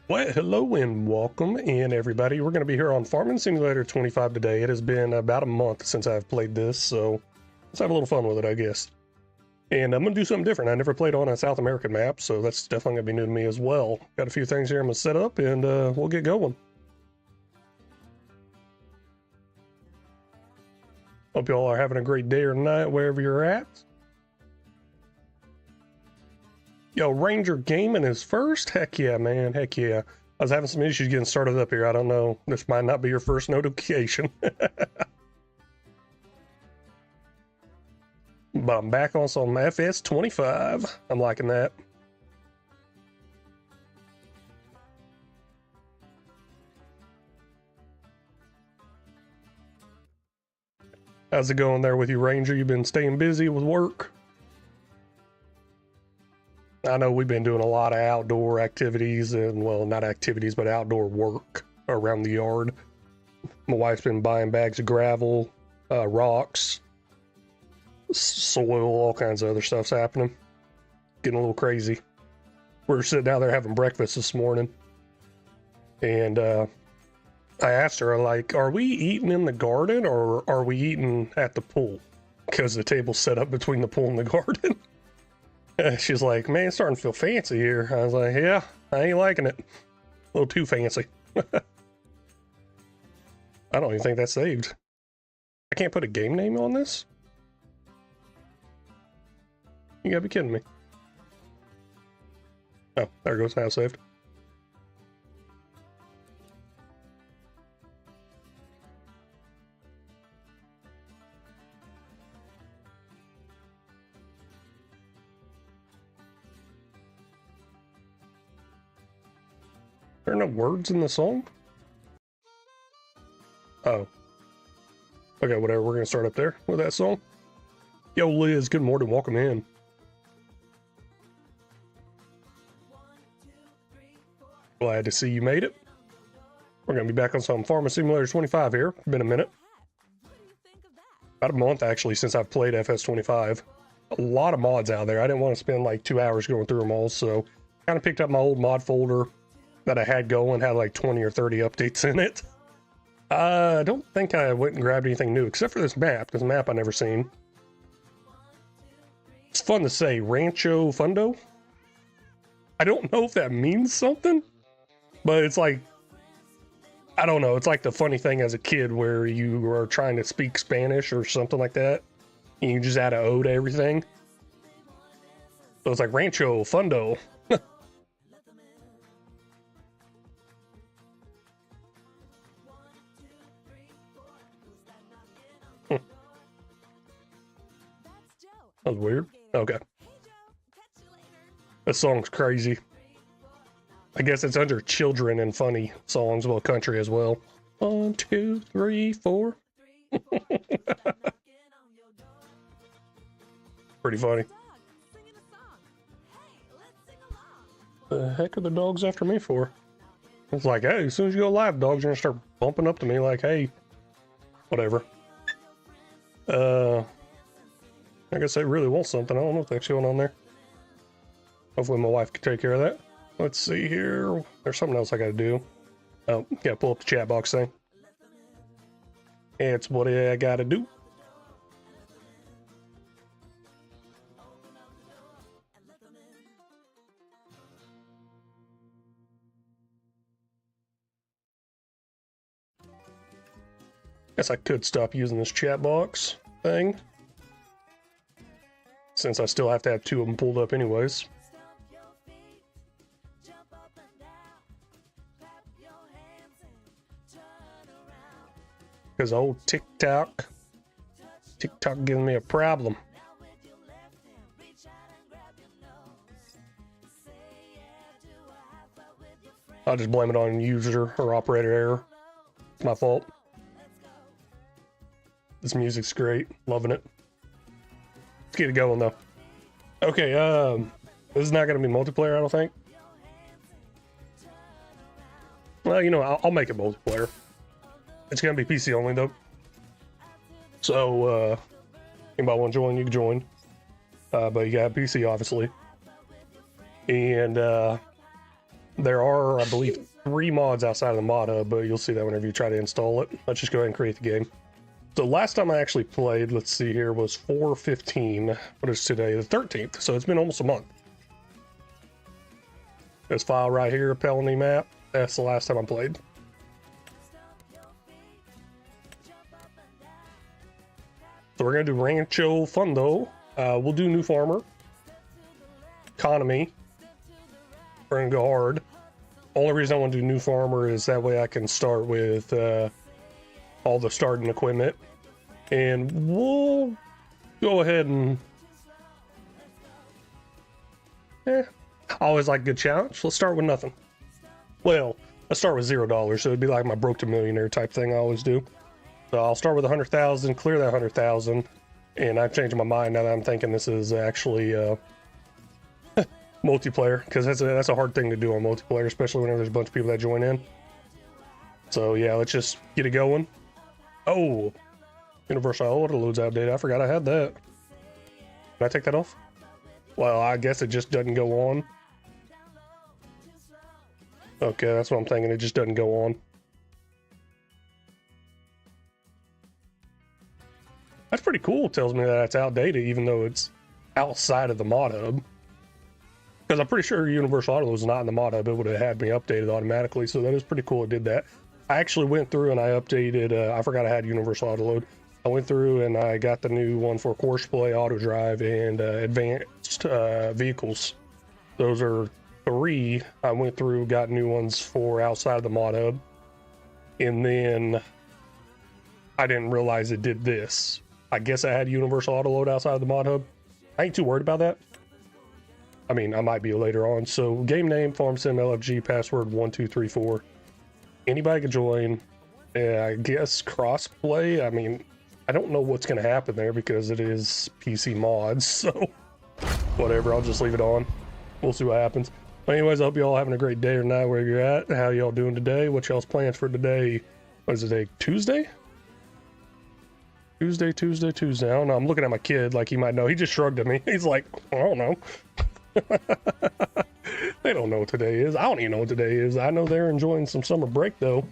Well, hello and welcome in, everybody. We're going to be here on Farming Simulator 25 today. It has been about a month since I've played this, so let's have a little fun with it, I guess. And I'm going to do something different. I never played on a South American map, so that's definitely going to be new to me as well. Got a few things here I'm going to set up, and we'll get going. Hope y'all are having a great day or night wherever you're at. Yo, Ranger Gaming is first? Heck yeah, man. Heck yeah. I was having some issues getting started up here. I don't know. This might not be your first notification. But I'm back on some FS25. I'm liking that. How's it going there with you, Ranger? You been staying busy with work? I know we've been doing a lot of outdoor activities and, well, not activities, but outdoor work around the yard. My wife's been buying bags of gravel, rocks, soil, all kinds of other stuff's happening. Getting a little crazy. We were sitting out there having breakfast this morning, and I asked her, like, are we eating in the garden or are we eating at the pool? Because the table's set up between the pool and the garden. She's like, man, it's starting to feel fancy here. I was like, yeah, I ain't liking it. A little too fancy. I don't even think that's saved. I can't put a game name on this? You gotta be kidding me. Oh, there it goes, now saved. There are no words in the song? Oh. Okay, whatever, we're gonna start up there with that song. Yo, Liz, good morning, welcome in. Glad to see you made it. We're gonna be back on some Farming Simulator 25 here. Been a minute. About a month, actually, since I've played FS25. A lot of mods out there. I didn't want to spend like 2 hours going through them all, so kind of picked up my old mod folder that I had going, had like 20 or 30 updates in it. I don't think I went and grabbed anything new, except for this map. This map I never seen. It's fun to say, Rancho Fundo. I don't know if that means something, but it's like, I don't know. It's like the funny thing as a kid where you are trying to speak Spanish or something like that, and you just add an O to everything. So it's like Rancho Fundo. That was weird. Okay. This song's crazy. I guess it's under children and funny songs, well, country as well. 1, 2, 3, 4. Pretty funny. The heck are the dogs after me for? It's like, hey, as soon as you go live, dogs are gonna start bumping up to me like, hey, whatever. I guess they really want something. I don't know what that's going on there. Hopefully my wife can take care of that. Let's see here. There's something else I gotta do. Oh, gotta pull up the chat box thing. It's what I gotta do. Guess I could stop using this chat box thing, since I still have to have 2 of them pulled up anyways. Because old TikTok giving me a problem. I'll just blame it on user or operator error. It's my fault. This music's great. Loving it. Let's get it going though. Okay, this is not going to be multiplayer, I don't think. Well, you know, I'll make it multiplayer. It's going to be PC only though. So, anybody want to join, you can join. But you got PC, obviously. And There are, I believe, 3 mods outside of the mod hub, but you'll see that whenever you try to install it. Let's just go ahead and create the game. So last time I actually played, let's see here, was 4/15. What is today? The 13th. So it's been almost a month. This file right here, Pelony map, that's the last time I played. So we're going to do Rancho Fundo. We'll do New Farmer. Economy. We're going to go hard. Only reason I want to do New Farmer is that way I can start with all the starting equipment. And we'll go ahead and... I always like a good challenge. Let's start with nothing. Well, let's start with $0, so it'd be like my broke to millionaire type thing I always do. So I'll start with 100,000, clear that 100,000, and I've changed my mind now that I'm thinking this is actually multiplayer, because that's a hard thing to do on multiplayer, especially whenever there's a bunch of people that join in. So yeah, let's just get it going. Oh, Universal Auto loads outdated. I forgot I had that. Can I take that off? Well, I guess it just doesn't go on. Okay, that's what I'm thinking. It just doesn't go on. That's pretty cool. It tells me that it's outdated, even though it's outside of the mod hub. Because I'm pretty sure Universal Auto was not in the mod hub. It would have had me updated automatically. So that is pretty cool. It did that. I actually went through and I updated. I forgot I had Universal Auto load. I went through and I got the new one for Courseplay, Auto Drive, and Advanced Vehicles. Those are 3. I went through, got new ones for outside of the mod hub. And then I didn't realize it did this. I guess I had Universal Auto load outside of the mod hub. I ain't too worried about that. I mean, I might be later on. So game name, Farm Sim LFG, password 1234. Anybody can join. I guess crossplay. I mean, I don't know what's going to happen there because it is PC mods. So whatever, I'll just leave it on. We'll see what happens. But anyways, I hope you all having a great day or night wherever you're at. How y'all doing today? What y'all's plans for today? What is it, today? Tuesday? Tuesday. I don't know. I'm looking at my kid like he might know. He just shrugged at me. He's like, I don't know. They don't know what today is. I don't even know what today is. I know they're enjoying some summer break though.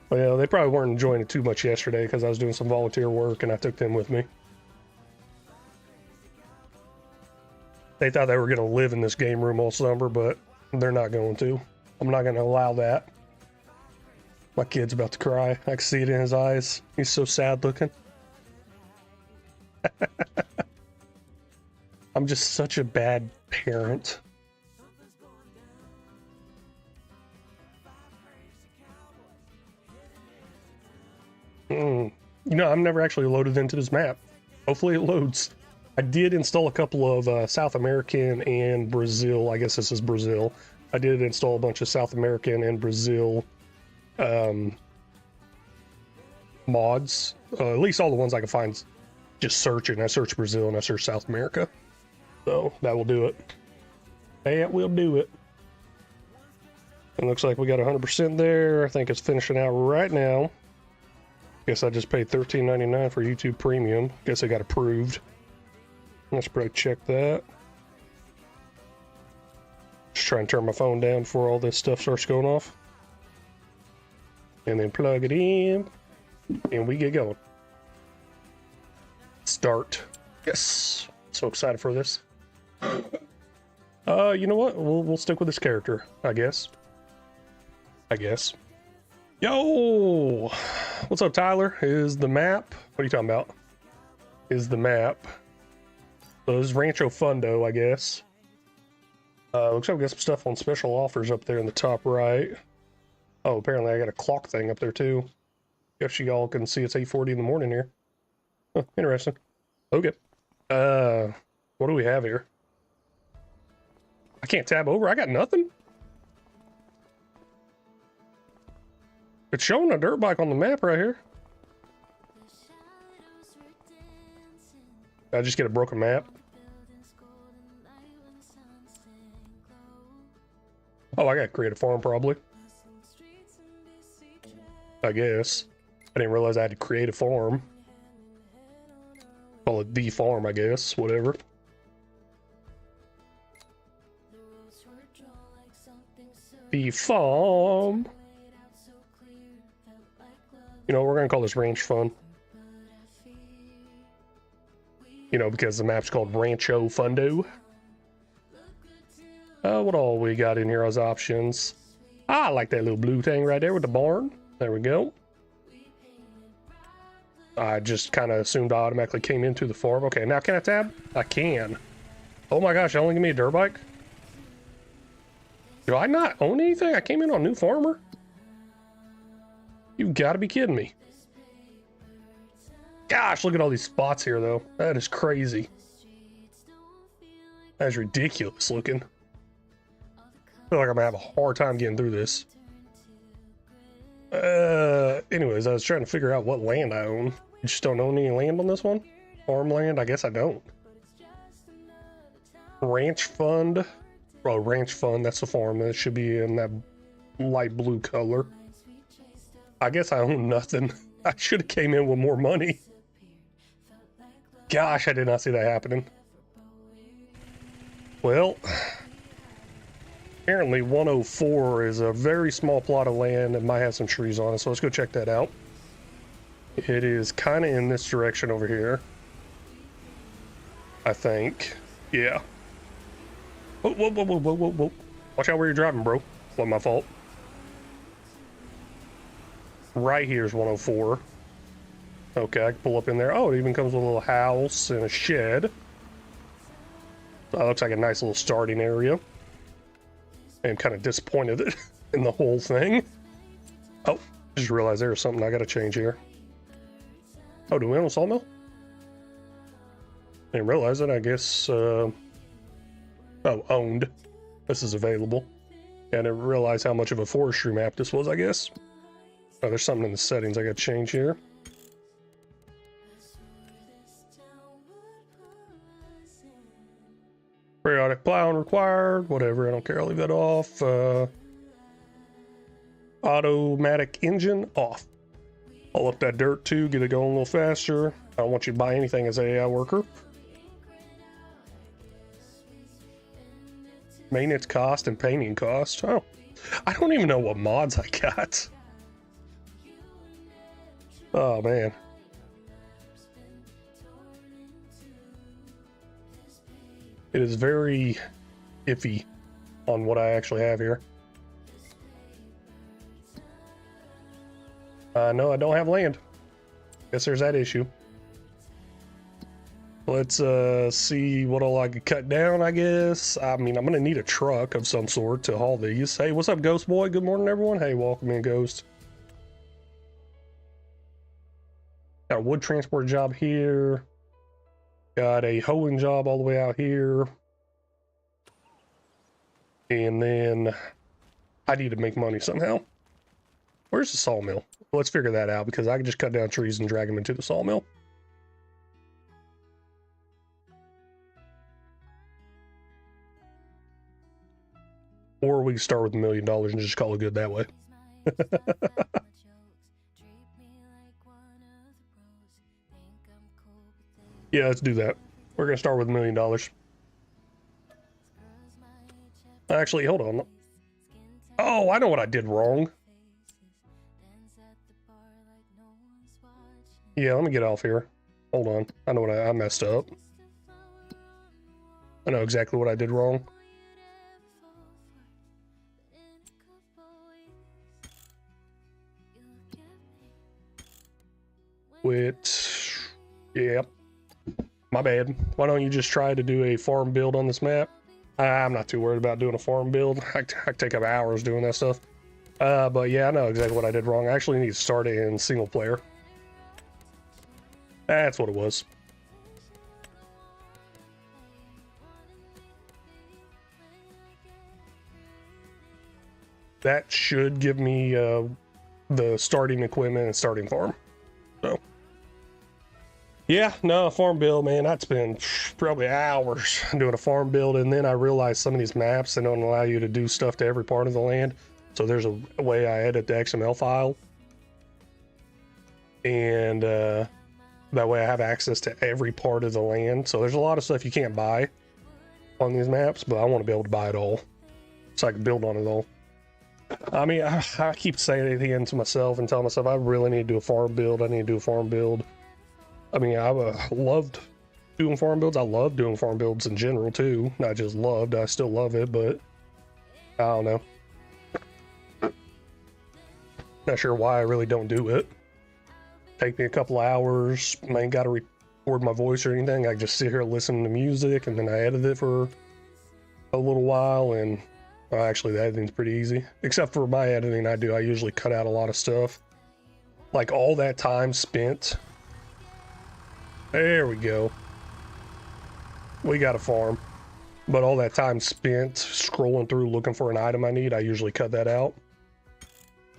Well, they probably weren't enjoying it too much yesterday because I was doing some volunteer work and I took them with me. They thought they were going to live in this game room all summer, but they're not going to. I'm not going to allow that. My kid's about to cry. I can see it in his eyes. He's so sad looking. I'm just such a bad parent. You know, I've never actually loaded into this map. Hopefully it loads. I did install a couple of South American and Brazil. I guess this is Brazil. I did install a bunch of South American and Brazil mods. At least all the ones I can find just searching. I searched Brazil and I searched South America. So that will do it. That will do it. It looks like we got 100% there. I think it's finishing out right now. Guess I just paid $13.99 for YouTube Premium. Guess I got approved. Let's probably check that. Just try and turn my phone down before all this stuff starts going off. And then plug it in. And we get going. Start. Yes. So excited for this. You know what? We'll stick with this character, I guess. Yo! What's up, Tyler? Is the map? What are you talking about? Is the map. So this is Rancho Fundo, I guess. Looks like we got some stuff on special offers up there in the top right. Oh, apparently I got a clock thing up there too. Guess you all can see it's 8:40 in the morning here. Huh, interesting. Okay. What do we have here? I can't tab over. I got nothing. It's showing a dirt bike on the map right here. I just get a broken map. Oh, I gotta create a farm probably. I guess. I didn't realize I had to create a farm. Call it the farm, I guess. Whatever. the farm. You know, we're gonna call this Ranch Fun. You know, because the map's called Rancho Fundo. What all we got in here as options? I like that little blue thing right there with the barn. There we go. I just kind of assumed I automatically came into the farm. Okay, now can I tab? I can. Oh my gosh, only give me a dirt bike? Do I not own anything? I came in on New Farmer? You've got to be kidding me. Gosh, look at all these spots here, though. That is crazy. That is ridiculous looking. I feel like I'm gonna have a hard time getting through this. Anyways, I was trying to figure out what land I own. You just don't own any land on this one? Farmland? I guess I don't. Ranch Fund. Oh, Ranch Fund, that's the farm. That should be in that light blue color. I guess I own nothing. I should have came in with more money. Gosh, I did not see that happening. Well, apparently 104 is a very small plot of land that might have some trees on it, so let's go check that out. It is kind of in this direction over here, I think. Yeah. Whoa, whoa, whoa, whoa, whoa, whoa, whoa. Watch out where you're driving, bro. Wasn't my fault. Right here's 104. Okay, I can pull up in there. Oh, it even comes with a little house and a shed. That looks like a nice little starting area. I'm kind of disappointed in the whole thing. Oh, just realized there's something I gotta change here. Oh, do we own a sawmill? Didn't realize it, I guess. Oh, owned. This is available. Yeah, I didn't realize how much of a forestry map this was, I guess. Oh, there's something in the settings I gotta change here. Periodic plowing required, whatever, I don't care, I'll leave that off. Automatic engine off. I'll up that dirt too, get it going a little faster. I don't want you to buy anything as an AI worker. Maintenance cost and painting cost. Oh, I don't even know what mods I got. Oh man. It is very iffy on what I actually have here. No, I don't have land. Guess there's that issue. Let's see what all I could cut down, I guess. I mean, I'm gonna need a truck of some sort to haul these. Hey, what's up, Ghost Boy? Good morning, everyone. Hey, welcome in, Ghost. Got a wood transport job here. Got a hoeing job all the way out here. And then I need to make money somehow. Where's the sawmill? Let's figure that out, because I can just cut down trees and drag them into the sawmill. Or we can start with $1 million and just call it good that way. Yeah, let's do that. We're gonna start with $1 million. Actually, hold on. Oh, I know what I did wrong. Yeah, let me get off here. Hold on. I know what I messed up. I know exactly what I did wrong. Yeah. My bad. Why don't you just try to do a farm build on this map? I'm not too worried about doing a farm build. I take up hours doing that stuff. But yeah, I know exactly what I did wrong. I actually need to start it in single player. That's what it was. That should give me the starting equipment and starting farm. So yeah, no, a farm build, man, I'd spend probably hours doing a farm build, and then I realized some of these maps, they don't allow you to do stuff to every part of the land. So there's a way I edit the XML file, and that way I have access to every part of the land. So there's a lot of stuff you can't buy on these maps, but I want to be able to buy it all so I can build on it all. I mean, I keep saying it again to myself and telling myself I really need to do a farm build. I need to do a farm build. I mean, I loved doing farm builds. I love doing farm builds in general too. Not just loved, I still love it, but I don't know. Not sure why I really don't do it. Take me a couple hours. I ain't got to record my voice or anything. I just sit here listening to music and then I edit it for a little while. And well, actually, the editing's pretty easy. Except for my editing, I usually cut out a lot of stuff. Like all that time spent. There we go. We got a farm. But all that time spent scrolling through looking for an item I need, I usually cut that out.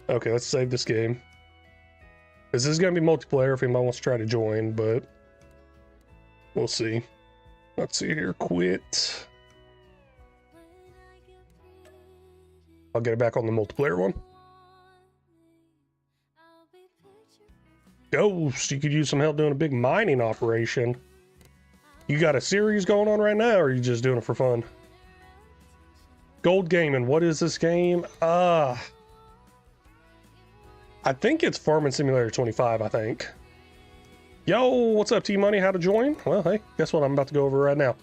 Okay, let's save this game. This is going to be multiplayer if anybody wants to try to join, but we'll see. Let's see here. Quit. I'll get it back on the multiplayer one. Ghost, you could use some help doing a big mining operation. You got a series going on right now, or are you just doing it for fun? Gold Gaming, what is this game? I think it's Farming Simulator 25, I think. Yo, what's up, T-Money? How to join? Well, hey, guess what? I'm about to go over right now.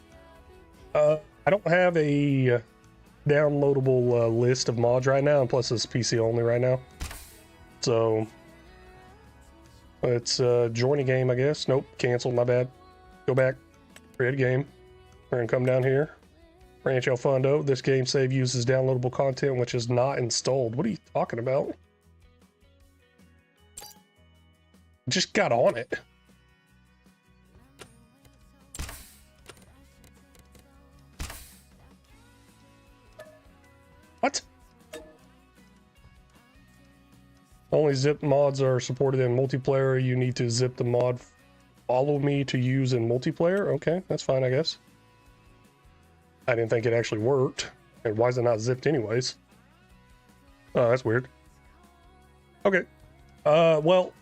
I don't have a downloadable list of mods right now, and plus it's PC only right now. So, let's join a game, I guess. Nope, cancel, my bad. Go back, create a game. We're gonna come down here. Rancho Fundo. This game save uses downloadable content which is not installed. What are you talking about? Just got on it. What? Only zip mods are supported in multiplayer. You need to zip the mod follow me to use in multiplayer. Okay, that's fine, I guess. I didn't think it actually worked. And why is it not zipped anyways? Oh, that's weird. Okay. Well,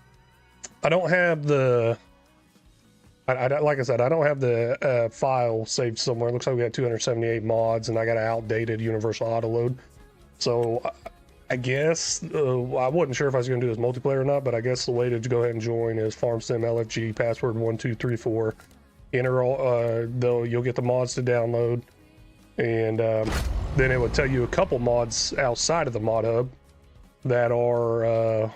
I don't have the... like I said, I don't have the file saved somewhere. It looks like we got 278 mods, and I got an outdated universal autoload. So I guess I wasn't sure if I was going to do this multiplayer or not, but I guess the way to go ahead and join is FarmSim LFG password 1234. Enter all, though you'll get the mods to download, and then it would tell you a couple mods outside of the mod hub that are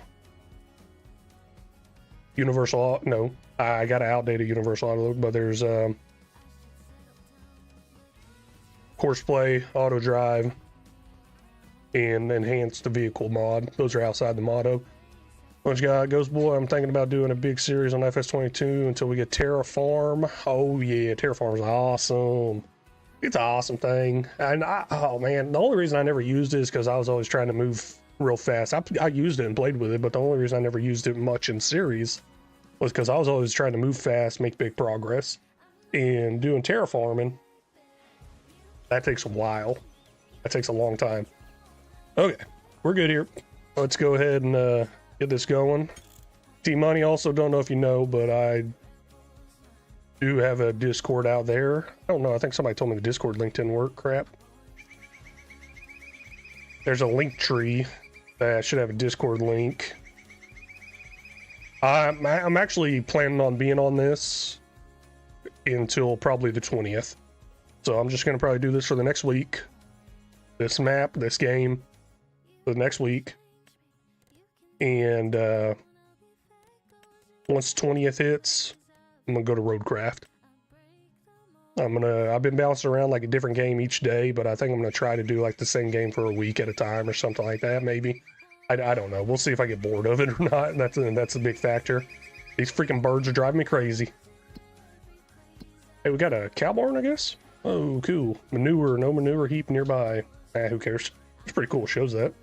universal. No, I got an outdated universal autoload, but there's Horseplay, Auto Drive, and Enhanced Vehicle mod. Those are outside the mod hub. What you got, Ghost Boy? I'm thinking about doing a big series on FS22 until we get Terraform. Oh yeah, Terraform's awesome. It's an awesome thing. And oh man, the only reason I never used it is because I was always trying to move real fast. I used it and played with it, but the only reason I never used it much in series was because I was always trying to move fast, make big progress. And doing terraforming, that takes a while. That takes a long time. Okay, we're good here. Let's go ahead and get this going. T-Money, also don't know if you know, but I do have a Discord out there. I don't know, I think somebody told me the Discord link didn't work. Crap. There's a link tree that should have a Discord link. I'm actually planning on being on this until probably the 20th. So I'm just going to probably do this for the next week. This map, this game, for the next week. And once 20th hits, I'm going to go to Roadcraft. I've been bouncing around like a different game each day, but I think I'm going to try to do like the same game for a week at a time or something like that, maybe. I don't know. We'll see if I get bored of it or not. That's a big factor. These freaking birds are driving me crazy. Hey, we got a cow barn, I guess? Oh, cool. Manure, no manure heap nearby. Who cares? It's pretty cool. It shows that.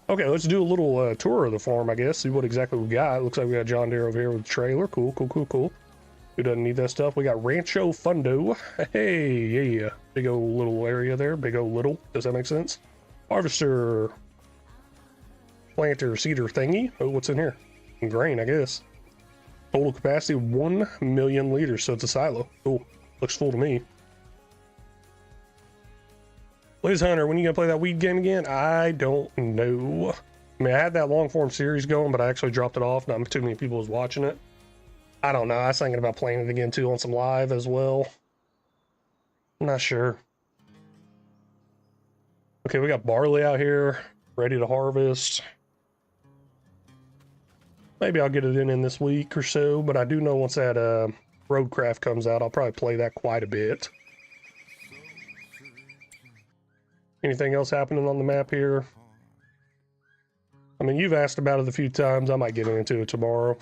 Okay, let's do a little tour of the farm, I guess. See what exactly we got. Looks like we got John Deere over here with a trailer. Cool, cool, cool, cool. Who doesn't need that stuff? We got Rancho Fundo. Hey, yeah. Big old little area there. Big old little. Does that make sense? Harvester. Planter seeder thingy. Oh, what's in here? Grain, I guess. Total capacity 1 million liters, so it's a silo. Cool. Looks full to me. Liz Hunter, when you gonna play that weed game again? I don't know. I mean, I had that long form series going, but I actually dropped it off. Not too many people was watching it. I don't know. I was thinking about playing it again too on some live as well. I'm not sure. Okay, we got barley out here, ready to harvest. Maybe I'll get it in this week or so, but I do know once that Roadcraft comes out, I'll probably play that quite a bit. Anything else happening on the map here? I mean, you've asked about it a few times. I might get into it tomorrow,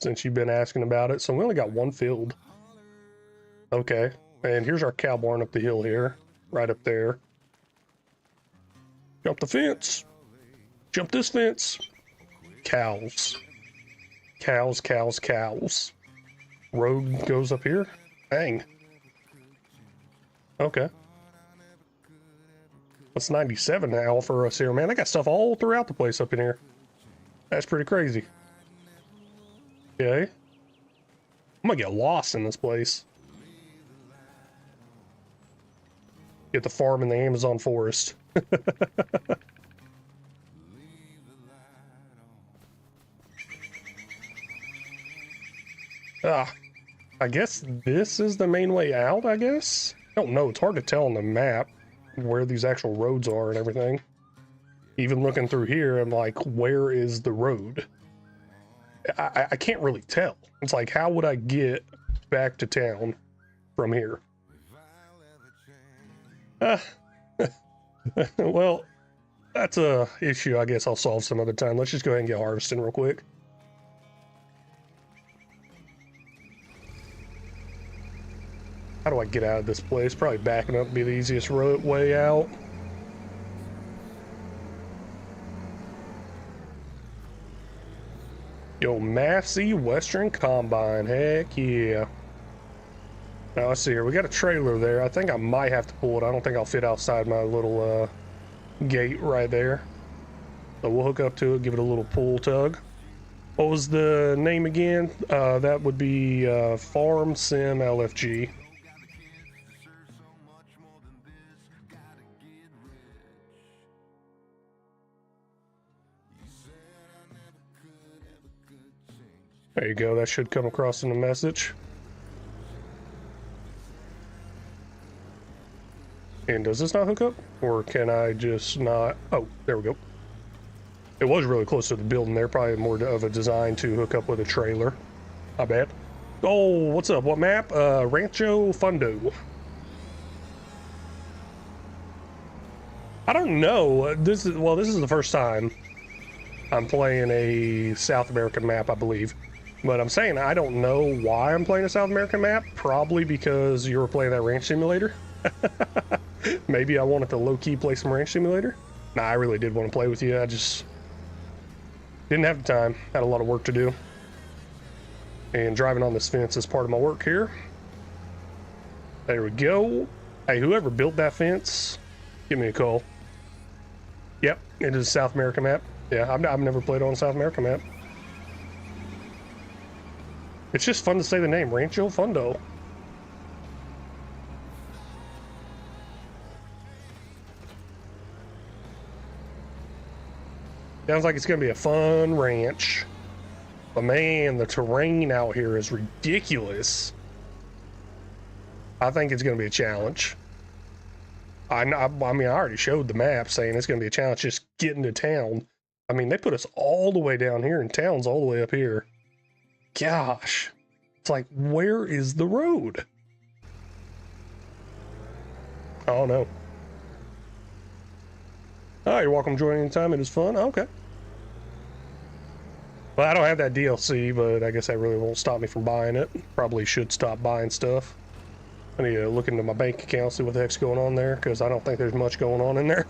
since you've been asking about it. So we only got one field. Okay, and here's our cow barn up the hill here, right up there. Jump the fence. Jump this fence. Cows. Cows, cows, cows. Road goes up here. Dang. Okay. What's 97 now for us here? Man, they got stuff all throughout the place up in here. That's pretty crazy. Okay. I'm gonna get lost in this place. Get the farm in the Amazon forest. I guess this is the main way out, I guess? I don't know, it's hard to tell on the map where these actual roads are and everything. Even looking through here, I'm like, where is the road? I can't really tell. It's like, how would I get back to town from here? Well, that's a issue I guess I'll solve some other time. Let's just go ahead and get harvesting real quick. How do I get out of this place? Probably backing up would be the easiest way out. Yo, Massey Western Combine. Heck yeah. Now let's see here. We got a trailer there. I think I might have to pull it. I don't think I'll fit outside my little gate right there. So we'll hook up to it, give it a little pull tug. What was the name again? That would be Farm Sim LFG. There you go, that should come across in the message. And does this not hook up? Or can I just not? Oh, there we go. It was really close to the building there, probably more of a design to hook up with a trailer. I bet. Oh, what's up? What map? Rancho Fundo. I don't know. This is the first time I'm playing a South American map, I believe. But I'm saying I don't know why I'm playing a South American map. Probably because you were playing that Ranch Simulator. Maybe I wanted to low-key play some Ranch Simulator. Nah, I really did want to play with you. I just didn't have the time. Had a lot of work to do. And driving on this fence is part of my work here. There we go. Hey, whoever built that fence, give me a call. Yep, it is a South American map. Yeah, I've never played on a South American map. It's just fun to say the name, Rancho Fundo. Sounds like it's gonna be a fun ranch. But man, the terrain out here is ridiculous. I think it's gonna be a challenge. I mean, I already showed the map saying it's gonna be a challenge just getting to town. I mean, they put us all the way down here and town's all the way up here. Gosh, it's like, where is the road? Oh no. Oh, you're welcome to join anytime. It is fun. Okay. Well, I don't have that DLC, but I guess that really won't stop me from buying it. Probably should stop buying stuff. I need to look into my bank account, see what the heck's going on there, because I don't think there's much going on in there.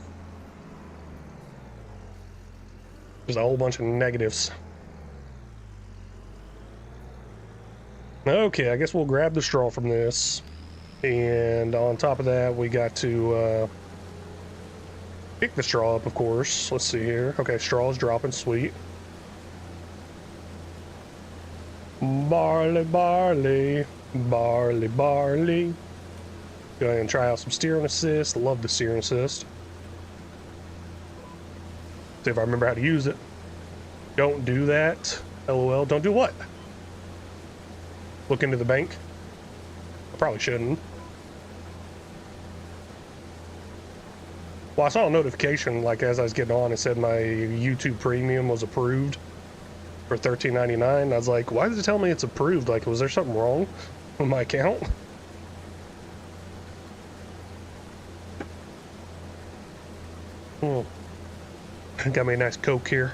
There's a whole bunch of negatives. Okay, I guess we'll grab the straw from this. And on top of that, we got to pick the straw up, of course. Let's see here. Okay, straw is dropping, sweet. Barley, barley, barley, barley. Go ahead and try out some steering assist. Love the steering assist. See if I remember how to use it. Don't do that. LOL. Don't do what? Look into the bank. I probably shouldn't. Well, I saw a notification, like, as I was getting on, it said my YouTube Premium was approved for $13.99. I was like, why does it tell me it's approved? Like, was there something wrong with my account? Got me a nice Coke here.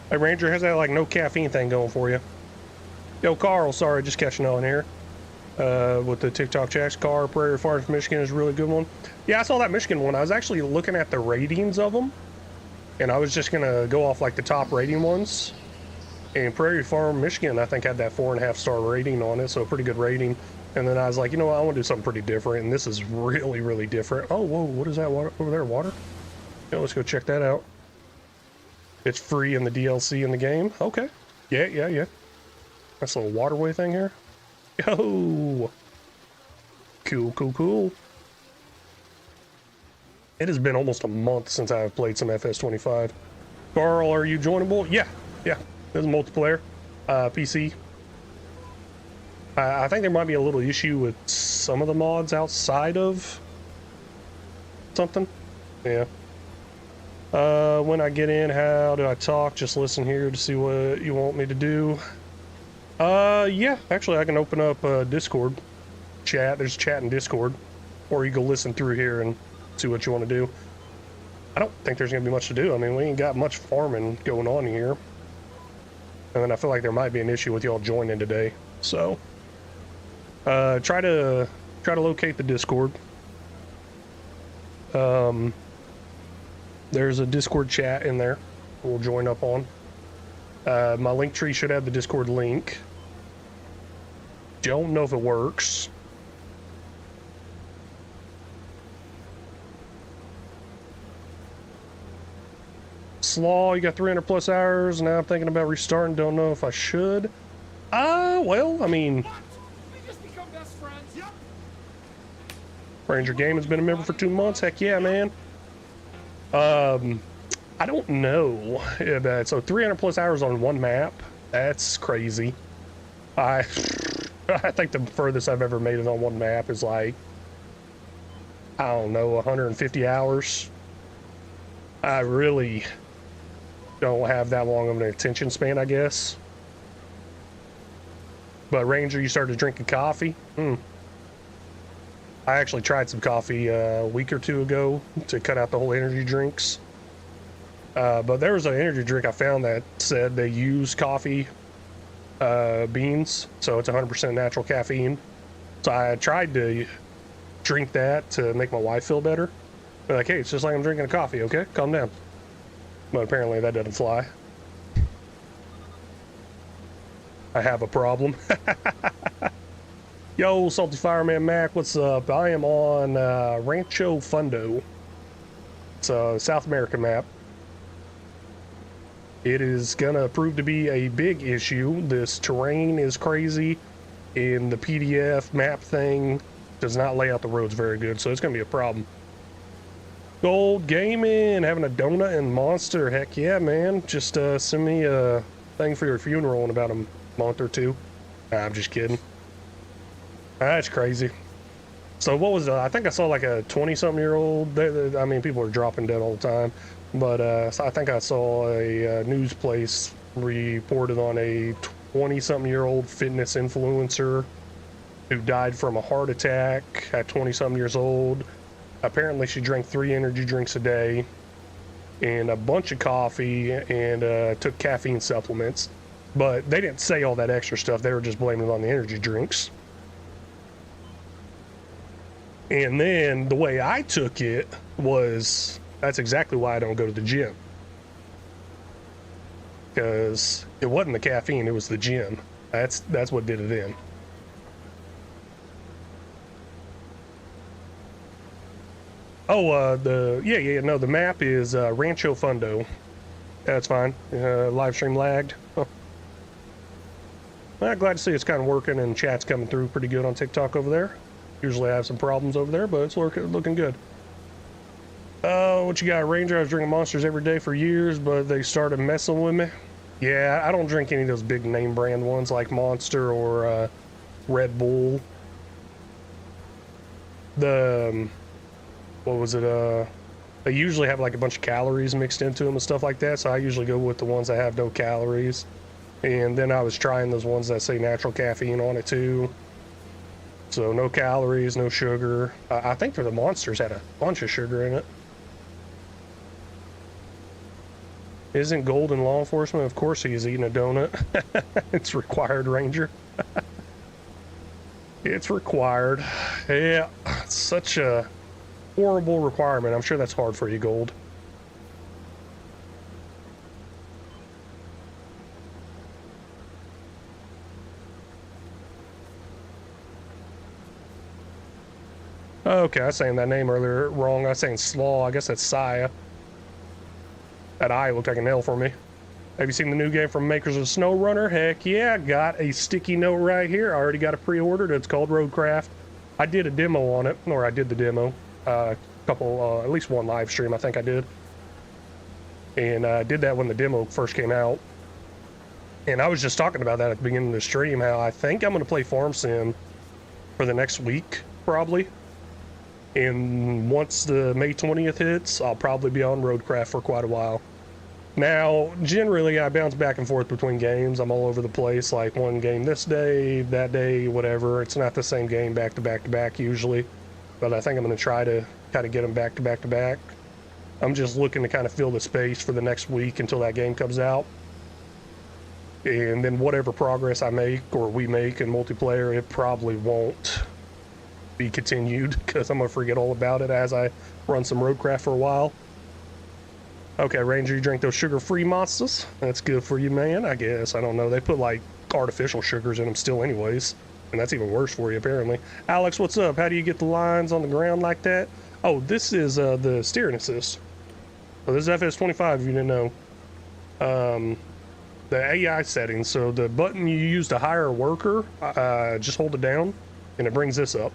Hey, Ranger, how's that, like, no caffeine thing going for you? Yo, Carl, sorry, just catching on here. With the TikTok chats, Prairie Farms, Michigan is a really good one. Yeah, I saw that Michigan one. I was actually looking at the ratings of them, and I was just gonna go off like the top rating ones. And Prairie Farm, Michigan, I think had that 4.5-star rating on it, so a pretty good rating. And then I was like, you know what, I want to do something pretty different, and this is really, really different. Oh, whoa, what is that water over there? Water? Yeah, let's go check that out. It's free in the DLC in the game. Okay. Yeah. That's a little waterway thing here. Yo! Cool. It has been almost a month since I've played some FS25. Carl, are you joinable? Yeah. There's multiplayer. PC. I think there might be a little issue with some of the mods outside of something. Yeah. When I get in, how do I talk? Just listen here to see what you want me to do. Yeah, actually I can open up Discord chat. There's chat in Discord, or you go listen through here and see what you want to do. I don't think there's gonna be much to do. I mean, we ain't got much farming going on here, and then I feel like there might be an issue with y'all joining today. So, try to locate the Discord. There's a Discord chat in there. We'll join up on. My link tree should have the Discord link. Don't know if it works. Slaw, you got 300 plus hours. Now I'm thinking about restarting. Don't know if I should. Well, I mean, Ranger Game has been a member for 2 months. Heck yeah, man. I don't know if that's so 300 plus hours on one map. That's crazy. I think the furthest I've ever made it on one map is like, I don't know, 150 hours. I really don't have that long of an attention span, I guess. But Ranger, you started drinking coffee? I actually tried some coffee a week or two ago to cut out the whole energy drinks. But there was an energy drink I found that said they use coffee beans, so it's 100% natural caffeine. So I tried to drink that to make my wife feel better. They're like, hey, it's just like I'm drinking a coffee, okay? Calm down. But apparently that doesn't fly. I have a problem. Yo, Salty Fireman Mac, what's up? I am on Rancho Fundo. It's a South American map. It is gonna prove to be a big issue. This terrain is crazy, and the PDF map thing does not lay out the roads very good, so it's gonna be a problem. Gold Gaming, having a donut and Monster. Heck yeah, man. Just send me a thing for your funeral in about a month or two. Nah, I'm just kidding. That's crazy. So what was I think I saw like a 20-something-year-old. I mean, people are dropping dead all the time. But so I think I saw a news place reported on a 20-something-year-old fitness influencer who died from a heart attack at 20-something years old. Apparently she drank 3 energy drinks a day and a bunch of coffee and took caffeine supplements. But they didn't say all that extra stuff. They were just blaming it on the energy drinks. And then the way I took it was, that's exactly why I don't go to the gym. Because it wasn't the caffeine, it was the gym. That's what did it in. Oh, the map is Rancho Fundo. That's fine. Live stream lagged. Huh. Well, glad to see it's kind of working and chat's coming through pretty good on TikTok over there. Usually I have some problems over there, but it's looking good. What you got, Ranger? I was drinking Monsters every day for years, but they started messing with me. Yeah, I don't drink any of those big name brand ones like Monster or Red Bull. What was it? They usually have like a bunch of calories mixed into them and stuff like that, so I usually go with the ones that have no calories. And then I was trying those ones that say natural caffeine on it too. So no calories, no sugar. I think for the Monsters had a bunch of sugar in it. Isn't Gold in law enforcement? Of course he's eating a donut. It's required, Ranger. It's required. Yeah, it's such a horrible requirement. I'm sure that's hard for you, Gold. Okay, I was saying that name earlier wrong. I was saying Slaw. I guess that's Saya. That I looked like an L for me. Have you seen the new game from makers of SnowRunner? Heck yeah, got a sticky note right here. I already got it pre-ordered. It's called Roadcraft. I did a demo on it, or I did the demo. At least one live stream I think I did. And I did that when the demo first came out. And I was just talking about that at the beginning of the stream, how I think I'm going to play Farm Sim for the next week, probably. And once the May 20th hits, I'll probably be on Roadcraft for quite a while. Now, generally, I bounce back and forth between games. I'm all over the place, like one game this day, that day, whatever. It's not the same game back to back to back usually, but I think I'm going to try to kind of get them back to back to back. I'm just looking to kind of fill the space for the next week until that game comes out. And then whatever progress I make or we make in multiplayer, it probably won't be continued because I'm going to forget all about it as I run some Roadcraft for a while. Okay, Ranger, you drink those sugar-free monsters? That's good for you, man, I guess. I don't know. They put, like, artificial sugars in them still anyways. And that's even worse for you, apparently. Alex, what's up? How do you get the lines on the ground like that? Oh, this is the steering assist. So this is FS25, if you didn't know. The AI settings. So the button you use to hire a worker, just hold it down, and it brings this up.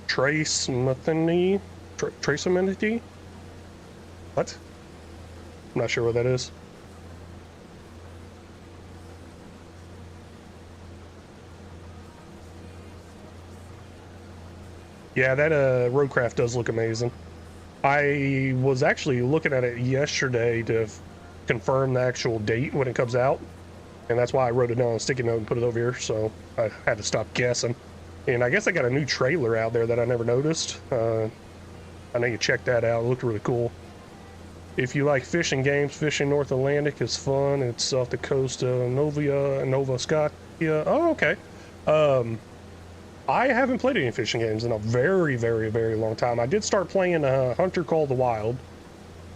Traceability? Traceability? What? I'm not sure what that is. Yeah, that Roadcraft does look amazing. I was actually looking at it yesterday to confirm the actual date when it comes out, and that's why I wrote it down on a sticky note and put it over here, so I had to stop guessing. And I guess I got a new trailer out there that I never noticed. I know you check that out. It looked really cool. If you like fishing games, fishing North Atlantic is fun. It's off the coast of Nova Scotia. Oh, okay. I haven't played any fishing games in a very, very, very long time. I did start playing Hunter Call the Wild,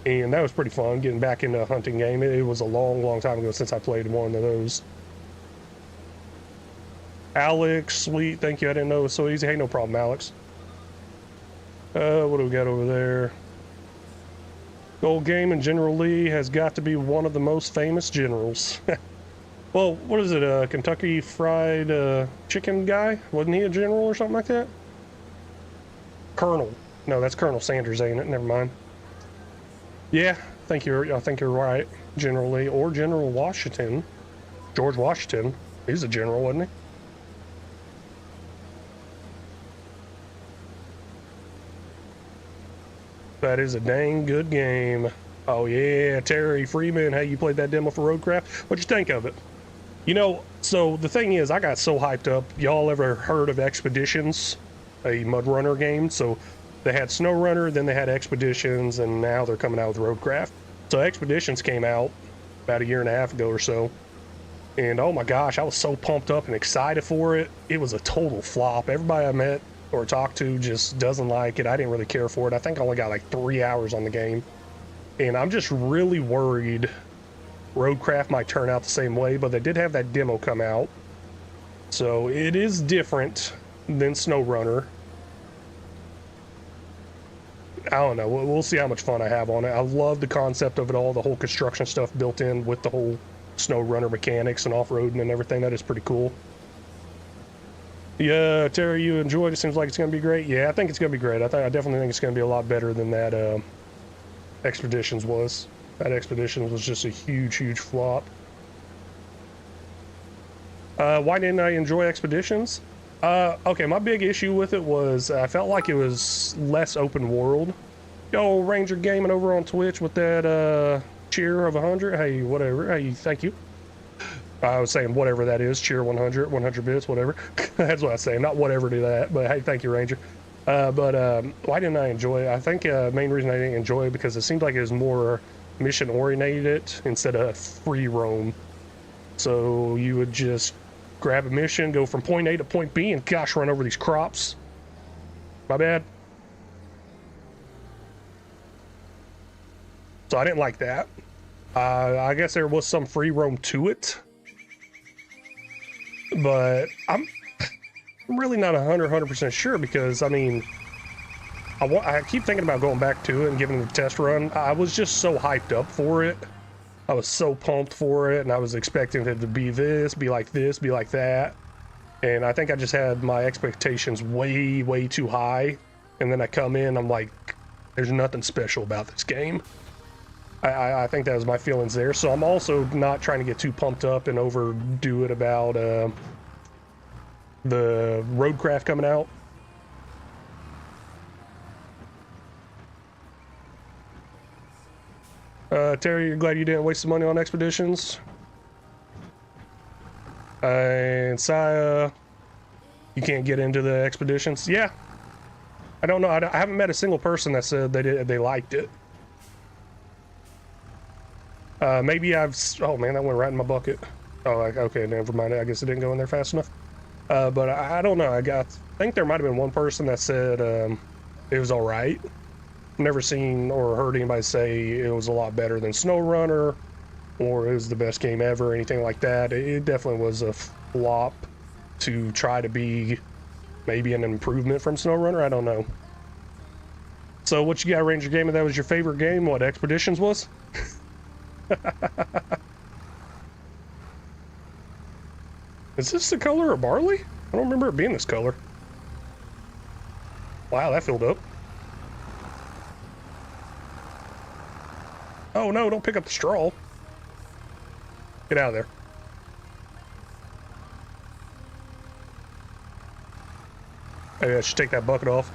and that was pretty fun, getting back into a hunting game. It was a long, long time ago since I played one of those. Alex, sweet, thank you. I didn't know it was so easy. Hey, no problem, Alex. What do we got over there? Gold Game and General Lee has got to be one of the most famous generals. Well, what is it, Kentucky Fried Chicken guy? Wasn't he a general or something like that? Colonel. No, that's Colonel Sanders, ain't it? Never mind. Yeah, I think you're right. General Lee or General Washington. George Washington. He's a general, wasn't he? That is a dang good game. Oh yeah, Terry Freeman. Hey, you played that demo for Roadcraft? What'd you think of it? You know, so the thing is, I got so hyped up. Y'all ever heard of Expeditions, a Mud Runner game? So they had SnowRunner, then they had Expeditions, and now they're coming out with Roadcraft. So Expeditions came out about a year and a half ago or so. And oh my gosh, I was so pumped up and excited for it. It was a total flop. Everybody I met or talked to just doesn't like it. I didn't really care for it. I think I only got like 3 hours on the game. And I'm just really worried Roadcraft might turn out the same way, but they did have that demo come out. So it is different than SnowRunner. I don't know. We'll see how much fun I have on it. I love the concept of it all, the whole construction stuff built in with the whole snow runner mechanics and off-roading and everything. That is pretty cool. Yeah, Terry, you enjoyed it. Seems like it's going to be great. Yeah, I think it's going to be great. I definitely think it's going to be a lot better than that Expeditions was. That Expeditions was just a huge flop. Why didn't I enjoy Expeditions? Okay, my big issue with it was I felt like it was less open world. Yo, Ranger Gaming over on Twitch with that cheer of 100. Hey, whatever. Hey, thank you. I was saying whatever that is, cheer 100 bits, whatever. That's what I was saying, not whatever to that, but hey, thank you, Ranger. Why didn't I enjoy it? I think main reason I didn't enjoy it because it seemed like it was more mission oriented instead of free roam. So you would just grab a mission, go from point A to point B, and gosh, run over these crops. My bad. So I didn't like that. I guess there was some free roam to it, but I'm really not 100% sure because, I mean, I keep thinking about going back to it and giving it a test run. I was just so hyped up for it. I was so pumped for it, and I was expecting it to be this, be like that. And I think I just had my expectations way too high. And then I come in, I'm like, there's nothing special about this game. I think that was my feelings there. So I'm also not trying to get too pumped up and overdo it about the Roadcraft coming out. Terry, you're glad you didn't waste the money on Expeditions. And Saya, you can't get into the Expeditions. Yeah, I don't know. I haven't met a single person that said they liked it. Maybe oh man, that went right in my bucket. Oh, okay, never mind. I guess it didn't go in there fast enough. But I don't know. I think there might have been one person that said it was all right. Never seen or heard anybody say it was a lot better than SnowRunner or it was the best game ever or anything like that. It definitely was a flop to try to be maybe an improvement from SnowRunner. I don't know. So what you got, Ranger Gaming? That was your favorite game? What, Expeditions was? Is this the color of barley? I don't remember it being this color. Wow, that filled up. Oh no, don't pick up the straw. Get out of there. Maybe I should take that bucket off.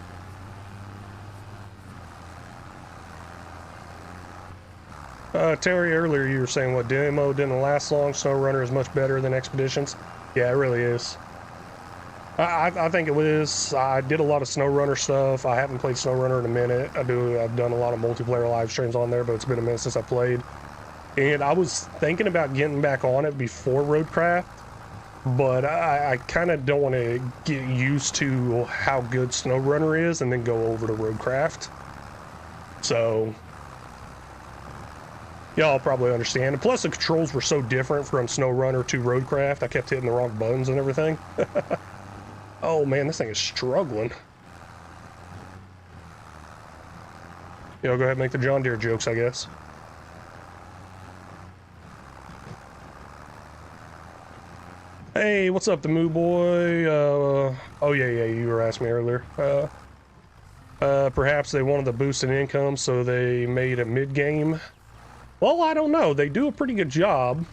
Terry, earlier you were saying what demo didn't last long. SnowRunner is much better than Expeditions. Yeah, it really is. I think it was. I did a lot of SnowRunner stuff. I haven't played SnowRunner in a minute. I've done a lot of multiplayer live streams on there, but it's been a minute since I played. And I was thinking about getting back on it before Roadcraft, but I kind of don't want to get used to how good SnowRunner is and then go over to Roadcraft. So y'all probably understand. And plus the controls were so different from SnowRunner to Roadcraft. I kept hitting the wrong buttons and everything. Oh man, this thing is struggling. Go ahead and make the John Deere jokes, I guess. Hey, what's up, the Moo Boy? Oh yeah, you were asking me earlier. Perhaps they wanted to boost in income, so they made a mid-game. Well, I don't know. They do a pretty good job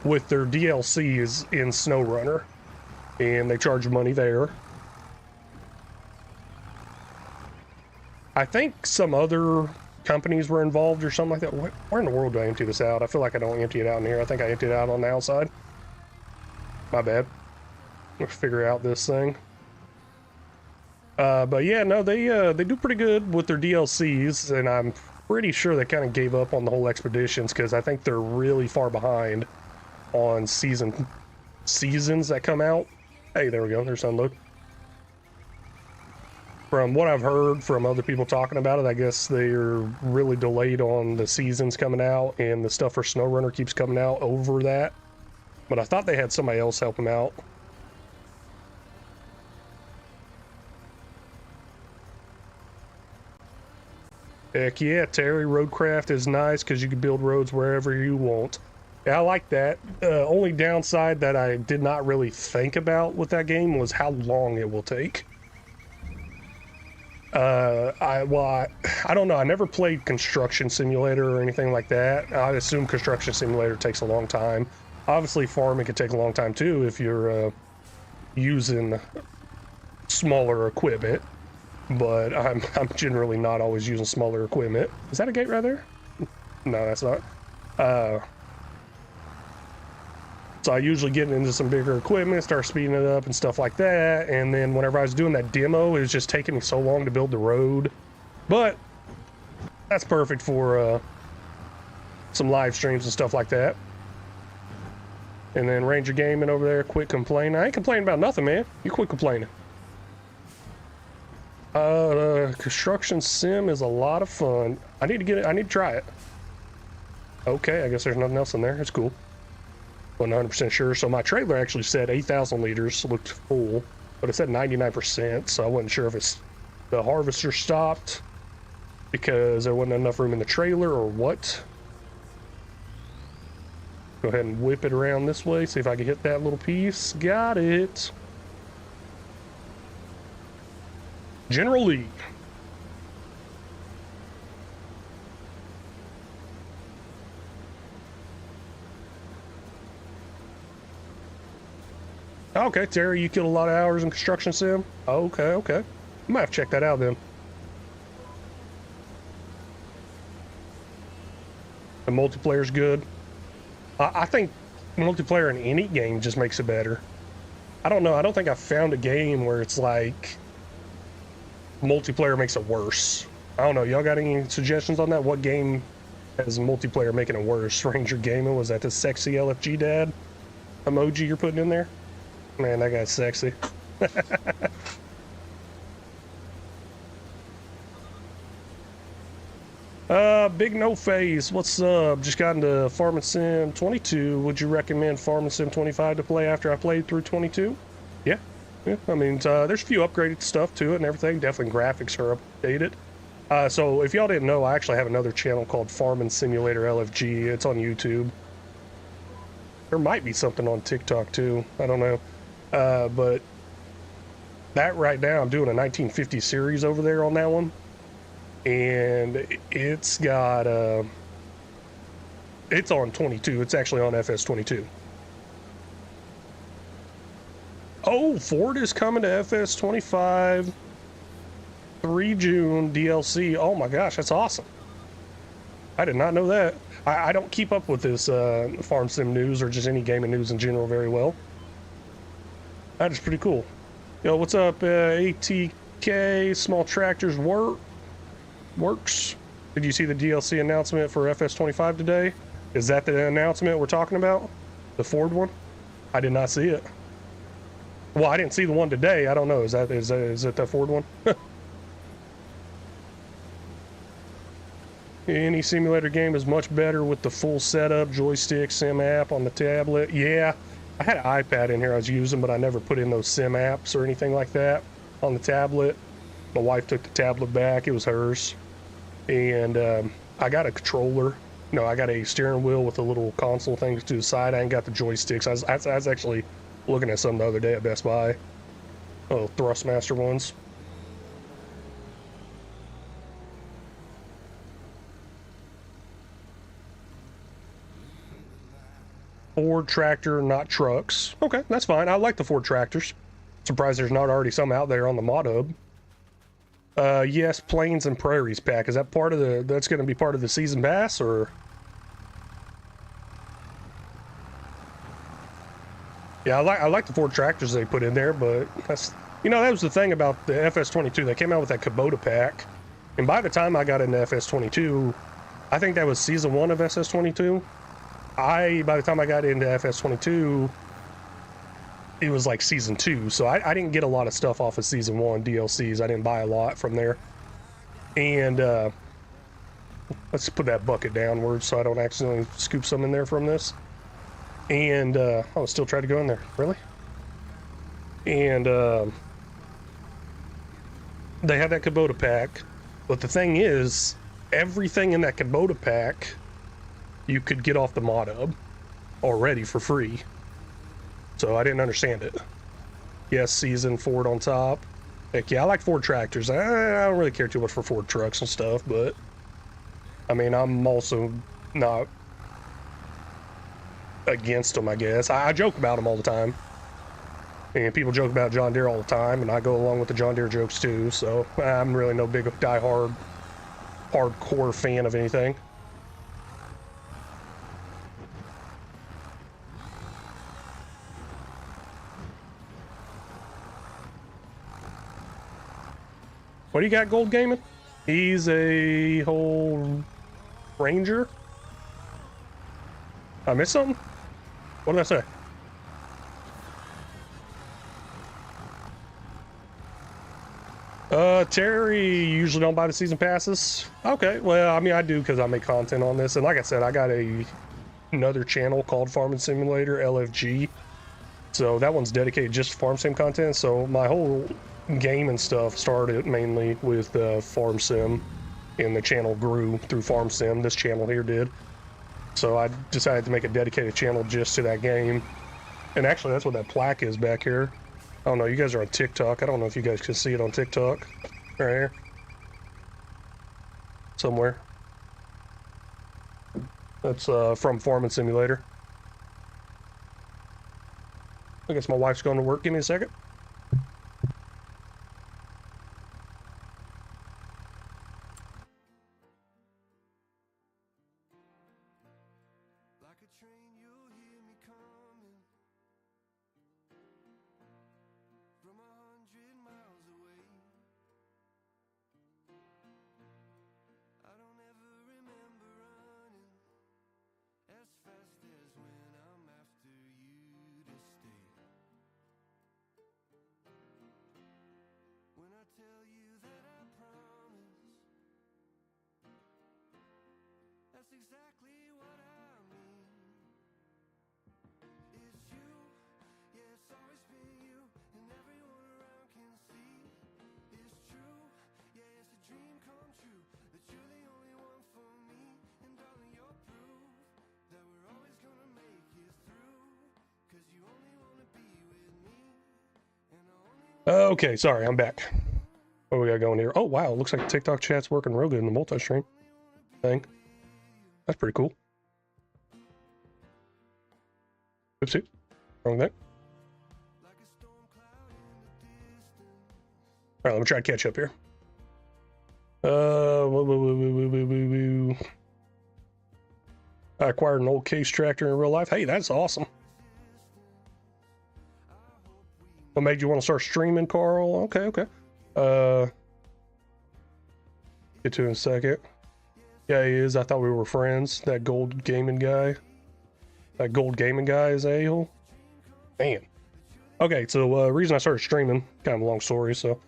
with their DLCs in SnowRunner, and they charge money there. I think some other companies were involved or something like that. Where in the world do I empty this out? I feel like I don't empty it out in here. I think I empty it out on the outside. My bad. Let's figure out this thing. But yeah, no, they do pretty good with their DLCs, and I'm pretty sure they kind of gave up on the whole Expeditions because I think they're really far behind on seasons that come out. Hey, there we go. There's Unload. From what I've heard from other people talking about it, I guess they're really delayed on the seasons coming out, and the stuff for SnowRunner keeps coming out over that. But I thought they had somebody else help them out. Heck yeah, Terry. Roadcraft is nice because you can build roads wherever you want. Yeah, I like that. Only downside that I did not really think about with that game was how long it will take. I don't know. I never played Construction Simulator or anything like that. I assume Construction Simulator takes a long time. Obviously, farming can take a long time too if you're using smaller equipment. But I'm generally not always using smaller equipment. Is that a gate right there? No, that's not. So I usually get into some bigger equipment, start speeding it up and stuff like that. And then whenever I was doing that demo, it was just taking me so long to build the road. But that's perfect for some live streams and stuff like that. And then Ranger Gaming over there, quit complaining. I ain't complaining about nothing, man. You quit complaining. Construction sim is a lot of fun. I need to get it. I need to try it. Okay, I guess there's nothing else in there. It's cool. 100% sure. So my trailer actually said 8,000 liters, looked full, but it said 99%. So I wasn't sure if it's the harvester stopped because there wasn't enough room in the trailer or what. Go ahead and whip it around this way. See if I can hit that little piece. Got it. General Lee. Okay, Terry, you killed a lot of hours in Construction Sim? Okay, okay. I might have to check that out then. The multiplayer's good. I think multiplayer in any game just makes it better. I don't know. I don't think I've found a game where it's like multiplayer makes it worse. I don't know. Y'all got any suggestions on that? What game has multiplayer making it worse? Ranger Gaming? Was that the sexy LFG dad emoji you're putting in there? Man, that guy's sexy. Big No Phase, what's up? Just got into Farming Sim 22. Would you recommend Farming Sim 25 to play after I played through 22? Yeah, yeah. I mean, there's a few upgraded stuff to it and everything. Definitely graphics are updated. So if y'all didn't know, I actually have another channel called Farming Simulator LFG. It's on YouTube. There might be something on TikTok too. I don't know. But that right now, I'm doing a 1950 series over there on that one. And it's got, it's on 22. It's actually on FS22. Oh, Ford is coming to FS25. 3 June DLC. Oh my gosh, that's awesome. I did not know that. I don't keep up with this farm sim news or just any gaming news in general very well. That is pretty cool. Yo, what's up, ATK? Small tractors works. Did you see the DLC announcement for FS25 today? Is that the announcement we're talking about? The Ford one? I did not see it. Well, I didn't see the one today. I don't know. Is it the Ford one? Any simulator game is much better with the full setup, joystick, sim app on the tablet. Yeah, I had an iPad in here I was using, but I never put in those sim apps or anything like that on the tablet. My wife took the tablet back. It was hers. And I got a controller. No, I got a steering wheel with a little console thing to the side. I ain't got the joysticks. I was actually looking at some the other day at Best Buy. Oh, Thrustmaster ones. Ford tractor, not trucks. Okay, that's fine. I like the Ford tractors. Surprised there's not already some out there on the mod hub. Yes, Plains and Prairies pack. Is that part of the, that's going to be part of the season pass, or? Yeah, I like the Ford tractors they put in there, but that's, you know, that was the thing about the FS22. They came out with that Kubota pack, and by the time I got into FS22, I think that was season 1 of SS22. By the time I got into FS22, it was like season 2, so I didn't get a lot of stuff off of season 1 DLCs. I didn't buy a lot from there. And let's put that bucket downward so I don't accidentally scoop some in there from this. And oh, still try to go in there, really? And they had that Kubota pack, but the thing is, everything in that Kubota pack you could get off the mod hub already for free. So I didn't understand it. Yes, seasoned Ford on top. Heck yeah, I like Ford tractors. I don't really care too much for Ford trucks and stuff, but I mean, I'm also not against them, I guess. I joke about them all the time. And people joke about John Deere all the time, and I go along with the John Deere jokes too, so I'm really no big die-hard, hardcore fan of anything. What do you got, Gold Gaming? He's a whole Ranger? I missed something? What did I say? Terry usually don't buy the season passes. Okay, well, I mean, I do because I make content on this. And like I said, I got another channel called Farming Simulator, LFG. So that one's dedicated just to farm sim content. So my whole game and stuff started mainly with farm sim, and the channel grew through farm sim. This channel here did. So I decided to make a dedicated channel just to that game. And actually, that's what that plaque is back here. I don't know, you guys are on TikTok. I don't know if you guys can see it on TikTok. Right here. Somewhere. That's from Farming Simulator. I guess my wife's going to work. Give me a second. Okay, sorry, I'm back. What do we got going here? Oh, wow, looks like TikTok chat's working real good in the multi-stream thing. That's pretty cool. Oopsie, wrong thing. All right, let me try to catch up here. I acquired an old case tractor in real life. Hey, that's awesome. What made you want to start streaming, Carl? Okay. Get to it in a second. Yeah, he is. I thought we were friends. That gold gaming guy. That gold gaming guy is a-hole. Man. Okay, so reason I started streaming, kind of a long story, so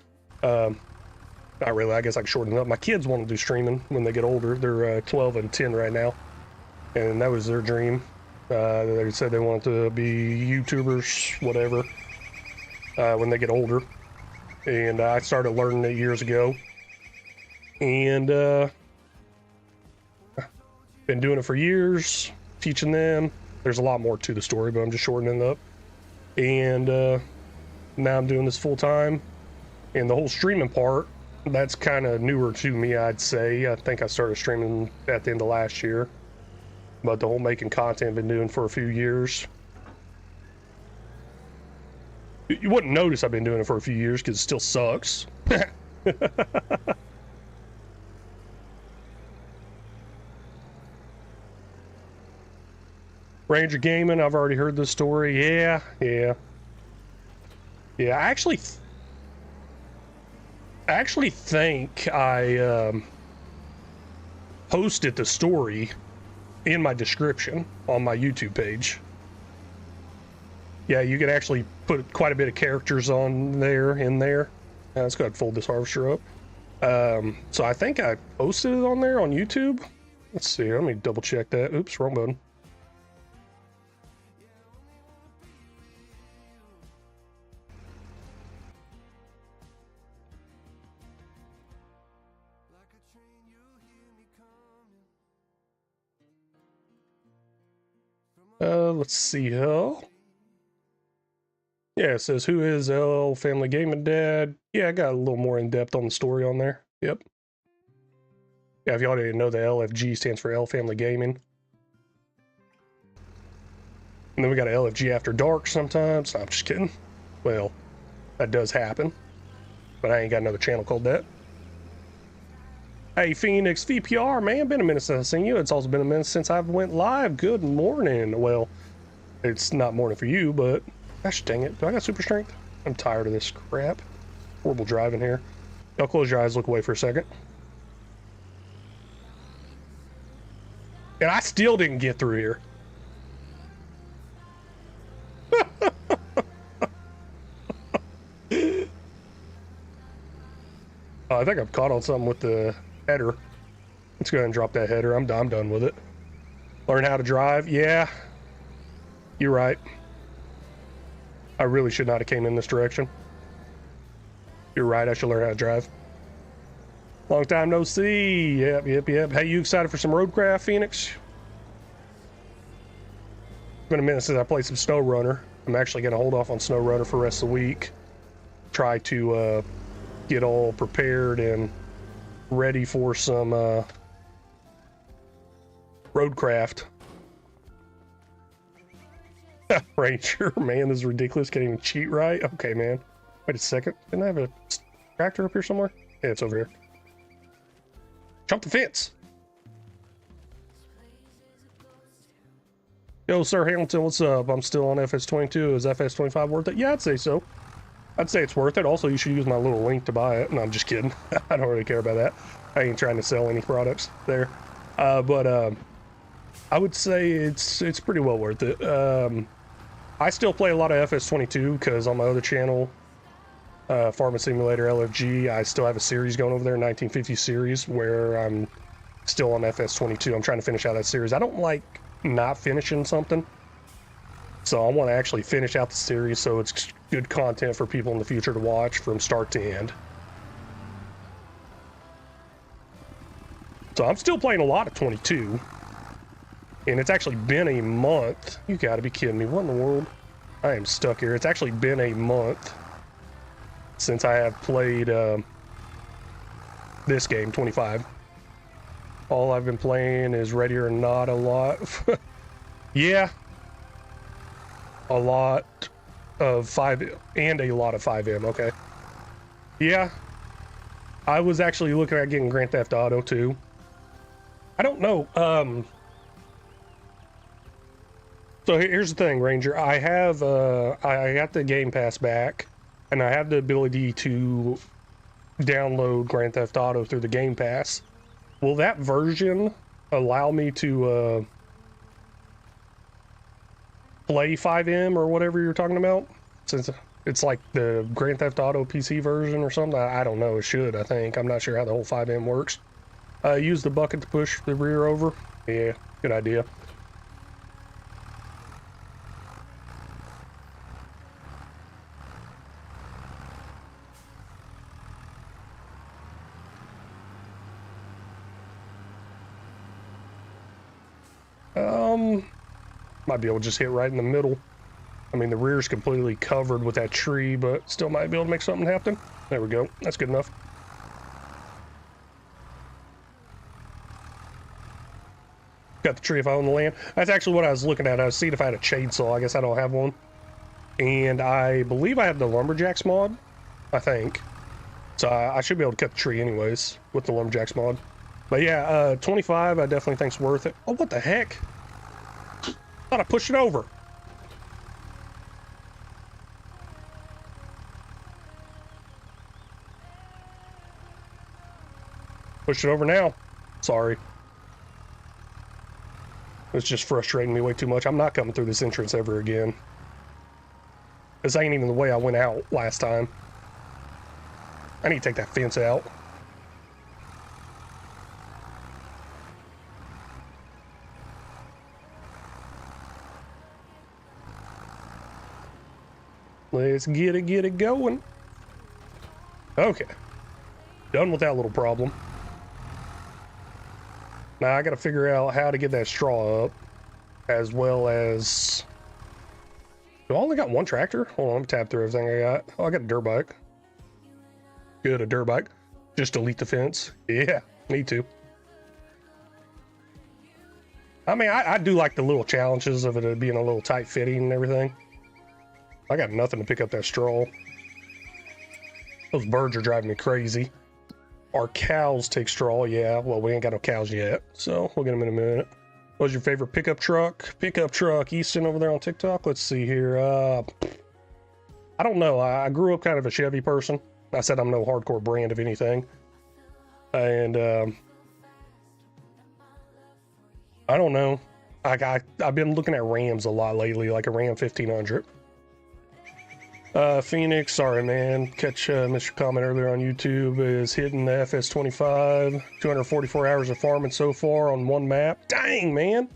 not really, I guess I can shorten it up. My kids want to do streaming when they get older. They're 12 and 10 right now, and that was their dream. They said they wanted to be YouTubers, whatever, when they get older. And I started learning it years ago, and been doing it for years, teaching them. There's a lot more to the story, but I'm just shortening it up. And now I'm doing this full time, and the whole streaming part, that's kind of newer to me, I'd say. I think I started streaming at the end of last year, but the whole making content I've been doing for a few years. You wouldn't notice I've been doing it for a few years because it still sucks. Ranger Gaming, I've already heard this story. Yeah. I actually think I posted the story in my description on my YouTube page. Yeah, you can actually put quite a bit of characters on there, in there. Let's go ahead and fold this harvester up. So I think I posted it on there on YouTube. Let's see, let me double check that. Oops, wrong button. Let's see here. Yeah, it says, who is L Family Gaming Dad? Yeah, I got a little more in depth on the story on there. Yep. Yeah, if y'all didn't know, the LFG stands for L Family Gaming. And then we got an LFG After Dark sometimes. I'm just kidding. Well, that does happen. But I ain't got another channel called that. Hey, Phoenix VPR, man. Been a minute since I've seen you. It's also been a minute since I've went live. Good morning. Well, it's not morning for you, but gosh dang it. Do I got super strength? I'm tired of this crap. Horrible driving here. Y'all close your eyes, look away for a second. And I still didn't get through here. I think I've caught on something with the header. Let's go ahead and drop that header. I'm done with it. Learn how to drive. Yeah, you're right. I really should not have came in this direction. You're right. I should learn how to drive. Long time no see. Yep. Hey, you excited for some roadcraft, Phoenix? It's been a minute since I played some SnowRunner. I'm actually going to hold off on SnowRunner for the rest of the week. Try to get all prepared and ready for some roadcraft. Ranger, man, this is ridiculous. Can't even cheat right. Okay, man. Wait a second. Didn't I have a tractor up here somewhere? Yeah, it's over here. Jump the fence. Yo, Sir Hamilton, what's up? I'm still on FS22. Is FS25 worth it? Yeah, I'd say so. I'd say it's worth it. Also, you should use my little link to buy it. No, I'm just kidding. I don't really care about that. I ain't trying to sell any products there. But I would say it's pretty well worth it. I still play a lot of FS22 because on my other channel, Farming Simulator LFG, I still have a series going over there, 1950 series, where I'm still on FS22. I'm trying to finish out that series. I don't like not finishing something, so I want to actually finish out the series so it's good content for people in the future to watch from start to end. So I'm still playing a lot of 22, and it's actually been a month. You gotta be kidding me. What in the world? I am stuck here. It's actually been a month since I have played this game, 25. All I've been playing is Ready or Not a lot. Yeah. A lot of 5 and a lot of 5M, okay. Yeah. I was actually looking at getting Grand Theft Auto too. I don't know. So here's the thing, Ranger. I have I got the Game Pass back, and I have the ability to download Grand Theft Auto through the Game Pass. Will that version allow me to play 5M or whatever you're talking about? Since it's like the Grand Theft Auto PC version or something? I don't know. It should, I think. I'm not sure how the whole 5M works. Use the bucket to push the rear over. Yeah, good idea. Might be able to just hit right in the middle. I mean, the rear's completely covered with that tree, but still might be able to make something happen. There we go. That's good enough. Got the tree if I own the land. That's actually what I was looking at. I was seeing if I had a chainsaw. I guess I don't have one. And I believe I have the Lumberjacks mod, I think. So I should be able to cut the tree anyways with the Lumberjacks mod. But yeah, 25 I definitely think's worth it. Oh, what the heck? Thought I pushed it over. Push it over now. Sorry. It's just frustrating me way too much. I'm not coming through this entrance ever again. This ain't even the way I went out last time. I need to take that fence out. Let's get it going. Okay. Done with that little problem. Now I gotta figure out how to get that straw up. as well as... Do I only got one tractor? Hold on, let me tab through everything I got. Oh, I got a dirt bike. Good, a dirt bike. Just delete the fence. Yeah, me too. I mean, I do like the little challenges of it being a little tight fitting and everything. I got nothing to pick up that straw. Those birds are driving me crazy. Our cows take straw, yeah. Well, we ain't got no cows yet, so we'll get them in a minute. What's your favorite pickup truck? Pickup truck, Easton over there on TikTok. Let's see here. I don't know. I grew up kind of a Chevy person. I said I'm no hardcore brand of anything. And I don't know. I've been looking at Rams a lot lately, like a Ram 1500. Phoenix, sorry man, missed your comment earlier on YouTube, is hitting the FS25, 244 hours of farming so far on one map. Dang, man.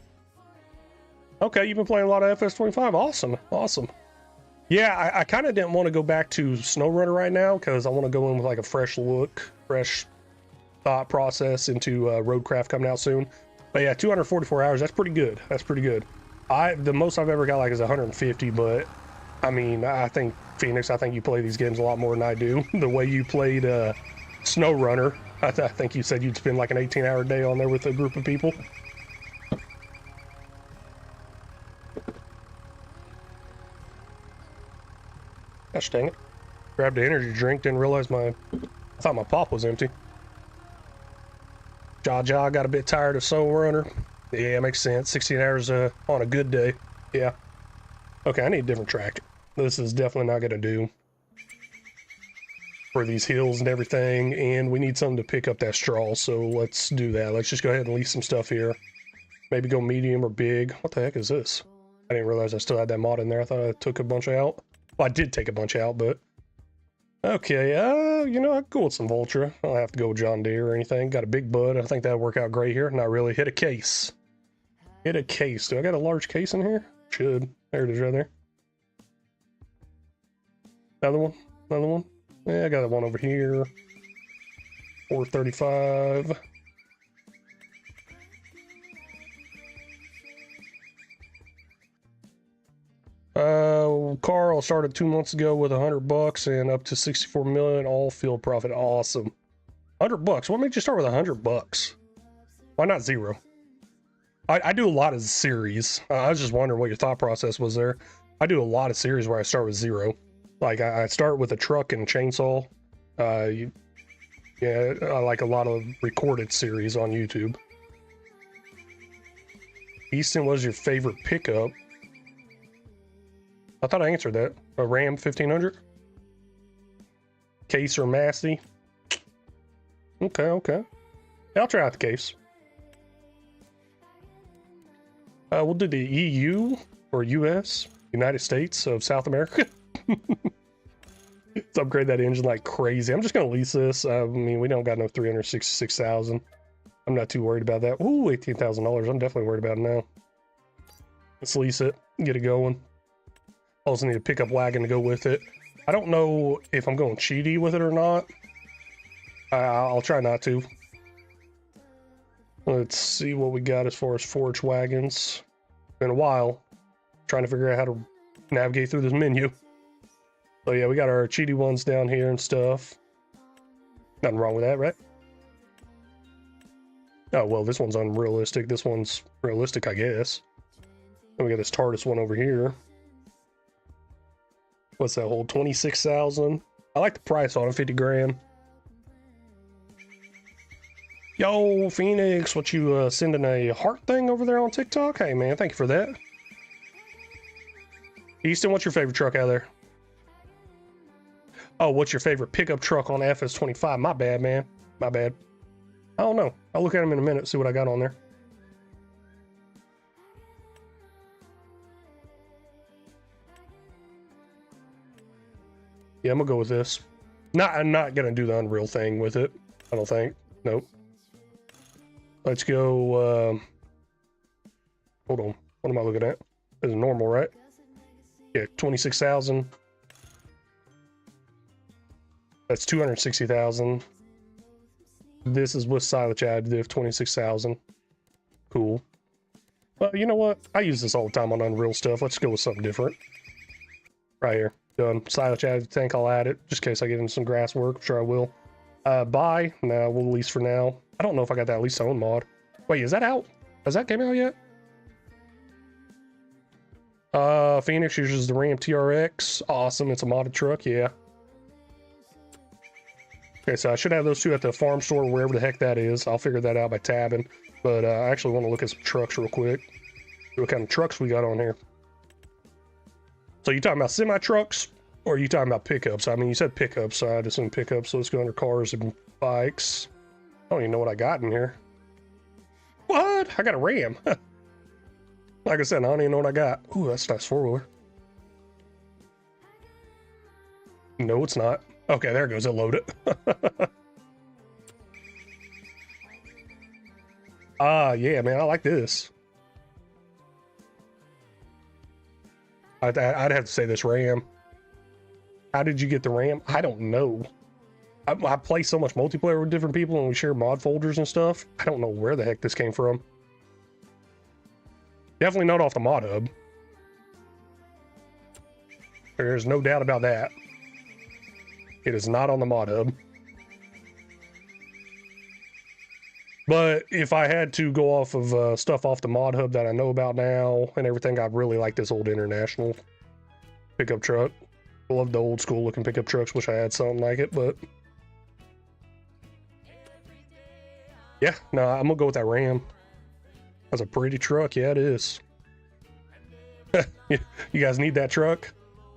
Okay, you've been playing a lot of FS25. Awesome, awesome. Yeah, I kind of didn't want to go back to SnowRunner right now because I want to go in with like a fresh look, fresh thought process into Roadcraft coming out soon. But yeah, 244 hours, that's pretty good. That's pretty good. The most I've ever got like is 150, but I mean, I think Phoenix, I think you play these games a lot more than I do. The way you played SnowRunner, I think you said you'd spend like an 18-hour day on there with a group of people. Gosh dang it. Grabbed the energy drink, didn't realize I thought my pop was empty. Jaw got a bit tired of SnowRunner. Yeah, makes sense. 16 hours on a good day. Yeah. Okay, I need a different tractor. This is definitely not gonna do for these hills and everything, and we need something to pick up that straw, so let's do that. Let's just go ahead and leave some stuff here. Maybe go medium or big. What the heck is this? I didn't realize I still had that mod in there. I thought I took a bunch out. Well, I did take a bunch out, but... Okay, you know, I'd go with some Vultra. I don't have to go with John Deere or anything. Got a big bud. I think that'll work out great here. Not really. Hit a case. Hit a case. Do I got a large case in here? Should. There it is right there. Another one? Another one? Yeah, I got one over here. 435. Carl started 2 months ago with $100 and up to 64 million, all field profit. Awesome. $100. What made you start with $100? Why not zero? I do a lot of series. I was just wondering what your thought process was there. I do a lot of series where I start with zero. Like I start with a truck and chainsaw. Yeah, I like a lot of recorded series on YouTube. Easton, was your favorite pickup? I thought I answered that. A Ram 1500? Case or Massey? Okay, okay. I'll try out the case. We'll do the EU or US, United States of South America. Let's upgrade that engine like crazy. I'm just gonna lease this. I mean, we don't got no 366,000. I'm not too worried about that. Ooh, $18,000. I'm definitely worried about it now. Let's lease it, get it going. Also need a pickup wagon to go with it. I don't know if I'm going cheaty with it or not. I'll try not to. Let's see what we got as far as forage wagons. Been a while trying to figure out how to navigate through this menu. So yeah, we got our cheaty ones down here and stuff. Nothing wrong with that, right? Oh, well, this one's unrealistic. This one's realistic, I guess. Then we got this TARDIS one over here. What's that whole 26,000? I like the price on it, 50 grand. Yo, Phoenix, what you sending a heart thing over there on TikTok? Hey man, thank you for that. Easton, what's your favorite truck out there? Oh, what's your favorite pickup truck on FS25? My bad, man. My bad. I don't know. I'll look at them in a minute, see what I got on there. Yeah, I'm gonna go with this. I'm not gonna do the Unreal thing with it. I don't think. Nope. Let's go. Hold on. What am I looking at? This is normal, right? Yeah, 26,000. That's 260,000. This is with silage additive, 26,000. Cool. Well, you know what? I use this all the time on Unreal stuff. Let's go with something different. Right here. Done. Silage added tank, I'll add it, just in case I get into some grass work. I'm sure I will. Buy. No, we'll lease for now. I don't know if I got that lease to own mod. Wait, is that out? Has that came out yet? Phoenix uses the Ram TRX. Awesome. It's a modded truck. Yeah. Okay, so I should have those two at the farm store, wherever the heck that is. I'll figure that out by tabbing. But I actually want to look at some trucks real quick. See what kind of trucks we got on here. So you talking about semi-trucks, or are you talking about pickups? I mean, you said pickups, so I'd assume pickups. So let's go under cars and bikes. I don't even know what I got in here. What? I got a Ram. Like I said, I don't even know what I got. Ooh, that's a nice four-wheeler. No, it's not. Okay, there it goes. It loaded. Yeah, man, I like this. I'd have to say this Ram. How did you get the Ram? I don't know. I play so much multiplayer with different people and we share mod folders and stuff. I don't know where the heck this came from. Definitely not off the mod hub. There's no doubt about that. It is not on the mod hub. But if I had to go off of stuff off the mod hub that I know about now and everything, I really like this old International pickup truck. I love the old school looking pickup trucks. Wish I had something like it, but yeah, no, I'm gonna go with that Ram. That's a pretty truck. Yeah, it is. You guys need that truck?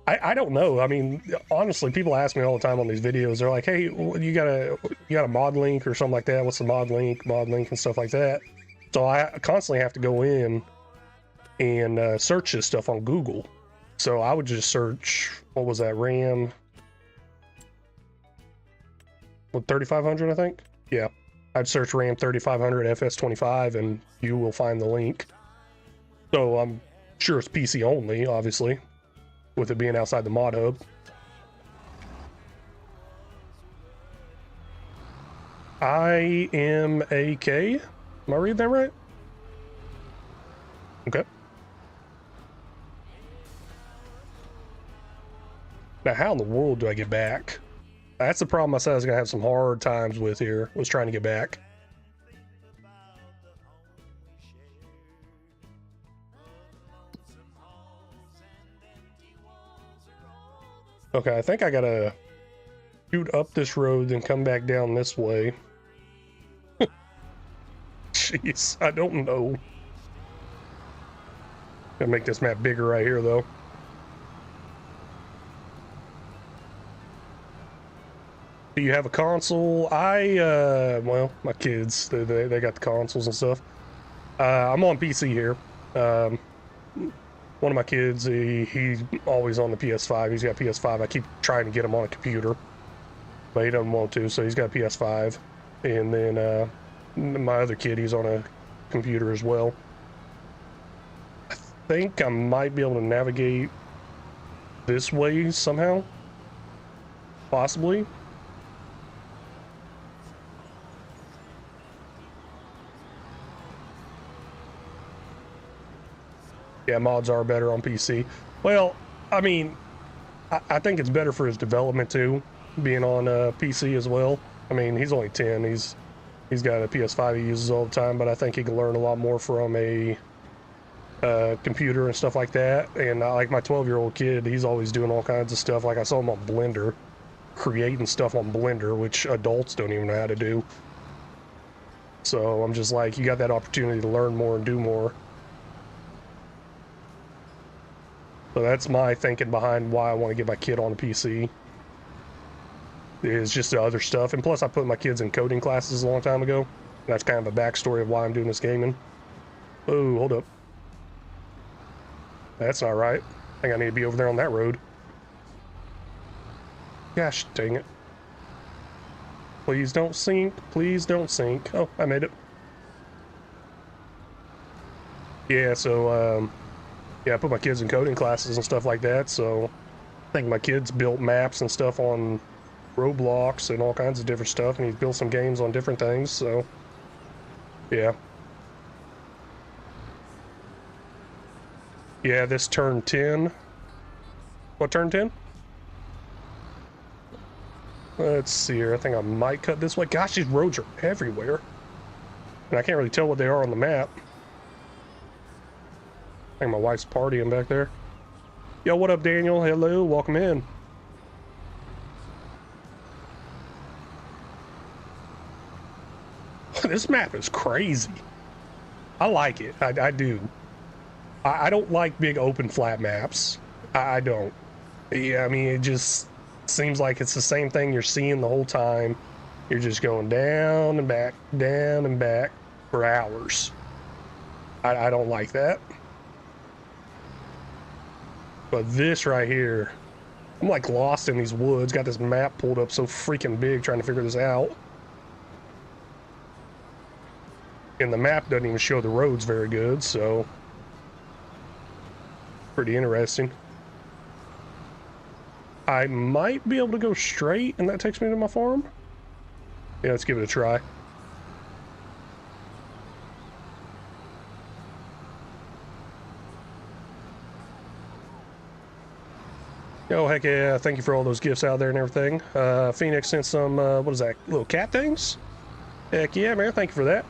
I don't know. I mean, honestly, people ask me all the time on these videos. They're like, "Hey, you got a mod link or something like that? What's the mod link, and stuff like that?" So I constantly have to go in and search this stuff on Google. So I would just search, what was that, Ram? What, 3500, I think? Yeah. I'd search Ram 3500 FS25 and you will find the link. So I'm sure it's PC only, obviously, with it being outside the mod hub. IMAK? Am I reading that right? Okay. Now, how in the world do I get back? That's the problem I said I was going to have some hard times with here, was trying to get back. Okay, I think I gotta shoot up this road, then come back down this way. Jeez, I don't know. Gonna make this map bigger right here, though. Do you have a console? Well, my kids, they got the consoles and stuff. I'm on PC here. One of my kids, he's always on the PS5. He's got PS5. I keep trying to get him on a computer, but he doesn't want to, so he's got a PS5. And then my other kid, he's on a computer as well. I think I might be able to navigate this way somehow. Possibly. Yeah, mods are better on PC. Well, I mean, I think it's better for his development too, being on PC as well. I mean, he's only 10. He's got a PS5 he uses all the time, but I think he can learn a lot more from a computer and stuff like that. And like my 12-year-old kid, he's always doing all kinds of stuff. Like I saw him on Blender, creating stuff on Blender, which adults don't even know how to do. So I'm just like, you got that opportunity to learn more and do more. So that's my thinking behind why I want to get my kid on a PC. Is just the other stuff. And plus I put my kids in coding classes a long time ago. That's kind of a backstory of why I'm doing this gaming. Oh, hold up. That's not right. I think I need to be over there on that road. Gosh dang it. Please don't sink. Please don't sink. Oh, I made it. Yeah, so yeah, I put my kids in coding classes and stuff like that, so I think my kids built maps and stuff on Roblox and all kinds of different stuff, and he's built some games on different things, so yeah. Yeah, this turn 10. What turn 10? Let's see here. I think I might cut this way. Gosh, these roads are everywhere. And I can't really tell what they are on the map. I think my wife's partying back there. Yo, what up, Daniel? Hello, welcome in. This map is crazy. I like it. I do. I don't like big open flat maps. I don't. Yeah, I mean, it just seems like it's the same thing you're seeing the whole time. You're just going down and back for hours. I don't like that. But this right here, I'm like lost in these woods. Got this map pulled up so freaking big trying to figure this out. And the map doesn't even show the roads very good, so pretty interesting. I might be able to go straight and that takes me to my farm. Yeah, let's give it a try. Oh, heck yeah, thank you for all those gifts out there and everything. Phoenix sent some, what is that, little cat things? Heck yeah, man, thank you for that.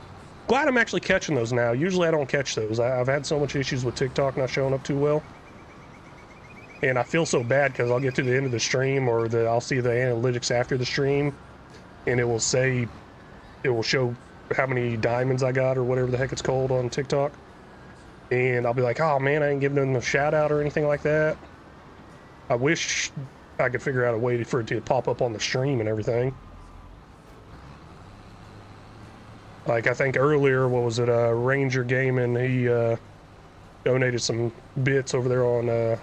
Glad I'm actually catching those now. Usually I don't catch those. I've had so much issues with TikTok not showing up too well. And I feel so bad because I'll get to the end of the stream or I'll see the analytics after the stream and it will say, it will show how many diamonds I got or whatever the heck it's called on TikTok. And I'll be like, oh man, I ain't giving them a shout out or anything like that. I wish I could figure out a way for it to pop up on the stream and everything. Like I think earlier, what was it, Ranger Gaming, he donated some bits over there on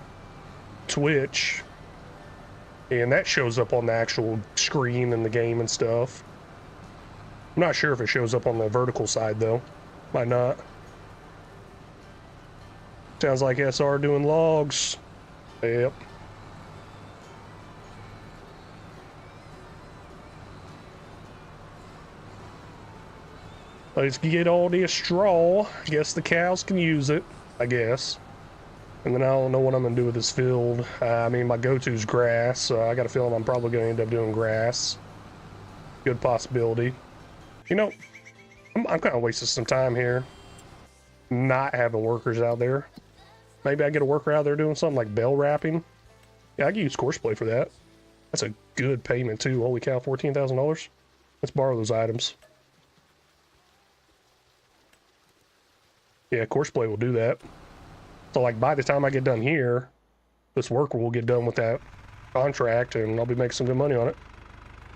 Twitch. And that shows up on the actual screen in the game and stuff. I'm not sure if it shows up on the vertical side though. Might not. Sounds like SR doing logs. Yep. Let's get all this straw. I guess the cows can use it, I guess. And then I don't know what I'm gonna do with this field. I mean, my go-to is grass, so I got a feeling I'm probably gonna end up doing grass. Good possibility. You know, I'm kind of wasting some time here. Not having workers out there. Maybe I get a worker out there doing something like bell wrapping. Yeah, I can use Courseplay for that. That's a good payment too. Holy cow, $14,000. Let's borrow those items. Yeah, Courseplay will do that. So like by the time I get done here, this worker will get done with that contract and I'll be making some good money on it.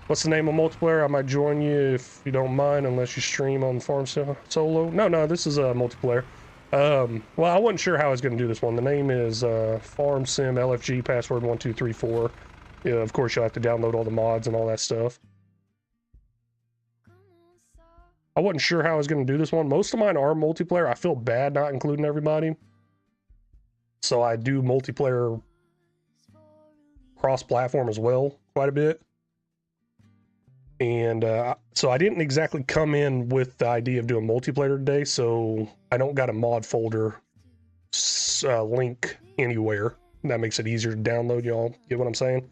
What's the name of multiplayer? I might join you if you don't mind, unless you stream on Farm Solo. No, this is a multiplayer. Well, I wasn't sure how I was going to do this one. The name is Farm Sim LFG, password 1234. Yeah, of course you'll have to download all the mods and all that stuff. I wasn't sure how I was going to do this one. Most of mine are multiplayer. I feel bad not including everybody. So I do multiplayer cross-platform as well, quite a bit. And so I didn't exactly come in with the idea of doing multiplayer today, so I don't got a mod folder link anywhere. That makes it easier to download, y'all. Get what I'm saying?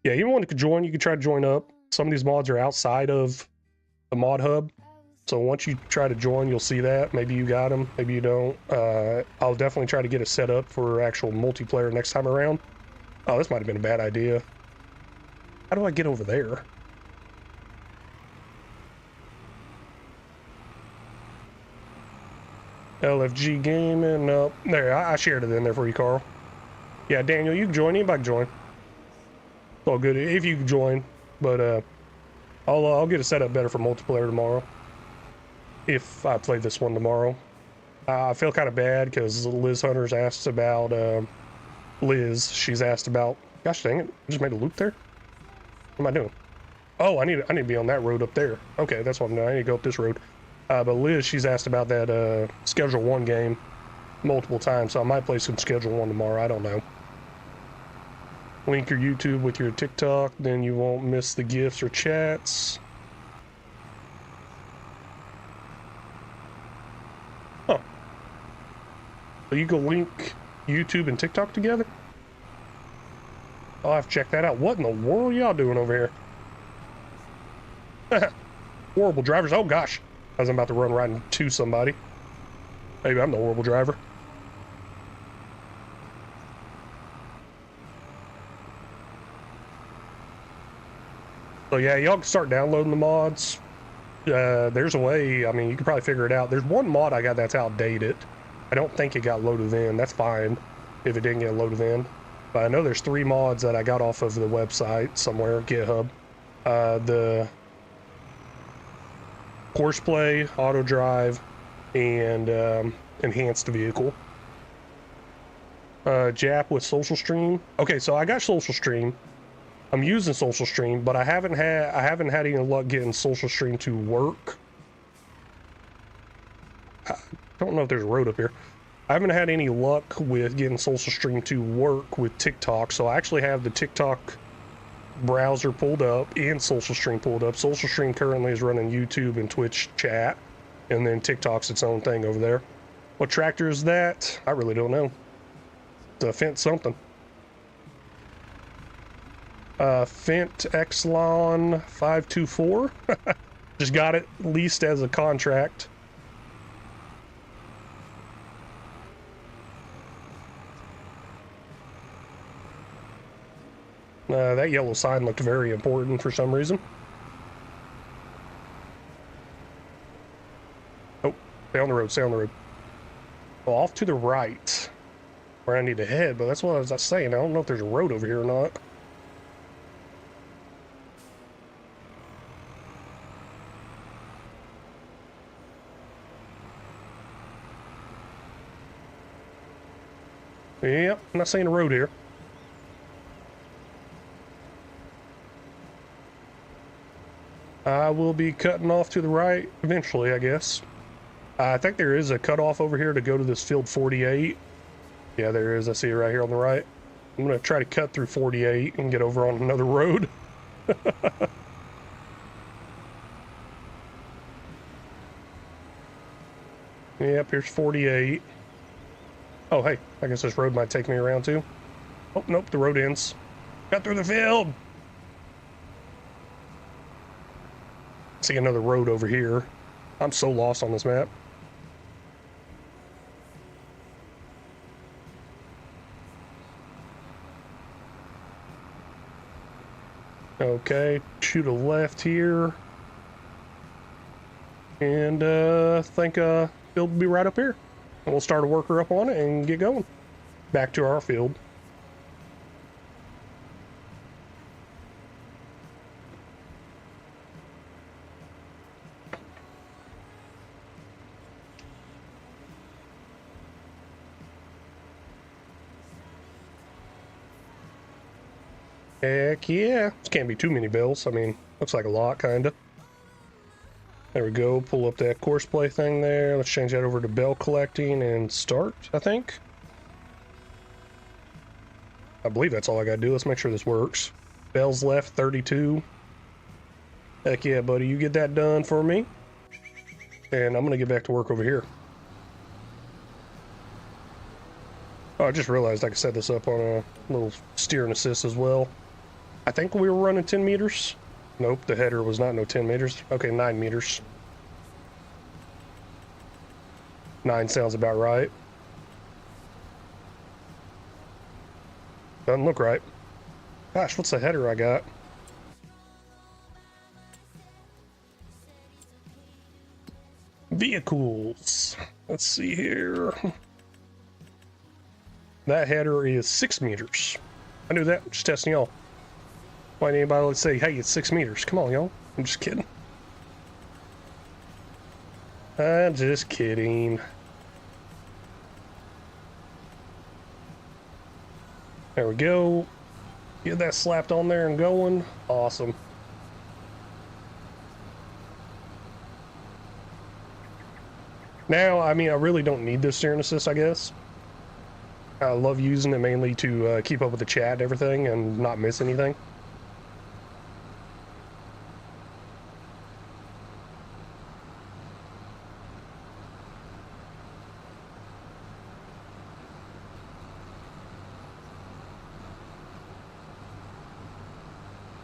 Yeah, anyone could join. You can try to join up. Some of these mods are outside of the mod hub. So once you try to join, you'll see that. Maybe you got them, maybe you don't. I'll definitely try to get it set up for actual multiplayer next time around. Oh, this might have been a bad idea. How do I get over there? LFG Gaming, no. There, I shared it in there for you, Carl. Yeah, Daniel, you can join. Anybody can join. It's all good if you can join. But I'll get it set up better for multiplayer tomorrow. If I play this one tomorrow. I feel kind of bad because Liz Hunter's asked about Liz. She's asked about. Gosh dang it! I just made a loop there. What am I doing? Oh, I need to be on that road up there. Okay, that's what I'm doing. I need to go up this road. But Liz, she's asked about that Schedule 1 game multiple times, so I might play some Schedule 1 tomorrow. I don't know. Link your YouTube with your TikTok, then you won't miss the gifts or chats. Huh. So you can link YouTube and TikTok together? I'll have to check that out. What in the world y'all doing over here? Horrible drivers. Oh gosh. I was about to run right into somebody. Maybe I'm the horrible driver. So yeah, y'all can start downloading the mods. There's a way, I mean, you can probably figure it out. There's one mod I got that's outdated. I don't think it got loaded in. That's fine if it didn't get loaded in. But I know there's 3 mods that I got off of the website somewhere, GitHub. The horseplay, auto drive, and enhanced vehicle. Jap with social stream. Okay, so I got social stream. I'm using social stream, but I haven't had any luck getting social stream to work. I don't know if there's a road up here. I haven't had any luck with getting social stream to work with TikTok, so I actually have the TikTok browser pulled up and social stream pulled up. Social stream currently is running YouTube and Twitch chat, and then TikTok's its own thing over there. What tractor is that? I really don't know. It's a Fent something. Fent Exlon 524. Just got it leased as a contract. That yellow sign looked very important for some reason. Oh, stay on the road, stay on the road. Well, off to the right, where I need to head, but that's what I was saying. I don't know if there's a road over here or not. Yep, I'm not seeing a road here. I will be cutting off to the right eventually, I guess. I think there is a cutoff over here to go to this field 48. Yeah, there is. I see it right here on the right. I'm going to try to cut through 48 and get over on another road. Yep, here's 48. Oh, hey, I guess this road might take me around too. Oh, nope, the road ends. Got through the field! See another road over here. I'm so lost on this map. Okay, shoot a left here. And I think field will be right up here. And we'll start a worker up on it and get going. Back to our field. Heck yeah. This can't be too many bills. I mean, looks like a lot, kinda. There we go. Pull up that course play thing there. Let's change that over to bell collecting and start, I think. I believe that's all I gotta do. Let's make sure this works. Bells left, 32. Heck yeah, buddy. You get that done for me. And I'm gonna get back to work over here. Oh, I just realized I could set this up on a little steering assist as well. I think we were running 10 meters. Nope, the header was not no 10 meters. Okay, 9 meters. 9 sounds about right. Doesn't look right. Gosh, what's the header I got? Vehicles. Let's see here. That header is 6 meters. I knew that. Just testing y'all. Why didn't anybody say, hey, it's 6 meters? Come on, y'all. I'm just kidding. I'm just kidding. There we go. Get that slapped on there and going. Awesome. Now, I mean, I really don't need this steering assist, I guess. I love using it mainly to keep up with the chat and everything and not miss anything.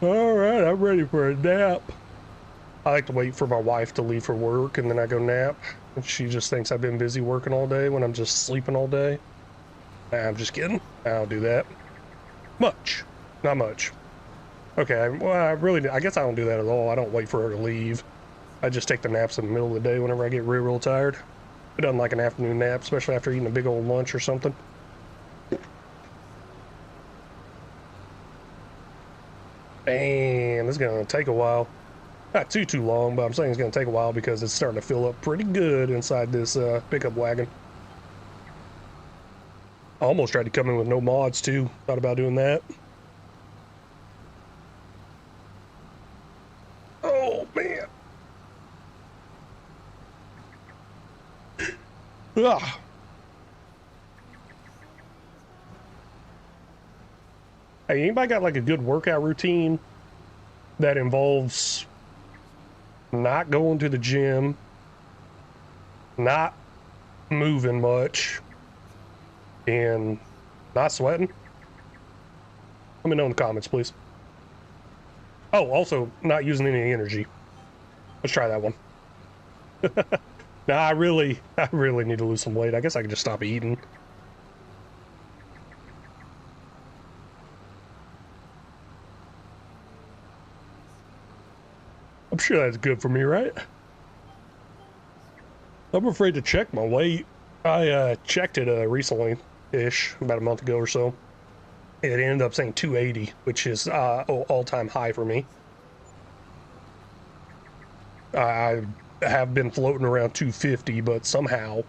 All right, I'm ready for a nap. I like to wait for my wife to leave for work and then I go nap. And she just thinks I've been busy working all day when I'm just sleeping all day. Nah, I'm just kidding. I don't do that. Much. Not much. Okay, well, I guess I don't do that at all. I don't wait for her to leave. I just take the naps in the middle of the day whenever I get real tired. I don't like an afternoon nap, especially after eating a big old lunch or something. Man, this is gonna take a while. Not too long, but I'm saying it's gonna take a while because it's starting to fill up pretty good inside this pickup wagon. I almost tried to come in with no mods too. Thought about doing that. Oh man. Ugh. Hey, anybody got like a good workout routine that involves not going to the gym, not moving much, and not sweating? Let me know in the comments, please. Oh, also not using any energy. Let's try that one. Nah, I really need to lose some weight. I guess I could just stop eating. I'm sure that's good for me, right? I'm afraid to check my weight. I checked it recently-ish, about a month ago or so. It ended up saying 280, which is all-time high for me. I have been floating around 250, but somehow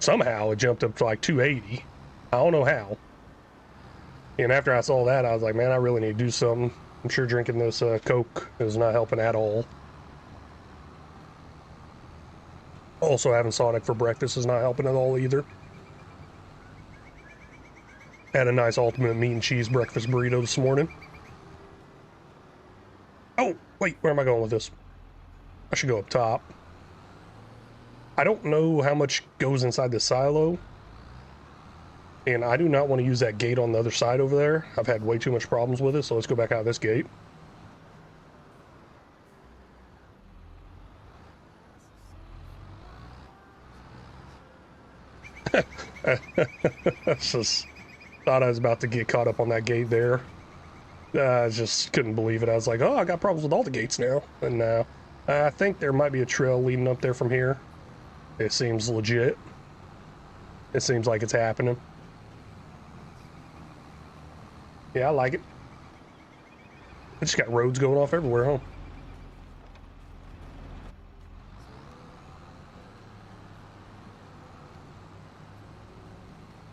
it jumped up to like 280. I don't know how. And after I saw that, I was like, man, I really need to do something. I'm sure drinking this Coke is not helping at all. Also, having Sonic for breakfast is not helping at all either. Had a nice ultimate meat and cheese breakfast burrito this morning. Oh, wait, where am I going with this? I should go up top. I don't know how much goes inside the silo. And I do not want to use that gate on the other side over there. I've had way too much problems with it, so let's go back out this gate. Just thought I was about to get caught up on that gate there. I just couldn't believe it. I was like, oh, I got problems with all the gates now. And I think there might be a trail leading up there from here. It seems legit. It seems like it's happening. Yeah, I like it. It just got roads going off everywhere, huh?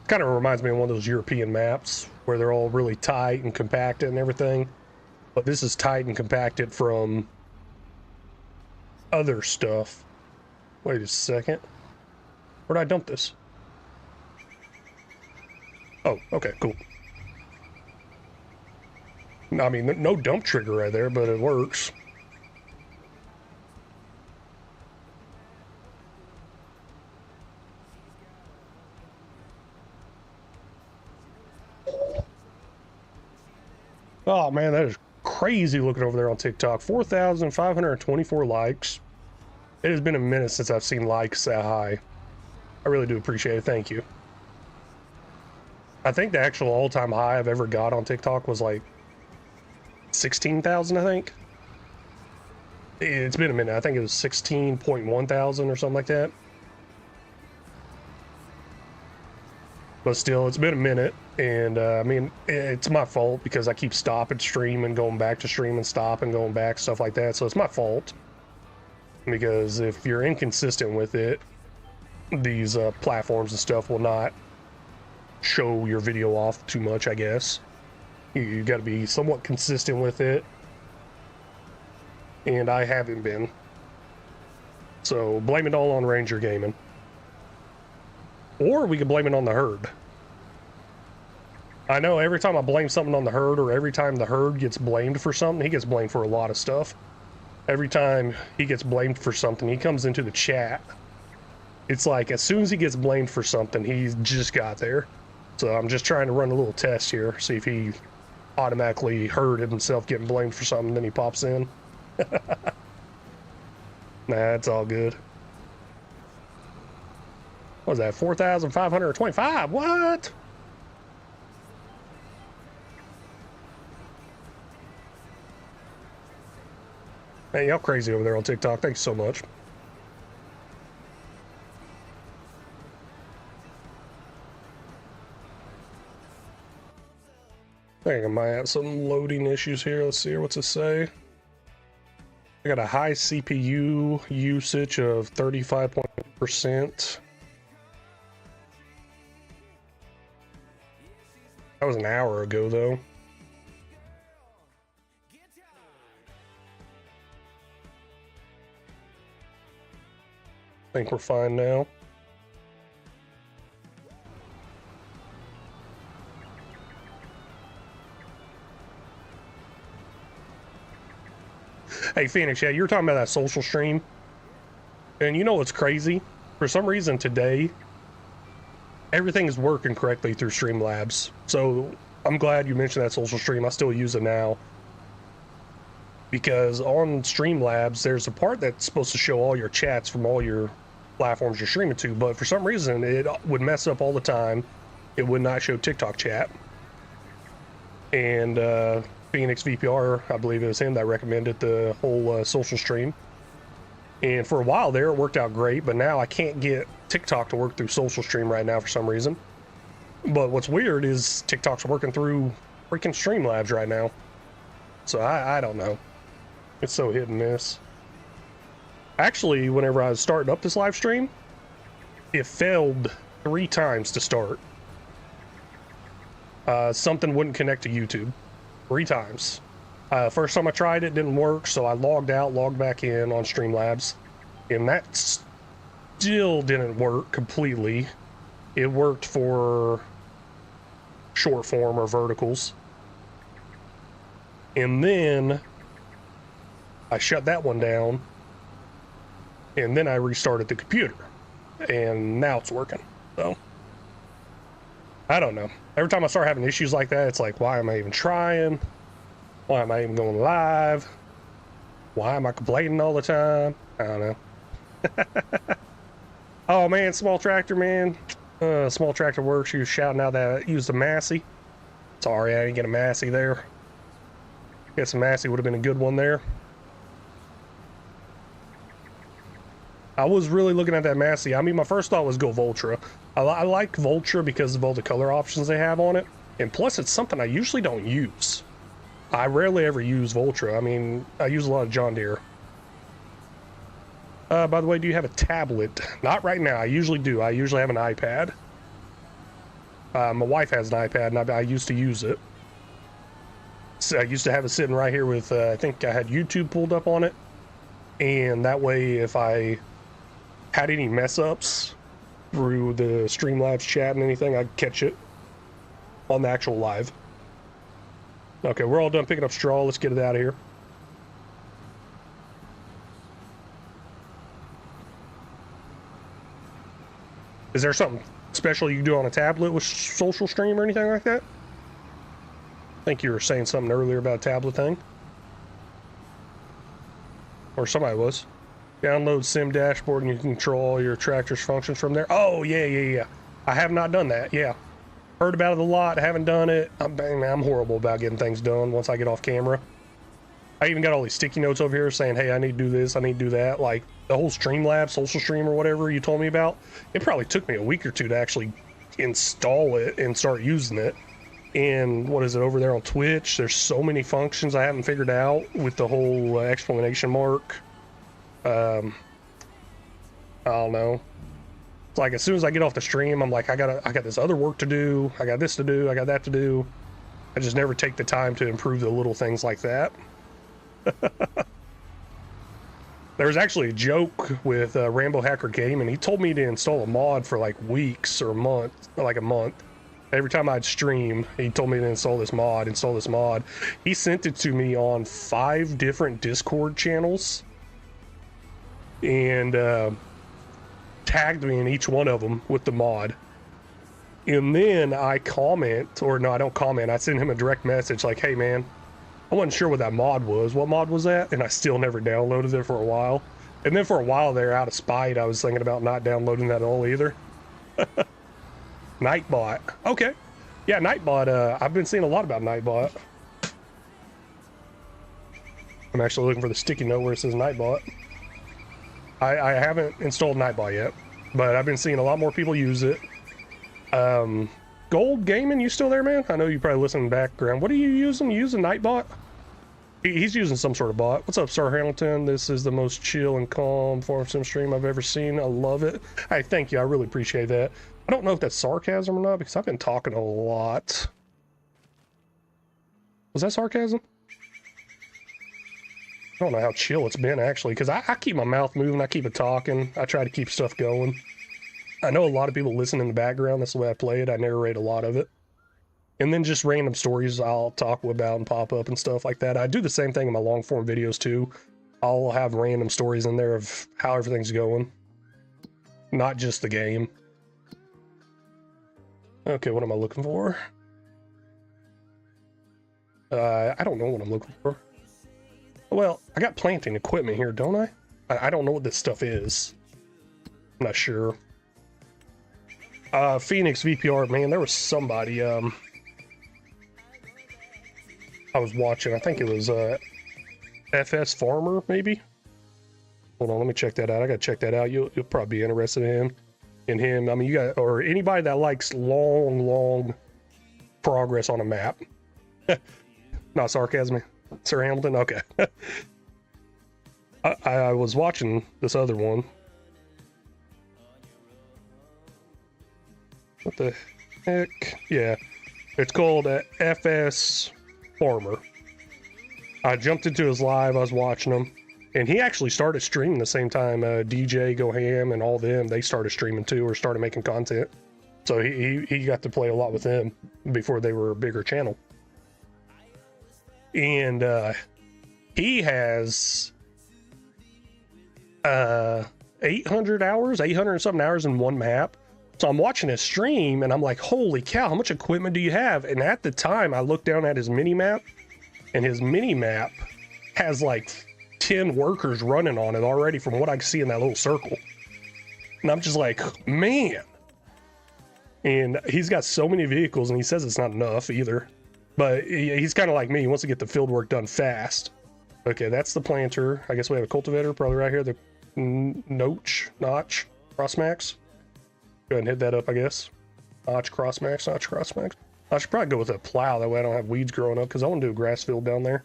Kind of reminds me of one of those European maps where they're all really tight and compacted and everything. But this is tight and compacted from other stuff. Wait a second. Where'd I dump this? Oh, okay, cool. I mean, no dump trigger right there, but it works. Oh man, that is crazy looking over there on TikTok. 4,524 likes. It has been a minute since I've seen likes that high. I really do appreciate it. Thank you. I think the actual all-time high I've ever got on TikTok was like 16,000, I think. It's been a minute. I think it was 16.1 thousand or something like that. But still, it's been a minute, and I mean, it's my fault because I keep stopping stream and going back to stream and stop and going back, stuff like that. So it's my fault because if you're inconsistent with it, these platforms and stuff will not show your video off too much, I guess. You got to be somewhat consistent with it, and I haven't been. So blame it all on Ranger Gaming. Or we could blame it on the herd. I know every time I blame something on the herd, or every time the herd gets blamed for something, he gets blamed for a lot of stuff. Every time he gets blamed for something, he comes into the chat. It's like as soon as he gets blamed for something, he's just got there. So I'm just trying to run a little test here, see if he automatically heard himself getting blamed for something, then he pops in. Nah, it's all good. What was that, 4,525? What? Man, y'all crazy over there on TikTok. Thanks so much. I think I might have some loading issues here. Let's see here. What's it say? I got a high CPU usage of 35%. That was an hour ago, though. I think we're fine now. Hey, Phoenix, yeah, you were talking about that social stream. And you know what's crazy? For some reason today, everything is working correctly through Streamlabs. So I'm glad you mentioned that social stream. I still use it now. Because on Streamlabs, there's a part that's supposed to show all your chats from all your platforms you're streaming to. But for some reason, it would mess up all the time. It would not show TikTok chat. And Phoenix VPR, I believe it was him that recommended the whole social stream. And for a while there, it worked out great, but now I can't get TikTok to work through social stream right now for some reason. But what's weird is TikTok's working through freaking Streamlabs right now. So I don't know. It's so hit and miss. Actually, whenever I was starting up this live stream, it failed 3 times to start. Something wouldn't connect to YouTube. 3 times. First time I tried it, didn't work, so I logged out, logged back in on Streamlabs, and that still didn't work completely. It worked for short form or verticals. And then I shut that one down, and then I restarted the computer, and now it's working. So I don't know. Every time I start having issues like that, it's like, why am I even trying? Why am I even going live? Why am I complaining all the time? I don't know. Oh man, small tractor, man. Small tractor works. You was shouting out that I used a Massey. Sorry, I didn't get a Massey there. Guess a Massey would have been a good one there. I was really looking at that Massey. I mean, my first thought was go Voltra. I like Voltra because of all the color options they have on it. And plus, it's something I usually don't use. I rarely ever use Voltra. I mean, I use a lot of John Deere. By the way, do you have a tablet? Not right now. I usually do. I usually have an iPad. My wife has an iPad, and I used to use it. So I used to have it sitting right here with, I think I had YouTube pulled up on it. And that way, if I had any mess-ups through the Streamlabs chat and anything, I'd catch it on the actual live. Okay, we're all done picking up straw. Let's get it out of here. Is there something special you can do on a tablet with social stream or anything like that? I think you were saying something earlier about a tablet thing. Or somebody was. Download Sim Dashboard and you can control all your tractor's functions from there. Oh, yeah. I have not done that, yeah. Heard about it a lot, haven't done it. I'm horrible about getting things done once I get off camera. I even got all these sticky notes over here saying, hey, I need to do this, I need to do that. Like the whole Streamlabs, social stream or whatever you told me about, it probably took me a week or two to actually install it and start using it. And what is it over there on Twitch? There's so many functions I haven't figured out with the whole exclamation mark. I don't know. It's like as soon as I get off the stream, I'm like, I got this other work to do. I got this to do. I got that to do. I just never take the time to improve the little things like that. There was actually a joke with Rambo Hacker Game, and he told me to install a mod for like weeks or a month. Every time I'd stream, he told me to install this mod. He sent it to me on 5 different Discord channels and tagged me in each one of them with the mod. And then I comment, or no, I don't comment. I send him a direct message like, hey man, I wasn't sure what that mod was. What mod was that? And I still never downloaded it for a while. And then for a while there, out of spite, I was thinking about not downloading that at all either. Nightbot. Okay. Yeah, Nightbot. I've been seeing a lot about Nightbot. I'm actually looking for the sticky note where it says Nightbot. I haven't installed Nightbot yet, but I've been seeing a lot more people use it. Gold Gaming, you still there, man? I know you probably listen in the background. What are you using? You using Nightbot? He's using some sort of bot. What's up, Sir Hamilton? This is the most chill and calm farm sim stream I've ever seen. I love it. Hey, thank you. I really appreciate that. I don't know if that's sarcasm or not because I've been talking a lot. Was that sarcasm? I don't know how chill it's been actually because I keep my mouth moving. I keep it talking. I try to keep stuff going. I know a lot of people listen in the background. That's the way I play it. I narrate a lot of it. And then just random stories I'll talk about and pop up and stuff like that. I do the same thing in my long form videos too. I'll have random stories in there of how everything's going. Not just the game. Okay, what am I looking for? I don't know what I'm looking for. Well, I got planting equipment here, don't I? I don't know what this stuff is. I'm not sure. Phoenix VPR, man, there was somebody, I was watching, I think it was, FS Farmer, maybe? Hold on, let me check that out. I gotta check that out. You'll probably be interested in him. I mean, you got, or anybody that likes long progress on a map. Not sarcasm, Sir Hamilton? Okay. I was watching this other one. What the heck? Yeah. It's called FS Farmer. I jumped into his live, I was watching him, and he actually started streaming the same time DJ, Go Ham, and all them, they started streaming too, or started making content. So he got to play a lot with them before they were a bigger channel. And he has 800 hours, 800 and something hours in one map. So I'm watching his stream and I'm like, holy cow, how much equipment do you have? And at the time I looked down at his mini map, and his mini map has like 10 workers running on it already from what I can see in that little circle. And I'm just like, man. And he's got so many vehicles and he says it's not enough either. But he's kind of like me. He wants to get the field work done fast. Okay, that's the planter. I guess we have a cultivator probably right here. The notch, crossmax. Go ahead and hit that up, I guess. Notch, crossmax. I should probably go with a plow. That way I don't have weeds growing up because I want to do a grass field down there.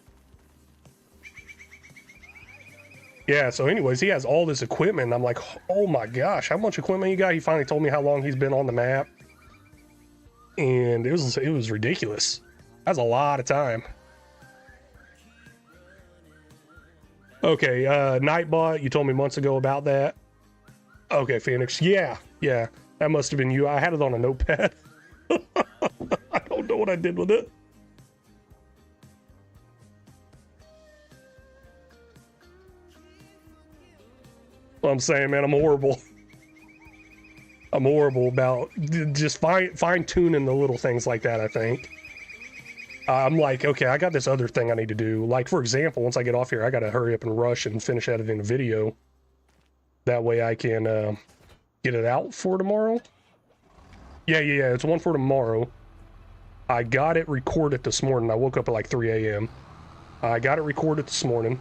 Yeah, so anyways, he has all this equipment. And I'm like, oh my gosh, how much equipment you got? He finally told me how long he's been on the map. And it was ridiculous. That's a lot of time. Okay, Nightbot, you told me months ago about that. Okay, Phoenix. Yeah, that must have been you. I had it on a notepad. I don't know what I did with it. Well, I'm saying, man, I'm horrible. I'm horrible about just fine-tuning the little things like that, I think. I'm like, okay, I got this other thing I need to do. Like, for example, once I get off here, I got to hurry up and rush and finish editing the video. That way I can get it out for tomorrow. Yeah, it's one for tomorrow. I got it recorded this morning. I woke up at like 3 a.m. I got it recorded this morning.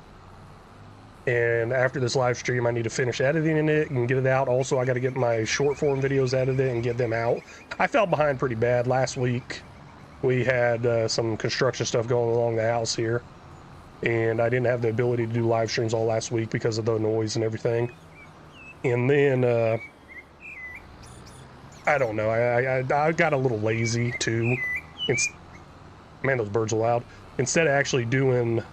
And after this live stream, I need to finish editing it and get it out. Also, I got to get my short form videos edited and get them out. I fell behind pretty bad last week. We had some construction stuff going along the house here, and I didn't have the ability to do live streams all last week because of the noise and everything. And then I don't know, I got a little lazy too. Man, those birds are loud. Instead of actually doing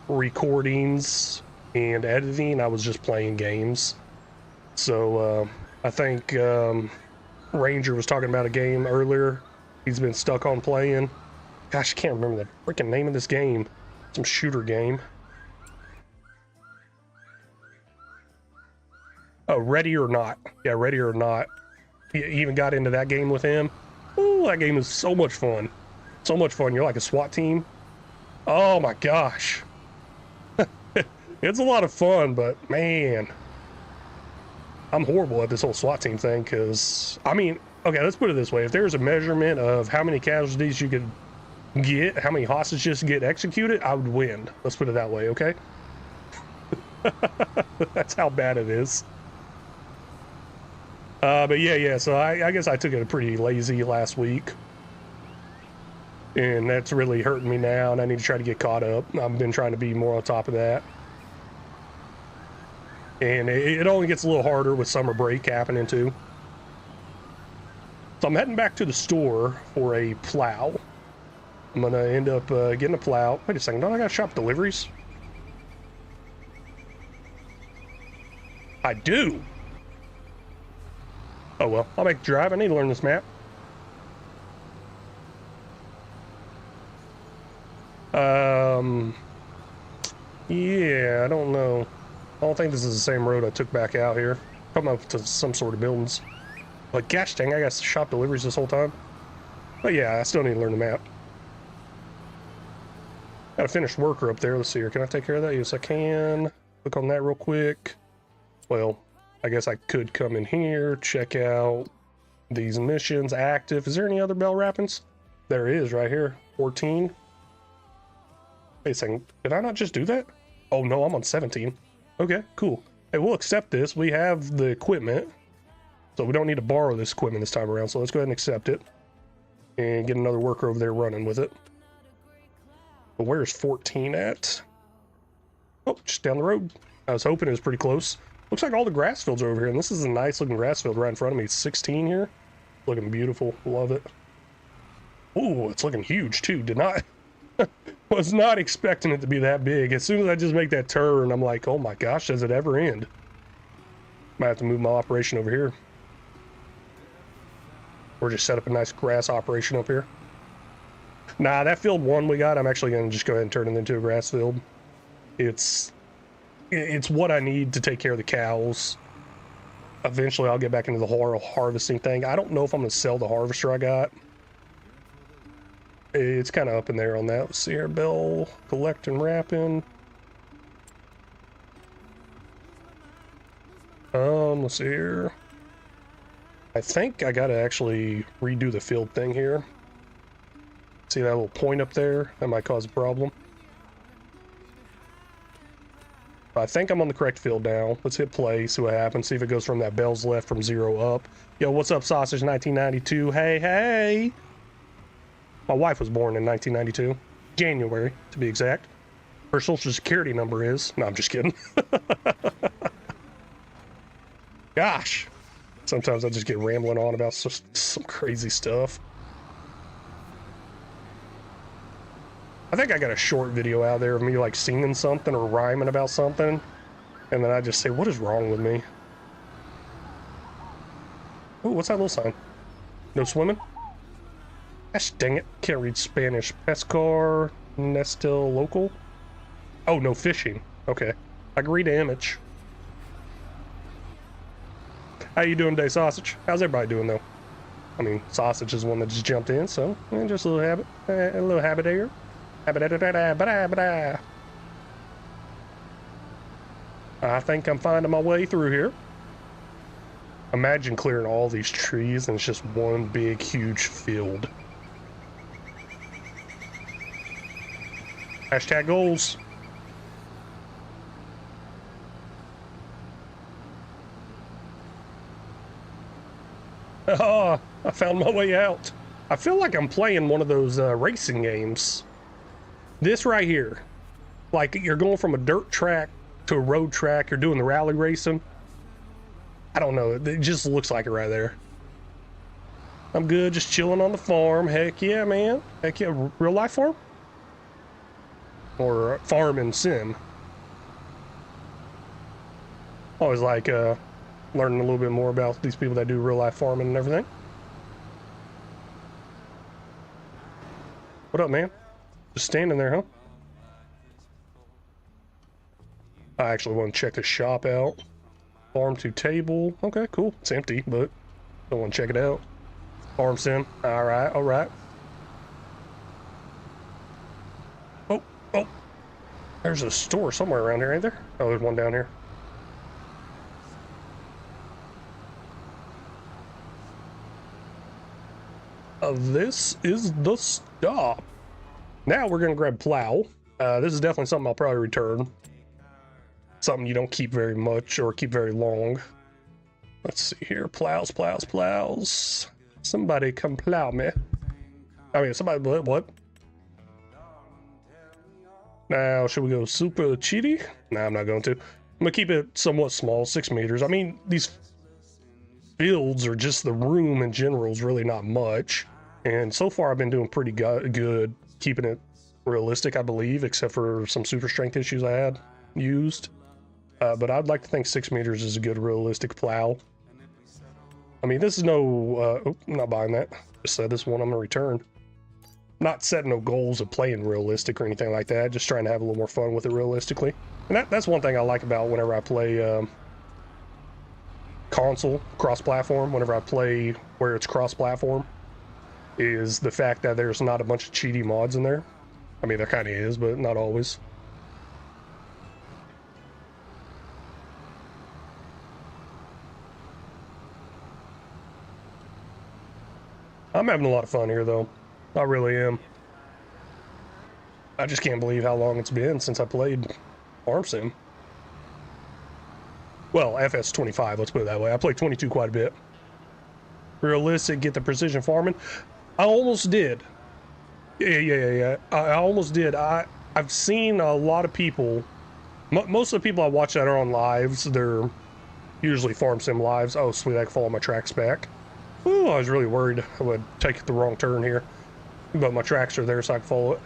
recordings and editing, I was just playing games. So I think Ranger was talking about a game earlier he's been stuck on playing. Gosh, I can't remember the freaking name of this game. Some shooter game. Oh, Ready or Not. Yeah, Ready or Not. He even got into that game with him. Ooh, that game is so much fun. So much fun. You're like a SWAT team. Oh my gosh. It's a lot of fun, but man, I'm horrible at this whole SWAT team thing because, I mean, okay, let's put it this way. If there's a measurement of how many casualties you could get, how many hostages get executed, I would win. Let's put it that way, okay? That's how bad it is. But yeah, so I guess I took it pretty lazy last week. And that's really hurting me now, and I need to try to get caught up. I've been trying to be more on top of that. And it only gets a little harder with summer break happening too. So I'm heading back to the store for a plow. I'm gonna end up getting a plow. Wait a second, don't I gotta shop deliveries? I do. Oh well, I'll make the drive. I need to learn this map. Yeah, I don't know. I don't think this is the same road I took back out here. Come up to some sort of buildings. But gosh dang, I got to shop deliveries this whole time. But yeah, I still need to learn the map. Got a finished worker up there. Let's see here. Can I take care of that? Yes, I can. Click on that real quick. Well, I guess I could come in here, check out these missions active. Is there any other bell wrappings? There is right here. 14. Wait a second. Did I not just do that? Oh no, I'm on 17. Okay, cool. Hey, we'll accept this. We have the equipment, so we don't need to borrow this equipment this time around. So let's go ahead and accept it and get another worker over there running with it. But where's 14 at? Oh, just down the road. I was hoping it was pretty close. Looks like all the grass fields are over here, and this is a nice looking grass field right in front of me. It's 16 here. Looking beautiful. Love it. Ooh, it's looking huge too. Did not was not expecting it to be that big. As soon as I just make that turn, I'm like, oh my gosh, does it ever end? Might have to move my operation over here. Or just set up a nice grass operation up here. Nah, that field one we got, I'm actually going to just go ahead and turn it into a grass field. It's what I need to take care of the cows. Eventually, I'll get back into the harvesting thing. I don't know if I'm going to sell the harvester I got. It's kind of up in there on that. Let's see here. Bell, collect and wrapping. Let's see here. I think I got to actually redo the field thing here. See that little point up there? That might cause a problem. I think I'm on the correct field now. Let's hit play, see what happens, see if it goes from that bells left from 0 up. Yo, what's up, Sausage 1992? Hey, hey! My wife was born in 1992. January, to be exact. Her social security number is... No, I'm just kidding. Gosh! Sometimes I just get rambling on about some crazy stuff. I think I got a short video out there of me like singing something or rhyming about something, and then I just say, what is wrong with me? Oh, what's that little sign? No swimming? Gosh dang it, can't read Spanish. Pescar, Nestel local? Oh, no fishing. Okay, I can read the image. How you doing today, Sausage? How's everybody doing though? I mean, Sausage is one that just jumped in, so just a little habit here. I think I'm finding my way through here. Imagine clearing all these trees and it's just one big, huge field. Hashtag goals. Oh, I found my way out. I feel like I'm playing one of those racing games. This right here, like you're going from a dirt track to a road track, you're doing the rally racing. I don't know, it just looks like it right there. I'm good, just chilling on the farm. Heck yeah, man. Heck yeah, real life farm? Or farm in sim. Always like learning a little bit more about these people that do real life farming and everything. What up, man? Just standing there, huh? I actually want to check the shop out. Farm to table. Okay, cool. It's empty, but I want to check it out. Farm sim. All right, all right. Oh, oh. There's a store somewhere around here, ain't there? Oh, there's one down here. This is the stop. Now we're gonna grab plow. This is definitely something I'll probably return. Something you don't keep very much or keep very long. Let's see here. Plows, plows, plows. Somebody come plow me. I mean, somebody, what? Now, should we go super cheaty? Nah, I'm not going to. I'm gonna keep it somewhat small, 6 meters. I mean, these fields or just the room in general is really not much. And so far I've been doing pretty good keeping it realistic, I believe, except for some super strength issues I had used. But I'd like to think 6 meters is a good realistic plow. I mean, this is no, oh, I'm not buying that. Just said this one I'm gonna return. Not setting no goals of playing realistic or anything like that, just trying to have a little more fun with it realistically. And that's one thing I like about whenever I play console, cross-platform, whenever I play where it's cross-platform, is the fact that there's not a bunch of cheaty mods in there. I mean, there kind of is, but not always. I'm having a lot of fun here, though. I really am. I just can't believe how long it's been since I played Farm Sim. Well, FS25, let's put it that way. I played 22 quite a bit. Realistic, get the precision farming. I almost did. Yeah. I almost did. I've seen a lot of people. Most of the people I watch that are on lives. They're usually Farm Sim lives. Oh, sweet, I can follow my tracks back. Ooh, I was really worried I would take the wrong turn here. But my tracks are there so I can follow it.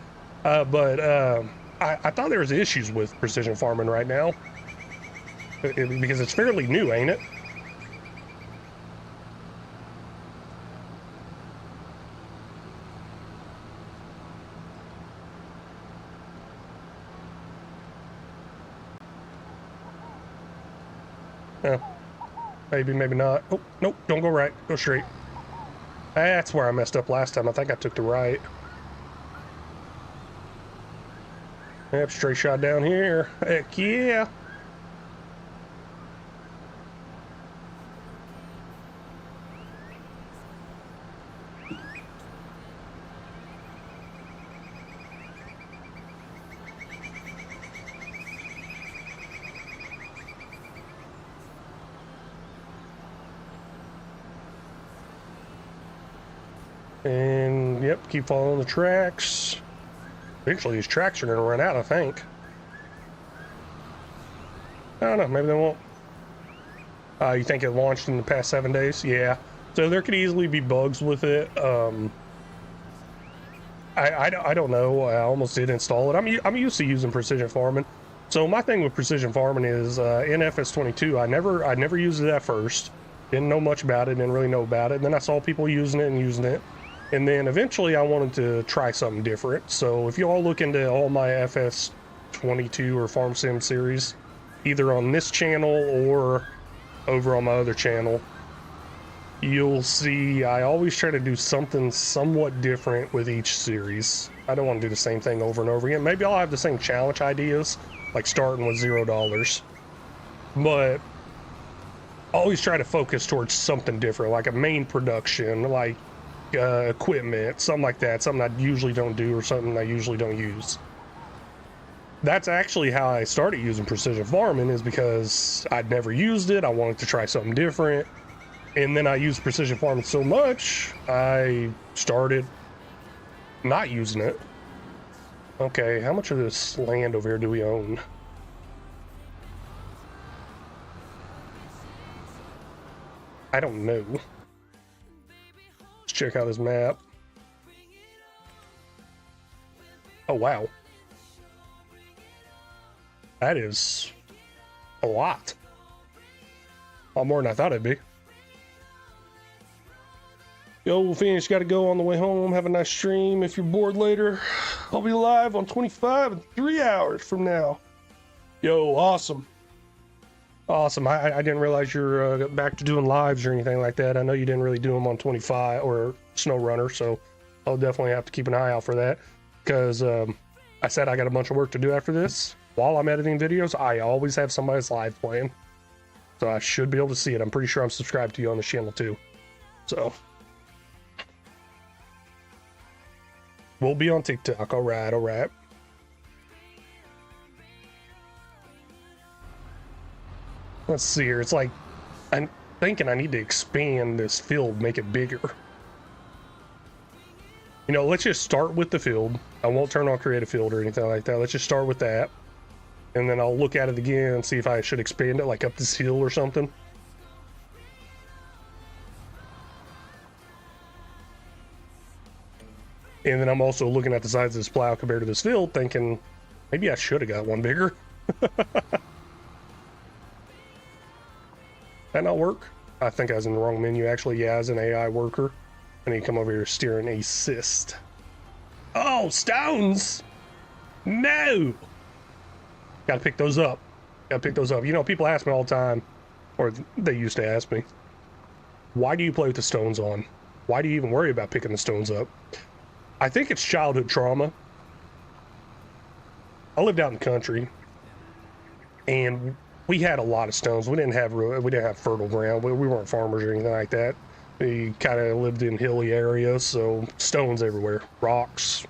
I thought there was issues with precision farming right now. Because it's fairly new, ain't it? Yeah. Maybe, maybe not. Oh, nope, don't go right. Go straight. That's where I messed up last time. I think I took the right. Yep, straight shot down here. Heck yeah. And yep, keep following the tracks. Eventually these tracks are gonna run out, I think. I don't know, maybe they won't. You think it launched in the past 7 days? Yeah. So there could easily be bugs with it. I don't know. I almost did install it. I'm used to using precision farming. So my thing with precision farming is in FS22, I never used it at first. Didn't know much about it, didn't really know about it. And then I saw people using it. And then eventually I wanted to try something different. So if you all look into all my FS22 or Farm Sim series, either on this channel or over on my other channel, you'll see I always try to do something somewhat different with each series. I don't want to do the same thing over and over again. Maybe I'll have the same challenge ideas, like starting with $0. But I always try to focus towards something different, like a main production, like equipment, something like that, something I usually don't do or something I usually don't use. That's actually how I started using precision farming, is because I'd never used it. I wanted to try something different. And then I used precision farming so much, I started not using it. Okay, how much of this land over here do we own? I don't know. Let's check out this map. Oh, wow. That is a lot. A lot more than I thought it'd be. Yo, Phoenix, gotta go on the way home. Have a nice stream. If you're bored later, I'll be live on 25 in 3 hours from now. Yo, awesome. Awesome. I didn't realize you're back to doing lives or anything like that. I know you didn't really do them on 25 or snow runner, so I'll definitely have to keep an eye out for that, because I said I got a bunch of work to do after this. While I'm editing videos, I always have somebody's live playing, so I should be able to see it. I'm pretty sure I'm subscribed to you on the channel too, so we'll be on TikTok. All right. Let's see here. It's like, I'm thinking I need to expand this field, make it bigger. You know, let's just start with the field. I won't turn on creative field or anything like that. Let's just start with that. And then I'll look at it again and see if I should expand it, like up this hill or something. And then I'm also looking at the size of this plow compared to this field, thinking maybe I should have got one bigger. That not work? I think I was in the wrong menu, actually. Yeah, as an AI worker. I need to come over here, steer and assist. Oh, stones! No! Gotta pick those up. You know, people ask me all the time, or they used to ask me, why do you play with the stones on? Why do you even worry about picking the stones up? I think it's childhood trauma. I lived out in the country, and we had a lot of stones. We didn't have fertile ground. We weren't farmers or anything like that. We kind of lived in hilly areas, so stones everywhere. Rocks,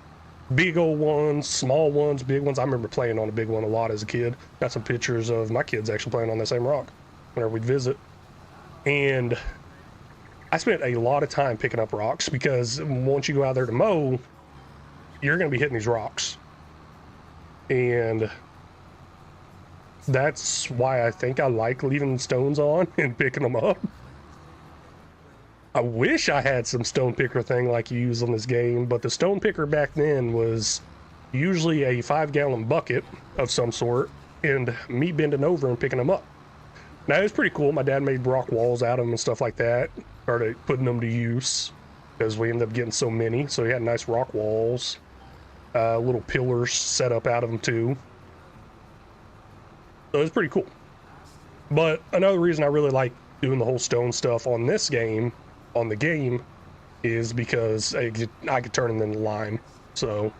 big old ones, small ones, big ones. I remember playing on a big one a lot as a kid. Got some pictures of my kids actually playing on that same rock whenever we'd visit. And I spent a lot of time picking up rocks, because once you go out there to mow, you're going to be hitting these rocks. And that's why I think I like leaving stones on and picking them up. I wish I had some stone picker thing like you use on this game, but the stone picker back then was usually a 5-gallon bucket of some sort and me bending over and picking them up. Now, it was pretty cool. My dad made rock walls out of them and stuff like that. Started putting them to use because we ended up getting so many. So he had nice rock walls, little pillars set up out of them too. So it was pretty cool. But another reason I really like doing the whole stone stuff on this game, on the game, is because I could turn them into lime. So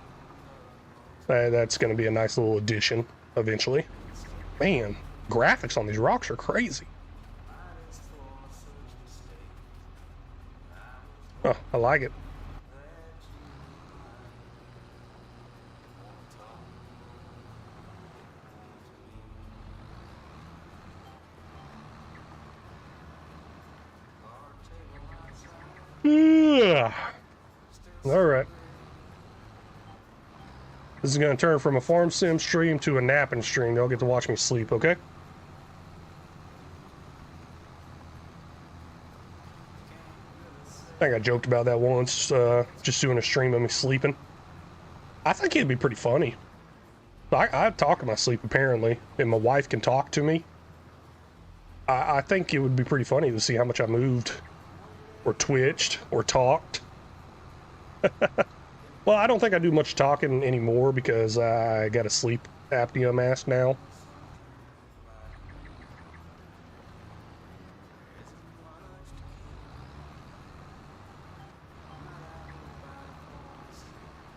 that's going to be a nice little addition eventually. Man, graphics on these rocks are crazy. Huh, I like it. All right. This is going to turn from a farm sim stream to a napping stream. They'll get to watch me sleep, okay? I think I joked about that once, just doing a stream of me sleeping. I think it'd be pretty funny. I talk in my sleep, apparently, and my wife can talk to me. I think it would be pretty funny to see how much I moved, or twitched, or talked. Well, I don't think I do much talking anymore because I got a sleep apnea mask now.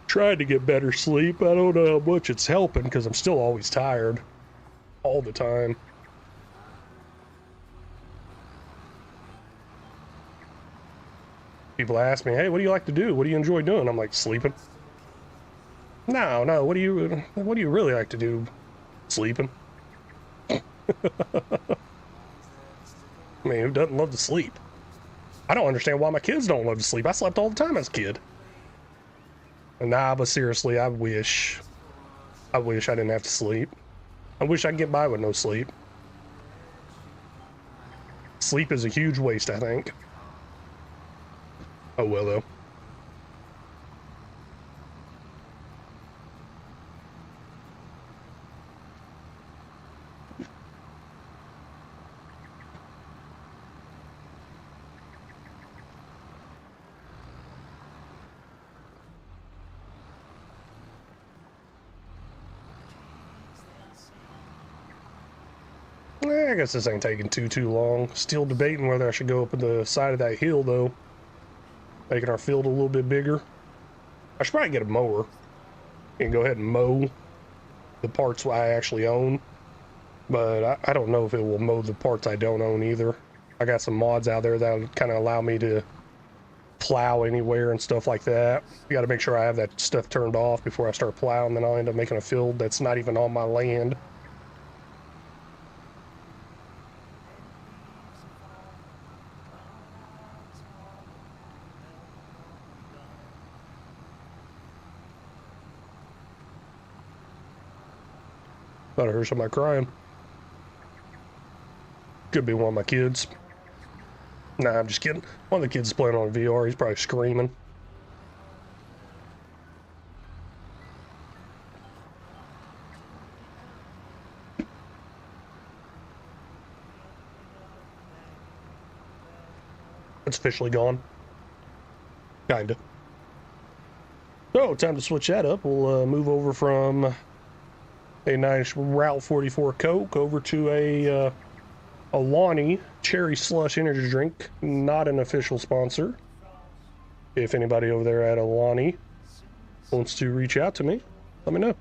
Tried to get better sleep. I don't know how much it's helping because I'm still always tired. All the time. People ask me, hey, what do you like to do? What do you enjoy doing? I'm like, sleeping. No, what do you really like to do? Sleeping. I mean, who doesn't love to sleep? I don't understand why my kids don't love to sleep. I slept all the time as a kid. Nah, but seriously, I wish I didn't have to sleep. I wish I could get by with no sleep. Sleep is a huge waste, I think. Oh well, though. I guess this ain't taking too long. Still debating whether I should go up the side of that hill, though. making our field a little bit bigger. I should probably get a mower and go ahead and mow the parts I actually own, but I don't know if it will mow the parts I don't own either. I got some mods out there that kind of allow me to plow anywhere and stuff like that. You got to make sure I have that stuff turned off before I start plowing, then I'll end up making a field that's not even on my land. Thought I heard somebody crying. Could be one of my kids. Nah, I'm just kidding. One of the kids is playing on VR. He's probably screaming. It's officially gone. Kinda. So, time to switch that up. We'll move over from a nice Route 44 Coke over to a Alani Cherry Slush energy drink. Not an official sponsor. If anybody over there at Alani wants to reach out to me, let me know.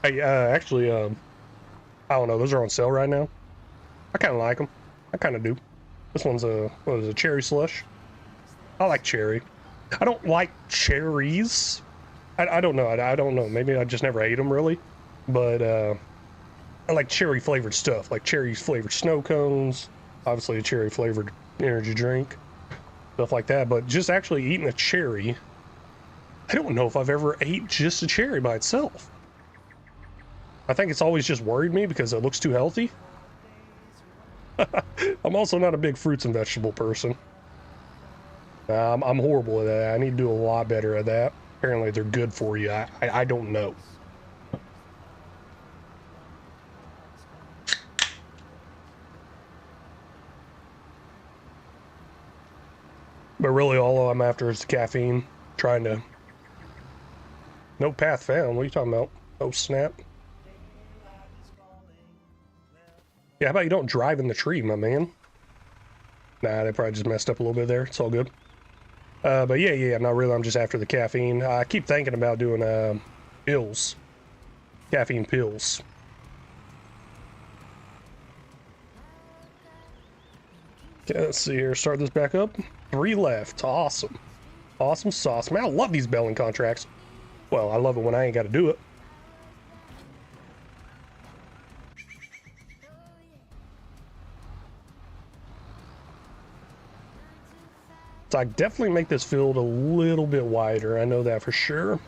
Hey, actually, I don't know. Those are on sale right now. I kind of like them. I kind of do. This one's what is it, cherry slush? I like cherry. I don't like cherries. I don't know. I don't know. Maybe I just never ate them really. But I like cherry flavored stuff, like cherry flavored snow cones. Obviously, a cherry flavored energy drink, stuff like that. But just actually eating a cherry, I don't know if I've ever ate just a cherry by itself. I think it's always just worried me because it looks too healthy. I'm also not a big fruits and vegetable person. I'm horrible at that. I need to do a lot better at that. Apparently they're good for you. I don't know. But really all I'm after is the caffeine. Trying to... No path found. What are you talking about? Oh, snap. Yeah, how about you don't drive in the tree, my man? Nah, they probably just messed up a little bit there. It's all good. But yeah, not really. I'm just after the caffeine. I keep thinking about doing pills. Caffeine pills. Okay, let's see here. Start this back up. 3 left. Awesome. Awesome sauce. Man, I love these belling contracts. Well, I love it when I ain't got to do it. So I definitely make this field a little bit wider. I know that for sure.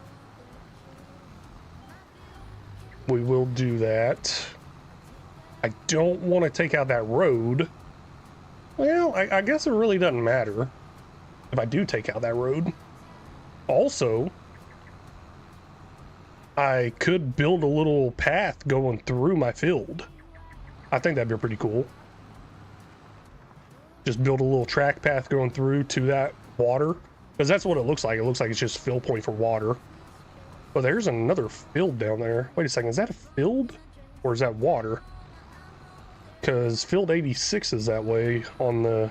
We will do that. I don't want to take out that road. Well, I guess it really doesn't matter if I do take out that road. Also, I could build a little path going through my field. I think that'd be pretty cool. Just build a little track path going through to that water. Because that's what it looks like. It looks like it's just fill point for water. Oh, there's another field down there. Wait a second, is that a field? Or is that water? Because field 86 is that way on the...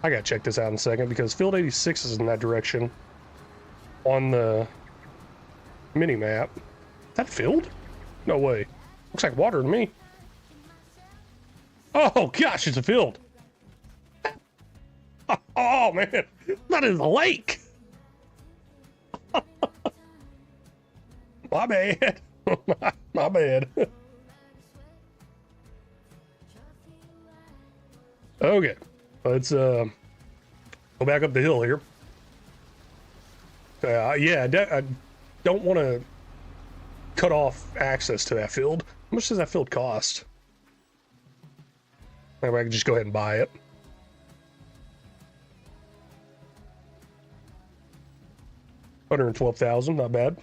I gotta check this out in a second, because field 86 is in that direction on the mini-map. Is that a field? No way. Looks like water to me. Oh gosh, it's a field. Oh man, that is a lake. My bad. My bad. Okay, let's go back up the hill here. Yeah, I don't want to cut off access to that field. How much does that field cost? Maybe I can just go ahead and buy it. $112,000, not bad.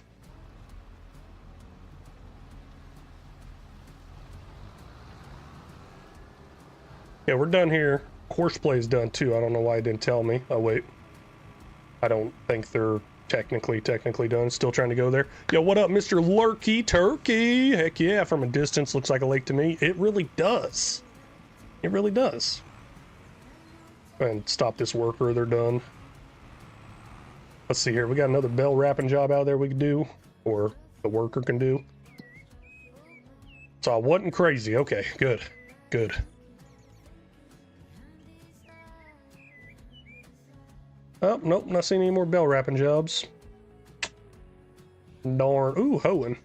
Yeah, we're done here. Horseplay is done too. I don't know why it didn't tell me. Oh wait, I don't think they're technically done. Still trying to go there. Yo, what up, Mr. Lurky Turkey? Heck yeah, from a distance looks like a lake to me. It really does. It really does. And stop this worker, they're done. Let's see here, we got another bell wrapping job out there we can do, or the worker can do. So I wasn't crazy. Okay, good, good. Oh, nope, not seeing any more bell wrapping jobs. Darn. Ooh, hoeing.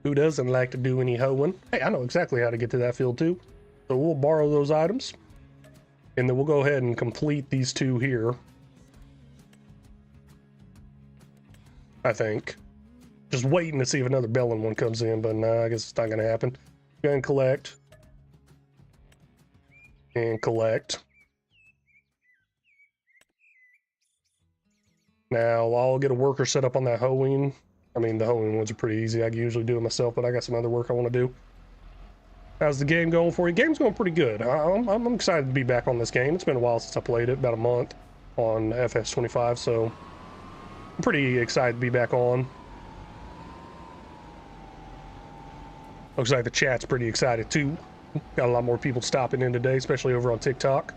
Who doesn't like to do any hoeing? Hey, I know exactly how to get to that field too. So we'll borrow those items. And then we'll go ahead and complete these two here. I think. Just waiting to see if another belling one comes in, but nah, I guess it's not gonna happen. Go ahead and collect. And collect. Now, I'll get a worker set up on that hoeing. I mean, the hoeing ones are pretty easy. I can usually do it myself, but I got some other work I want to do. How's the game going for you? Game's going pretty good. I'm excited to be back on this game. It's been a while since I played it, about a month on FS25, so I'm pretty excited to be back on. Looks like the chat's pretty excited too. Got a lot more people stopping in today, especially over on TikTok.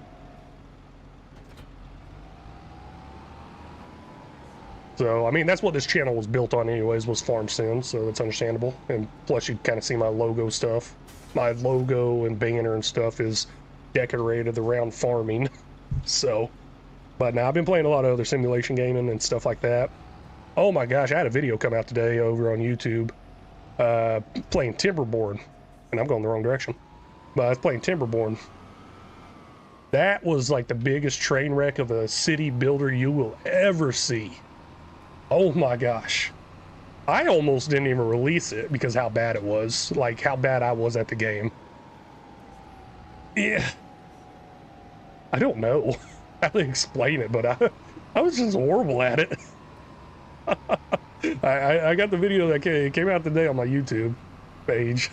So, I mean, that's what this channel was built on anyways, was farm sims, so that's understandable. And plus, you kind of see my logo stuff. My logo and banner and stuff is decorated around farming. So, but now I've been playing a lot of other simulation gaming and stuff like that. Oh my gosh, I had a video come out today over on YouTube playing Timberborn. And I'm going the wrong direction. But I was playing Timberborn. That was like the biggest train wreck of a city builder you will ever see. Oh my gosh. I almost didn't even release it because how bad it was. Like how bad I was at the game. Yeah. I don't know how to explain it, but I was just horrible at it. I got the video that came out today on my YouTube page.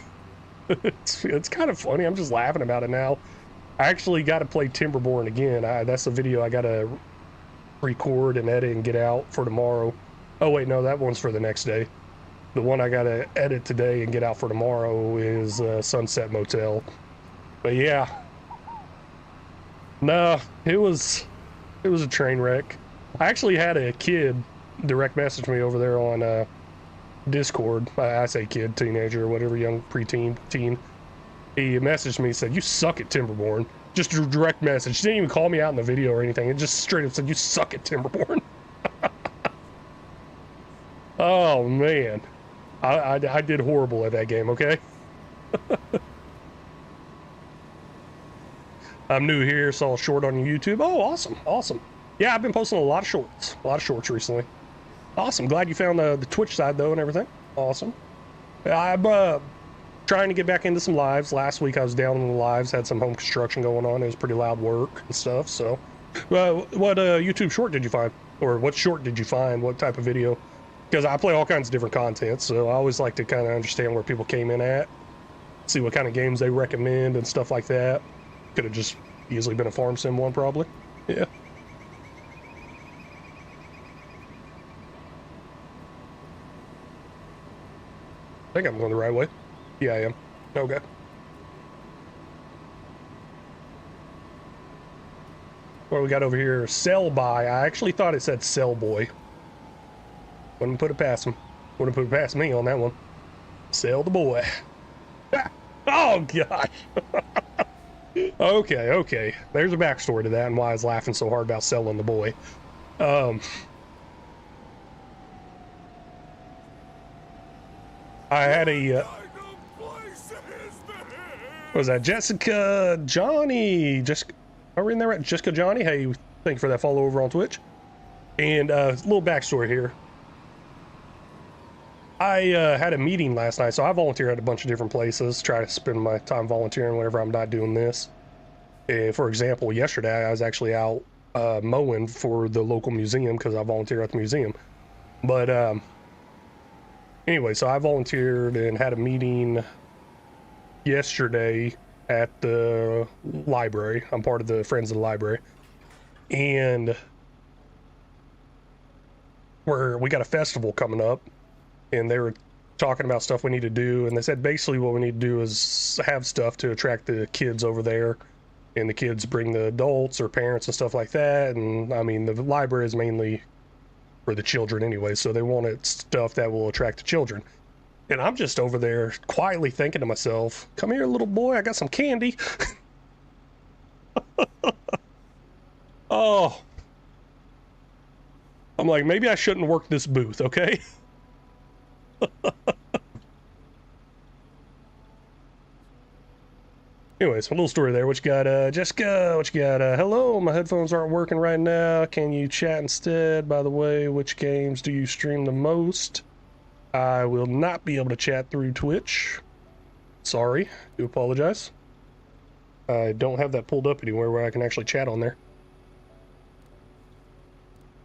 It's kind of funny. I'm just laughing about it now. I actually got to play Timberborn again. That's the video I got to record and edit and get out for tomorrow. Oh wait, no, that one's for the next day. The one I gotta edit today and get out for tomorrow is Sunset Motel. But yeah, no, it was a train wreck. I actually had a kid direct message me over there on Discord. I say kid, teenager, or whatever, young preteen, teen. He messaged me, said, "You suck at Timberborn." Just a direct message. He didn't even call me out in the video or anything. It just straight up said, "You suck at Timberborn." Oh man, I did horrible at that game. Okay. I'm new here, saw a short on YouTube. Oh, awesome, awesome. Yeah, I've been posting a lot of shorts recently. Awesome. Glad you found the Twitch side though and everything. Awesome. I'm trying to get back into some lives. Last week I was down in the lives, had some home construction going on. It was pretty loud work and stuff. So, what YouTube short did you find, or what short did you find? What type of video? Because I play all kinds of different content, so I always like to kind of understand where people came in at, see what kind of games they recommend and stuff like that. Could have just easily been a farm sim one, probably. Yeah. I think I'm going the right way. Yeah, I am. Okay. What do we got over here? Sell by. I actually thought it said sell boy. Wouldn't put it past him. Wouldn't put it past me on that one. Sell the boy. Oh, gosh. Okay. There's a backstory to that and why I was laughing so hard about selling the boy. I had a... what was that? Jessica Johnny. Jessica... Are we in there right? Jessica Johnny? Hey, thank you for that follow over on Twitch. And a little backstory here. I had a meeting last night, so I volunteer at a bunch of different places, try to spend my time volunteering whenever I'm not doing this. For example, yesterday I was actually out mowing for the local museum because I volunteer at the museum. But anyway, so I volunteered and had a meeting yesterday at the library. I'm part of the Friends of the Library. And we got a festival coming up. And they were talking about stuff we need to do, and they said basically what we need to do is have stuff to attract the kids over there, and the kids bring the adults or parents and stuff like that. And I mean, the library is mainly for the children anyway, so they wanted stuff that will attract the children. And I'm just over there quietly thinking to myself, come here, little boy, I got some candy. Oh, I'm like, maybe I shouldn't work this booth, okay? Anyways, a little story there. What you got, Jessica? What you got? Hello, my headphones aren't working right now. Can you chat instead? By the way, which games do you stream the most? I will not be able to chat through Twitch. Sorry, do apologize. I don't have that pulled up anywhere where I can actually chat on there.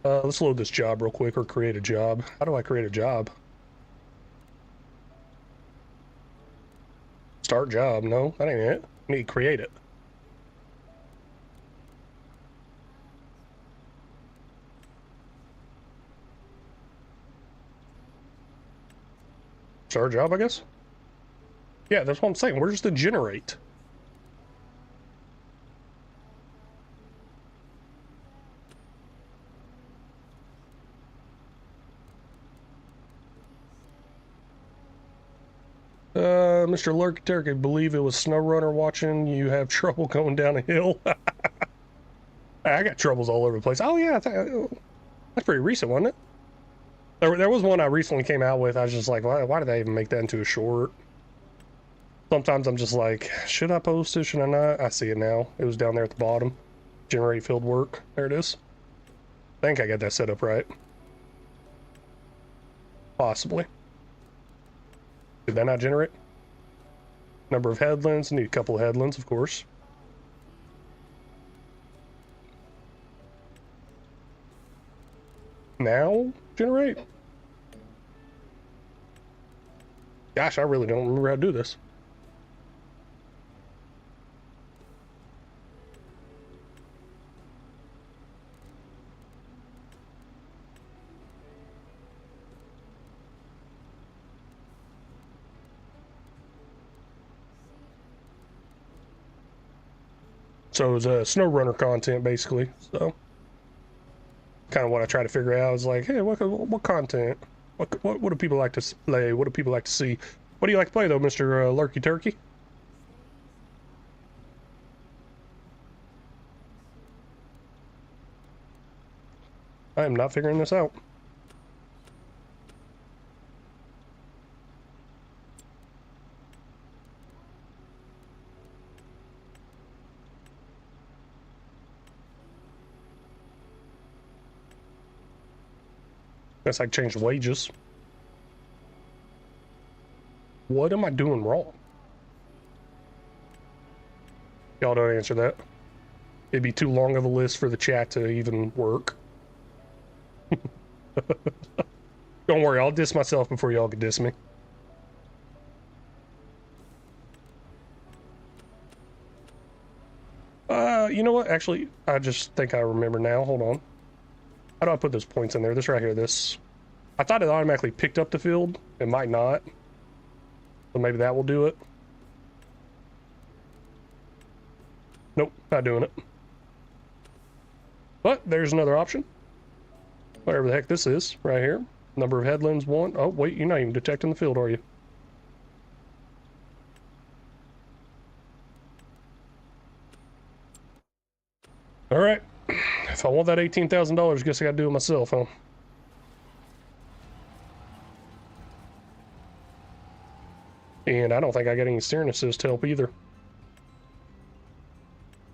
Let's load this job real quick, or create a job. How do I create a job? Start job. No, that ain't it. I need to create it. Start job, I guess? Yeah, that's what I'm saying. Where's the generate? Mr. Lurk, I believe it was SnowRunner watching. You have trouble going down a hill. I got troubles all over the place. Oh yeah, that's pretty recent, wasn't it? There was one I recently came out with. I was just like, why did they even make that into a short? Sometimes I'm just like, should I post it? Should I not? I see it now. It was down there at the bottom. Generate field work. There it is. I think I got that set up right. Possibly. Did that not generate? Number of headlands. Need a couple of headlands, of course. Now generate? Gosh, I really don't remember how to do this. So it was SnowRunner content, basically. So kind of what I try to figure out is like, hey, what content? What do people like to play? What do people like to see? What do you like to play, though, Mr. Lurky Turkey? I am not figuring this out. Guess I changed wages. What am I doing wrong? Y'all don't answer that. It'd be too long of a list for the chat to even work. Don't worry, I'll diss myself before y'all can diss me. You know what? Actually, I just think I remember now. Hold on. How do I put those points in there? This right here, this. I thought it automatically picked up the field. It might not. So maybe that will do it. Nope, not doing it. But there's another option. Whatever the heck this is, right here. Number of headlands, 1. Oh, wait, you're not even detecting the field, are you? All right. If I want that $18,000, guess I gotta do it myself, huh? And I don't think I got any steering assist help either.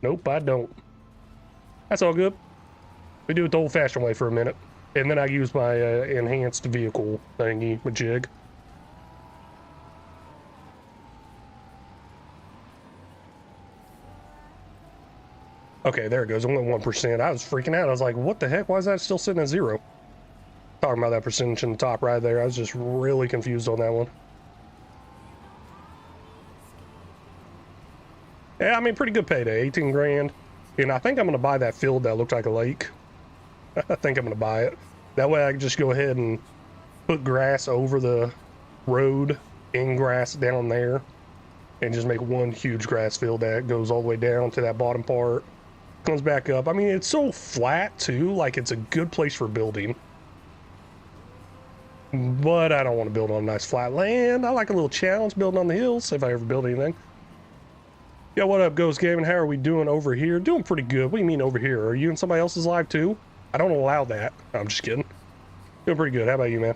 Nope, I don't. That's all good. We do it the old-fashioned way for a minute. And then I use my enhanced vehicle thingy, majig. Okay, there it goes, only 1%. I was freaking out. I was like, what the heck? Why is that still sitting at 0? Talking about that percentage in the top right there. I was just really confused on that one. Yeah, I mean, pretty good payday, 18 grand. And I think I'm gonna buy that field that looked like a lake. I think I'm gonna buy it. That way I can just go ahead and put grass over the road in grass down there and just make one huge grass field that goes all the way down to that bottom part, comes back up. I mean, it's so flat too, like it's a good place for building. But I don't want to build on nice flat land. I like a little challenge building on the hills if I ever build anything. Yeah, what up, Ghost Gaming? How are we doing over here? Doing pretty good. What do you mean over here? Are you in somebody else's live too? I don't allow that. No, I'm just kidding. Doing pretty good. How about you, man?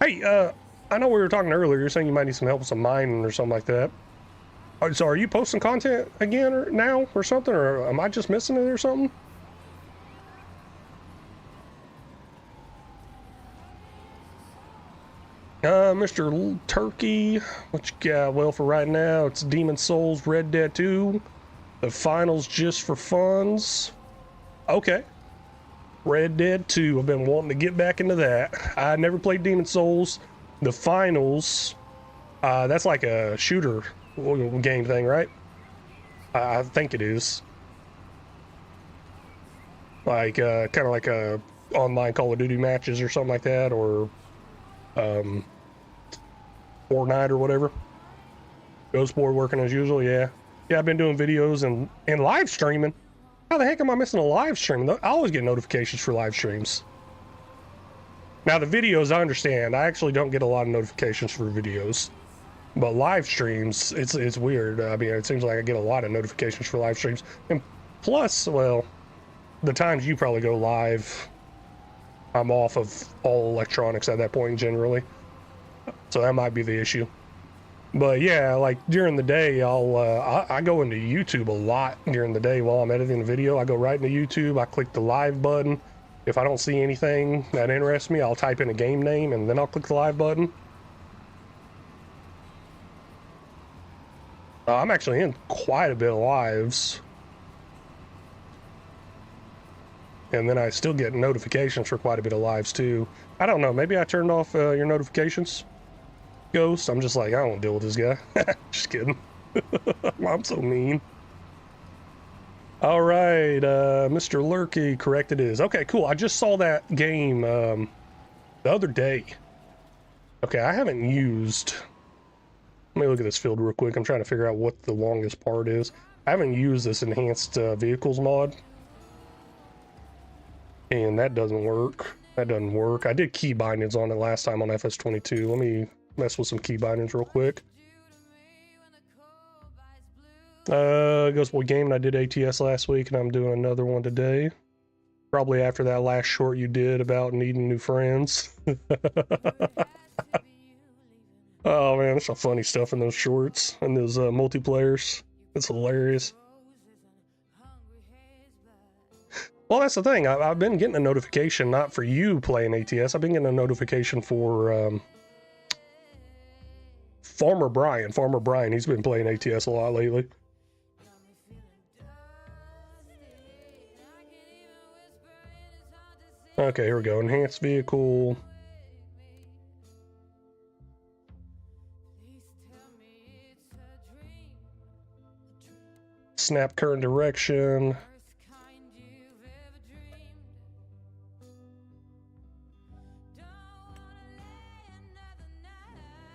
Hey, I know we were talking earlier. You're saying you might need some help with some mining or something like that. So are you posting content again or now or something? Or am I just missing it or something? Mr. Turkey, what you got? Well, for right now, it's Demon Souls, Red Dead 2. The finals just for funds. Okay. Red Dead 2. I've been wanting to get back into that. I never played Demon Souls. The finals, that's like a shooter game thing, right? I think it is. Like, kind of like a online Call of Duty matches or something like that, or Fortnite or whatever. Ghost Boy working as usual, yeah. Yeah, I've been doing videos and live streaming. How the heck am I missing a live stream? I always get notifications for live streams. Now the videos, I understand. I actually don't get a lot of notifications for videos. But live streams, it's weird. I mean, it seems like I get a lot of notifications for live streams. And plus, well, the times you probably go live, I'm off of all electronics at that point generally. So that might be the issue. But yeah, like during the day, I go into YouTube a lot during the day while I'm editing the video. I go right into YouTube, I click the live button. If I don't see anything that interests me, I'll type in a game name and then I'll click the live button. I'm actually in quite a bit of lives. And then I still get notifications for quite a bit of lives too. I don't know, maybe I turned off your notifications, Ghost. I'm just like, I don't want to deal with this guy. Just kidding. I'm so mean. All right, Mr. Lurky, correct it is. Okay, cool. I just saw that game the other day. Okay, I haven't used... Let me look at this field real quick. I'm trying to figure out what the longest part is. I haven't used this enhanced vehicles mod. And that doesn't work. That doesn't work. I did key bindings on it last time on FS22. Let me mess with some key bindings real quick. Ghost Boy Gaming, I did ATS last week and I'm doing another one today. Probably after that last short you did about needing new friends. Oh man, there's some funny stuff in those shorts and those multiplayers. It's hilarious. Well, that's the thing. I've been getting a notification, not for you playing ATS. I've been getting a notification for Farmer Brian. Farmer Brian, he's been playing ATS a lot lately. Okay, here we go. Enhanced vehicle. Snap current direction.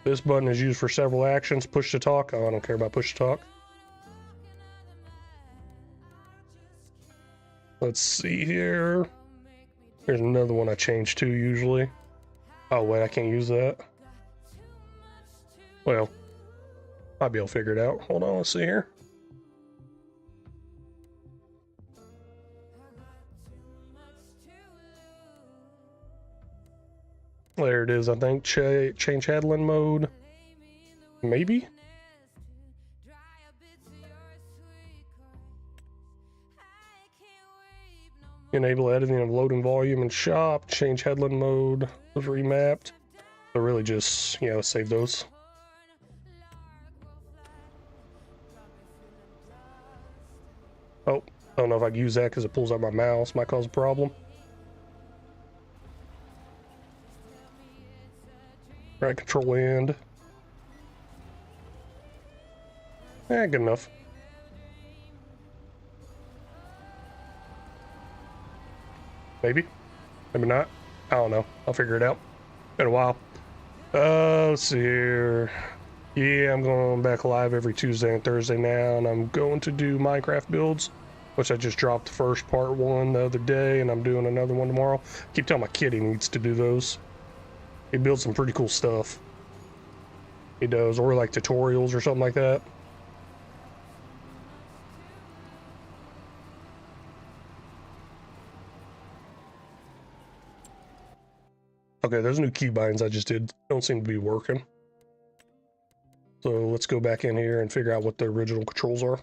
This button is used for several actions. Push to talk. Oh, I don't care about push to talk. Let's see here. Here's another one I change to usually. Oh wait, I can't use that. Well, I'll be able to figure it out. Hold on, let's see here. There it is, I think. Change headland mode. Maybe? Enable editing of loading volume and shop. Change headland mode. Was remapped. So really just, you know, save those. Oh, I don't know if I can use that because it pulls out my mouse. Might cause a problem. Right, control end. Good enough. Maybe. Maybe not. I don't know. I'll figure it out. Been a while. Let's see here. Yeah, I'm going back live every Tuesday and Thursday now, and I'm going to do Minecraft builds, which I just dropped the first part one the other day, and I'm doing another one tomorrow. Keep telling my kid he needs to do those. He builds some pretty cool stuff. He does, or like tutorials or something like that. Okay, those new keybinds I just did don't seem to be working. So let's go back in here and figure out what the original controls are.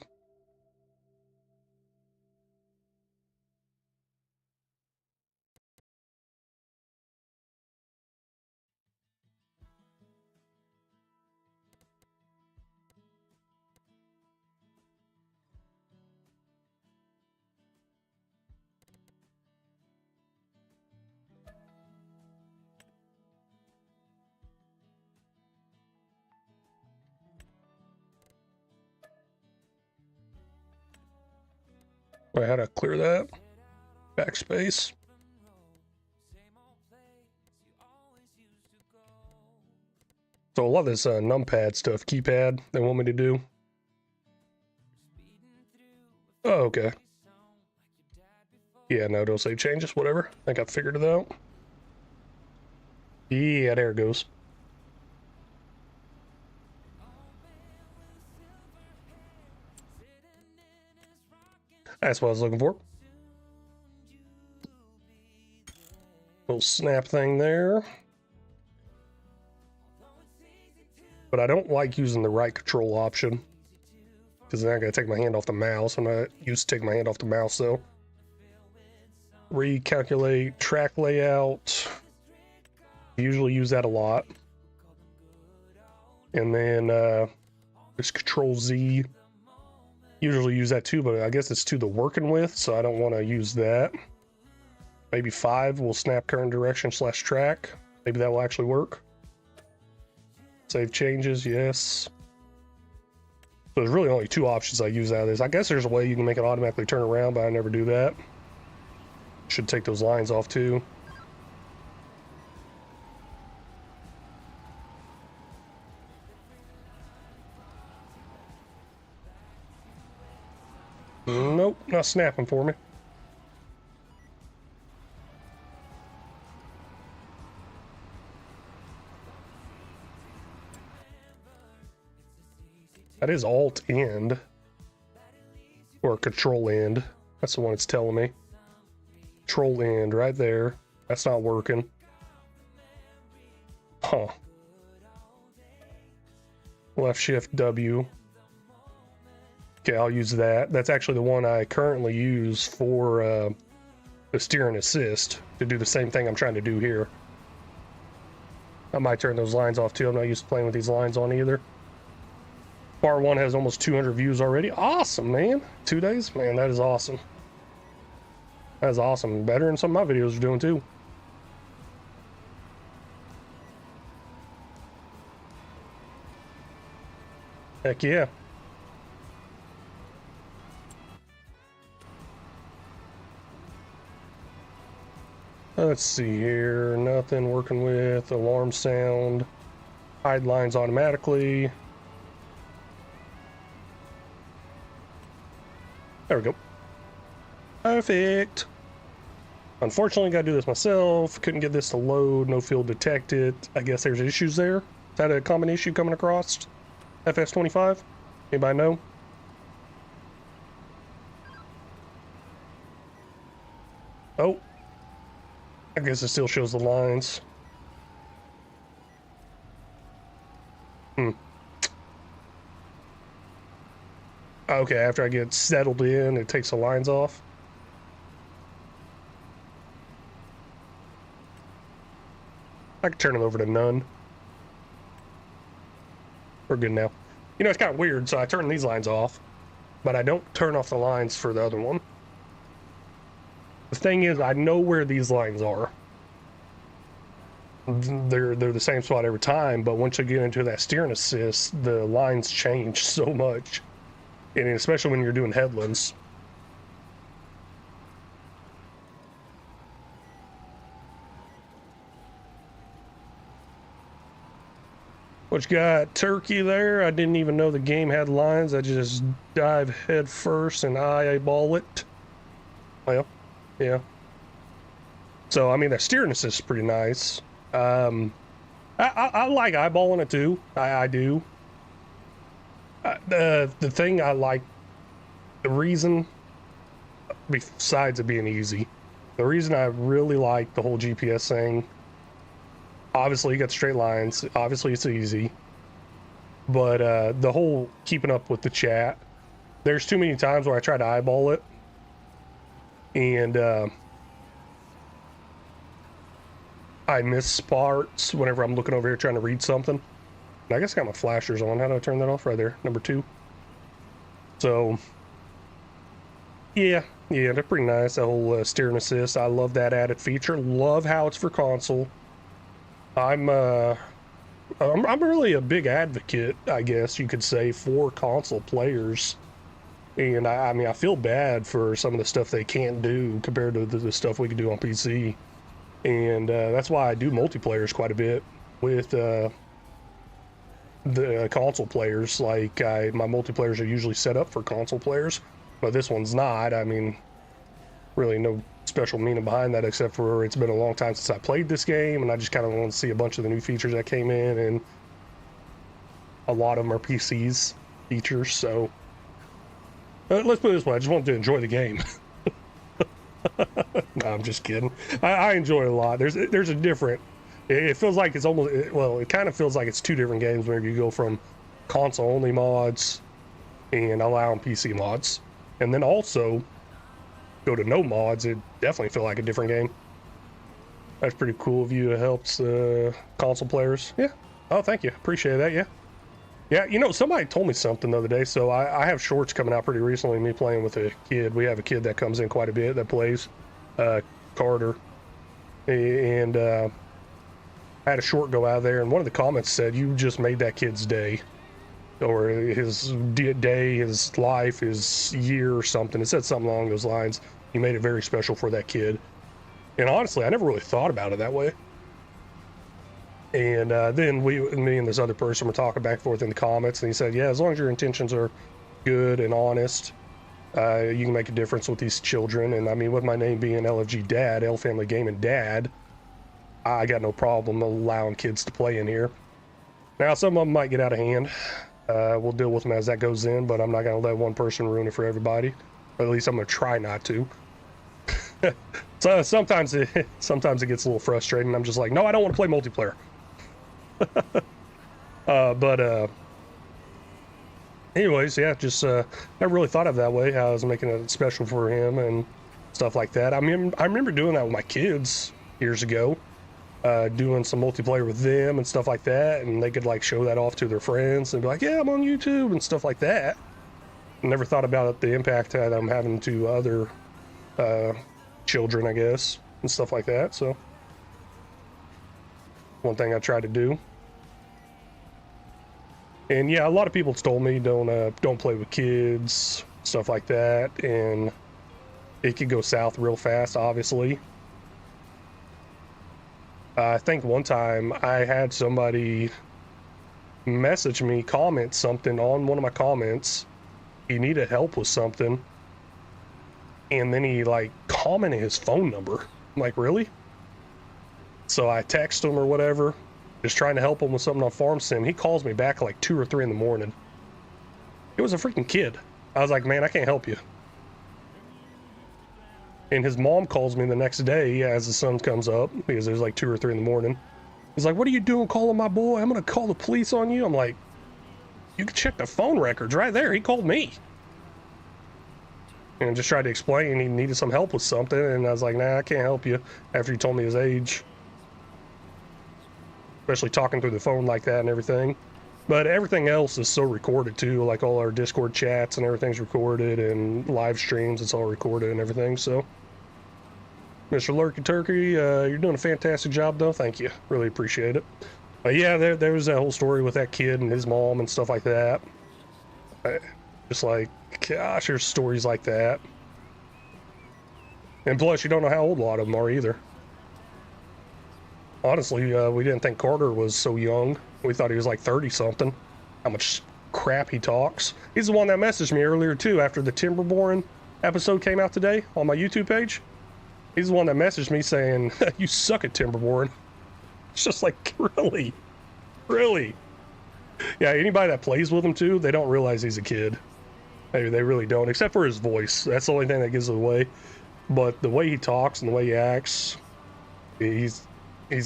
Wait, how to clear that? Backspace. So a lot of this numpad stuff, keypad, they want me to do. Oh, okay. Yeah, no, don't save changes, whatever. I think I figured it out. Yeah, there it goes. That's what I was looking for. Little snap thing there. But I don't like using the right control option, because then I gotta take my hand off the mouse. I'm not used to taking my hand off the mouse, though. Recalculate track layout. Usually use that a lot. And then there's Control Z. Usually use that too, but I guess it's to the working with, so I don't want to use that. Maybe 5 will snap current direction / track. Maybe that will actually work. Save changes, yes. So there's really only 2 options I use out of this. I guess there's a way you can make it automatically turn around, but I never do that. Should take those lines off too. Nope, not snapping for me. That is Alt End. Or Control End. That's the one it's telling me. Control End right there. That's not working. Huh. Left Shift W. Okay, I'll use that. That's actually the one I currently use for the steer and assist to do the same thing I'm trying to do here. I might turn those lines off too. I'm not used to playing with these lines on either. Bar 1 has almost 200 views already. Awesome, man. 2 days? Man, that is awesome. That is awesome. Better than some of my videos are doing too. Heck yeah. Let's see here. Nothing working with alarm sound. Hide lines automatically. There we go. Perfect. Unfortunately, gotta do this myself. Couldn't get this to load. No field detected. I guess there's issues there. Is that a common issue coming across FS25? Anybody know? Oh. I guess it still shows the lines. Okay, after I get settled in, it takes the lines off. I can turn it over to none. We're good now. You know, it's kind of weird, so I turn these lines off, but I don't turn off the lines for the other one. The thing is, I know where these lines are. They're the same spot every time, but once you get into that steering assist, the lines change so much. And especially when you're doing headlands. What you got? Turkey there? I didn't even know the game had lines. I just dive head first and eyeball it. Well, yeah. So, I mean, the steering assist is pretty nice. I like eyeballing it too. I do. The thing I like, the reason, besides it being easy, the reason I really like the whole GPS thing, obviously you got straight lines, obviously it's easy, but the whole keeping up with the chat, there's too many times where I try to eyeball it, and I miss parts whenever I'm looking over here trying to read something. And I guess I got my flashers on. How do I turn that off? Right there, number 2. So, yeah, they're pretty nice. That whole steering assist, I love that added feature. Love how it's for console. I'm really a big advocate, I guess you could say, for console players. And I mean, I feel bad for some of the stuff they can't do compared to the stuff we can do on PC. And that's why I do multiplayers quite a bit with the console players. Like, my multiplayers are usually set up for console players, but this one's not. I mean, really no special meaning behind that, except for it's been a long time since I played this game, and I just kind of want to see a bunch of the new features that came in, and a lot of them are PCs features. So let's put it this way: I just wanted to enjoy the game. No, I'm just kidding. I enjoy it a lot. There's a different. It feels like it's almost, well, it kind of feels like it's 2 different games whenever you go from console only mods and allowing PC mods, and then also go to no mods. It definitely feel like a different game. That's pretty cool of you. It helps console players. Yeah. Oh, thank you. Appreciate that. Yeah. Yeah, you know, somebody told me something the other day. So I have shorts coming out pretty recently, me playing with a kid. We have a kid that comes in quite a bit that plays, Carter. And I had a short go out there, and one of the comments said, "You just made that kid's day." Or his day, his life, his year, or something. It said something along those lines. You made it very special for that kid. And honestly, I never really thought about it that way. And then me and this other person were talking back and forth in the comments, and he said, yeah, as long as your intentions are good and honest, you can make a difference with these children. And I mean, with my name being LFG Dad, L Family Gaming Dad, I got no problem allowing kids to play in here. Now, some of them might get out of hand. We'll deal with them as that goes in, but I'm not going to let one person ruin it for everybody. Or at least I'm going to try not to. So sometimes it gets a little frustrating. I'm just like, no, I don't want to play multiplayer. But anyways, yeah, just never really thought of it that way, how I was making it special for him and stuff like that. I mean, I remember doing that with my kids years ago, doing some multiplayer with them and stuff like that, and they could like show that off to their friends and be like, yeah, I'm on YouTube and stuff like that. Never thought about the impact that I'm having to other children, I guess, and stuff like that. So one thing I try to do. And yeah, a lot of people told me don't play with kids, stuff like that, and it could go south real fast, obviously. I think one time I had somebody message me, comment something on one of my comments. He needed help with something, and then he like commented his phone number. I'm like, really? So I text him or whatever, just trying to help him with something on Farm Sim. He calls me back like 2 or 3 in the morning. It was a freaking kid. I was like, man, I can't help you. And his mom calls me the next day as the sun comes up, because it was like 2 or 3 in the morning. He's like, what are you doing calling my boy? I'm going to call the police on you. I'm like, you can check the phone records right there. He called me. And just tried to explain he needed some help with something. And I was like, nah, I can't help you, after he told me his age. Especially talking through the phone like that and everything. But everything else is so recorded too, like all our Discord chats and everything's recorded, and live streams, it's all recorded and everything. So Mr. Lurky Turkey, you're doing a fantastic job though. Thank you, really appreciate it. But yeah, there was that whole story with that kid and his mom and stuff like that. Just like, gosh, there's stories like that. And plus, you don't know how old a lot of them are either. Honestly, we didn't think Carter was so young We thought he was like 30 something. How much crap he talks. He's the one that messaged me earlier too after the Timberborn episode came out today on my YouTube page. He's the one that messaged me saying, "You suck at Timberborn." It's just like, really? Really? Yeah, anybody that plays with him too, they don't realize he's a kid. They really don't, except for his voice. That's the only thing that gives it away. But the way he talks and the way he acts, he's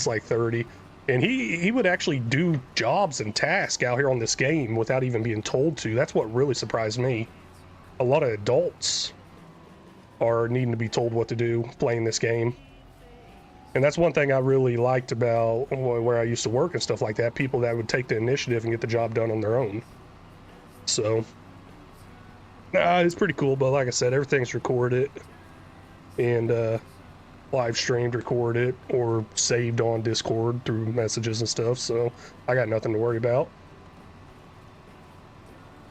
like 30. And he would actually do jobs and tasks out here on this game without even being told to. That's what really surprised me. A lot of adults are needing to be told what to do playing this game. And that's one thing I really liked about where I used to work and stuff like that. People that would take the initiative and get the job done on their own. So, it's pretty cool. But like I said, everything's recorded and live streamed, recorded, or saved on Discord through messages and stuff. So I got nothing to worry about.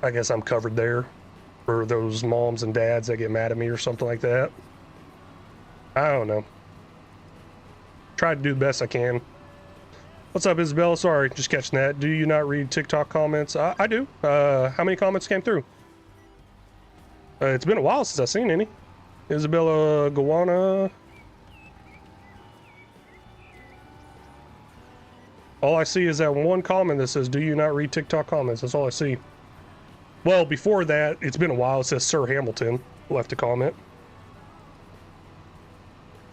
I guess I'm covered there for those moms and dads that get mad at me or something like that. I don't know. Try to do the best I can. What's up, Isabella? Sorry, just catching that. Do you not read TikTok comments? I do. How many comments came through? It's been a while since I've seen any. Isabella Gawana. All I see is that one comment that says, "Do you not read TikTok comments?" That's all I see. Well, before that, it's been a while. It says Sir Hamilton left a comment.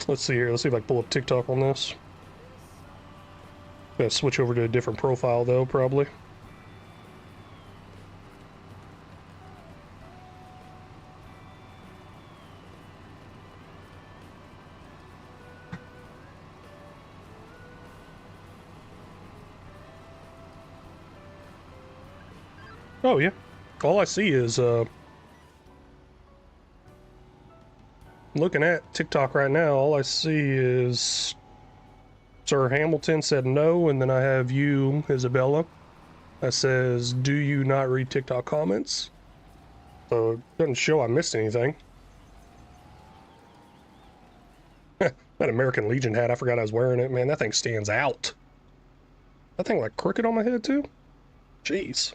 Let's see here. Let's see if I can pull up TikTok on this. Gotta switch over to a different profile though, probably. Oh yeah. All I see is looking at TikTok right now, all I see is Sir Hamilton said no, and then I have you, Isabella, that says, "Do you not read TikTok comments?" So it doesn't show I missed anything. That American Legion hat, I forgot I was wearing it. Man, that thing stands out. That thing like crooked on my head too? Jeez.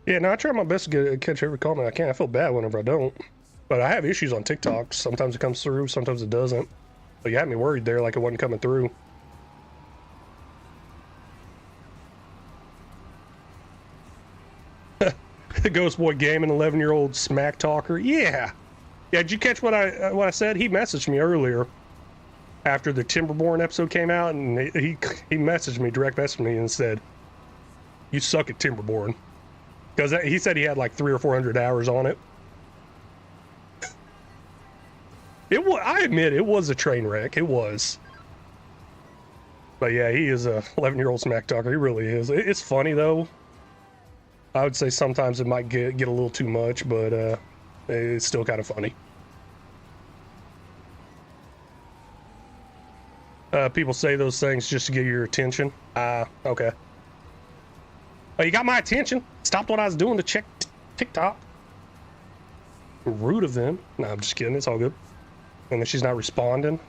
Yeah, no, I try my best to catch every comment I can. I feel bad whenever I don't. But I have issues on TikTok. Sometimes it comes through, sometimes it doesn't. But you had me worried there like it wasn't coming through. Ghost Boy Gaming, 11-year-old smack talker. Yeah. Yeah, did you catch what I said? He messaged me earlier after the Timberborn episode came out, and he messaged me, direct messaged me, and said, "You suck at Timberborn." Because he said he had like 300 or 400 hours on it. I admit, it was a train wreck. It was. But yeah, he is a 11-year-old smack talker. He really is. It's funny though. I would say sometimes it might get a little too much, but it's still kind of funny. People say those things just to get your attention. Okay. Oh, you got my attention. Stopped what I was doing to check TikTok. Rude of them. No, I'm just kidding. It's all good. And then she's not responding.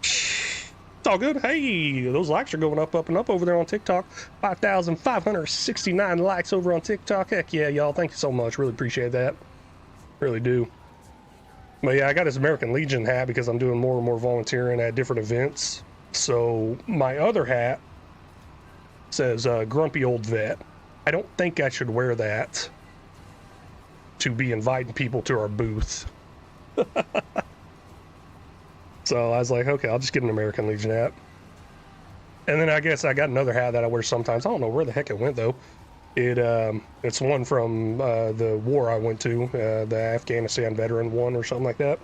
It's all good. Hey, those likes are going up, and up over there on TikTok. 5,569 likes over on TikTok. Heck yeah, y'all. Thank you so much. Really appreciate that. Really do. But yeah, I got this American Legion hat because I'm doing more and more volunteering at different events. So my other hat says Grumpy Old Vet. I don't think I should wear that to be inviting people to our booth. So I was like, okay, I'll just get an American Legion hat. And then I guess I got another hat that I wear sometimes. I don't know where the heck it went though. It's one from the war I went to, the Afghanistan veteran one or something like that.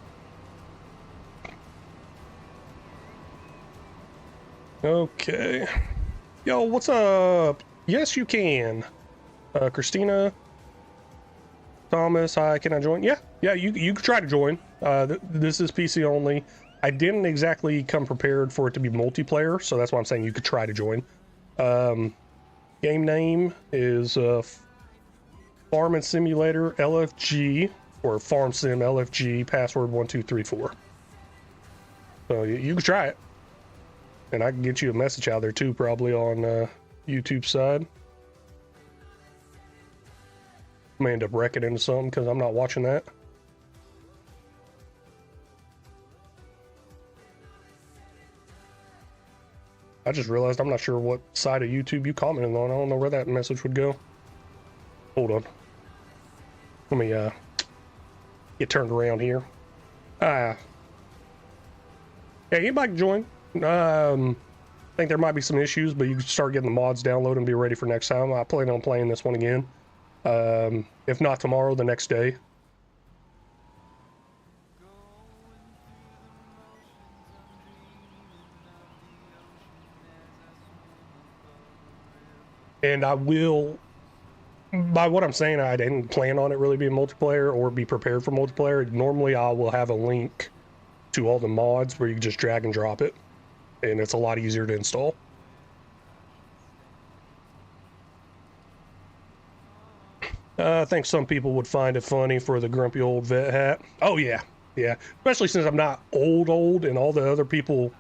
Okay. Yo, what's up? Yes, you can. Christina Thomas, hi, can I join? Yeah, you can try to join. This is PC only. I didn't exactly come prepared for it to be multiplayer, so that's why I'm saying you could try to join. Game name is Farming Simulator LFG, or Farm Sim LFG, password 1234. So you can try it. And I can get you a message out there too, probably on YouTube side. May end up wrecking into something because I'm not watching that. I just realized I'm not sure what side of YouTube you commented on. I don't know where that message would go. Hold on. Let me get turned around here. Yeah, anybody can join. I think there might be some issues, but you can start getting the mods downloaded and be ready for next time. I plan on playing this one again. If not tomorrow, the next day. And I will, by what I'm saying, I didn't plan on it really being multiplayer or be prepared for multiplayer. Normally I will have a link to all the mods where you can just drag and drop it, and it's a lot easier to install. I think some people would find it funny for the grumpy old vet hat. Oh yeah, yeah. Especially since I'm not old, and all the other people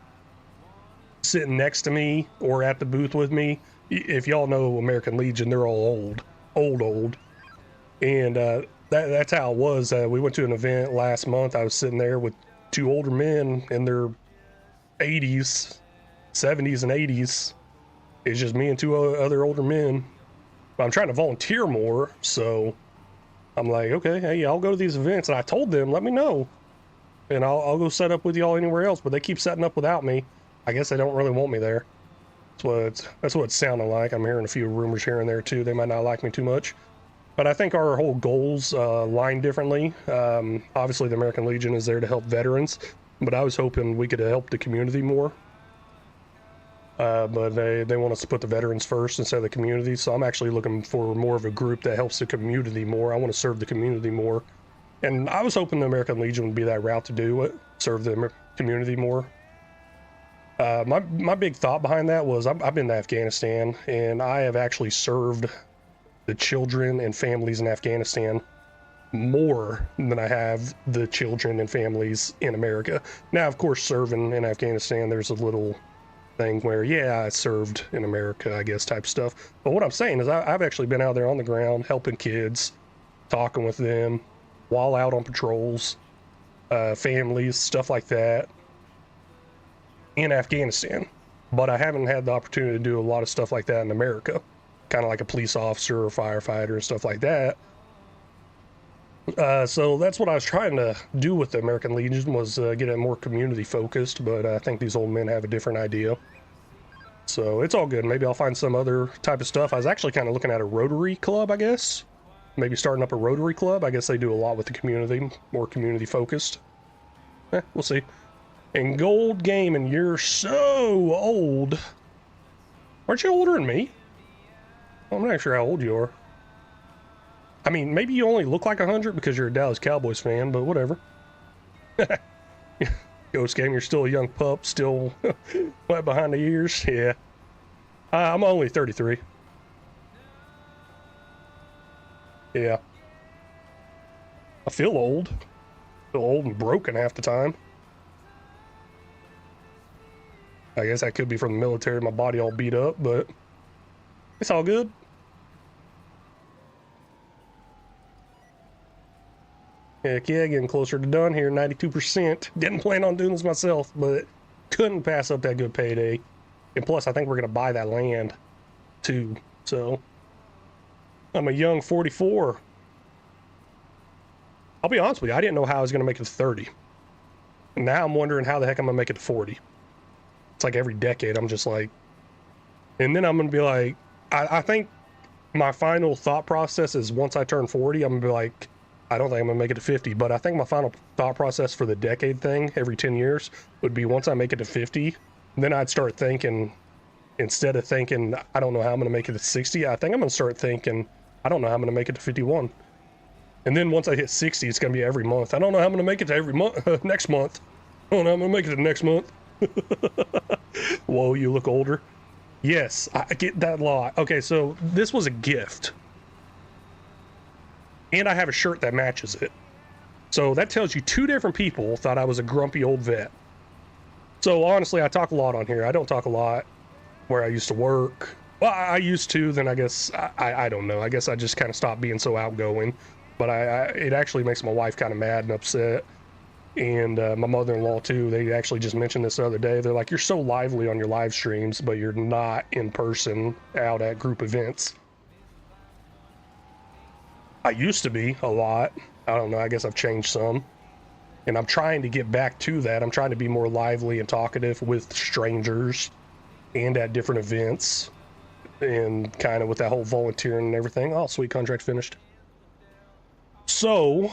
sitting next to me or at the booth with me, if y'all know American Legion, they're all old. And that's how it was. We went to an event last month. I was sitting there with two older men in their 80s, 70s, and 80s. It's just me and two other older men. But I'm trying to volunteer more, so I'm like, okay, hey, I'll go to these events. And I told them, let me know, and I'll go set up with y'all anywhere else. But they keep setting up without me. I guess they don't really want me there. That's what it's sounding like. I'm hearing a few rumors here and there too. They might not like me too much. But I think our whole goals line differently. Obviously, the American Legion is there to help veterans, but I was hoping we could help the community more. But they want us to put the veterans first instead of the community, so I'm actually looking for more of a group that helps the community more. I want to serve the community more. And I was hoping the American Legion would be that route to do it, serve the community more. My big thought behind that was I've been to Afghanistan, and I have actually served the children and families in Afghanistan more than I have the children and families in America. Now, of course, serving in Afghanistan, there's a little thing where, yeah, I served in America, I guess, type stuff. But what I'm saying is I've actually been out there on the ground helping kids, talking with them while out on patrols, families, stuff like that, in Afghanistan. But I haven't had the opportunity to do a lot of stuff like that in America, kind of like a police officer or firefighter and stuff like that. So that's what I was trying to do with the American Legion, was get it more community focused, but I think these old men have a different idea. So it's all good. Maybe I'll find some other type of stuff. I was actually kind of looking at a Rotary Club, I guess. Maybe starting up a Rotary Club. I guess they do a lot with the community, more community focused. We'll see. And Gold Gaming, you're so old. Aren't you older than me? I'm not sure how old you are. I mean, maybe you only look like 100 because you're a Dallas Cowboys fan, but whatever. Ghost Game, you're still a young pup, still wet behind the ears. Yeah. I'm only 33. Yeah. I feel old. I feel old and broken half the time. I guess that could be from the military, my body all beat up, but it's all good. Heck yeah, getting closer to done here, 92%. Didn't plan on doing this myself, but couldn't pass up that good payday. And plus, I think we're going to buy that land, too. So, I'm a young 44. I'll be honest with you, I didn't know how I was going to make it to 30. And now I'm wondering how the heck I'm going to make it to 40. It's like every decade, I'm just like... And then I'm going to be like... I think my final thought process is once I turn 40, I'm going to be like... I don't think I'm going to make it to 50, but I think my final thought process for the decade thing, every 10 years, would be once I make it to 50, then I'd start thinking, instead of thinking, I don't know how I'm going to make it to 60, I think I'm going to start thinking, I don't know how I'm going to make it to 51. And then once I hit 60, it's going to be every month. I don't know how I'm going to make it to every month, next month. I don't know how I'm going to make it to next month. Whoa, you look older. Yes, I get that a lot. Okay, so this was a gift. And I have a shirt that matches it. So that tells you two different people thought I was a grumpy old vet. So honestly, I talk a lot on here. I don't talk a lot where I used to work. Well, I used to, then I guess, I don't know. I guess I just kind of stopped being so outgoing. But it actually makes my wife kind of mad and upset. And my mother-in-law too. They actually just mentioned this the other day. They're like, you're so lively on your live streams, but you're not in person out at group events. I used to be a lot. I don't know. I guess I've changed some. And I'm trying to get back to that. I'm trying to be more lively and talkative with strangers and at different events and kind of with that whole volunteering and everything. Oh, sweet, contract finished. So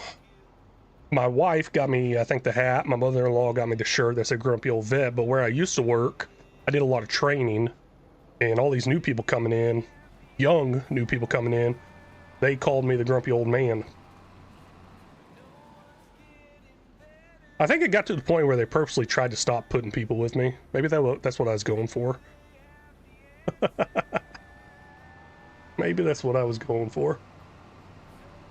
my wife got me, I think, the hat. My mother-in-law got me the shirt that said grumpy old vet. But where I used to work, I did a lot of training, and all these new people coming in, young new people coming in, they called me the grumpy old man. I think it got to the point where they purposely tried to stop putting people with me. Maybe that's what I was going for. Maybe that's what I was going for.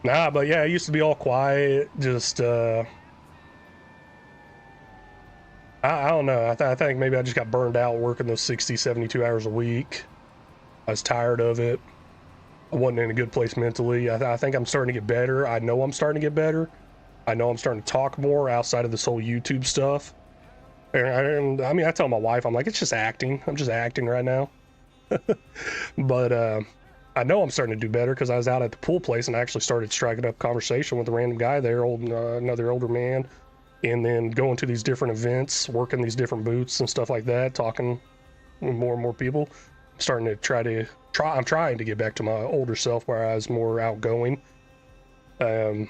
Nah, but yeah, I used to be all quiet, just, I don't know. I think maybe I just got burned out working those 60, 72 hours a week. I was tired of it. I wasn't in a good place mentally. I think I'm starting to get better. I know I'm starting to get better. I know I'm starting to talk more outside of this whole YouTube stuff. And I mean, I tell my wife, I'm like, it's just acting. I'm just acting right now. But I know I'm starting to do better because I was out at the pool place and I actually started striking up conversation with a random guy there, another older man, and then going to these different events, working these different booths and stuff like that, talking with more and more people. I'm starting to I'm trying to get back to my older self where I was more outgoing. I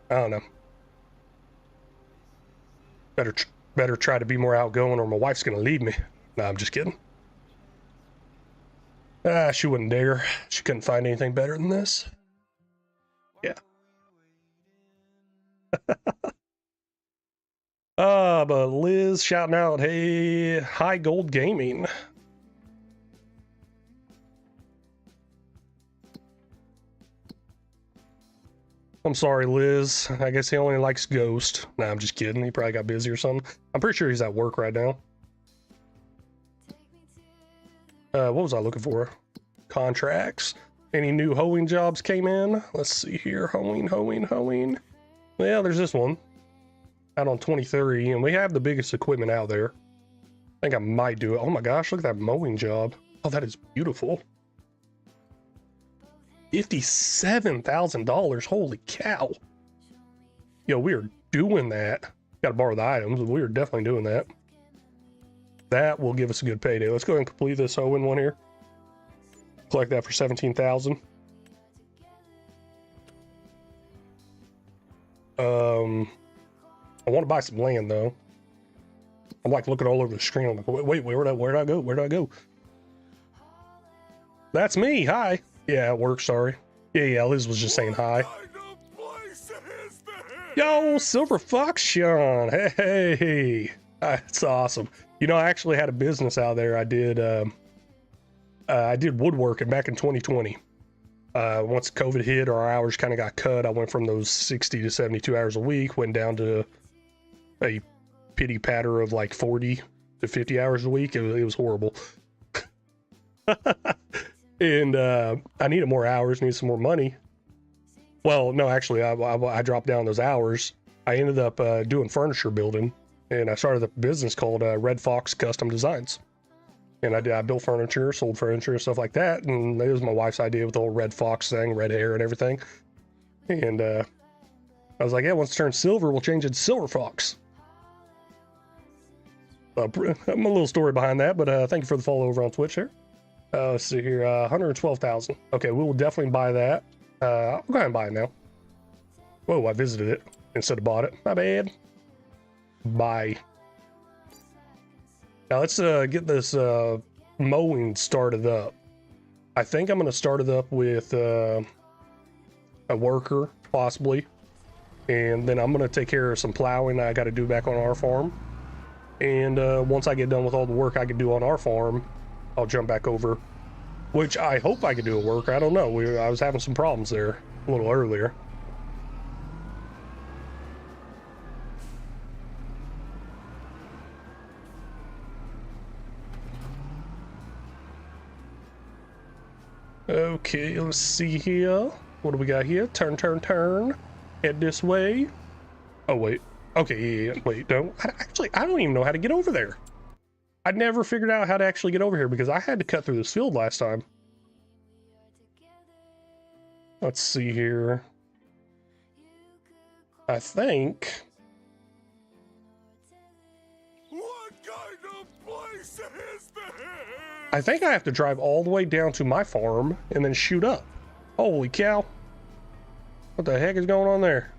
don't know. Better try to be more outgoing or my wife's gonna leave me. No, I'm just kidding. She wouldn't dare. She couldn't find anything better than this. Yeah. But Liz shouting out, hey, High Gold Gaming. I'm sorry, Liz. I guess he only likes Ghost. Nah, I'm just kidding. He probably got busy or something. I'm pretty sure he's at work right now. What was I looking for? Contracts. Any new hoeing jobs came in? Let's see here. Hoeing. Yeah, there's this one. Out on 23, and we have the biggest equipment out there. I think I might do it. Oh my gosh, look at that mowing job. Oh, that is beautiful. $57,000. Holy cow. Yo, we are doing that. Got to borrow the items, but we are definitely doing that. That will give us a good payday. Let's go ahead and complete this hoeing one here. Collect that for 17,000. I want to buy some land though. I'm like looking all over the screen. I'm like, wait, where'd I go? That's me. Hi. Yeah, it works. Sorry. Yeah. Liz was just saying hi. Yo, Silver Fox Sean. Hey. That's awesome. You know, I actually had a business out there. I did woodworking back in 2020. Once COVID hit, our hours kind of got cut. I went from those 60 to 72 hours a week, went down to a pity patter of like 40 to 50 hours a week. It was horrible. And I needed more hours, needed some more money. Well, no, actually, I dropped down those hours. I ended up doing furniture building, and I started a business called Red Fox Custom Designs. And I built furniture, sold furniture and stuff like that. And it was my wife's idea with the whole Red Fox thing, red hair and everything. And I was like, yeah, once it turns silver, we'll change it to Silver Fox. I'm a little story behind that, but thank you for the follow over on Twitch here. Let's see here, 112,000. Okay, we will definitely buy that. I'll go ahead and buy it now. Whoa, I visited it instead of bought it. My bad. Buy. Now let's get this mowing started up. I think I'm going to start it up with a worker, possibly. And then I'm going to take care of some plowing I got to do back on our farm. And once I get done with all the work I can do on our farm, I'll jump back over, which I hope I can do at work. I don't know. I was having some problems there a little earlier. Okay, let's see here. What do we got here? Turn, turn, turn. Head this way. Oh, wait. Okay, yeah, wait, no. Actually, I don't even know how to get over there. I never figured out how to actually get over here because I had to cut through this field last time. Let's see here. I think... What kind of place is this? I think I have to drive all the way down to my farm and then shoot up. Holy cow. What the heck is going on there?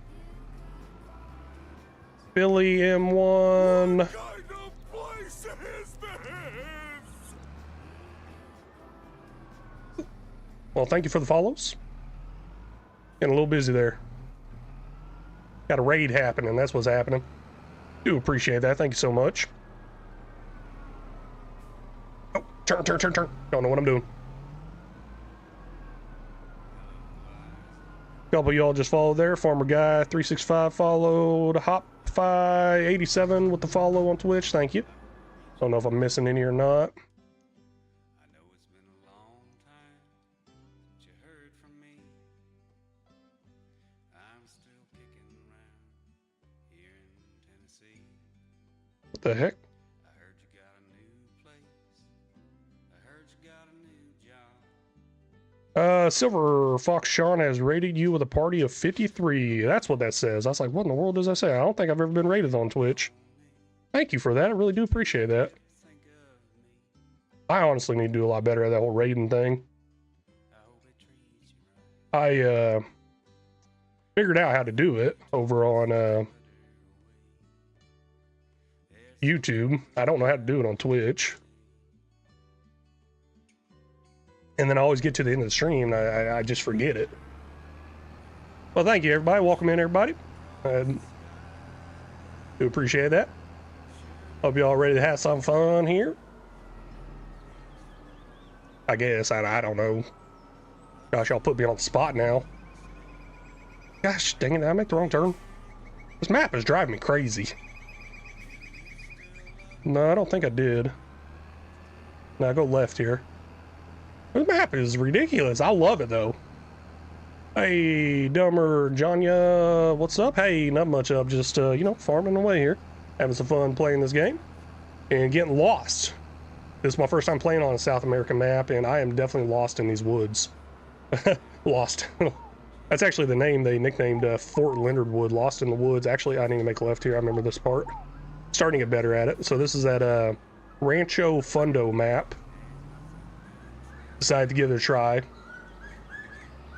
Billy M1. What kind of place is this? Well, thank you for the follows. Getting a little busy there. Got a raid happening, that's what's happening. Do appreciate that, thank you so much. Oh, turn, turn, turn, turn. Don't know what I'm doing. Couple of y'all just followed there. Farmer Guy 365 followed. Hop 87 with the follow on Twitch. Thank you. Don't know if I'm missing any or not. I know it's been a long time since you heard from me. I'm still kicking around here in Tennessee. What the heck? I heard you got a new place. I heard you got a new job. Silver Fox Sean has rated you with a party of 53. That's what that says. I was like, what in the world does that say? I don't think I've ever been rated on Twitch. Thank you for that. I really do appreciate that. Think of me. I honestly need to do a lot better at that whole rating thing. I hope it treats you right. I figured out how to do it over on YouTube. I don't know how to do it on Twitch. And then I always get to the end of the stream and I just forget it. Well, thank you, everybody. Welcome in, everybody. Do appreciate that. Hope you all ready to have some fun here. I guess. I don't know. Gosh, y'all put me on the spot now. Gosh, dang it. Did I make the wrong turn? This map is driving me crazy. No, I don't think I did. No, go left here. This map is ridiculous. I love it, though. Hey, Dumber Janya, what's up? Hey, not much up. Just, you know, farming away here. Having some fun playing this game. And getting lost. This is my first time playing on a South American map, and I am definitely lost in these woods. Lost. That's actually the name they nicknamed Fort Leonard Wood. Lost in the woods. Actually, I need to make a left here. I remember this part. Starting to get better at it. So this is that Rancho Fundo map. Decided to give it a try.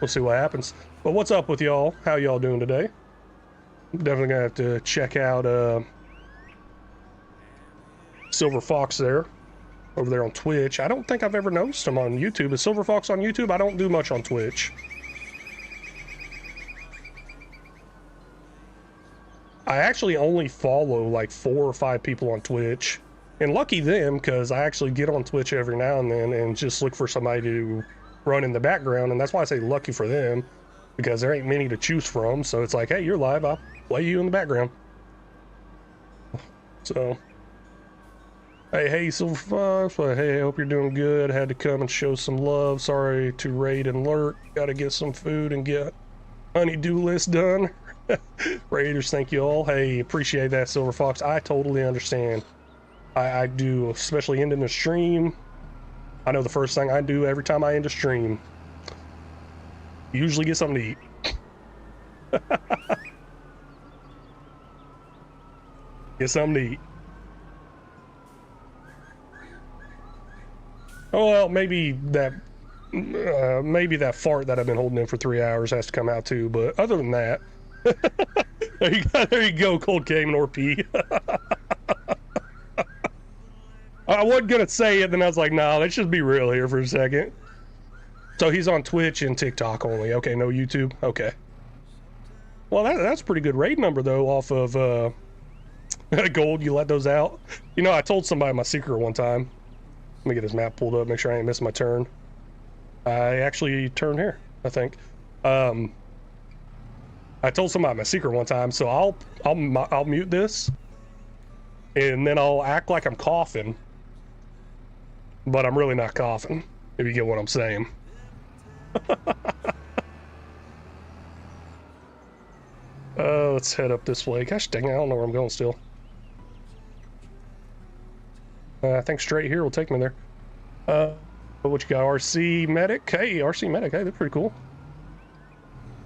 We'll see what happens. But what's up with y'all? How y'all doing today? I'm definitely gonna have to check out Silver Fox there, over there on Twitch. I don't think I've ever noticed him on YouTube. Is Silver Fox on YouTube? I don't do much on Twitch. I actually only follow like 4 or 5 people on Twitch. And lucky them, because I actually get on Twitch every now and then and just look for somebody to run in the background. And that's why I say lucky for them, because there ain't many to choose from. So it's like, hey, you're live, I'll play you in the background. So, hey, Silver Fox, well, hey, I hope you're doing good. Had to come and show some love. Sorry to raid and lurk. Gotta get some food and get honey-do list done. Raiders, thank you all. Hey, appreciate that, Silver Fox. I totally understand. I do, especially ending the stream. I know the first thing I do every time I end a stream, usually get something to eat. Get something to eat. Oh, well, maybe that fart that I've been holding in for 3 hours has to come out too. But other than that, there you go, Cold Cayman or P. I wasn't gonna say it, then I was like, nah, let's just be real here for a second. So he's on Twitch and TikTok only. Okay, no YouTube. Okay. Well, that's a pretty good raid number though, off of Gold, you let those out. You know, I told somebody my secret one time. Let me get this map pulled up, make sure I ain't missing my turn. I actually turned here, I think. I told somebody my secret one time, so I'll mute this, and then I'll act like I'm coughing, but I'm really not coughing, if you get what I'm saying. Let's head up this way. Gosh dang it, I don't know where I'm going still. I think straight here will take me there. What you got? RC Medic? Hey, RC Medic. Hey, that's pretty cool.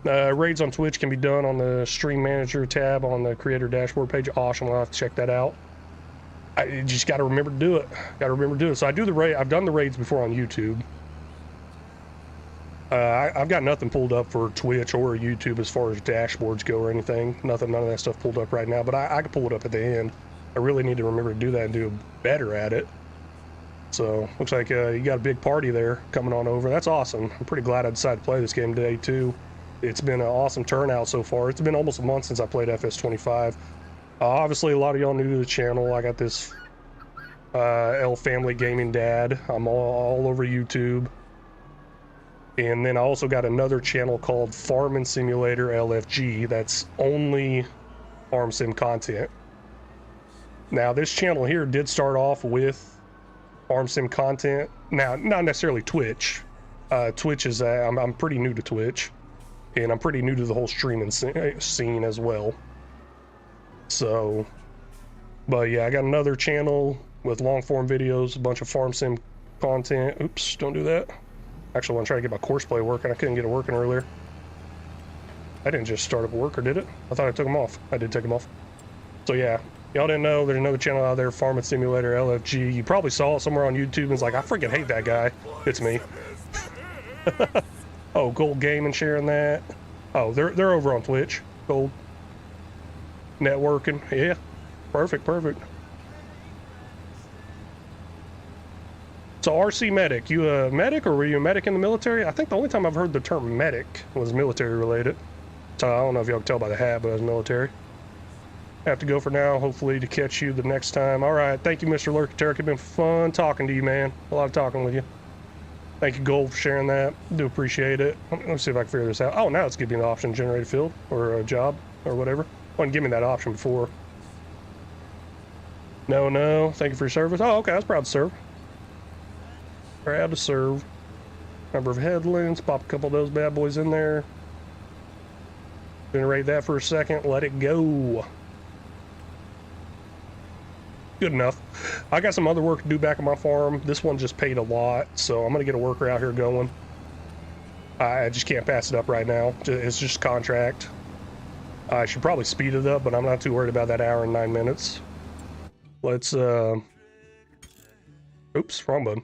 Raids on Twitch can be done on the Stream Manager tab on the Creator Dashboard page. Awesome. I'll have to check that out. I just got to remember to do it. Got to remember to do it. So I do the raid. I've done the raids before on YouTube. I've got nothing pulled up for Twitch or YouTube as far as dashboards go or anything. None of that stuff pulled up right now, but I can pull it up at the end. I really need to remember to do that and do better at it. So, looks like you got a big party there coming on over. That's awesome. I'm pretty glad I decided to play this game today, too. It's been an awesome turnout so far. It's been almost a month since I played FS25. Obviously, a lot of y'all new to the channel. I got this L Family Gaming Dad. I'm all over YouTube. And then I also got another channel called Farming Simulator LFG that's only farm sim content. Now, this channel here did start off with farm sim content. Now, not necessarily Twitch. Twitch is, I'm pretty new to Twitch. And I'm pretty new to the whole streaming scene as well. So, but yeah, I got another channel with long form videos, a bunch of farm sim content. Oops, don't do that. Actually, I want to try to get my course play working. I couldn't get it working earlier. I didn't just start up work, or did it? I thought I took them off. I did take them off. So yeah, y'all didn't know there's another channel out there, Farming Simulator LFG. You probably saw it somewhere on YouTube and it's like, I freaking hate that guy. It's me. Oh, Gold Gaming sharing that. Oh, they're over on Twitch. Gold networking. Yeah, perfect. So RC Medic, you a medic or were you a medic in the military? I think the only time I've heard the term medic was military related. So I don't know if y'all can tell by the hat, but I was military. Have to go for now, hopefully to catch you the next time. All right, thank you, Mr. Lurkateric. It's been fun talking to you, man. A lot of talking with you. Thank you, Gold, for sharing that. Do appreciate it. Let me see if I can figure this out. Oh, now it's giving me the option, generate a field or a job or whatever. Wouldn't give me that option before. No, thank you for your service. Oh, okay, I was proud to serve. Proud to serve. Number of headlands, pop a couple of those bad boys in there. Generate that for a second, let it go. Good enough. I got some other work to do back on my farm. This one just paid a lot, so I'm gonna get a worker out here going. I just can't pass it up right now. It's just contract. I should probably speed it up, but I'm not too worried about that hour and 9 minutes. Let's, oops, wrong button.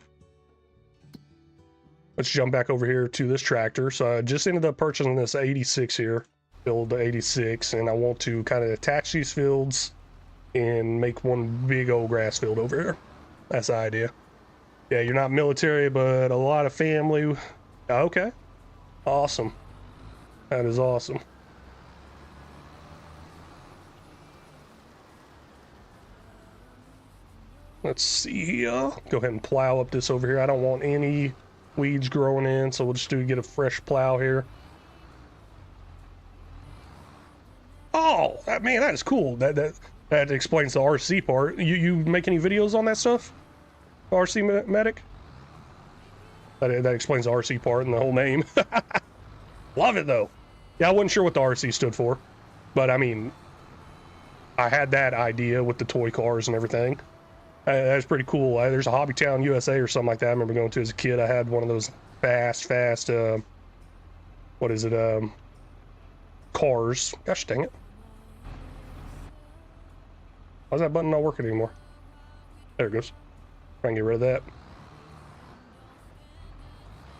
Let's jump back over here to this tractor. So I just ended up purchasing this 86 here, build 86, and I want to kind of attach these fields and make one big old grass field over here. That's the idea. Yeah, you're not military, but a lot of family. Okay, awesome. That is awesome. Let's see here. Go ahead and plow up this over here. I don't want any weeds growing in, so we'll just get a fresh plow here. Oh, man, that is cool. That explains the RC part. You make any videos on that stuff? RC Medic? That explains the RC part and the whole name. Love it, though. Yeah, I wasn't sure what the RC stood for, but I mean, I had that idea with the toy cars and everything. That's pretty cool. There's a Hobby Town USA or something like that I remember going to as a kid. I had one of those fast, what is it, cars. Gosh dang it. Why's that button not working anymore? There it goes. Try and get rid of that.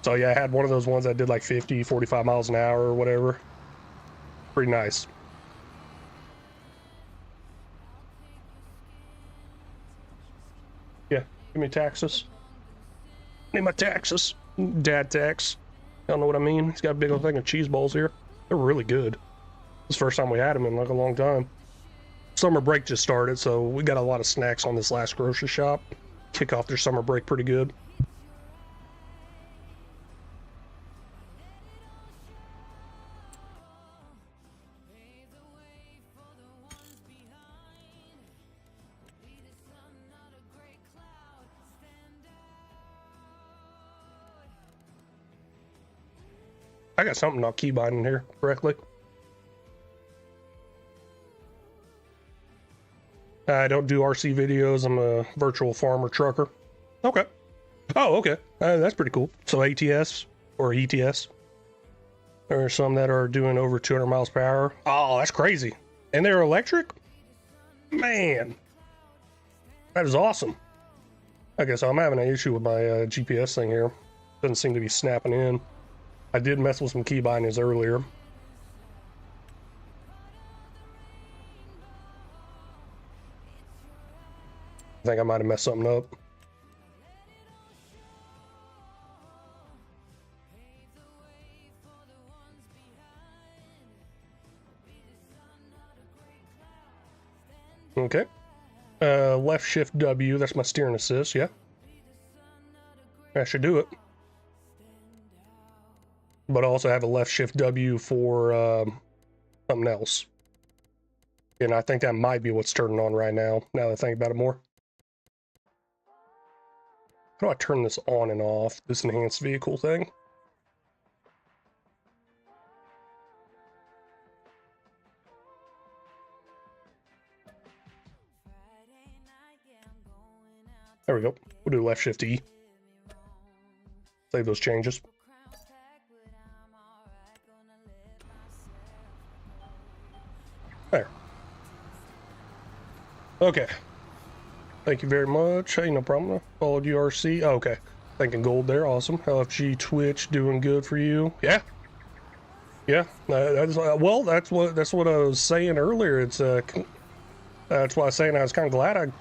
So yeah, I had one of those ones that did like 50, 45 miles an hour or whatever. Pretty nice. Yeah, give me taxes. Need my taxes. Dad tax. Y'all know what I mean? He's got a big old thing of cheese balls here. They're really good. It's the first time we had them in like a long time. summer break just started, so we got a lot of snacks on this last grocery shop. Kick off their summer break pretty good. I got something not keybinding here correctly. I don't do RC videos. I'm a virtual farmer trucker. Okay. Oh, okay. That's pretty cool. So ATS or ETS. There are some that are doing over 200 miles per hour. Oh, that's crazy. And they're electric? Man. That is awesome. Okay, so I'm having an issue with my GPS thing here. Doesn't seem to be snapping in. I did mess with some key bindings earlier. I think I might have messed something up. Okay. Left shift W, that's my steering assist, yeah. That should do it. But I also have a left shift W for something else. And I think that might be what's turning on right now that I think about it more. How do I turn this on and off, this enhanced vehicle thing? There we go. We'll do left shift E. Save those changes. There. Okay. Thank you very much. Hey, no problem. Followed URC. Oh, okay. Thinking gold there. Awesome. LFG Twitch doing good for you. Yeah. Yeah. Well, that's what I was saying earlier. It's that's why I was saying I was kind of glad I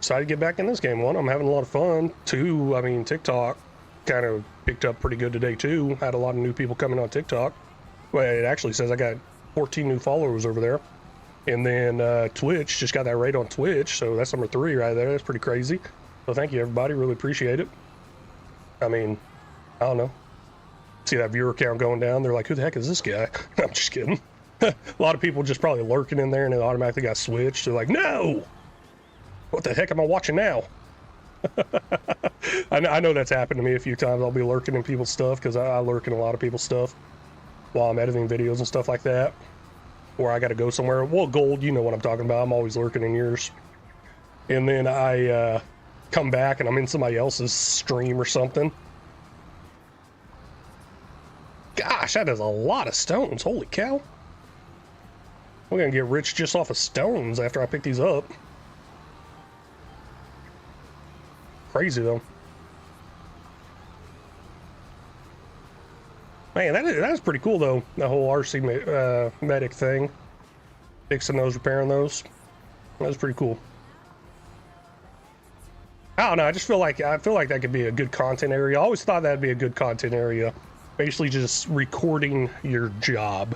decided to get back in this game. One, I'm having a lot of fun. Two, I mean, TikTok kind of picked up pretty good today too. Had a lot of new people coming on TikTok. Well, it actually says I got 14 new followers over there. And then Twitch, just got that rate on Twitch, so that's number 3 right there. That's pretty crazy. So thank you, everybody. Really appreciate it. I mean, I don't know. See that viewer count going down. They're like, who the heck is this guy? I'm just kidding. A lot of people just probably lurking in there and it automatically got switched. They're like, no! What the heck am I watching now? I know that's happened to me a few times. I'll be lurking in people's stuff because I lurk in a lot of people's stuff while I'm editing videos and stuff like that. Or I got to go somewhere. Well, gold, you know what I'm talking about. I'm always lurking in yours. And then I come back and I'm in somebody else's stream or something. Gosh, that is a lot of stones. Holy cow. We're going to get rich just off of stones after I pick these up. Crazy, though. Man, that is pretty cool, though. The whole RC medic thing. Fixing those, repairing those. That was pretty cool. I don't know. I feel like that could be a good content area. I always thought that'd be a good content area. Basically, just recording your job.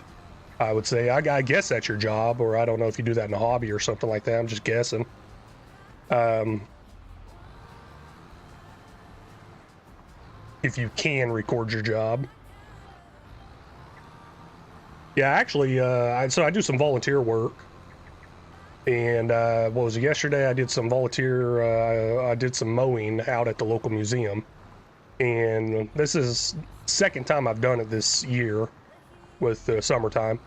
I would say. I guess that's your job, or I don't know if you do that in a hobby or something like that. I'm just guessing. If you can record your job. Yeah, actually, so I do some volunteer work. And what was it, yesterday? I did some volunteer, I did some mowing out at the local museum. And this is the second time I've done it this year with the summertime.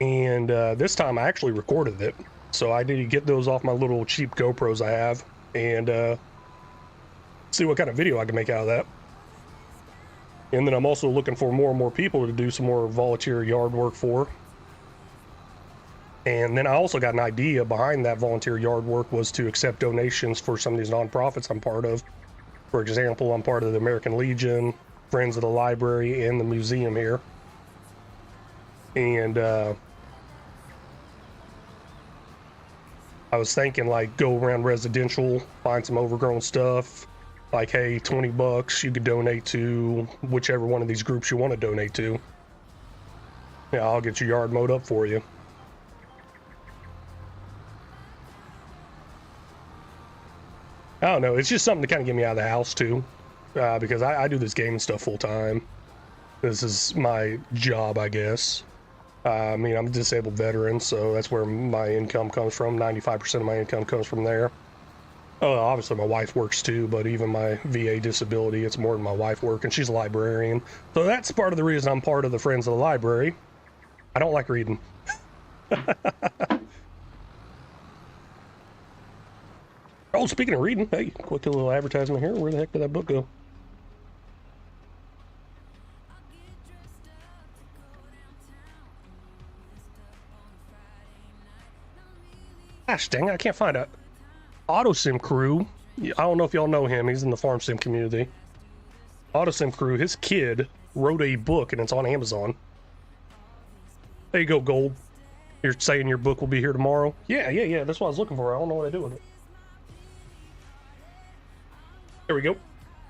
And this time I actually recorded it. So I need to get those off my little cheap GoPros I have and see what kind of video I can make out of that. And then I'm also looking for more and more people to do some more volunteer yard work for. And then I also got an idea behind that volunteer yard work was to accept donations for some of these nonprofits I'm part of. For example, I'm part of the American Legion, Friends of the Library, and the museum here. And I was thinking like go around residential, find some overgrown stuff. Like, hey, $20 you could donate to whichever one of these groups you want to donate to. Yeah, I'll get your yard mowed up for you. I don't know. It's just something to kind of get me out of the house too, because I do this gaming stuff full time. This is my job, I guess. I mean, I'm a disabled veteran, so that's where my income comes from. 95% of my income comes from there. Oh, obviously my wife works too, but even my VA disability, it's more than my wife work, and she's a librarian. So that's part of the reason I'm part of the Friends of the Library. I don't like reading. Oh, speaking of reading, hey, quick little advertisement here. Where the heck did that book go? Gosh dang, I can't find it. AutoSim Crew. I don't know if y'all know him. He's in the farm sim community. AutoSim Crew, his kid wrote a book and it's on Amazon. There you go, Gold. You're saying your book will be here tomorrow? Yeah. That's what I was looking for. I don't know what I do with it. There we go.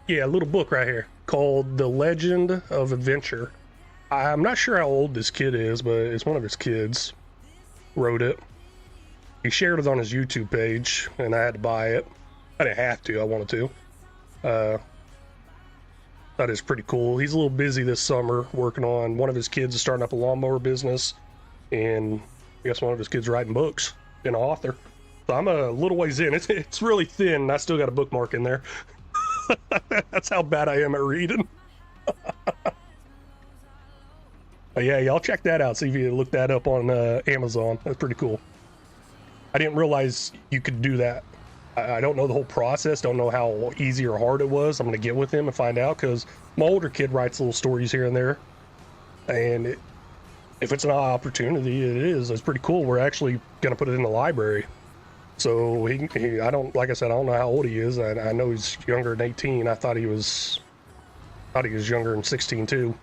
Yeah, a little book right here called The Legend of Adventure. I'm not sure how old this kid is, but it's one of his kids wrote it. He shared it on his YouTube page, and I had to buy it. I didn't have to, I wanted to. That is pretty cool. He's a little busy this summer working on one of his kids is starting up a lawnmower business, and I guess one of his kids writing books, being an author. So I'm a little ways in. It's really thin, and I still got a bookmark in there. That's how bad I am at reading. Yeah, y'all check that out. See if you look that up on Amazon. That's pretty cool. I didn't realize you could do that. I don't know the whole process. Don't know how easy or hard it was. I'm going to get with him and find out, because my older kid writes little stories here and there. And if it's an opportunity, it is. It's pretty cool. We're actually going to put it in the library. So I don't, like I said, I don't know how old he is. I know he's younger than 18. I thought he was younger than 16 too.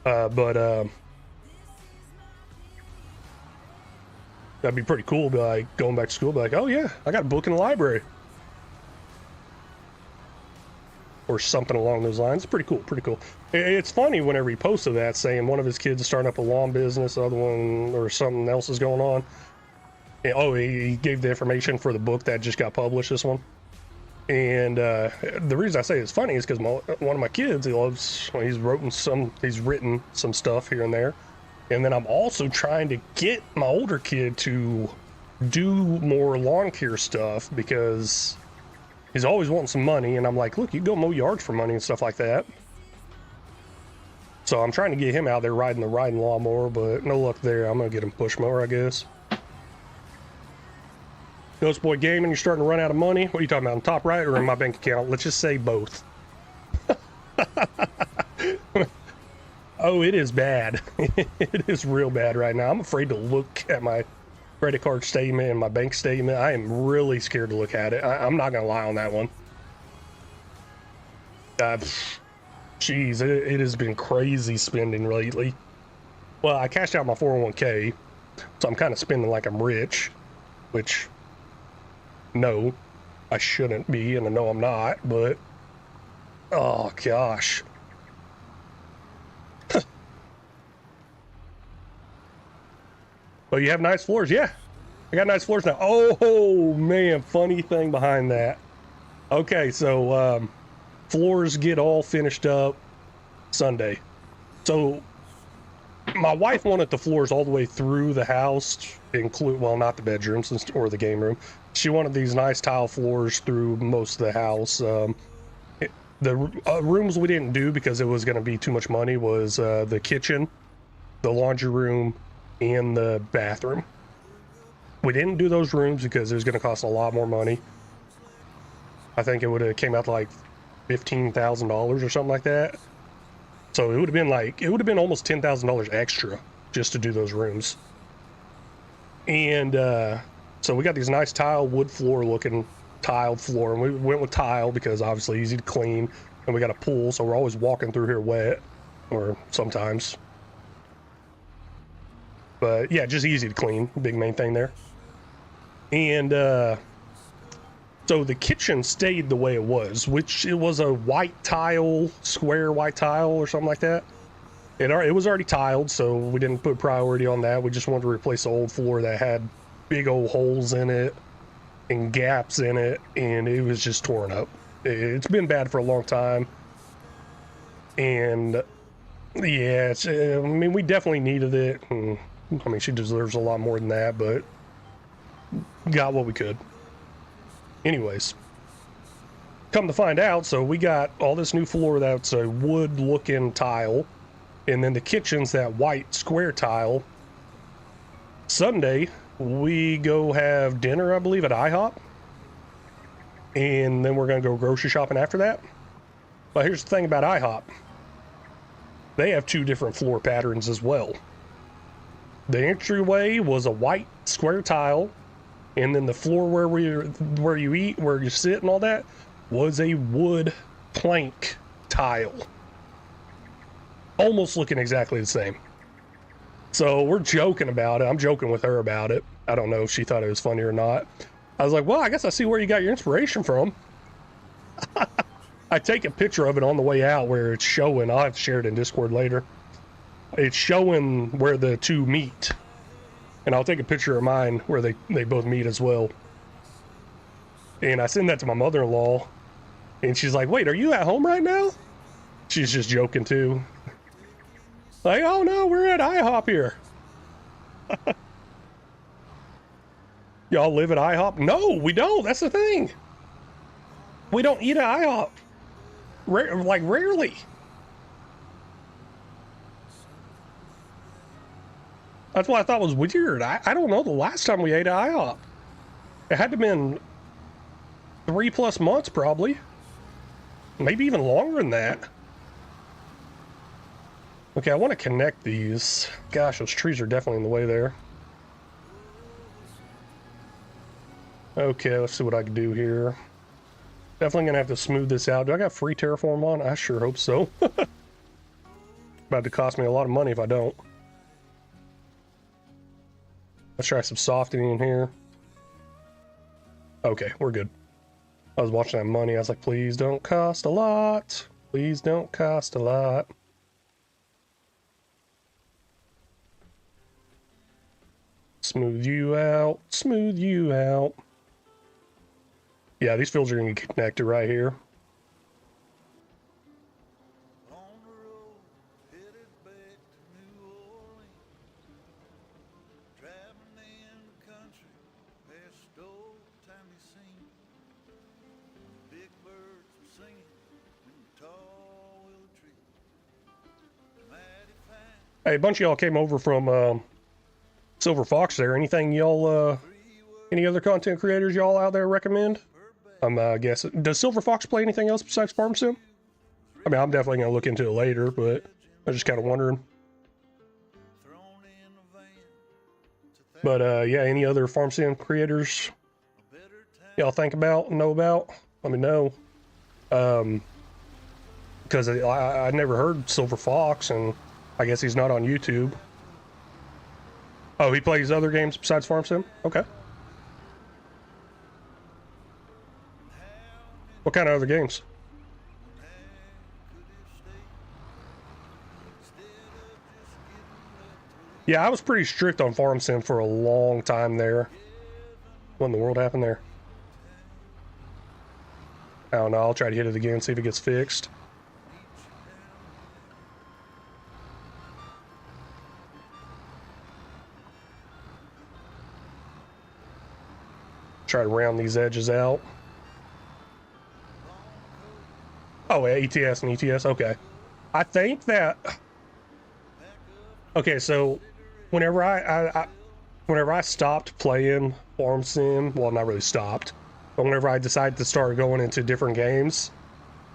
But that'd be pretty cool. Be like going back to school, be like, oh yeah, I got a book in the library, or something along those lines. It's pretty cool. Pretty cool. It's funny whenever he posted that, saying one of his kids is starting up a lawn business, the other one or something else is going on. And, oh, he gave the information for the book that just got published. This one. And the reason I say it's funny is because one of my kids, he's written some stuff here and there. And then I'm also trying to get my older kid to do more lawn care stuff, because he's always wanting some money. And I'm like, look, you go mow yards for money and stuff like that. So I'm trying to get him out there riding lawnmower, but no luck there. I'm going to get him push mower, I guess. Ghost Boy Gaming, you're starting to run out of money. What are you talking about, on top right or in my bank account? Let's just say both. Oh, it is bad. It is real bad right now. I'm afraid to look at my credit card statement and my bank statement. I am really scared to look at it. I'm not going to lie on that one. Jeez, it has been crazy spending lately. Well, I cashed out my 401k, so I'm kind of spending like I'm rich, which... no, I shouldn't be, and I know I'm not, but oh gosh. Well, you have nice floors. Yeah, I got nice floors now. Oh man, funny thing behind that. Okay, so floors get all finished up Sunday. So my wife wanted the floors all the way through the house, include, well, not the bedrooms or the game room. She wanted these nice tile floors through most of the house. The rooms we didn't do because it was going to be too much money was the kitchen, the laundry room, and the bathroom. We didn't do those rooms because it was going to cost a lot more money. I think it would have came out to like $15,000 or something like that. So it would have been almost $10,000 extra just to do those rooms. And so we got these nice wood floor looking tiled floor, and we went with tile because obviously easy to clean, and we got a pool, so we're always walking through here wet, or sometimes. But yeah, just easy to clean, big main thing there. And so the kitchen stayed the way it was, which it was a white tile, square white tile or something like that. It was already tiled, so we didn't put priority on that. We just wanted to replace the old floor that had big old holes in it, and gaps in it, and it was just torn up. It's been bad for a long time, and yeah, I mean, we definitely needed it. And, I mean, she deserves a lot more than that, but got what we could. Anyways, come to find out, so we got all this new floor that's a wood-looking tile, and then the kitchen's that white square tile. Sunday, we go have dinner, I believe, at IHOP, and then we're going to go grocery shopping after that. But here's the thing about IHOP. They have two different floor patterns as well. The entryway was a white square tile, and then the floor where you eat, where you sit and all that, was a wood plank tile. Almost looking exactly the same. So we're joking about it. I'm joking with her about it. I don't know if she thought it was funny or not. I was like, well, I guess I see where you got your inspiration from. I take a picture of it on the way out where it's showing. I'll have to share it in Discord later. It's showing where the two meet. And I'll take a picture of mine where they both meet as well. And I send that to my mother-in-law. And she's like, wait, are you at home right now? She's just joking too. Like, oh no, we're at IHOP here. Y'all live at IHOP? No, we don't. That's the thing. We don't eat at IHOP. Rarely. That's what I thought was weird. I don't know the last time we ate at IHOP. It had to have been 3+ months probably. Maybe even longer than that. Okay, I want to connect these. Gosh, those trees are definitely in the way there. Okay, let's see what I can do here. Definitely gonna have to smooth this out. Do I got free terraform on? I sure hope so. About to cost me a lot of money if I don't. Let's try some softening in here. Okay, we're good. I was watching that money. I was like, please don't cost a lot. Please don't cost a lot. Smooth you out. Smooth you out. Yeah, these fields are going to get connected right here. Hey, a bunch of y'all came over from Silver Fox there. Anything y'all, any other content creators y'all out there recommend? I'm guessing. Does Silver Fox play anything else besides Farm Sim? I mean, I'm definitely going to look into it later, but I was just kind of wondering. But yeah, any other Farm Sim creators y'all think about, know about? Let me know. Because I never heard Silver Fox, and I guess he's not on YouTube. Oh, he plays other games besides Farm Sim? Okay. What kind of other games? Yeah, I was pretty strict on Farm Sim for a long time there. What in the world happened there? I don't know. I'll try to hit it again, see if it gets fixed. Try to round these edges out. Oh, yeah, ETS and ETS. Okay. I think that... Okay, so whenever I stopped playing Farm Sim, well, not really stopped, but whenever I decided to start going into different games,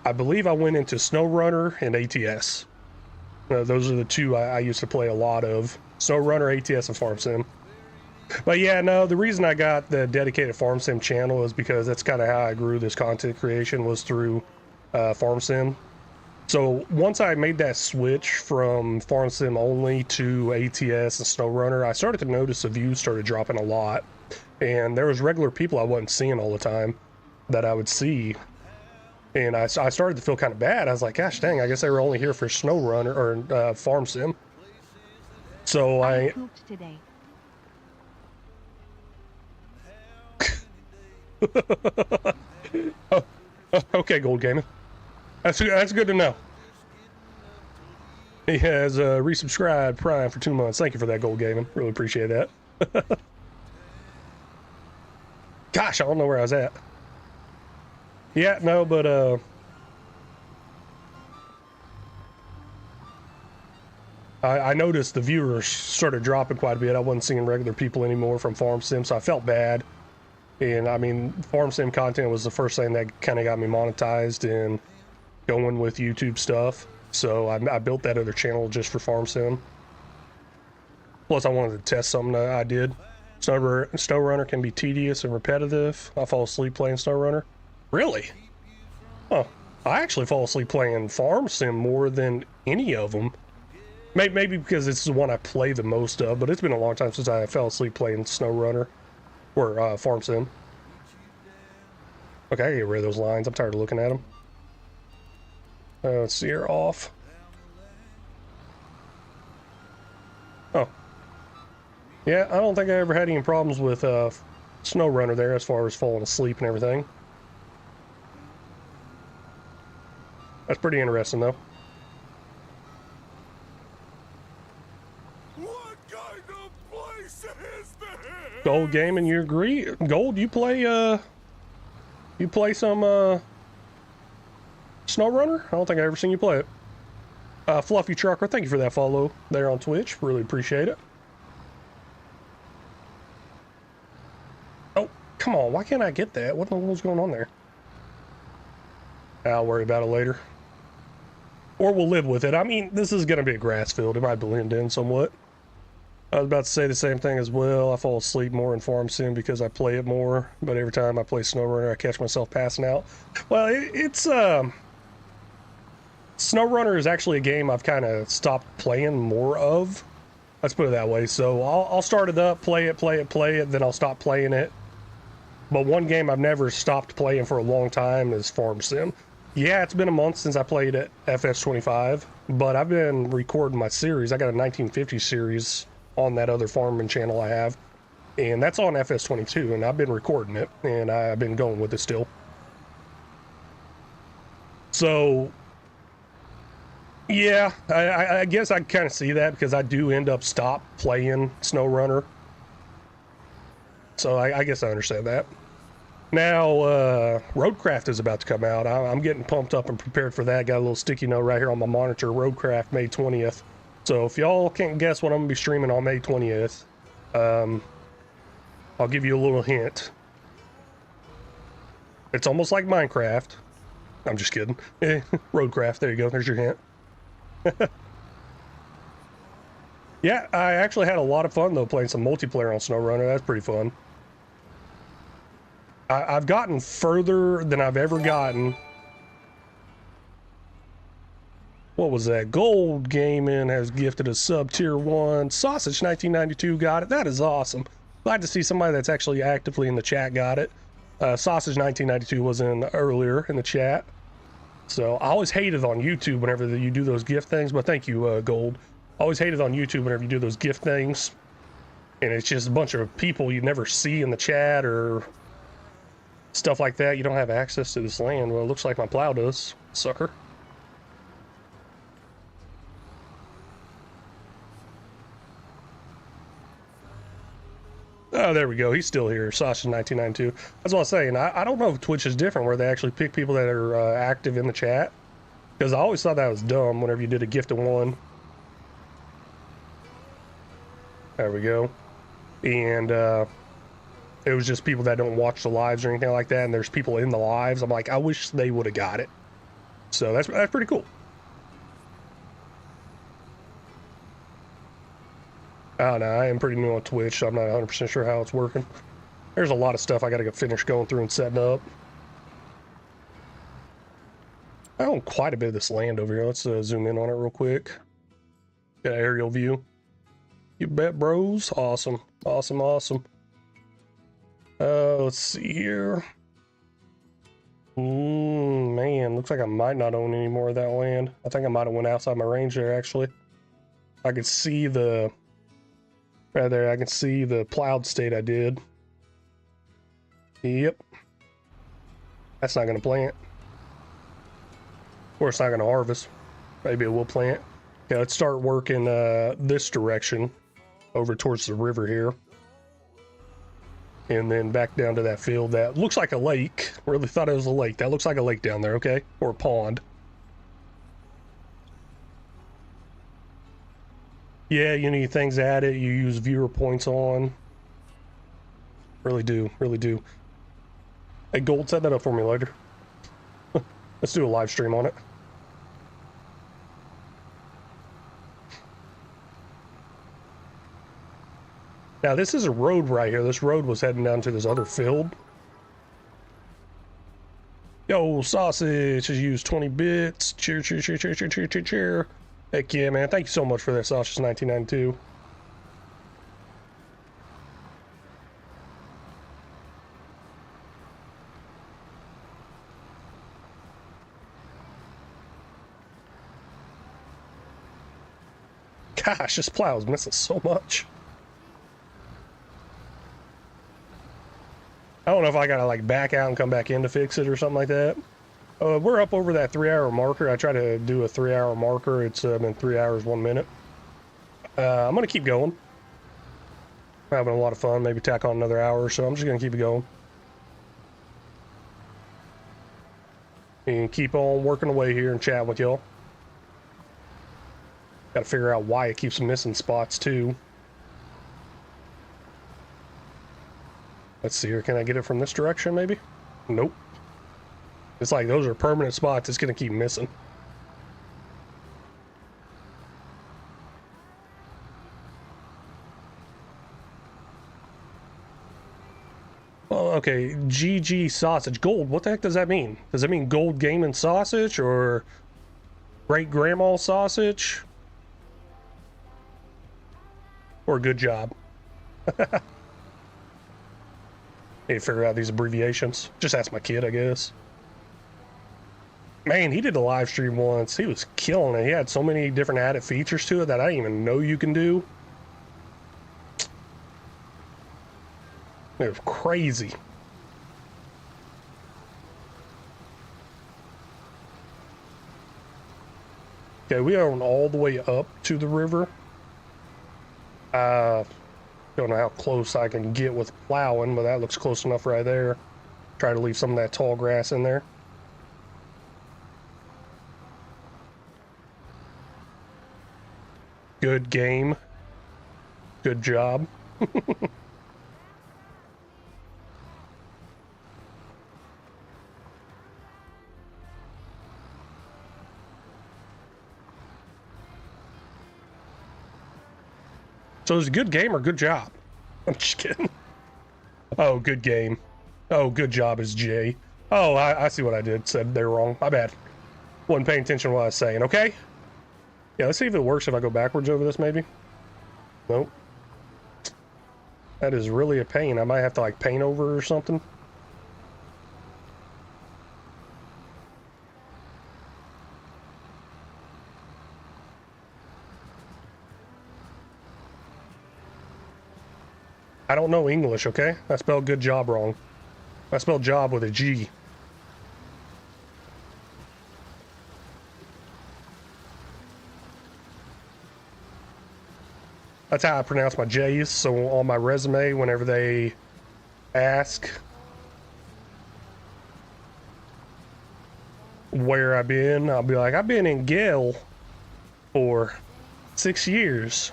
I believe I went into SnowRunner and ATS. Those are the two I used to play a lot of. SnowRunner, ATS, and Farm Sim. But yeah, no, the reason I got the dedicated Farm Sim channel is because that's kind of how I grew this content creation, was through Farm Sim. So once I made that switch from Farm Sim only to ATS and SnowRunner, I started to notice the views started dropping a lot. And there was regular people I wasn't seeing all the time that I would see. And I started to feel kind of bad. I was like, gosh dang, I guess they were only here for SnowRunner or Farm Sim. So I... Oh, okay, Gold Gaming. That's good to know. He has resubscribed Prime for 2 months. Thank you for that, Gold Gaming. Really appreciate that. Gosh, I don't know where I was at. Yeah, no, but I noticed the viewers started dropping quite a bit. I wasn't seeing regular people anymore from Farm Sim, so I felt bad. And I mean, Farm Sim content was the first thing that kind of got me monetized and going with YouTube stuff. So I built that other channel just for Farm Sim. Plus, I wanted to test something that I did. SnowRunner can be tedious and repetitive. I fall asleep playing SnowRunner. Really? Huh. I actually fall asleep playing Farm Sim more than any of them. Maybe because it's the one I play the most of, but it's been a long time since I fell asleep playing SnowRunner or Farm Sim. Okay, I can get rid of those lines. I'm tired of looking at them. Let's see, you're off. Oh. Yeah, I don't think I ever had any problems with SnowRunner there as far as falling asleep and everything. That's pretty interesting, though. What kind of place is this? Gold Gaming, you agree? Gold, you play some SnowRunner? I don't think I've ever seen you play it. Fluffy Trucker, thank you for that follow there on Twitch. Really appreciate it. Oh, come on. Why can't I get that? What the hell's going on there? I'll worry about it later. Or we'll live with it. I mean, this is going to be a grass field. It might blend in somewhat. I was about to say the same thing as well. I fall asleep more in Farm Sim because I play it more. But every time I play SnowRunner, I catch myself passing out. Well, it's SnowRunner is actually a game I've kind of stopped playing more of. Let's put it that way. So I'll start it up, play it, then I'll stop playing it. But one game I've never stopped playing for a long time is Farm Sim. Yeah, it's been a month since I played at FS25, but I've been recording my series. I got a 1950 series on that other farming channel I have, and that's on FS22, and I've been recording it, and I've been going with it still. So, yeah, I guess I kind of see that because I do end up stop playing SnowRunner. So I guess I understand that. Now, Roadcraft is about to come out. I'm getting pumped up and prepared for that. Got a little sticky note right here on my monitor, Roadcraft, May 20th. So if y'all can't guess what I'm going to be streaming on May 20th, I'll give you a little hint. It's almost like Minecraft. I'm just kidding. Roadcraft, there you go. There's your hint. Yeah, I actually had a lot of fun, though, playing some multiplayer on SnowRunner. That's pretty fun. I've gotten further than I've ever gotten. What was that? Gold Gaming has gifted a sub tier 1. Sausage 1992 got it. That is awesome. Glad to see somebody that's actually actively in the chat got it. Sausage 1992 was in earlier in the chat. So I always hated on YouTube whenever you do those gift things, but thank you, Gold. Always hated on YouTube whenever you do those gift things. And it's just a bunch of people you never see in the chat or stuff like that. You don't have access to this land. Well, it looks like my plow does, sucker. Oh, there we go. He's still here. Sausage 1992. That's what I was saying. I don't know if Twitch is different where they actually pick people that are active in the chat. Because I always thought that was dumb whenever you did a gift of one. There we go. And it was just people that don't watch the lives or anything like that. And there's people in the lives. I'm like, I wish they would have got it. So that's pretty cool. I don't know. I am pretty new on Twitch, so I'm not 100% sure how it's working. There's a lot of stuff I got to finish going through and setting up. I own quite a bit of this land over here. Let's zoom in on it real quick. Get an aerial view. You bet, bros. Awesome. Awesome, awesome. Let's see here. Man, looks like I might not own any more of that land. I think I might have went outside my range there, actually. I could see the... Right there, I can see the plowed state I did. Yep. That's not gonna plant. Or it's not gonna harvest. Maybe it will plant. Yeah, let's start working this direction over towards the river here. And then back down to that field that looks like a lake. Really thought it was a lake. That looks like a lake down there, okay? Or a pond. Yeah, you need things added. You use viewer points on. Really do, really do. Hey, Gold, set that up for me later. Let's do a live stream on it. Now, this is a road right here. This road was heading down to this other field. Yo, Sausage has used 20 bits. Cheer, cheer, cheer, cheer, cheer, cheer, cheer, cheer. Heck yeah, man. Thank you so much for that, Sausage 1992. Gosh, this plow is missing so much. I don't know if I gotta like back out and come back in to fix it or something like that. We're up over that 3-hour marker. I try to do a 3-hour marker. It's been 3 hours, 1 minute. I'm gonna keep going. I'm having a lot of fun. Maybe tack on another hour or so. I'm just gonna keep it going. And keep on working away here and chat with y'all. Gotta figure out why it keeps missing spots too. Let's see here. Can I get it from this direction maybe? Nope. It's like those are permanent spots. It's gonna keep missing. Well, okay. GG Sausage. Gold. What the heck does that mean? Does that mean Gold Gaming Sausage or Great Grandma Sausage? Or Good Job? Need to figure out these abbreviations. Just ask my kid, I guess. Man, he did a live stream once. He was killing it. He had so many different added features to it that I didn't even know you can do. It was crazy. Okay, we are all the way up to the river. Don't know how close I can get with plowing, but that looks close enough right there. Try to leave some of that tall grass in there. Good game. Good job. So is it a good game or good job? I'm just kidding. Oh, good game. Oh, good job is J. Oh, I see what I did. Said they were wrong. My bad. Wasn't paying attention to what I was saying, okay? Yeah, let's see if it works if I go backwards over this, maybe. Nope. That is really a pain. I might have to, like, paint over or something. I don't know English, okay? I spelled good job wrong. I spelled job with a G. That's how I pronounce my J's. So on my resume, whenever they ask where I've been, I'll be like, I've been in Gale for 6 years.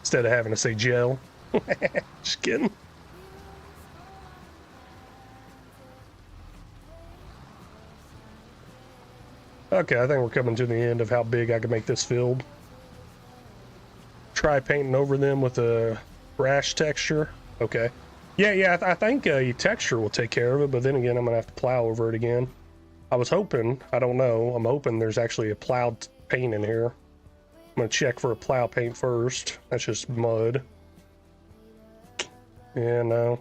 Instead of having to say jail. Just kidding. Okay, I think we're coming to the end of how big I can make this field. Try painting over them with a brash texture. Okay. Yeah, I think a texture will take care of it, but then again, I'm gonna have to plow over it again. I was hoping, I don't know, I'm hoping there's actually a plowed paint in here. I'm gonna check for a plow paint first. That's just mud. Yeah, no.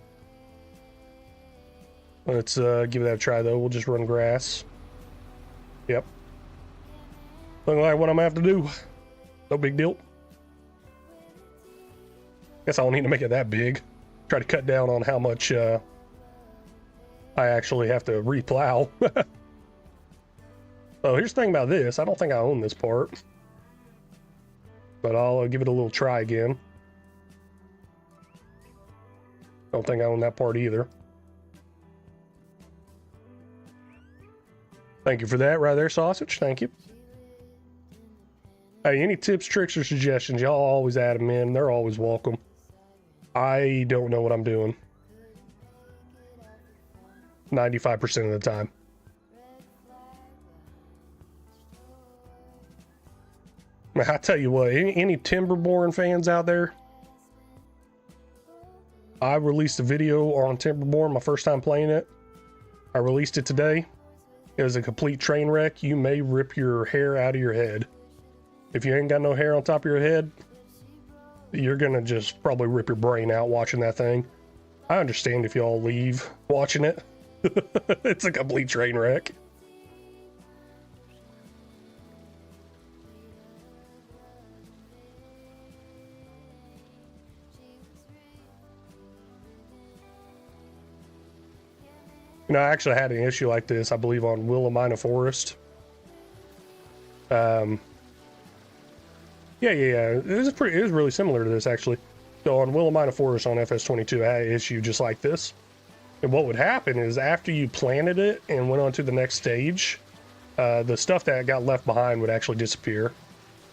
Let's give that a try though. We'll just run grass. Yep. Looking like what I'm gonna have to do. No big deal. Guess I don't need to make it that big. Try to cut down on how much I actually have to replow. Oh, here's the thing about this. I don't think I own this part, but I'll give it a little try again. Don't think I own that part either. Thank you for that right there, Sausage. Thank you. Hey, any tips, tricks, or suggestions, y'all always add them in. They're always welcome. I don't know what I'm doing 95% of the time. I tell you what, any Timberborn fans out there, I released a video on Timberborn, my first time playing it. I released it today. It was a complete train wreck. You may rip your hair out of your head. If you ain't got no hair on top of your head, you're gonna just probably rip your brain out watching that thing. I understand if y'all leave watching it. It's a complete train wreck. You know, I actually had an issue like this, I believe, on Willamina Forest. Yeah. It was really similar to this, actually. So on Willamina Forest on FS22, I had an issue just like this. And what would happen is after you planted it and went on to the next stage, the stuff that got left behind would actually disappear.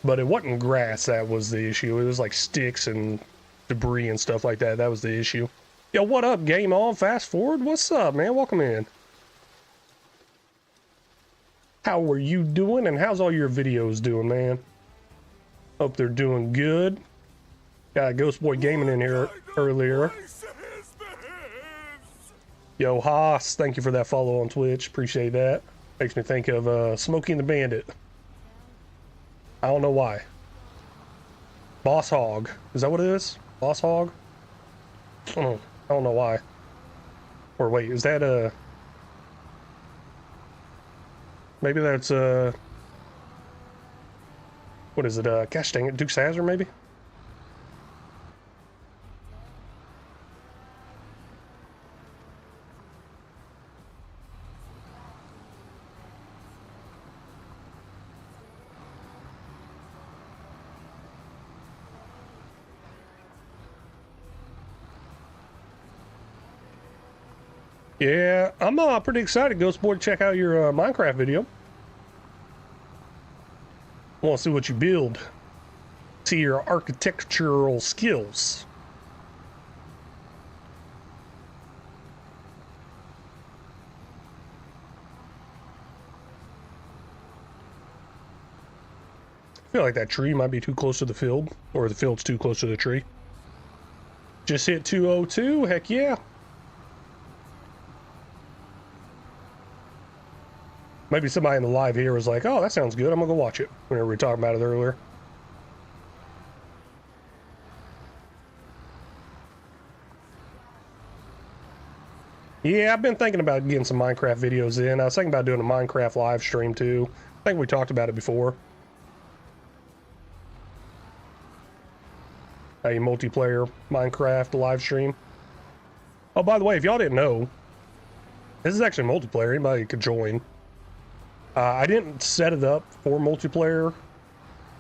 But it wasn't grass that was the issue. It was like sticks and debris and stuff like that. That was the issue. Yo, what up, Game On? Fast Forward? What's up, man? Welcome in. How are you doing, and how's all your videos doing, man? Hope they're doing good. Got Ghost Boy Gaming in here earlier. Yo, Haas, thank you for that follow on Twitch. Appreciate that. Makes me think of Smokey and the Bandit. I don't know why. Boss Hog. Is that what it is? Boss Hog? I don't know why. Or wait, is that a... Maybe that's a... What is it? Gosh dang it, Dukes Hazzard maybe? Yeah, I'm pretty excited, Ghost Boy, to check out your Minecraft video. I want to see what you build. See your architectural skills. I feel like that tree might be too close to the field, or the field's too close to the tree. Just hit 202, heck yeah. Maybe somebody in the live here was like, oh, that sounds good, I'm gonna go watch it, whenever we were talking about it earlier. Yeah, I've been thinking about getting some Minecraft videos in. I was thinking about doing a Minecraft live stream too. I think we talked about it before. A multiplayer Minecraft live stream. Oh, by the way, if y'all didn't know, this is actually multiplayer. Anybody could join. I didn't set it up for multiplayer,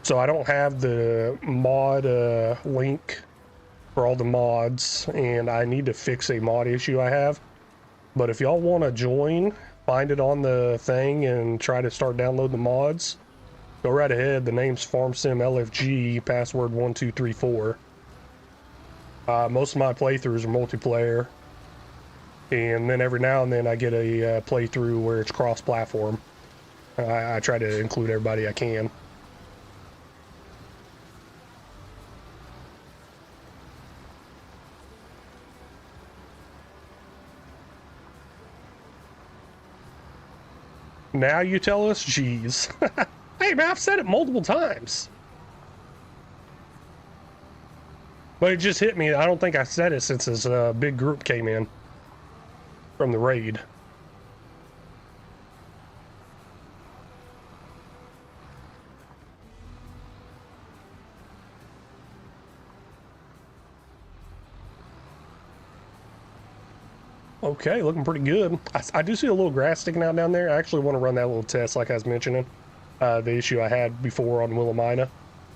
so I don't have the mod link for all the mods, and I need to fix a mod issue I have. But if y'all want to join, find it on the thing and try to start downloading the mods, go right ahead. The name's FarmSimLFG, password 1234. Most of my playthroughs are multiplayer, and then every now and then I get a playthrough where it's cross-platform. I try to include everybody I can. Now you tell us? Jeez. Hey man, I've said it multiple times. But it just hit me. I don't think I said it since this big group came in from the raid. Okay, looking pretty good. I do see a little grass sticking out down there. I actually want to run that little test like I was mentioning. The issue I had before on Willamina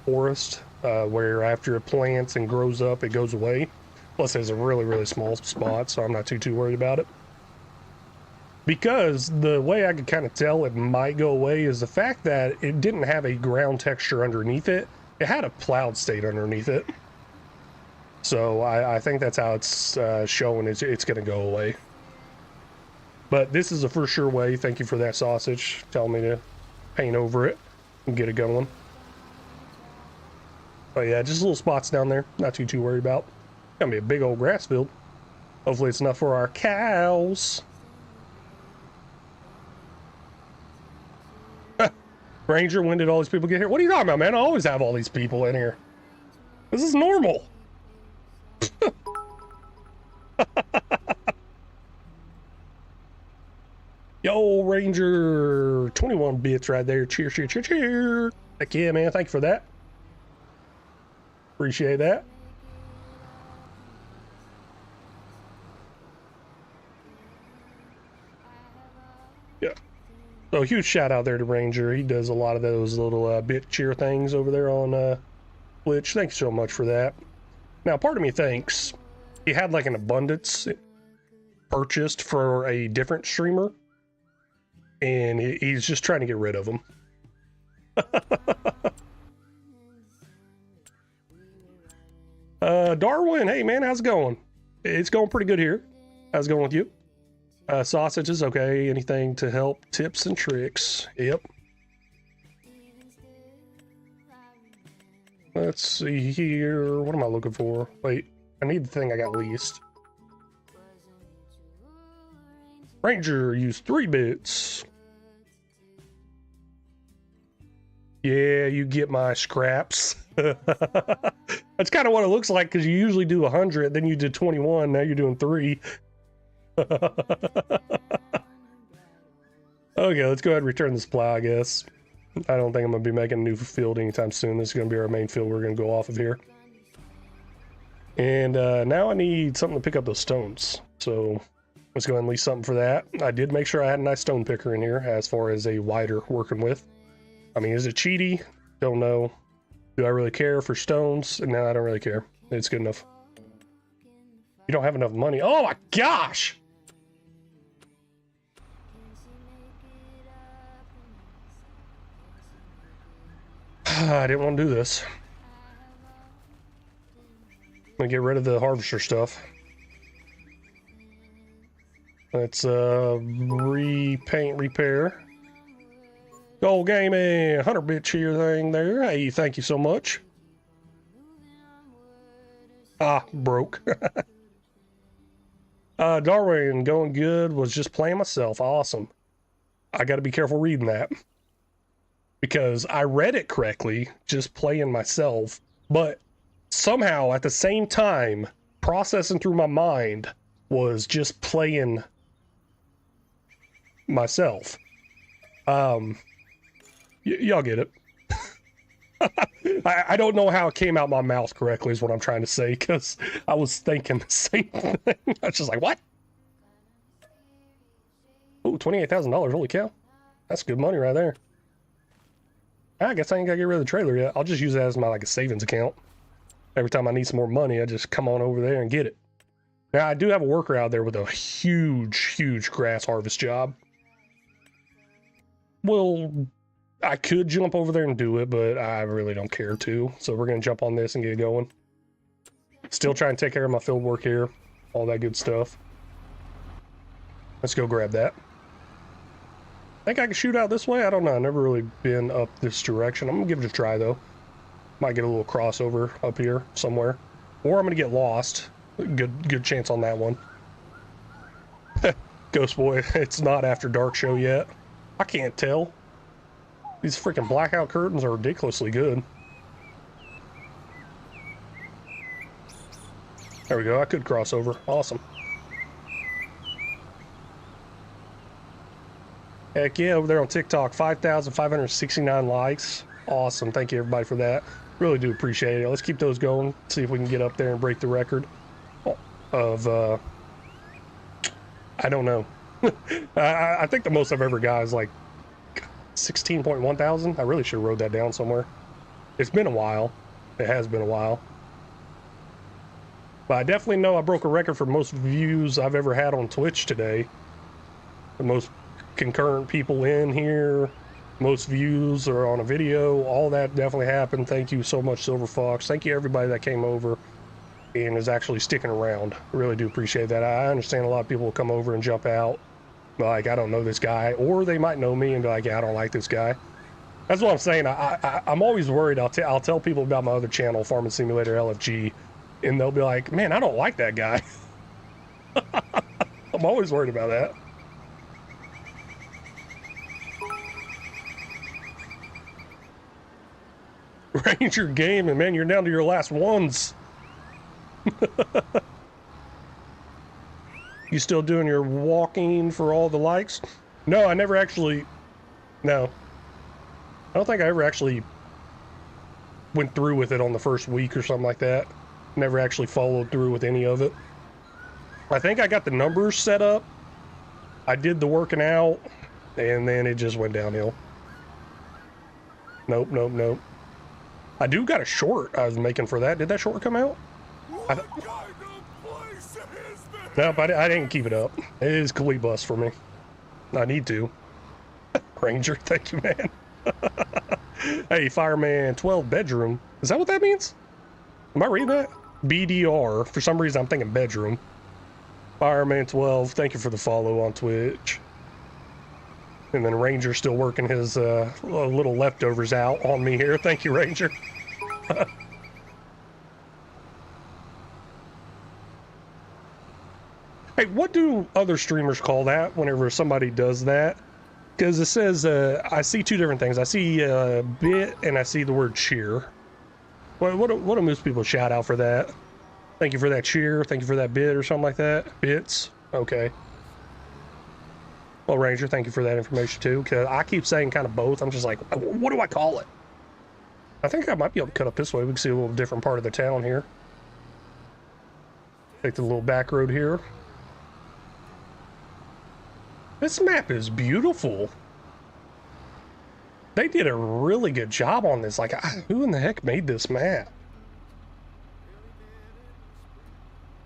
Forest, where after it plants and grows up, it goes away. Plus, it's a really, really small spot, so I'm not too worried about it. Because the way I could kind of tell it might go away is the fact that it didn't have a ground texture underneath it. It had a plowed state underneath it. So I think that's how it's showing it's going to go away. But this is a for sure way. Thank you for that sausage. Telling me to paint over it and get it going. But yeah, just little spots down there. Not too worried about. Gonna be a big old grass field. Hopefully it's enough for our cows. Ranger, when did all these people get here? What are you talking about, man? I always have all these people in here. This is normal. Yo, Ranger, 21 bits right there. Cheer, cheer, cheer, cheer. Heck yeah, man. Thank you for that. Appreciate that. Yeah. So huge shout out there to Ranger. He does a lot of those little bit cheer things over there on Twitch. Thank you so much for that. Now, part of me thinks he had like an abundance purchased for a different streamer, and he's just trying to get rid of them. Darwin, hey man, how's it going? It's going pretty good here. How's it going with you? Sausages, okay. Anything to help? Tips and tricks. Yep. Let's see here. What am I looking for? Wait, I need the thing I got least. Ranger used 3 bits. Yeah, you get my scraps. That's kind of what it looks like, because you usually do 100, then you did 21, now you're doing 3. Okay, let's go ahead and return this plow, I guess. I don't think I'm going to be making a new field anytime soon. This is going to be our main field we're going to go off of here. And now I need something to pick up those stones. So let's go ahead and leave something for that. I did make sure I had a nice stone picker in here as far as a wider working with. I mean, is it cheaty? Don't know. Do I really care for stones? No, I don't really care. It's good enough. You don't have enough money. Oh my gosh! I didn't want to do this. I'm gonna get rid of the harvester stuff. Let's repaint, repair. Gold Gaming, 100-bit cheer thing there. Hey, thank you so much. Ah, broke. Darwin, going good. Was just playing myself. Awesome. I got to be careful reading that, because I read it correctly, just playing myself, but somehow at the same time, processing through my mind was just playing myself. Y'all get it. I don't know how it came out my mouth correctly is what I'm trying to say, because I was thinking the same thing. I was just like, what? Oh, $28,000, holy cow. That's good money right there. I guess I ain't gotta get rid of the trailer yet. I'll just use that as my like a savings account. Every time I need some more money, I just come on over there and get it. Now, I do have a worker out there with a huge grass harvest job. Well, I could jump over there and do it, but I really don't care to. So we're going to jump on this and get going. Still trying to take care of my field work here. All that good stuff. Let's go grab that. Think I can shoot out this way? I don't know. I've never really been up this direction. I'm going to give it a try, though. Might get a little crossover up here somewhere. Or I'm going to get lost. Good chance on that one. Ghost Boy, it's not After Dark show yet. I can't tell. These freaking blackout curtains are ridiculously good. There we go. I could cross over. Awesome. Heck yeah, over there on TikTok, 5,569 likes. Awesome. Thank you, everybody, for that. Really do appreciate it. Let's keep those going. See if we can get up there and break the record of I don't know. I think the most I've ever got is like 16.1 thousand. I really should have wrote that down somewhere. It's been a while. It has been a while. But I definitely know I broke a record for most views I've ever had on Twitch today. The most concurrent people in here, most views are on a video. All that definitely happened. Thank you so much, Silver Fox. Thank you everybody that came over and is actually sticking around. Really do appreciate that. I understand a lot of people will come over and jump out. Like, I don't know this guy, or they might know me and be like, yeah, I don't like this guy. That's what I'm saying. I'm always worried. I'll tell people about my other channel, Farming Simulator LFG, and they'll be like, man, I don't like that guy. I'm always worried about that. Ranger game, and man, you're down to your last ones. You still doing your walking for all the likes? No, I never actually. No. I don't think I ever actually went through with it on the first week or something like that. Never actually followed through with any of it. I think I got the numbers set up. I did the working out, and then it just went downhill. Nope, nope, nope. I do got a short I was making for that. Did that short come out? Nope, I didn't keep it up. It is complete bust for me. I need to. Ranger, thank you, man. Hey, Fireman 12 bedroom. Is that what that means? Am I reading that? BDR. For some reason, I'm thinking bedroom. Fireman 12, thank you for the follow on Twitch. And then Ranger still working his little leftovers out on me here. Thank you, Ranger. Hey, what do other streamers call that whenever somebody does that? Because it says, I see two different things. I see bit and I see the word cheer. What do most people shout out for that? Thank you for that cheer. Thank you for that bit or something like that. Bits. Okay. Well, Ranger, thank you for that information too. Because I keep saying kind of both. I'm just like, what do I call it? I think I might be able to cut up this way. We can see a little different part of the town here. Take the little back road here. This map is beautiful. They did a really good job on this. Like, who in the heck made this map?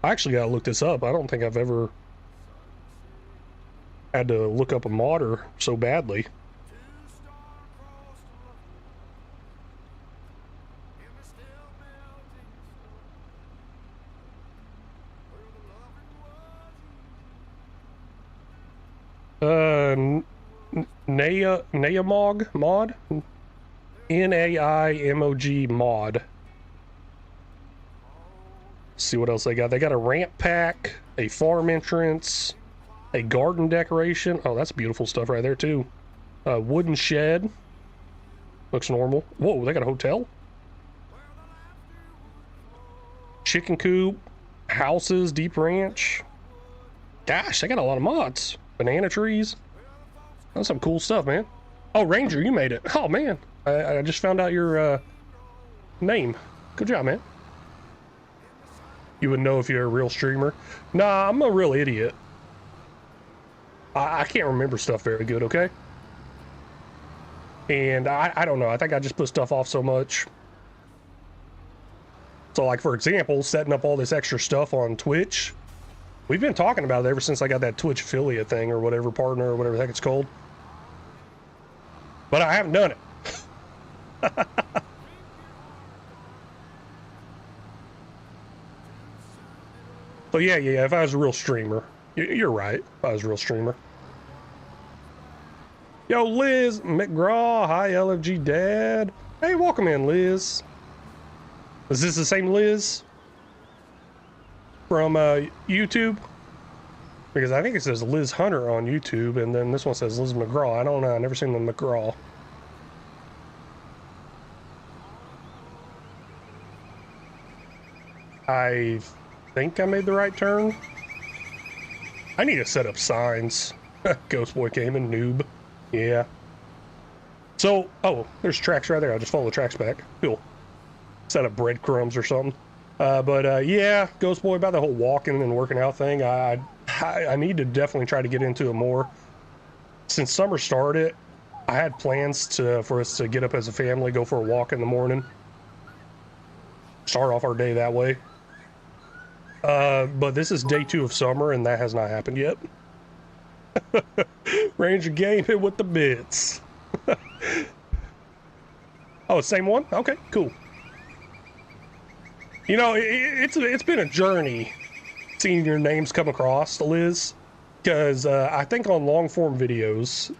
I actually gotta look this up. I don't think I've ever had to look up a modder so badly. Naimog mod? Naimog mod. Let's see what else they got. They got a ramp pack, a farm entrance, a garden decoration. Oh, that's beautiful stuff right there too. A wooden shed. Looks normal. Whoa, they got a hotel? Chicken coop, houses, deep ranch. Gosh, they got a lot of mods. Banana trees. That's some cool stuff, man. Oh, Ranger, you made it. Oh, man. I just found out your name. Good job, man. You would know if you're a real streamer. Nah, I'm a real idiot. I can't remember stuff very good, okay? And I don't know. I think I just put stuff off so much. So, like, for example, setting up all this extra stuff on Twitch. We've been talking about it ever since I got that Twitch affiliate thing or whatever, partner or whatever the heck it's called. But I haven't done it. So yeah, if I was a real streamer. You're right, if I was a real streamer. Yo, Liz McGraw, hi LFG Dad. Hey, welcome in, Liz. Is this the same Liz from YouTube? Because I think it says Liz Hunter on YouTube, and then this one says Liz McGraw. I don't know, I've never seen the McGraw. I think I made the right turn. I need to set up signs. Ghost Boy Gaming, noob. Yeah. So, oh, there's tracks right there. I'll just follow the tracks back. Cool. Set up breadcrumbs or something. Yeah, Ghost Boy, about the whole walking and working out thing, I I need to definitely try to get into it more. Since summer started, I had plans for us to get up as a family, go for a walk in the morning, start off our day that way. But this is day 2 of summer, and that has not happened yet. Ranger game hit with the bits. Oh, same one? Okay, cool. You know, it's been a journey seeing your names come across, Liz, because I think on long form videos,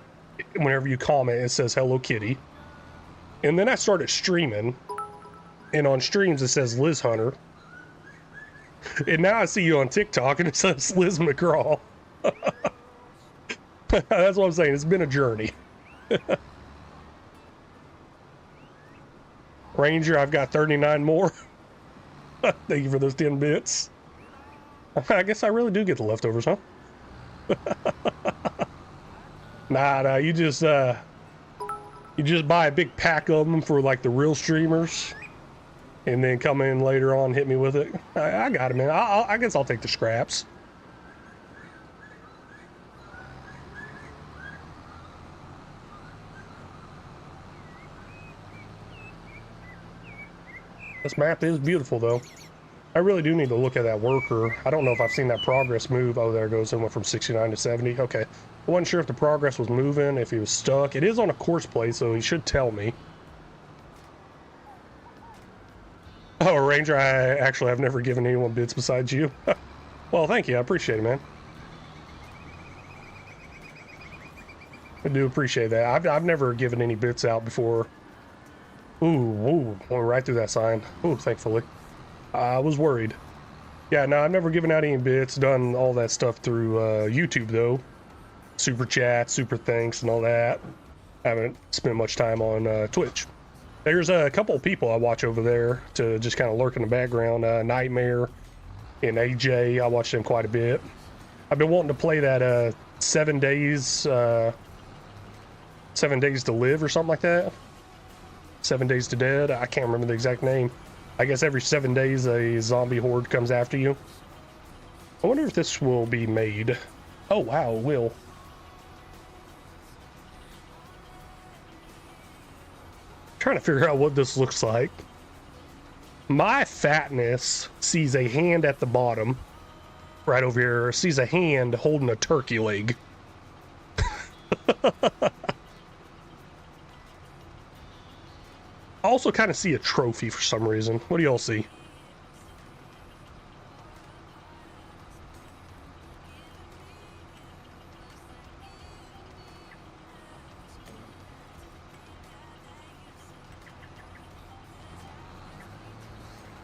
whenever you comment, it says Hello Kitty. And then I started streaming, and on streams it says Liz Hunter. And now I see you on TikTok and it says Liz McGraw. That's what I'm saying. It's been a journey. Ranger, I've got 39 more. Thank you for those 10 bits. I guess I really do get the leftovers, huh? Nah, you just buy a big pack of them for like the real streamers, and then come in later on and hit me with it. I got it, man. I guess I'll take the scraps. This map is beautiful, though. I really do need to look at that worker. I don't know if I've seen that progress move. Oh, there it goes. It went from 69 to 70. Okay. I wasn't sure if the progress was moving, if he was stuck. It is on a course play, so he should tell me. Oh, Ranger, I actually have never given anyone bits besides you. Well, thank you. I appreciate it, man. I do appreciate that. I've never given any bits out before. Ooh, went right through that sign. Ooh, thankfully. I was worried. Yeah, no, I've never given out any bits, done all that stuff through YouTube, though. Super chat, super thanks, and all that. I haven't spent much time on Twitch. There's a couple of people I watch over there to just kind of lurk in the background. Nightmare and AJ, I watch them quite a bit. I've been wanting to play that 7 days, 7 days to live or something like that. 7 days to dead. I can't remember the exact name. I guess every 7 days a zombie horde comes after you. I wonder if this will be made. Oh wow, it will. Trying to figure out what this looks like. My fatness sees a hand at the bottom, right over here, sees a hand holding a turkey leg. I also kind of see a trophy for some reason. What do y'all see?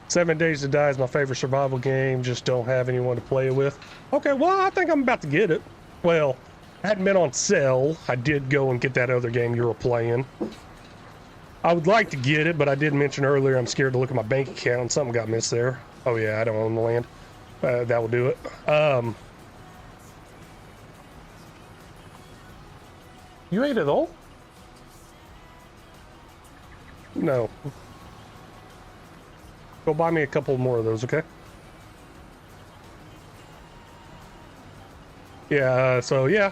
Seven Days to Die is my favorite survival game. Just don't have anyone to play it with. Okay, well, I think I'm about to get it. Well, it hadn't been on sale. I did go and get that other game you were playing. I would like to get it, but I did mention earlier I'm scared to look at my bank account. Something got missed there. Oh yeah, I don't own the land. That will do it. You ate it all? No. Go buy me a couple more of those, okay? Yeah, so yeah.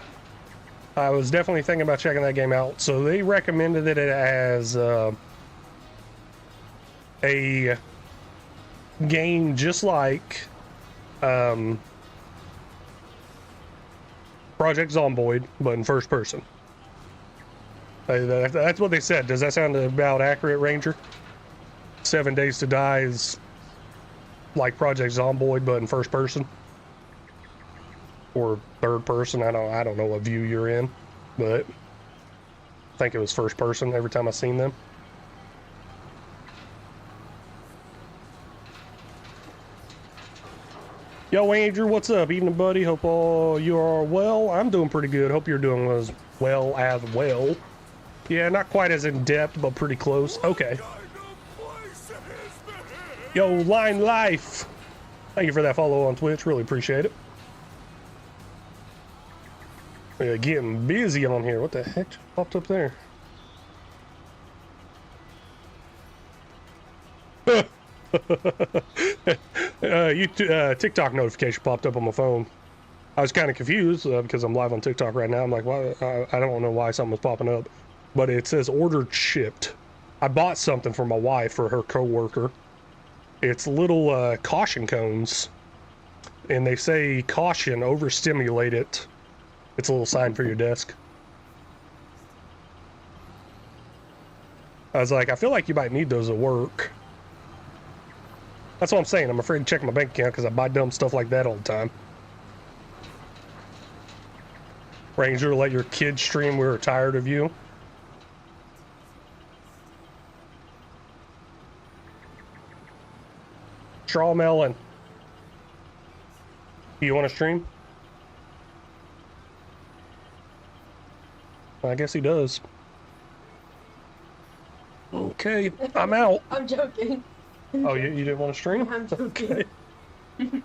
I was definitely thinking about checking that game out. So they recommended it as a game just like Project Zomboid, but in first person. That's what they said. Does that sound about accurate, Ranger? 7 Days to Die is like Project Zomboid, but in first person? Or third person. I don't know what view you're in, but I think it was first person every time I seen them. Yo, Andrew, what's up? Evening, buddy. Hope all you are well. I'm doing pretty good. Hope you're doing as well as well. Yeah, not quite as in depth, but pretty close. Okay. Yo, Line Life. Thank you for that follow on Twitch. Really appreciate it. Getting busy on here. What the heck just popped up there? TikTok notification popped up on my phone. I was kind of confused because I'm live on TikTok right now. I'm like, why? I don't know why something was popping up, but it says ordered shipped. I bought something for my wife for her coworker. It's little caution cones, and they say caution, overstimulate it. It's a little sign for your desk. I was like, I feel like you might need those at work. That's what I'm saying. I'm afraid to check my bank account because I buy dumb stuff like that all the time. Ranger, let your kids stream. We're tired of you. Straw Melon. Do you want to stream? I guess he does. Okay, I'm out. I'm joking. Oh, you didn't want to stream? I'm joking. Okay.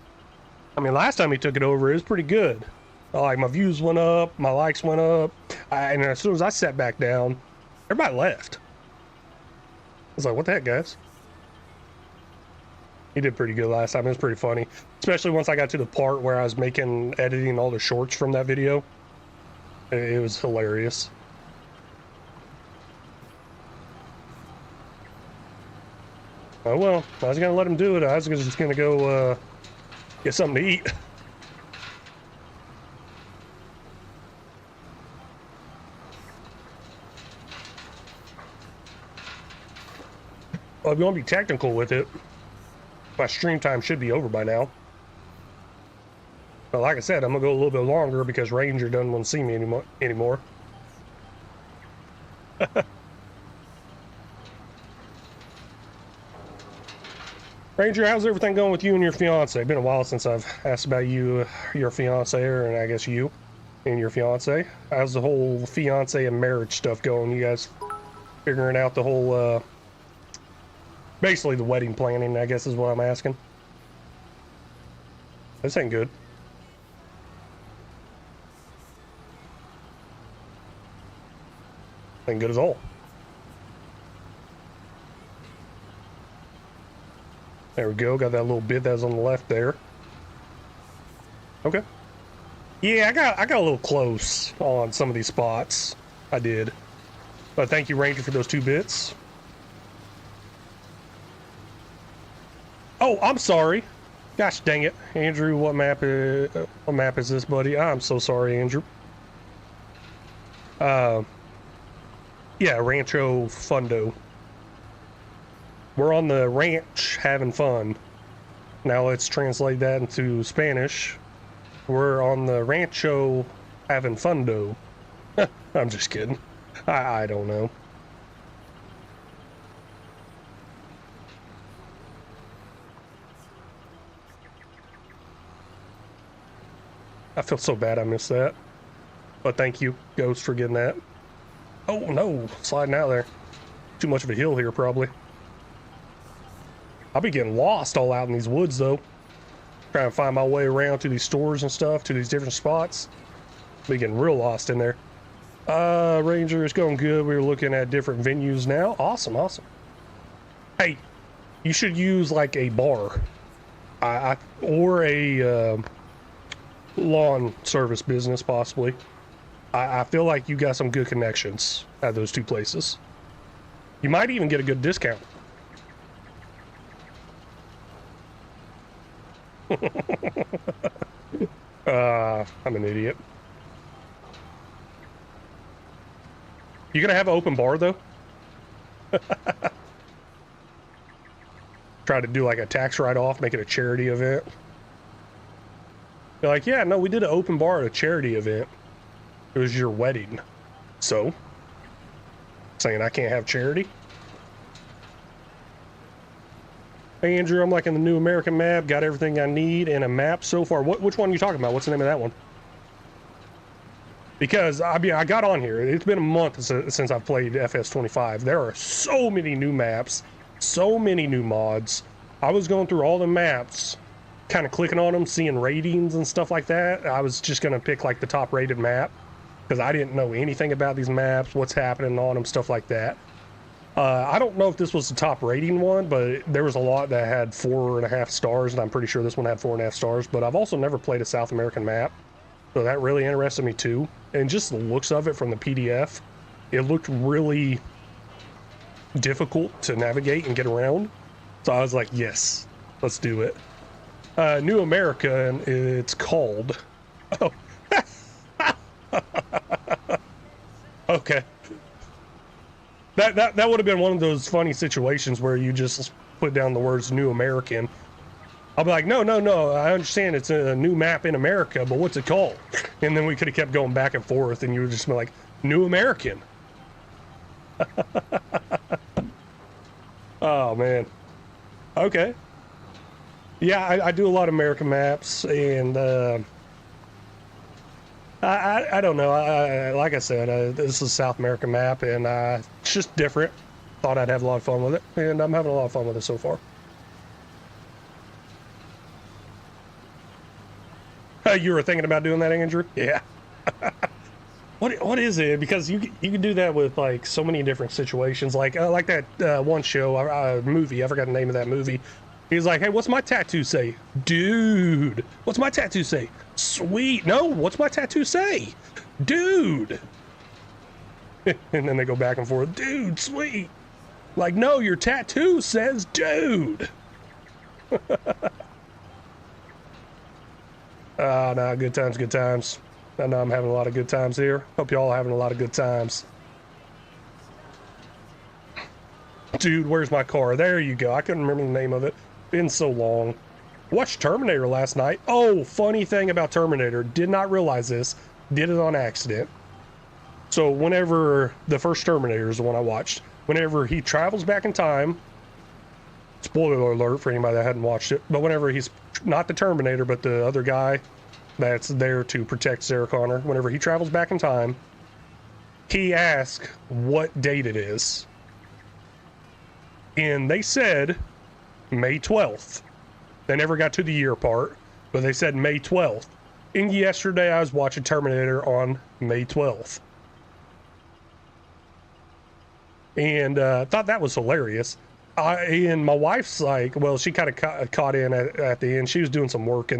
I mean, last time he took it over, it was pretty good. Like, my views went up, my likes went up, and as soon as I sat back down, everybody left. I was like, what the heck, guys? He did pretty good last time. It was pretty funny, especially once I got to the part where I was editing all the shorts from that video. It was hilarious. Oh well, I was gonna let him do it. I was just gonna go get something to eat. Well, if you want to be technical with it, my stream time should be over by now. But like I said, I'm gonna go a little bit longer because Ranger doesn't want to see me anymore. Ranger, how's everything going with you and your fiance? Been a while since I've asked about you, your fiance, and I guess you and your fiance. How's the whole fiance and marriage stuff going? You guys figuring out the whole, basically the wedding planning, I guess is what I'm asking. This ain't good. Ain't good at all. There we go. Got that little bit that was on the left there. Okay. Yeah, I got a little close on some of these spots. I did. But thank you, Ranger, for those 2 bits. Oh, I'm sorry. Gosh dang it, Andrew. What map is this, buddy? I'm so sorry, Andrew. Yeah, Rancho Fundo. We're on the ranch having fun. Now let's translate that into Spanish. We're on the Rancho having fundo. I'm just kidding. I don't know. I feel so bad I missed that. But thank you, Ghost, for getting that. Oh no, sliding out there. Too much of a hill here, probably. I'll be getting lost all out in these woods, though. Trying to find my way around to these stores and stuff, to these different spots. I'll be getting real lost in there. Ranger, it's going good. We're looking at different venues now. Awesome, awesome. Hey, you should use like a bar. Or a lawn service business, possibly. I feel like you got some good connections at those 2 places. You might even get a good discount. I'm an idiot. You gonna have an open bar though? Try to do like a tax write-off, make it a charity event. You're like, yeah, no, we did an open bar at a charity event. It was your wedding. So? Saying I can't have charity? Hey Andrew, I'm like in the new American map, got everything I need and a map so far. Which one are you talking about? What's the name of that one? Because I got on here. It's been a month since I've played FS25. There are so many new maps, so many new mods. I was going through all the maps, kind of clicking on them, seeing ratings and stuff like that. I was just gonna pick like the top rated map because I didn't know anything about these maps, what's happening on them, stuff like that. I don't know if this was the top rating one, but there was a lot that had 4.5 stars, and I'm pretty sure this one had 4.5 stars. But I've also never played a South American map, So that really interested me too. And just the looks of it from the PDF, it looked really difficult to navigate and get around. So I was like, yes, let's do it. New America, and it's called. Oh, okay. That would have been one of those funny situations where you just put down the words New American. I'll be like, no, I understand it's a new map in America, but what's it called? And then we could have kept going back and forth, and you would just be like, New American. Oh, man. Okay. Yeah, I do a lot of American maps, and I don't know. Like I said, this is a South American map, and it's just different. Thought I'd have a lot of fun with it, and I'm having a lot of fun with it so far. You were thinking about doing that, Andrew? Yeah. What is it? Because you can do that with like so many different situations. Like that one show, movie. I forgot the name of that movie. He's like, hey, what's my tattoo say? Dude. What's my tattoo say? Sweet. No, what's my tattoo say? Dude. And then they go back and forth. Dude, sweet. Like, no, your tattoo says dude. No, good times, good times. I know I'm having a lot of good times here. Hope y'all are having a lot of good times. Dude, where's my car? There you go. I couldn't remember the name of it. Been so long. Watched Terminator last night. Oh, funny thing about Terminator. Did not realize this. Did it on accident. So whenever the first Terminator is the one I watched, whenever he travels back in time, spoiler alert for anybody that hadn't watched it, but whenever he's not the Terminator, but the other guy that's there to protect Sarah Connor, whenever he travels back in time, he asks what date it is. And they said May 12th. They never got to the year part, but they said May 12th. And yesterday I was watching Terminator on May 12th. And thought that was hilarious. And my wife's like, well, she kind of caught in at the end. She was doing some work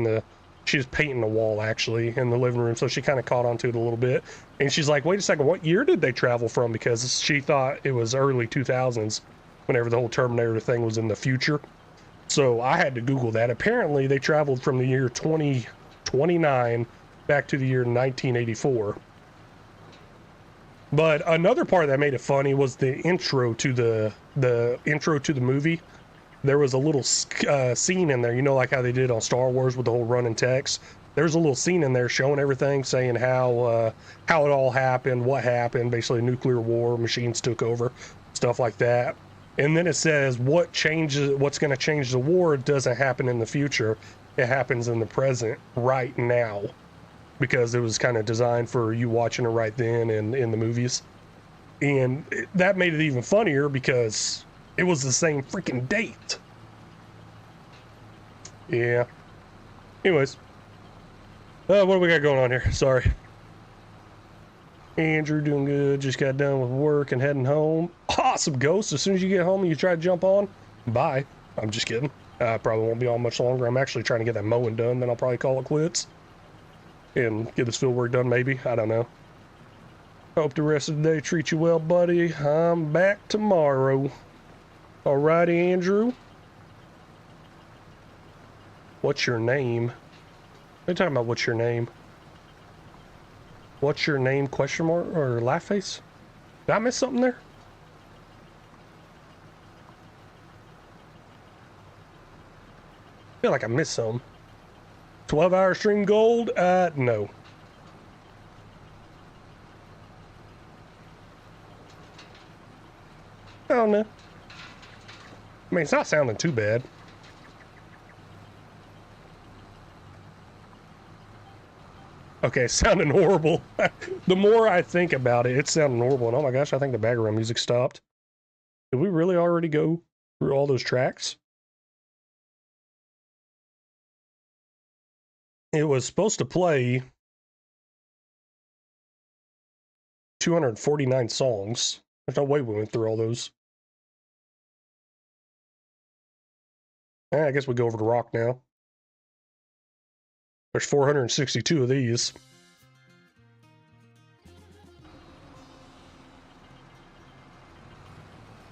she was painting the wall actually in the living room. So she kind of caught onto it a little bit. And she's like, wait a second, what year did they travel from? Because she thought it was early 2000s whenever the whole Terminator thing was in the future. So I had to Google that. Apparently they traveled from the year 2029 back to the year 1984. But another part that made it funny was the intro to the intro to the movie. There was a little scene in there, you know, like how they did on Star Wars with the whole running text. There's a little scene in there showing everything, saying how it all happened, what happened, basically nuclear war, machines took over, stuff like that. And then it says what's going to change the war doesn't happen in the future. It happens in the present right now, because it was kind of designed for you watching it right then and in the movies. And that made it even funnier because it was the same freaking date. Yeah. Anyways. What do we got going on here? Sorry. Andrew doing good. Just got done with work and heading home. Awesome, Ghost. As soon as you get home and you try to jump on, bye. I'm just kidding. I probably won't be on much longer. I'm actually trying to get that mowing done. Then I'll probably call it quits. And get this field work done, maybe. I don't know. Hope the rest of the day treats you well, buddy. I'm back tomorrow. Alrighty, Andrew. What's your name? What are you talking about? What's your name? What's your name? Question mark or laugh face? Did I miss something there? I feel like I missed some. 12-hour stream gold? No. I don't know. I mean, it's not sounding too bad. Okay, it's sounding horrible. The more I think about it, it's sounding horrible. And oh my gosh, I think the background music stopped. Did we really already go through all those tracks? It was supposed to play 249 songs. There's no way we went through all those. I guess we go over to rock now. There's 462 of these.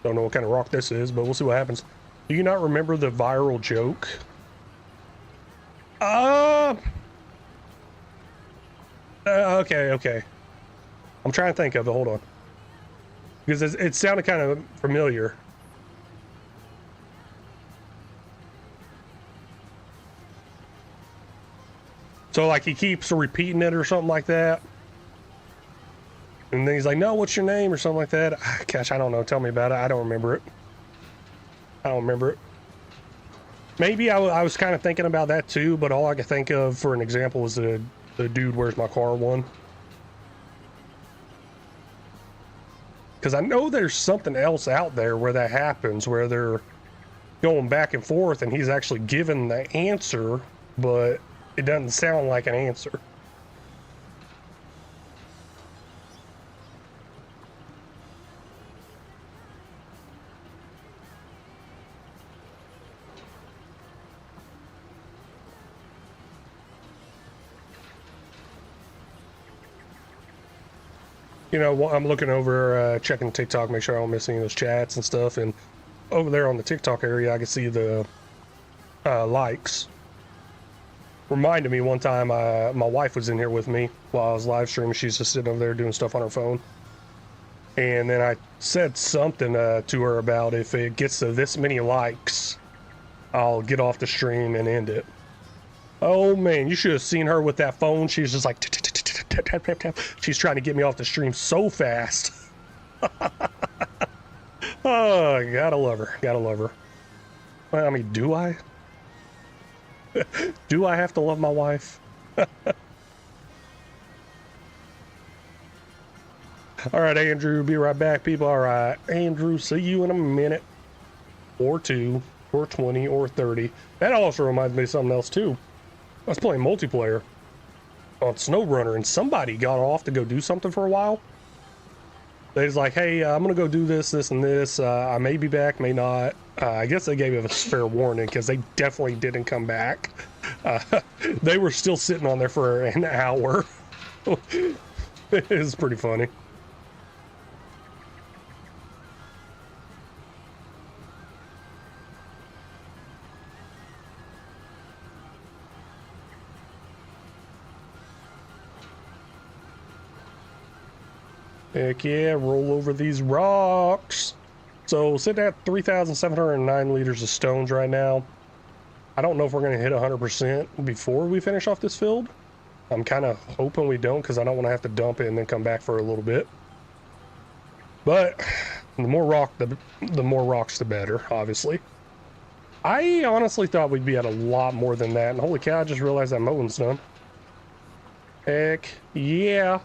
Don't know what kind of rock this is, but we'll see what happens. Do you not remember the viral joke? Okay. I'm trying to think of it. Hold on. Because it sounded kind of familiar. So, like, he keeps repeating it or something like that. And then he's like, no, what's your name? Or something like that. Gosh, I don't know. Tell me about it. I don't remember it. Maybe I was kind of thinking about that too, but all I could think of for an example was the dude, where's my car one. Because I know there's something else out there where that happens, where they're going back and forth and he's actually given the answer, but it doesn't sound like an answer. You know, I'm looking over, checking TikTok, make sure I don't miss any of those chats and stuff. And over there on the TikTok area, I can see the likes. Reminded me one time, my wife was in here with me while I was live streaming. She's just sitting over there doing stuff on her phone. And then I said something to her about if it gets to this many likes, I'll get off the stream and end it. Oh man, you should have seen her with that phone. She's just like tap. She's trying to get me off the stream so fast. Oh, gotta love her. Well, I mean, do I? Do I have to love my wife? All right, Andrew, be right back, people. All right, Andrew, see you in a minute or two or 20 or 30. That also reminds me of something else too. I was playing multiplayer on SnowRunner and somebody got off to go do something for a while. They was like, hey, I'm gonna go do this and this. I may be back, may not. I guess they gave us fair warning because they definitely didn't come back. They were still sitting on there for an hour. It was pretty funny. Heck yeah, roll over these rocks. So sitting at 3,709 liters of stones right now. I don't know if we're going to hit 100% before we finish off this field. I'm kind of hoping we don't because I don't want to have to dump it and then come back for a little bit. But the more rocks, the better, obviously. I honestly thought we'd be at a lot more than that. And holy cow, I just realized that mowing's done. Heck yeah.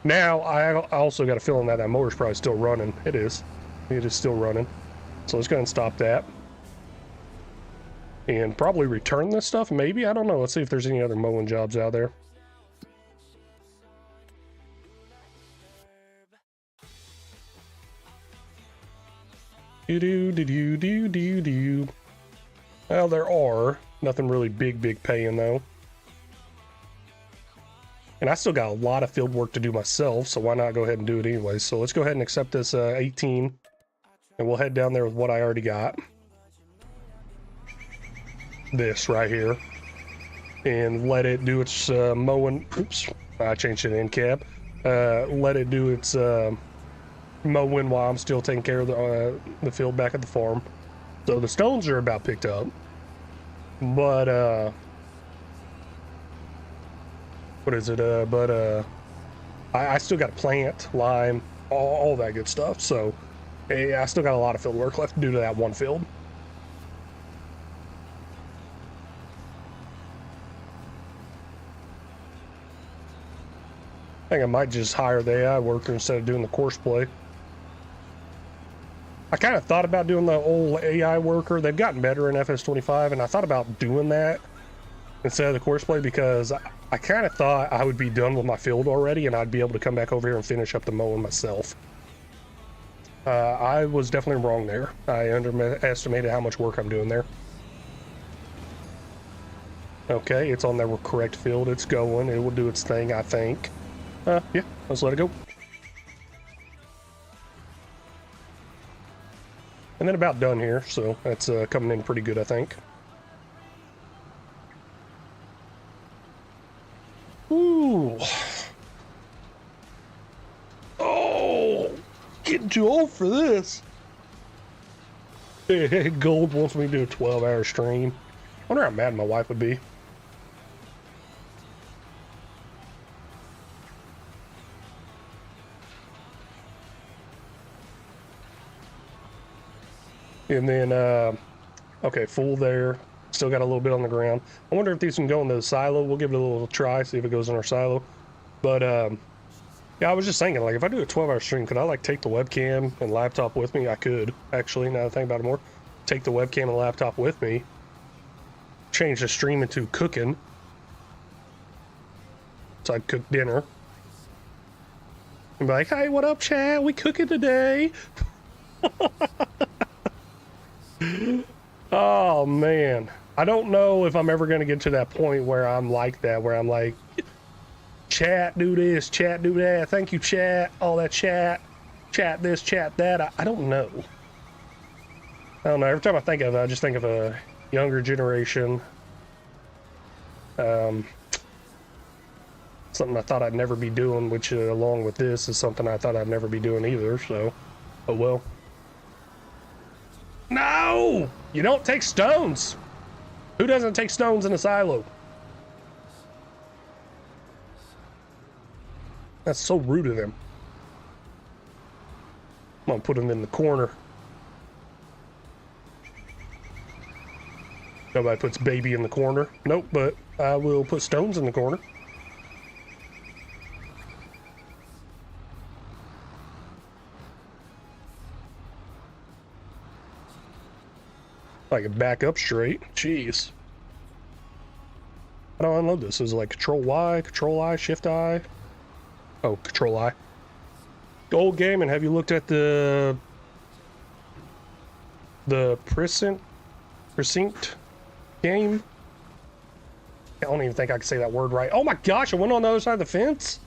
Now, I also got a feeling that motor's probably still running. It is. It is still running. So let's go ahead and stop that. And probably return this stuff, maybe? I don't know. Let's see if there's any other mowing jobs out there. Do. Well, there are. Nothing really big paying, though. And I still got a lot of field work to do myself, so why not go ahead and do it anyway? So let's go ahead and accept this 18, and we'll head down there with what I already got. This right here. And let it do its mowing. Oops, I changed it in cab. Let it do its mowing while I'm still taking care of the field back at the farm. So the stones are about picked up. But, what is it? I still got to plant, lime, all that good stuff. So I still got a lot of field work left to do to that one field. I think I might just hire the AI worker instead of doing the course play. I kind of thought about doing the old AI worker. They've gotten better in FS25, and I thought about doing that instead of the course play because I kind of thought I would be done with my field already and I'd be able to come back over here and finish up the mowing myself. I was definitely wrong there. I underestimated how much work I'm doing there. Okay, it's on the correct field. It's going. It will do its thing, I think. Yeah, let's let it go. And then about done here, so that's coming in pretty good, I think. Ooh. Oh, getting too old for this. Gold wants me to do a 12-hour stream. I wonder how mad my wife would be. And then, okay, full there. Still got a little bit on the ground. I wonder if these can go into the silo. We'll give it a little try, see if it goes in our silo. But, yeah, I was just thinking, like, if I do a 12-hour stream, could I, like, take the webcam and laptop with me? I could, actually, now that I think about it more. Take the webcam and laptop with me. Change the stream into cooking. So I'd cook dinner. And be like, hey, what up, chat? We cooking today. Oh, man. I don't know if I'm ever going to get to that point where I'm like that, where I'm like, chat, do this, chat, do that. Thank you, chat. All that chat. Chat this, chat that. I don't know. I don't know. Every time I think of it, I just think of a younger generation. Something I thought I'd never be doing, which along with this is something I thought I'd never be doing either. So, oh well. No! You don't take stones. Who doesn't take stones in a silo? That's so rude of them. I'm gonna put them in the corner. Nobody puts baby in the corner. Nope, but I will put stones in the corner. I can back up straight. Jeez. How do I unload this? Is it like Control Y, Control I, Shift I? Oh, Control I. Old game, and have you looked at the precinct game? I don't even think I can say that word right. Oh my gosh, I went on the other side of the fence?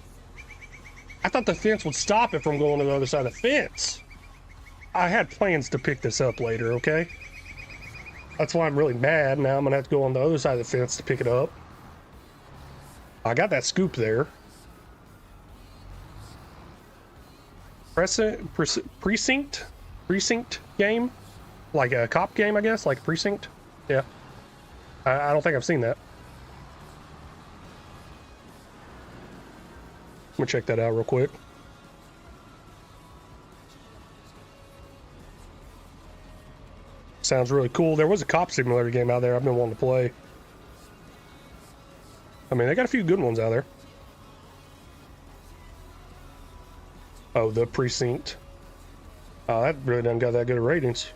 I thought the fence would stop it from going to the other side of the fence. I had plans to pick this up later, okay? That's why I'm really mad. Now I'm gonna have to go on the other side of the fence to pick it up. I got that scoop there. Precinct game? Like a cop game, I guess? Like a precinct? Yeah. I don't think I've seen that. Let me check that out real quick. Sounds really cool. There was a cop simulator game out there I've been wanting to play. I mean, they got a few good ones out there. Oh, the precinct. Oh, that really doesn't got that good of ratings.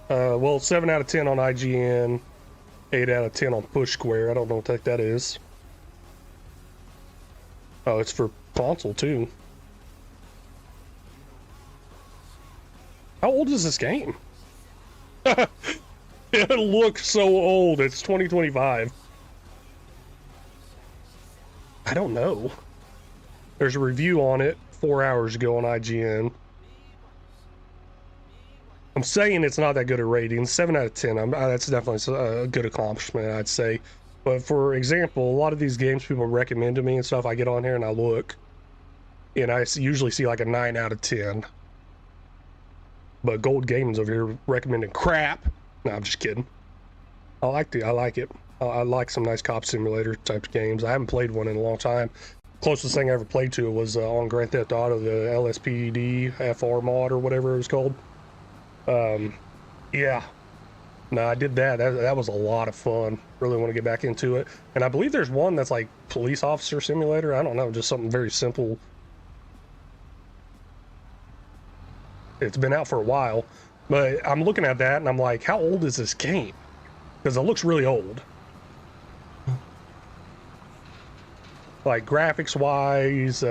Well, 7 out of 10 on IGN, 8 out of 10 on Push Square. I don't know what the heck that is. Oh, it's for console too. How old is this game? It looks so old. It's 2025. I don't know. There's a review on it 4 hours ago on IGN. I'm saying it's not that good a rating. 7 out of 10. That's definitely a good accomplishment, I'd say. But for example, a lot of these games people recommend to me and stuff, I get on here and I look, and I usually see like a 9 out of 10. But Gold Gaming's over here recommending crap. No, I'm just kidding. I like it. I like some nice cop simulator type games. I haven't played one in a long time. Closest thing I ever played to it was on Grand Theft Auto, the LSPD FR mod or whatever it was called. Yeah. No, I did that. That was a lot of fun. Really want to get back into it. And I believe there's one that's like police officer simulator. I don't know, just something very simple. It's been out for a while, but I'm looking at that and I'm like, how old is this game? Because it looks really old. Like graphics wise,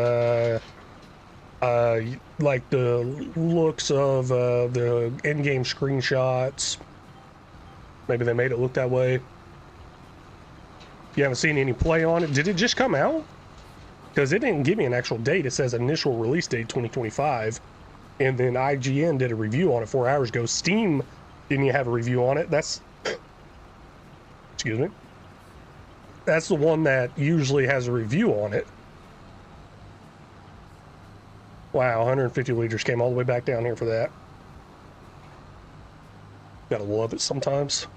like the looks of the in-game screenshots. Maybe they made it look that way. You haven't seen any play on it. Did it just come out? Because it didn't give me an actual date. It says initial release date 2025. And then IGN did a review on it 4 hours ago. Steam didn't even have a review on it. That's, excuse me, that's the one that usually has a review on it. Wow, 150 liters came all the way back down here for that. Gotta love it sometimes.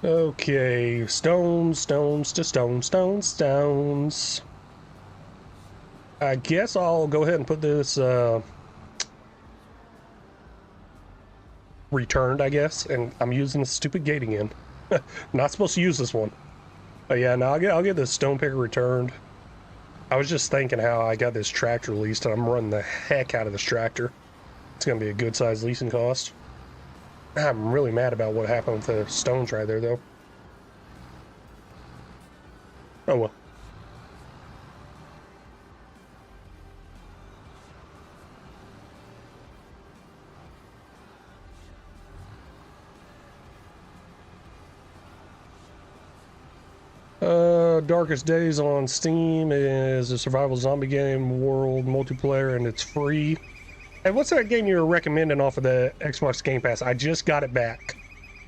Okay, stones to stones. I guess I'll go ahead and put this returned, I guess, and I'm using the stupid gate again. Not supposed to use this one. But yeah, no, I'll get this stone picker returned. I was just thinking how I got this tractor leased, and I'm running the heck out of this tractor. It's gonna be a good size leasing cost. I'm really mad about what happened with the stones right there, though. Oh well. Darkest Days on Steam is a survival zombie game, world multiplayer, and it's free. Hey, what's that game you were recommending off of the Xbox Game Pass? I just got it back.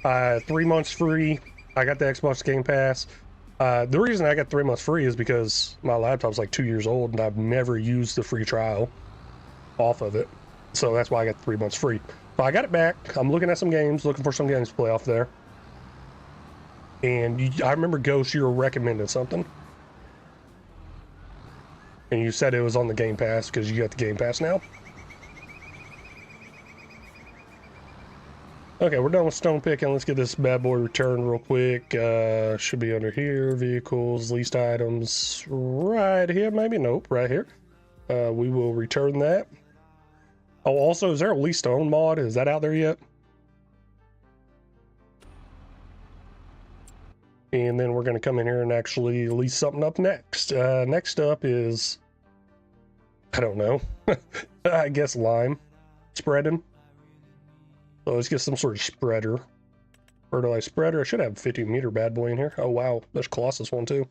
3 months free. I got the Xbox Game Pass. The reason I got 3 months free is because my laptop's like 2 years old and I've never used the free trial off of it. So that's why I got 3 months free. But I got it back. I'm looking at some games, looking for some games to play off there. And I remember, Ghost, you were recommending something. And you said it was on the Game Pass because you got the Game Pass now. Okay, we're done with stone picking. Let's get this bad boy returned real quick. Should be under here. Vehicles, leased items. Right here, maybe? Nope, right here. We will return that. Oh, also, is there a leased own mod? Is that out there yet? And then we're going to come in here and actually lease something up next. Next up is, I don't know, I guess lime spreading. So let's get some sort of spreader. Fertilized spreader. I should have a 50-meter bad boy in here. Oh, wow. There's Colossus one, too.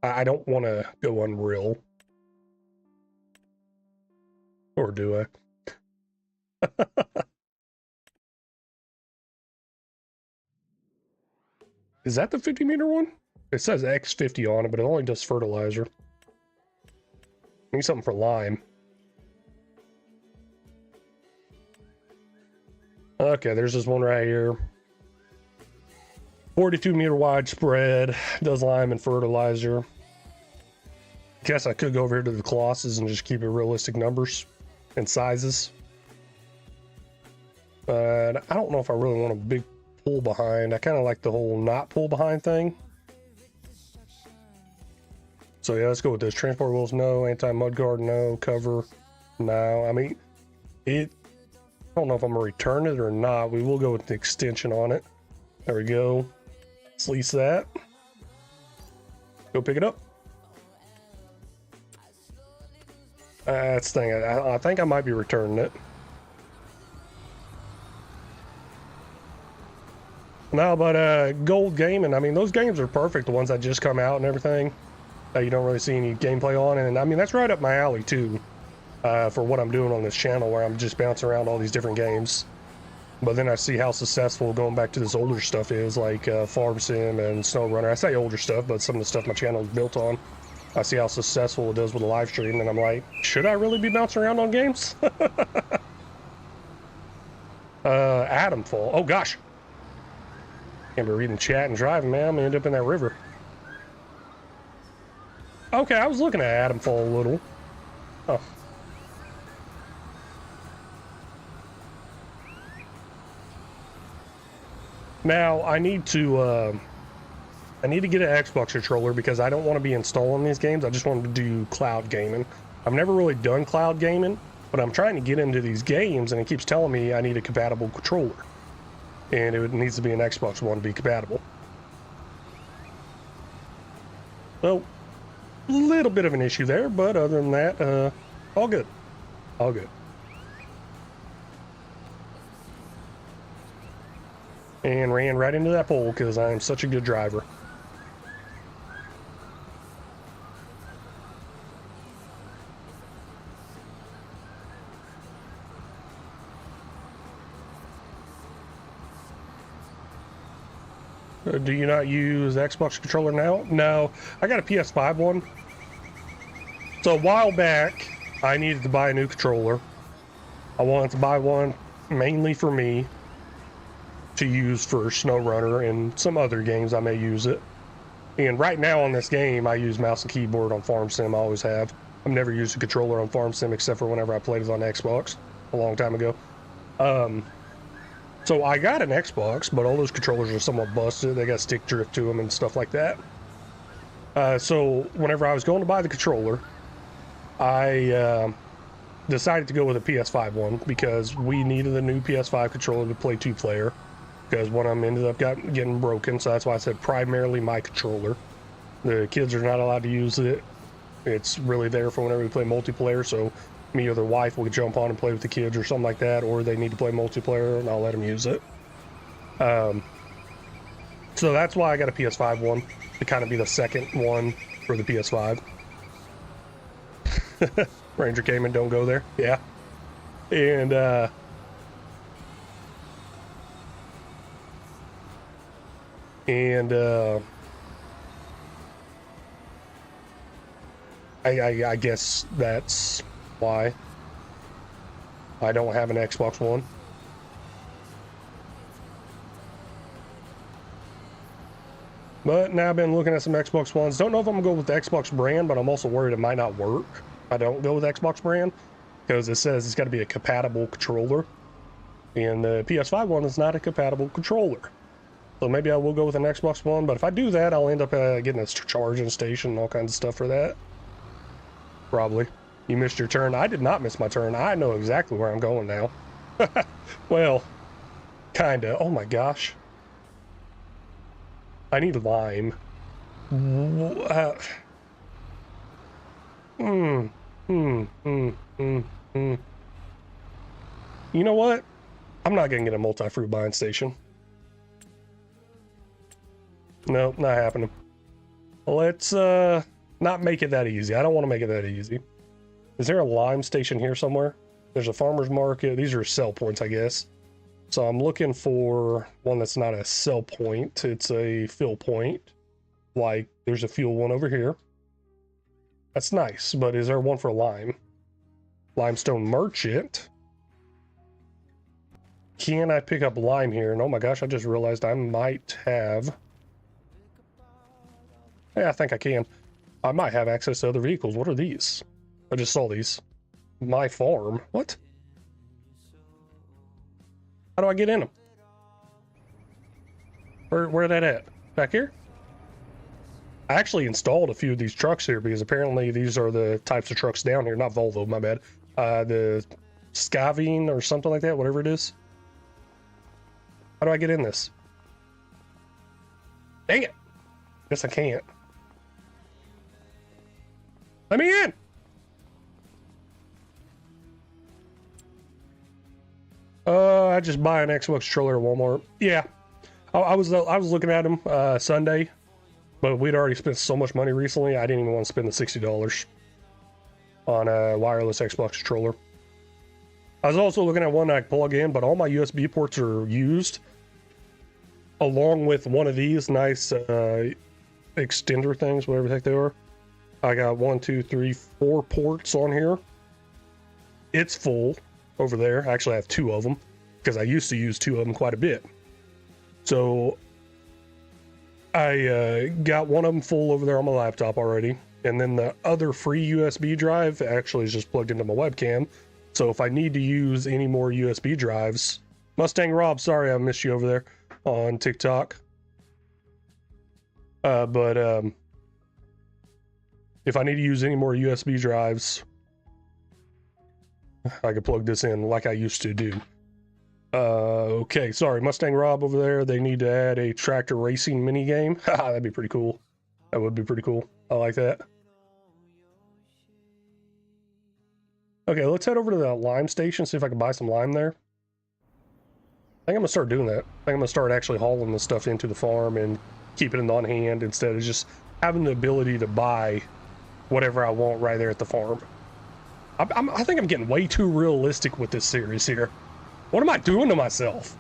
I don't want to go unreal. Or do I? Is that the 50-meter one? It says X50 on it, but it only does fertilizer. I need something for lime. Okay, there's this one right here. 42-meter wide spread. Does lime and fertilizer. Guess I could go over here to the Colossus and just keep it realistic numbers and sizes. But I don't know if I really want a big pull behind. I kind of like the whole not pull behind thing. So yeah, let's go with this. Transport wheels, no. Anti-mud guard, no. Cover, no. I mean, I don't know if I'm gonna return it or not. We will go with the extension on it. There we go. Let's lease that. Go pick it up. That's the thing. I think I might be returning it. No, but Gold Gaming, I mean, those games are perfect, the ones that just come out and everything, that you don't really see any gameplay on, and I mean, that's right up my alley, too, for what I'm doing on this channel, where I'm just bouncing around all these different games. But then I see how successful going back to this older stuff is, like Farm Sim and SnowRunner. I say older stuff, but some of the stuff my channel is built on. I see how successful it does with a live stream, and I'm like, should I really be bouncing around on games? Atom Fall. Oh, gosh. Can't be reading chat and driving, man. I'm gonna end up in that river. Okay, I was looking at Atom Fall a little. Oh. Now, I need to get an Xbox controller because I don't want to be installing these games. I just want to do cloud gaming. I've never really done cloud gaming, but I'm trying to get into these games, and it keeps telling me I need a compatible controller. And it needs to be an Xbox One to be compatible. So, little bit of an issue there, but other than that, all good. All good. And ran right into that pole because I am such a good driver. Do you not use Xbox controller now? No, I got a PS5 one. So a while back, I needed to buy a new controller. I wanted to buy one mainly for me to use for SnowRunner and some other games I may use it. And right now on this game, I use mouse and keyboard on Farm Sim. I always have. I've never used a controller on Farm Sim except for whenever I played it on Xbox a long time ago. So I got an Xbox, but all those controllers are somewhat busted. They got stick drift to them and stuff like that. So whenever I was going to buy the controller, I decided to go with a PS5 one because we needed a new PS5 controller to play 2-player because one of them ended up getting broken. So that's why I said primarily my controller. The kids are not allowed to use it. It's really there for whenever we play multiplayer. So me or their wife will jump on and play with the kids or something like that, or they need to play multiplayer and I'll let them use it. So that's why I got a PS5 one to kind of be the second one for the PS5. Ranger came and don't go there. Yeah. And I guess that's why I don't have an Xbox One. But now I've been looking at some Xbox Ones. Don't know if I'm gonna go with the Xbox brand, but I'm also worried it might not work if I don't go with Xbox brand because it says it's got to be a compatible controller, and the PS5 one is not a compatible controller. So maybe I will go with an Xbox One, but if I do that, I'll end up getting a charging station and all kinds of stuff for that. Probably. You missed your turn. I did not miss my turn. I know exactly where I'm going now. Well, kinda. Oh my gosh. I need lime. You know what? I'm not gonna get a multi-fruit buying station. Nope, not happening. Let's not make it that easy. I don't want to make it that easy. Is there a lime station here somewhere? There's a farmer's market. These are sell points, I guess. So I'm looking for one that's not a sell point. It's a fill point. Like, there's a fuel one over here. That's nice, but is there one for lime? Limestone merchant. Can I pick up lime here? And oh my gosh, I just realized I might have... Yeah, I think I can. I might have access to other vehicles. What are these? I just saw these. My farm. What? How do I get in them? Where that at? Back here? I actually installed a few of these trucks here because apparently these are the types of trucks down here. Not Volvo, my bad. The Scavine or something like that, whatever it is. How do I get in this? Dang it. Guess I can't. Let me in. I just buy an Xbox controller at Walmart. Yeah, I was looking at them Sunday, but we'd already spent so much money recently. I didn't even want to spend the $60 on a wireless Xbox controller. I was also looking at one I could plug in, but all my USB ports are used, along with one of these nice extender things, whatever the heck they are. I got 1, 2, 3, 4 ports on here. It's full over there. Actually, I have 2 of them because I used to use 2 of them quite a bit. So I got one of them full over there on my laptop already. And then the other free USB drive actually is just plugged into my webcam. So if I need to use any more USB drives, Mustang Rob, sorry I missed you over there on TikTok. If I need to use any more USB drives, I could plug this in like I used to do. Okay, sorry, Mustang Rob over there. They need to add a tractor racing mini game. Haha, that'd be pretty cool. That would be pretty cool. I like that. Okay, let's head over to the lime station, see if I can buy some lime there. I think I'm gonna start doing that. I think I'm gonna start actually hauling the stuff into the farm and keeping it on hand instead of just having the ability to buy whatever I want right there at the farm. I think I'm getting way too realistic with this series here. What am I doing to myself?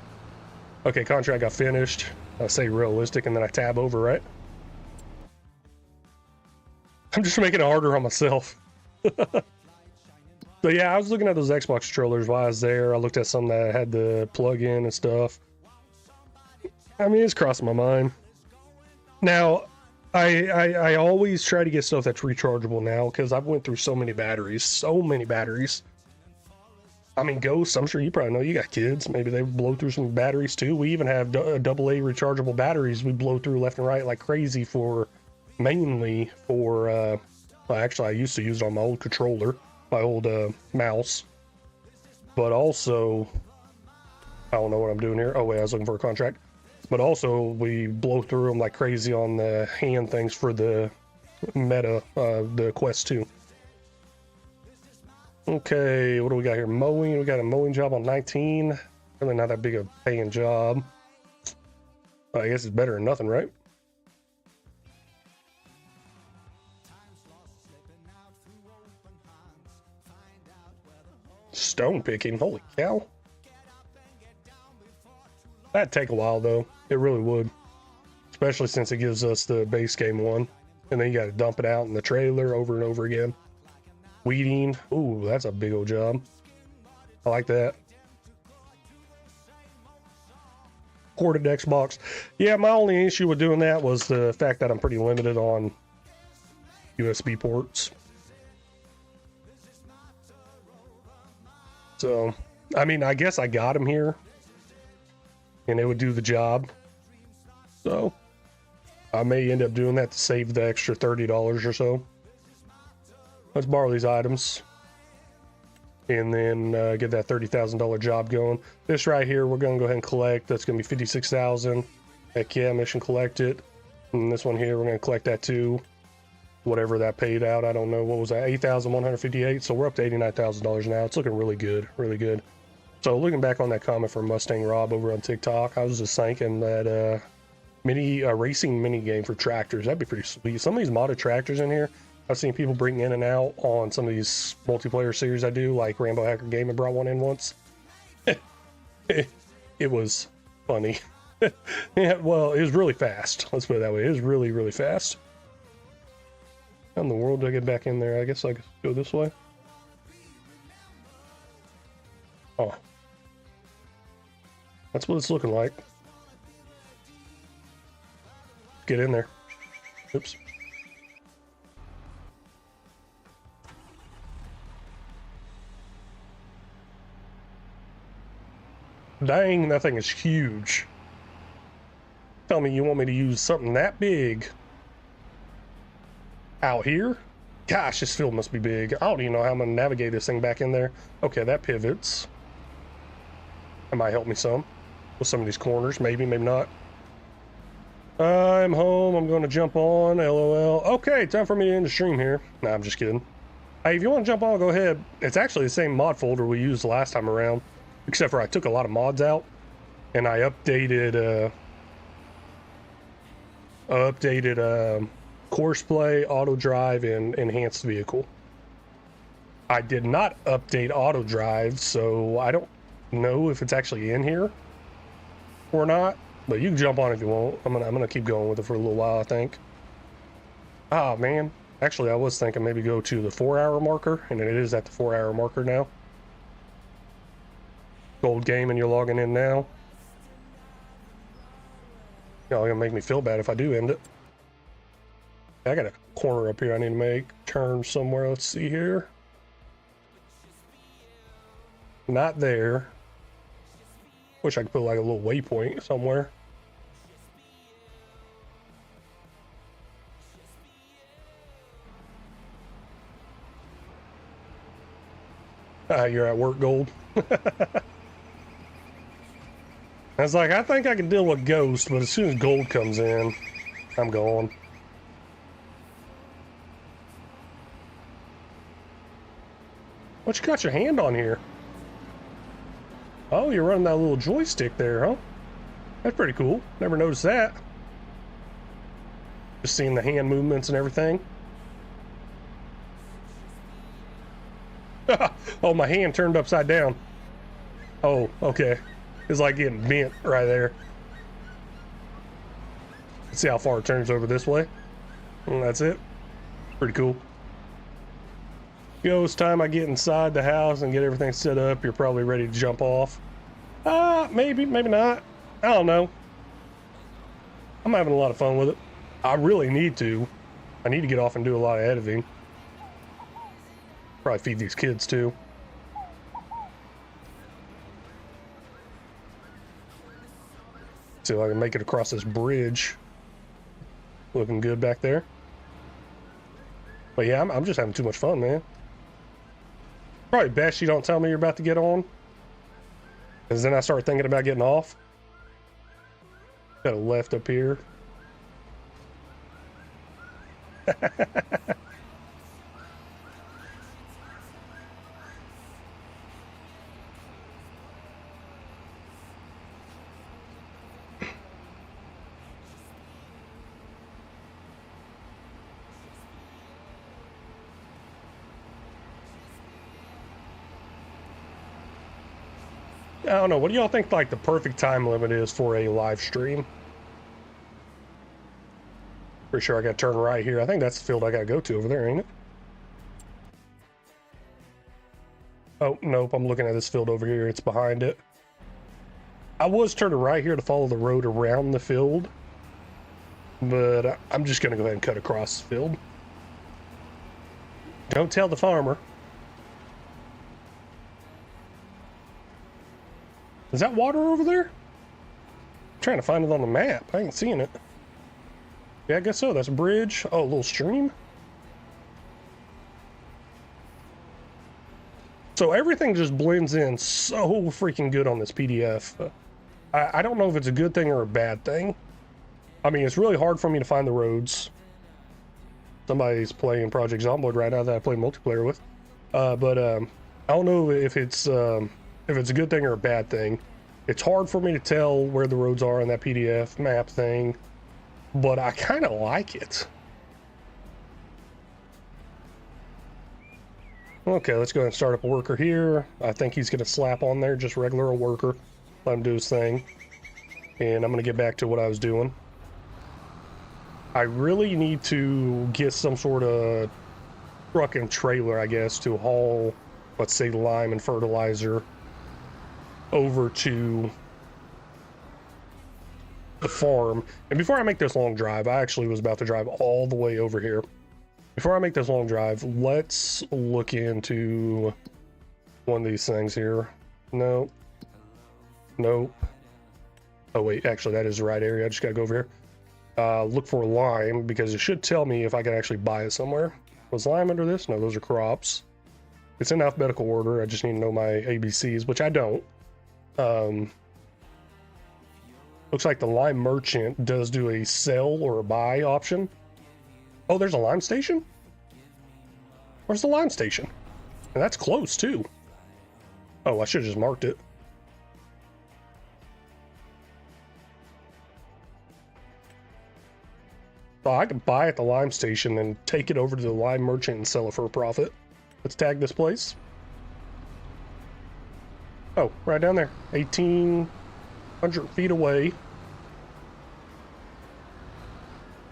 Okay, contract got finished. I say realistic and then I tab over, right? I'm just making it harder on myself. So yeah, I was looking at those Xbox controllers while I was there. I looked at some that had the plug-in and stuff. I mean, it's crossing my mind. Now, I always try to get stuff that's rechargeable now because I've went through so many batteries. So many batteries. I mean, Ghost, I'm sure you probably know, you got kids. Maybe they blow through some batteries too. We even have AA rechargeable batteries we blow through left and right like crazy for, mainly for, well, actually I used to use it on my old controller, my old mouse. But also, I don't know what I'm doing here. Oh wait, I was looking for a contract. But also, we blow through them like crazy on the hand things for the meta, the Quest 2. Okay, what do we got here? Mowing. We got a mowing job on 19. Really not that big a paying job. I guess it's better than nothing, right? Stone picking. Holy cow. That'd take a while though. It really would. Especially since it gives us the base game one. And then you gotta dump it out in the trailer over and over again. Weeding. Ooh, that's a big old job. I like that. Ported Xbox. Yeah, my only issue with doing that was the fact that I'm pretty limited on USB ports. So, I mean, I guess I got them here. And it would do the job. So I may end up doing that to save the extra $30 or so. Let's borrow these items and then get that $30,000 job going. This right here, we're going to go ahead and collect. That's going to be $56,000. Heck yeah, mission collected. And this one here, we're going to collect that too. Whatever that paid out, I don't know. What was that? $8,158. So we're up to $89,000 now. It's looking really good, really good. So looking back on that comment from Mustang Rob over on TikTok, I was just thinking that racing mini game for tractors, that'd be pretty sweet. Some of these modded tractors in here, I've seen people bring in and out on some of these multiplayer series I do, like Rambo Hacker Gaming brought one in once. It was funny. Yeah, well, it was really fast. Let's put it that way. It was really, really fast. How in the world do I get back in there? I guess I could go this way. Oh. That's what it's looking like. Get in there. Oops. Dang, that thing is huge. Tell me you want me to use something that big out here? Gosh, this field must be big. I don't even know how I'm gonna navigate this thing back in there. Okay, that pivots. That might help me some with some of these corners. Maybe, maybe not. I'm home. I'm going to jump on. LOL. Okay, time for me to end the stream here. Nah, I'm just kidding. Hey, if you want to jump on, go ahead. It's actually the same mod folder we used last time around, except for I took a lot of mods out and I updated course play, auto drive, and enhanced vehicle. I did not update auto drive, so I don't know if it's actually in here or not, but you can jump on if you want. I'm gonna keep going with it for a little while, I think. Oh man, actually I was thinking maybe go to the 4-hour marker, and it is at the 4-hour marker now. Gold game, and you're logging in now. Y'all gonna make me feel bad if I do end it. I got a corner up here I need to make. Turn somewhere, let's see here. Not there. Wish I could put like a little waypoint somewhere. Ah, you're at work, Gold. I was like, I think I can deal with Ghost, but as soon as Gold comes in, I'm gone. What you got your hand on here? Oh, you're running that little joystick there, huh? That's pretty cool. Never noticed that. Just seeing the hand movements and everything. Oh, my hand turned upside down. Oh, okay. It's like getting bent right there. Let's see how far it turns over this way. And that's it. Pretty cool. It's time I get inside the house and get everything set up. You're probably ready to jump off. Maybe, maybe not. I don't know. I'm having a lot of fun with it. I really need to. I need to get off and do a lot of editing. Probably feed these kids too. See if I can make it across this bridge. Looking good back there. But yeah, I'm just having too much fun, man. Probably best you don't tell me you're about to get on. Because then I start thinking about getting off. Got a left up here. I don't know. What do y'all think like the perfect time limit is for a live stream? Pretty sure I got to turn right here. I think that's the field I got to go to over there, ain't it? Oh, nope. I'm looking at this field over here. It's behind it. I was turning right here to follow the road around the field, but I'm just going to go ahead and cut across the field. Don't tell the farmer. Is that water over there? I'm trying to find it on the map. I ain't seeing it. Yeah, I guess so. That's a bridge. Oh, a little stream. So everything just blends in so freaking good on this PDF. I don't know if it's a good thing or a bad thing. I mean, it's really hard for me to find the roads. Somebody's playing Project Zomboid right now that I play multiplayer with. But I don't know if it's a good thing or a bad thing. It's hard for me to tell where the roads are in that PDF map thing, but I kind of like it. Okay, let's go ahead and start up a worker here. I think he's going to slap on there just regular old worker. Let him do his thing. And I'm going to get back to what I was doing. I really need to get some sort of truck and trailer, I guess, to haul, let's say, lime and fertilizer over to the farm. And before I make this long drive, I actually was about to drive all the way over here. Before I make this long drive, let's look into one of these things here. Nope. Nope. Oh wait, actually that is the right area. I just gotta go over here. Look for lime, because it should tell me if I can actually buy it somewhere. Was lime under this? No, those are crops. It's in alphabetical order. I just need to know my ABCs, which I don't. Looks like the lime merchant does do a sell or a buy option. Oh, there's a lime station? Where's the lime station? And that's close too. Oh, I should have just marked it. So I can buy at the lime station and take it over to the lime merchant and sell it for a profit. Let's tag this place. Oh, right down there. 1,800 feet away.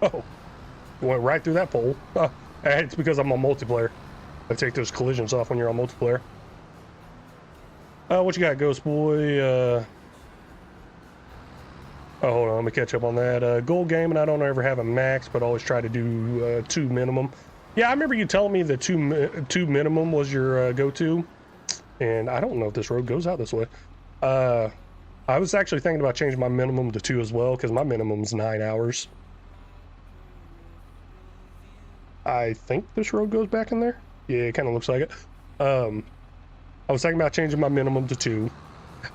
Oh, went right through that pole. It's because I'm on multiplayer. I take those collisions off when you're on multiplayer. What you got, Ghost Boy? Oh, hold on, let me catch up on that. Gold game, and I don't ever have a max, but always try to do 2 minimum. Yeah, I remember you telling me the two minimum was your go-to. And I don't know if this road goes out this way. I was actually thinking about changing my minimum to 2 as well, because my minimum's 9 hours. I think this road goes back in there. Yeah, it kind of looks like it. I was thinking about changing my minimum to 2.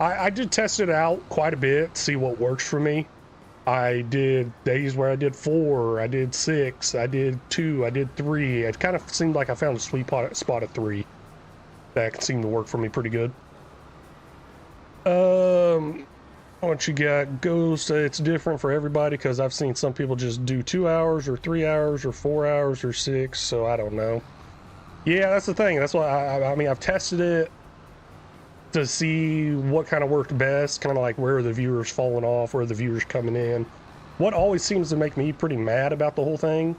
I did test it out quite a bit, see what works for me. I did days where I did 4, I did 6, I did 2, I did 3. It kind of seemed like I found a sweet spot at 3. That seemed to work for me pretty good. What you got? Ghost, it's different for everybody because I've seen some people just do 2 hours or 3 hours or 4 hours or 6, so I don't know. Yeah, that's the thing. That's why I mean, I've tested it to see what kind of worked best, kind of like where are the viewers falling off, where are the viewers coming in. What always seems to make me pretty mad about the whole thing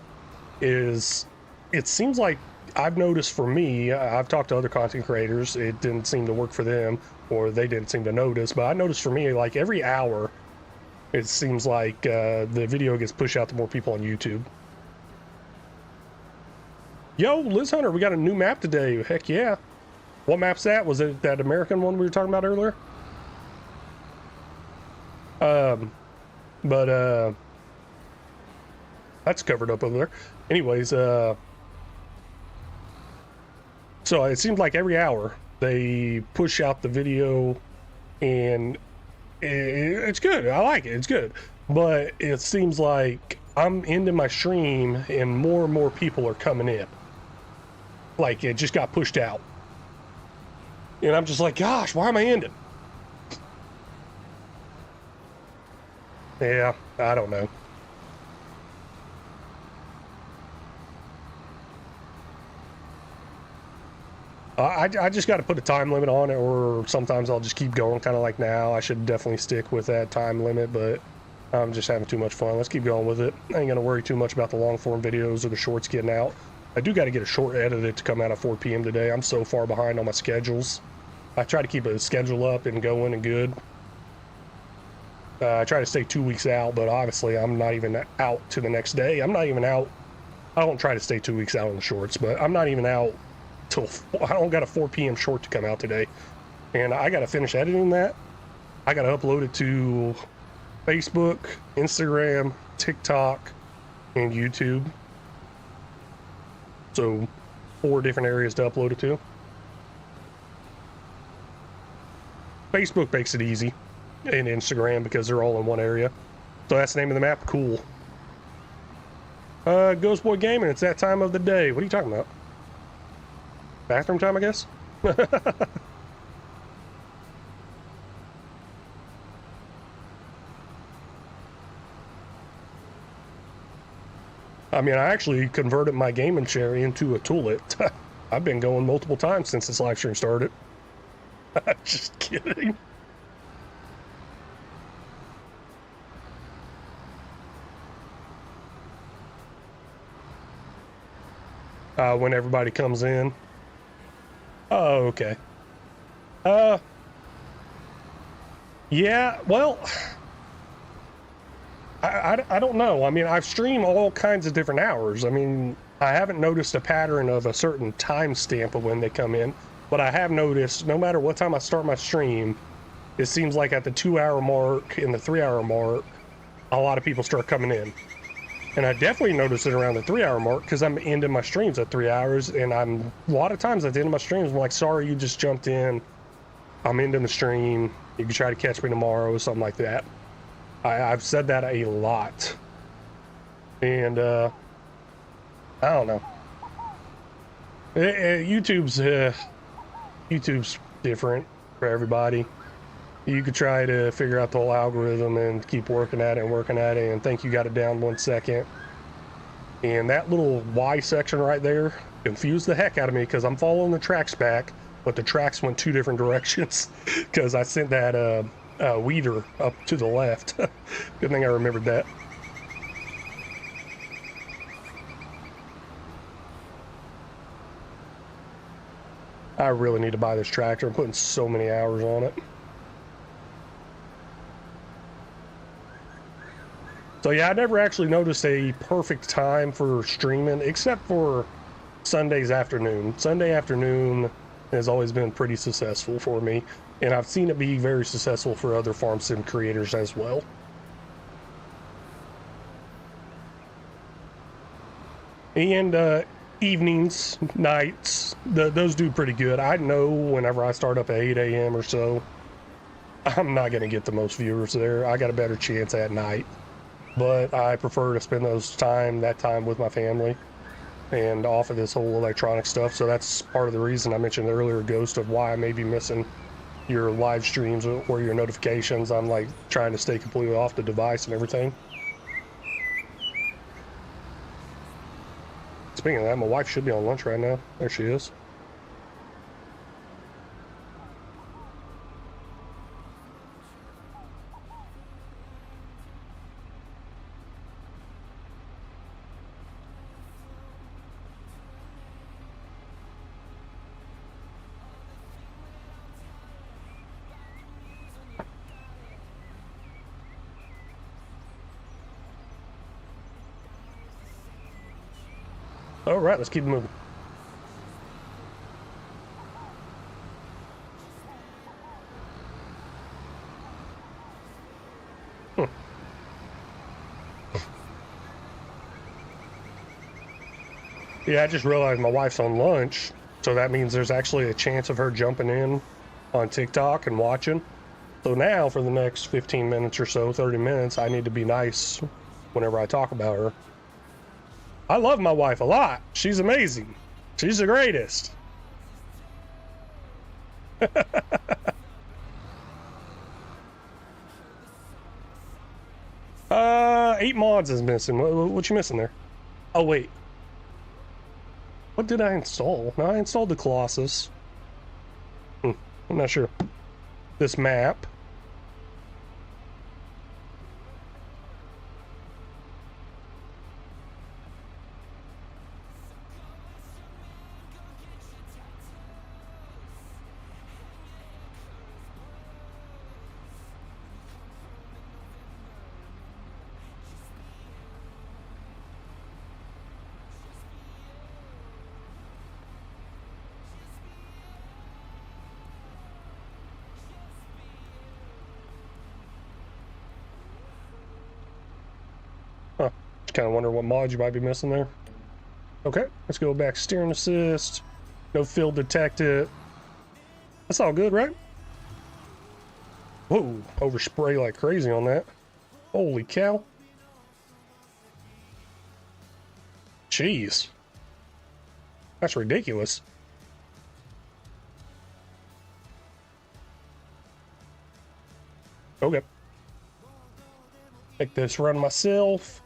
is it seems like I've noticed for me, I've talked to other content creators, it didn't seem to work for them, or they didn't seem to notice, but I noticed for me, like every hour, it seems like the video gets pushed out to more people on YouTube. Yo, Liz Hunter, we got a new map today. Heck yeah. What map's that? Was it that American one we were talking about earlier? That's covered up over there. Anyways, so it seems like every hour they push out the video, and it's good. I like it. It's good. But it seems like I'm ending my stream and more people are coming in. Like it just got pushed out. And I'm just like, gosh, why am I ending? Yeah, I don't know. I just got to put a time limit on it, or sometimes I'll just keep going, kind of like now. I should definitely stick with that time limit, but I'm just having too much fun. Let's keep going with it. I ain't going to worry too much about the long form videos or the shorts getting out. I do got to get a short edited to come out at 4 p.m. today. I'm so far behind on my schedules. I try to keep a schedule up and going and good. I try to stay 2 weeks out, but obviously I'm not even out to the next day. I'm not even out. I don't try to stay 2 weeks out on the shorts, but I'm not even out till I don't got a 4 p.m. short to come out today. And I got to finish editing that. I got to upload it to Facebook, Instagram, TikTok, and YouTube. So 4 different areas to upload it to. Facebook makes it easy, and Instagram because they're all in one area. So that's the name of the map. Cool. Ghost Boy Gaming, it's that time of the day. What are you talking about? Bathroom time, I guess? I mean, I actually converted my gaming chair into a toilet. I've been going multiple times since this live stream started. Just kidding. When everybody comes in. Oh, okay. Yeah, well, I don't know. I mean, I've streamed all kinds of different hours. I mean, I haven't noticed a pattern of a certain timestamp of when they come in, but I have noticed no matter what time I start my stream, it seems like at the 2 hour mark and the 3 hour mark, a lot of people start coming in. And I definitely noticed it around the 3 hour mark because I'm ending my streams at 3 hours, and I'm a lot of times at the end of my streams, I'm like, sorry, you just jumped in. I'm ending the stream. You can try to catch me tomorrow or something like that. I've said that a lot. And I don't know. YouTube's different for everybody. You could try to figure out the whole algorithm and keep working at it and think you got it down 1 second. And that little Y section right there confused the heck out of me because I'm following the tracks back, but the tracks went 2 different directions because I sent that weeder up to the left. Good thing I remembered that. I really need to buy this tractor. I'm putting so many hours on it. So yeah, I never actually noticed a perfect time for streaming, except for Sundays afternoon. Sunday afternoon has always been pretty successful for me, and I've seen it be very successful for other farm sim creators as well. And evenings, nights, those do pretty good. I know whenever I start up at 8 a.m. or so, I'm not going to get the most viewers there. I got a better chance at night. But I prefer to spend that time with my family and off of this whole electronic stuff. So that's part of the reason I mentioned earlier, Ghost, of why I may be missing your live streams or your notifications. I'm like trying to stay completely off the device and everything. Speaking of that, my wife should be on lunch right now. There she is. All right, let's keep moving. Yeah, I just realized my wife's on lunch, so that means there's actually a chance of her jumping in on TikTok and watching. So now for the next 15 minutes or so, 30 minutes, I need to be nice whenever I talk about her. I love my wife a lot. She's amazing. She's the greatest. 8 mods is missing. What you missing there? Oh, wait. What did I install? No, I installed the Colossus. I'm not sure. This map. Huh. Just kind of wonder what mods you might be missing there. Okay, let's go back. Steering assist. No field detected. That's all good, right? Whoa, overspray like crazy on that. Holy cow. Jeez. That's ridiculous. Okay. Make this run myself.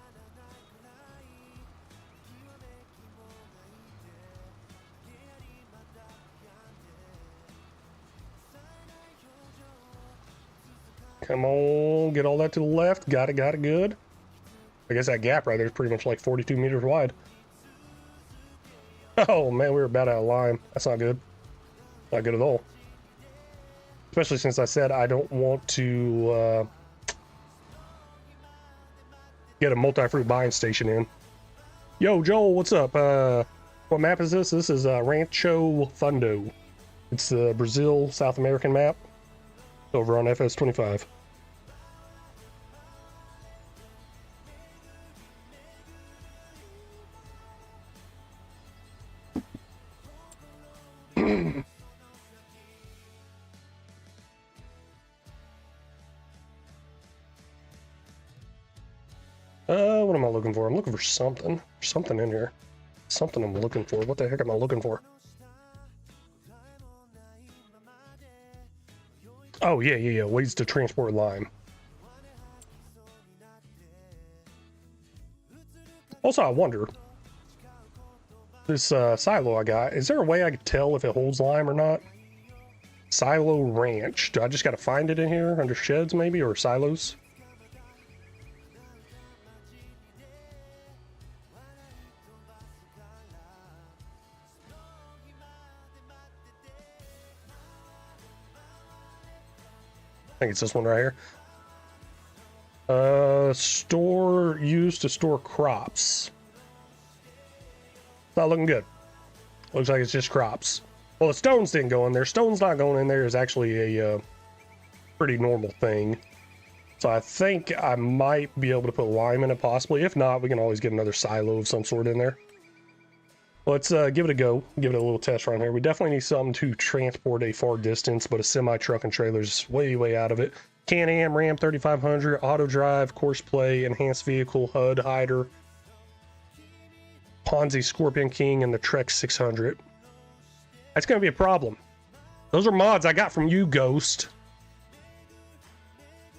Come on, get all that to the left. Got it, good. I guess that gap right there is pretty much like 42 meters wide. Oh man, we were about out of line. That's not good. Not good at all. Especially since I said I don't want to get a multi-fruit buying station in. Yo, Joel, what's up? What map is this? This is Rancho Fundo. It's the Brazil, South American map over on FS25. What am I looking for? I'm looking for something. There's something in here. Something I'm looking for. What the heck am I looking for? Oh, yeah. Ways to transport lime. Also, I wonder, this silo I got, is there a way I could tell if it holds lime or not? Silo Ranch. Do I just got to find it in here under sheds maybe, or silos? I think it's this one right here. Store used to store crops. Not looking good. Looks like it's just crops. Well, the stones didn't go in there. Stones not going in there is actually a pretty normal thing. So I think I might be able to put lime in it possibly. If not, we can always get another silo of some sort in there. Let's give it a go. Give it a little test run here. We definitely need something to transport a far distance, but a semi-truck and trailer is way out of it. Can-Am, Ram 3500, auto drive, course play, enhanced vehicle, HUD, hider. Ponzi Scorpion King, and the Trek 600. That's going to be a problem. Those are mods I got from you, Ghost.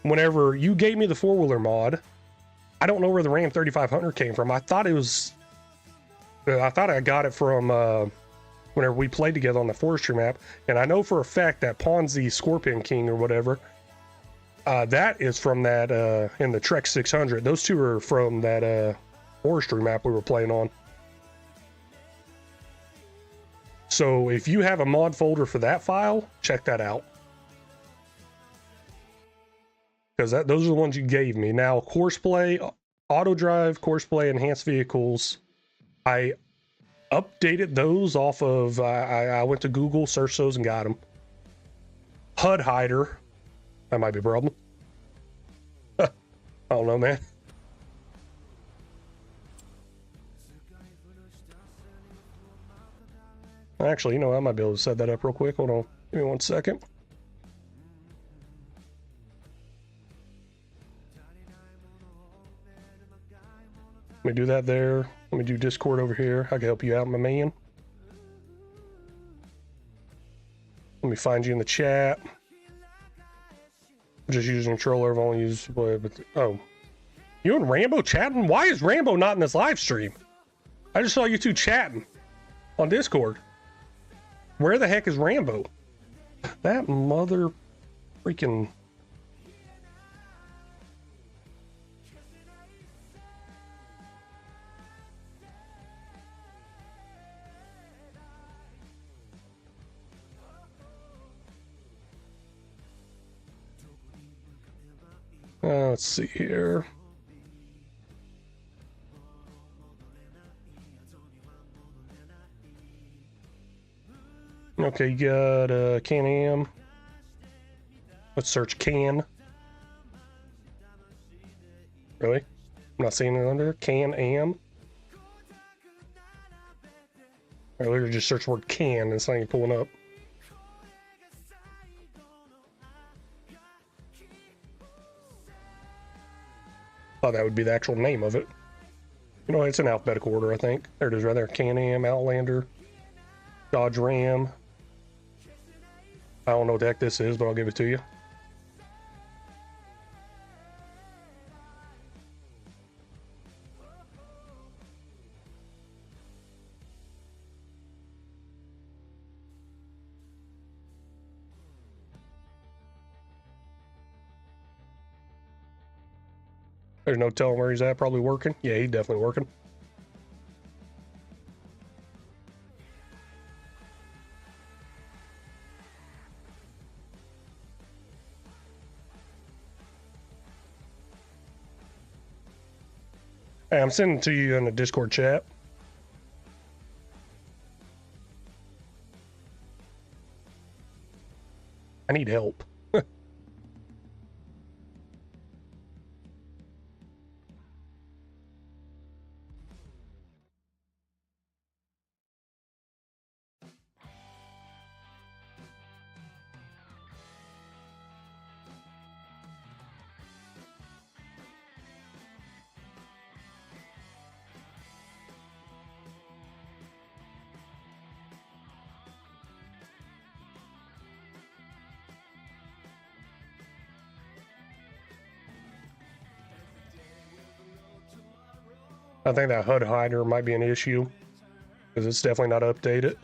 Whenever you gave me the four-wheeler mod, I don't know where the Ram 3500 came from. I thought I got it from whenever we played together on the forestry map, and I know for a fact that Ponzi Scorpion King or whatever, that is from that in the Trek 600. Those two are from that forestry map we were playing on. So if you have a mod folder for that file, check that out. Because those are the ones you gave me. Now, Courseplay, Auto Drive, Courseplay, Enhanced Vehicles, I updated those off of, I went to Google, searched those, and got them. HUD Hider, that might be a problem. I don't know, man. Actually, you know, I might be able to set that up real quick. Hold on. Give me 1 second. Let me do that there. Let me do Discord over here. I can help you out, my man. Let me find you in the chat. Just using controller. I've only used, but oh. You and Rambo chatting? Why is Rambo not in this live stream? I just saw you two chatting on Discord. Where the heck is Rambo? That mother freaking... let's see here. Okay, you got Can-Am. Let's search Can. Really? I'm not seeing it under Can-Am. I literally just searched the word can and it's not even pulling up. Oh, that would be the actual name of it. You know, it's in alphabetical order, I think. There it is right there. Can-Am, Outlander, Dodge Ram. I don't know what the heck this is, but I'll give it to you. There's no telling where he's at. Probably working. Yeah, he's definitely working. Hey, I'm sending it to you in the Discord chat. I need help. I think that HUD hider might be an issue because it's definitely not updated.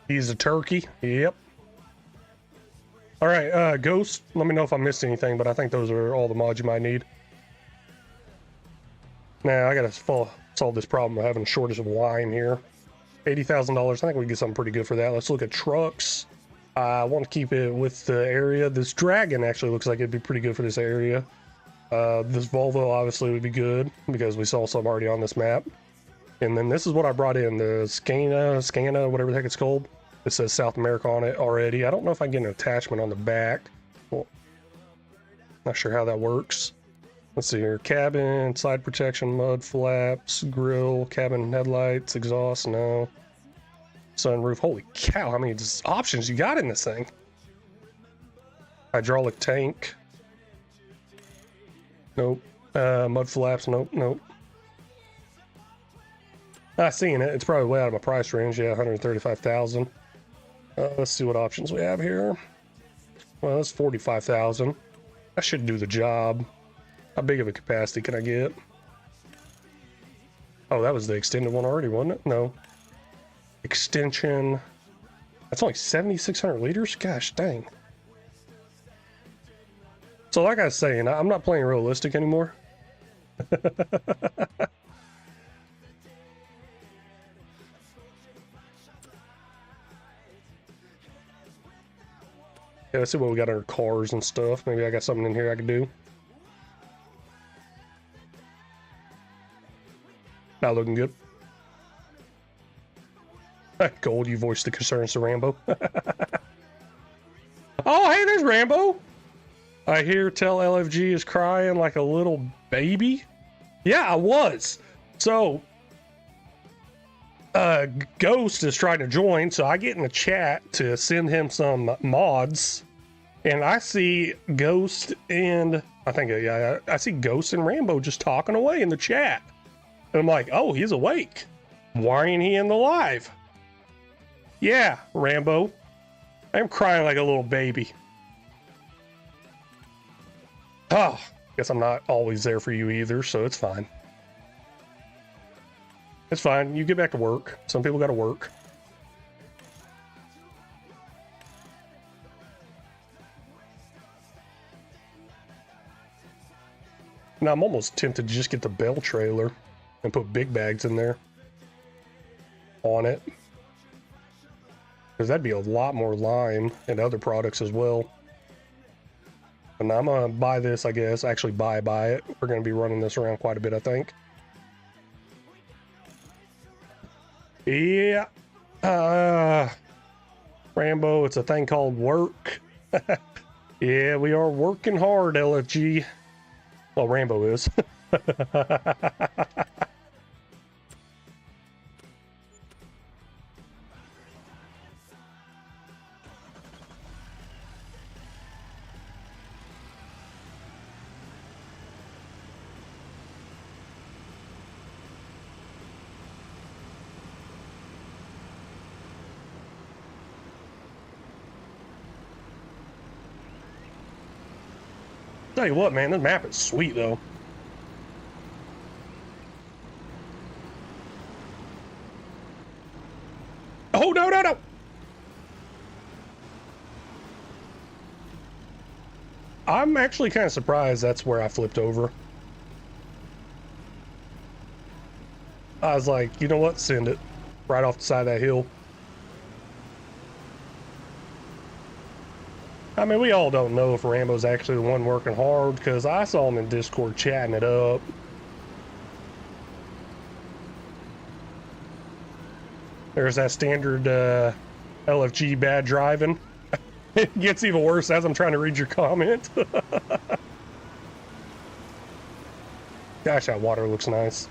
He's a turkey. Yep. All right, Ghost, let me know if I missed anything, but I think those are all the mods you might need. Now, I gotta solve this problem of having a shortage of wine here. $80,000, I think we can get something pretty good for that. Let's look at trucks. I want to keep it with the area. This Dragon actually looks like it'd be pretty good for this area. This Volvo obviously would be good because we saw some already on this map. And then this is what I brought in, the Scana, whatever the heck it's called. It says South America on it already. I don't know if I can get an attachment on the back. Well, not sure how that works. Let's see here. Cabin, side protection, mud flaps, grill, cabin headlights, exhaust, no. Sunroof. Holy cow, how many options you got in this thing? Hydraulic tank. Nope. Mud flaps, nope. I seen it. It's probably way out of my price range. Yeah, 135,000. Let's see what options we have here. Well, that's 45,000. That should do the job. How big of a capacity can I get? Oh, that was the extended one already, wasn't it? No. Extension. That's only 7,600 liters? Gosh, dang. So like I was saying, I'm not playing realistic anymore. Yeah, let's see what we got under cars and stuff. Maybe I got something in here I can do. Not looking good. Gold, you voiced the concerns to Rambo. Oh, hey, there's Rambo. I hear tell LFG is crying like a little baby. Yeah, I was. So, Ghost is trying to join, so I get in the chat to send him some mods, and I see Ghost and I see Ghost and Rambo just talking away in the chat, and I'm like, oh, he's awake. Why ain't he in the live? Yeah, Rambo, I'm crying like a little baby. Oh, guess I'm not always there for you either, so it's fine. It's fine. You get back to work. Some people got to work. Now, I'm almost tempted to just get the Bell trailer and put big bags in there on it. Because that'd be a lot more lime and other products as well. And I'm going to buy this, I guess. Actually, buy it. We're going to be running this around quite a bit, I think. Yeah. Rambo, it's a thing called work. Yeah, we are working hard, LFG. Well, Rambo is. Tell you what, man, this map is sweet, though. Oh, no! I'm actually kind of surprised that's where I flipped over. I was like, you know what? Send it. Right off the side of that hill. I mean, we all don't know if Rambo's actually the one working hard, because I saw him in Discord chatting it up. There's that standard LFG bad driving. It gets even worse as I'm trying to read your comment. Gosh, that water looks nice.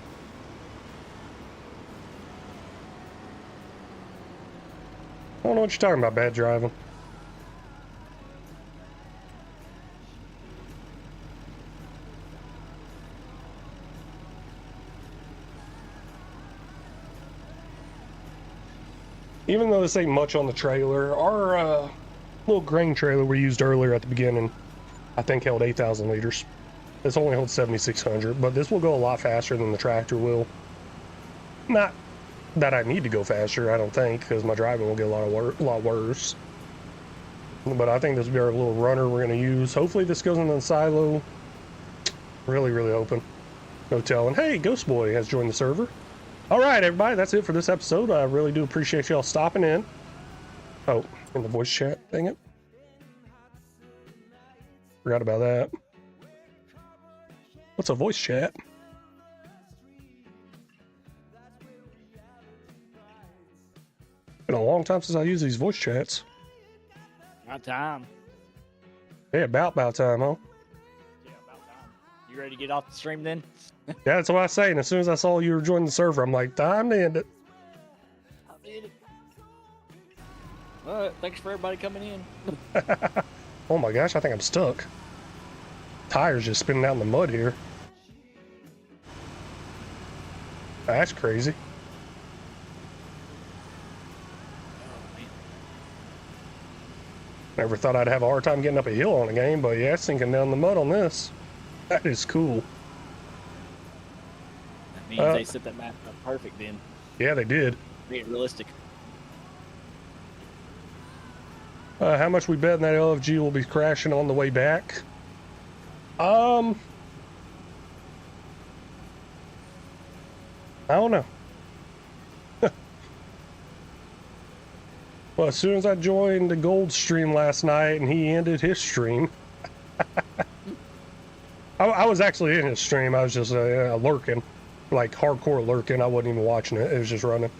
I don't know what you're talking about, bad driving. Even though this ain't much on the trailer, our little grain trailer we used earlier at the beginning, I think held 8,000 liters. This only holds 7,600, but this will go a lot faster than the tractor will. Not that I need to go faster, I don't think, because my driving will get a lot worse. But I think this will be our little runner we're going to use. Hopefully this goes into the silo. Really hoping. No telling. Hey, Ghost Boy has joined the server. All right, everybody, that's it for this episode. I really do appreciate y'all stopping in. Oh, in the voice chat, dang it. Forgot about that. What's a voice chat? Been a long time since I used these voice chats. About time. Yeah, about time, huh? Yeah, about time. You ready to get off the stream then? Yeah, that's what I was saying. As soon as I saw you were joining the server, I'm like, time to end it. I did it. All right, thanks for everybody coming in. Oh my gosh, I think I'm stuck. Tires just spinning out in the mud here. That's crazy. Never thought I'd have a hard time getting up a hill on a game, but yeah, sinking down the mud on this. That is cool. That means they set that map up perfect then. Yeah, they did. Being realistic. How much we betting that LFG will be crashing on the way back? I don't know. Well, as soon as I joined the gold stream last night and he ended his stream, I was actually in his stream. I was just lurking, like hardcore lurking. I wasn't even watching it. It was just running.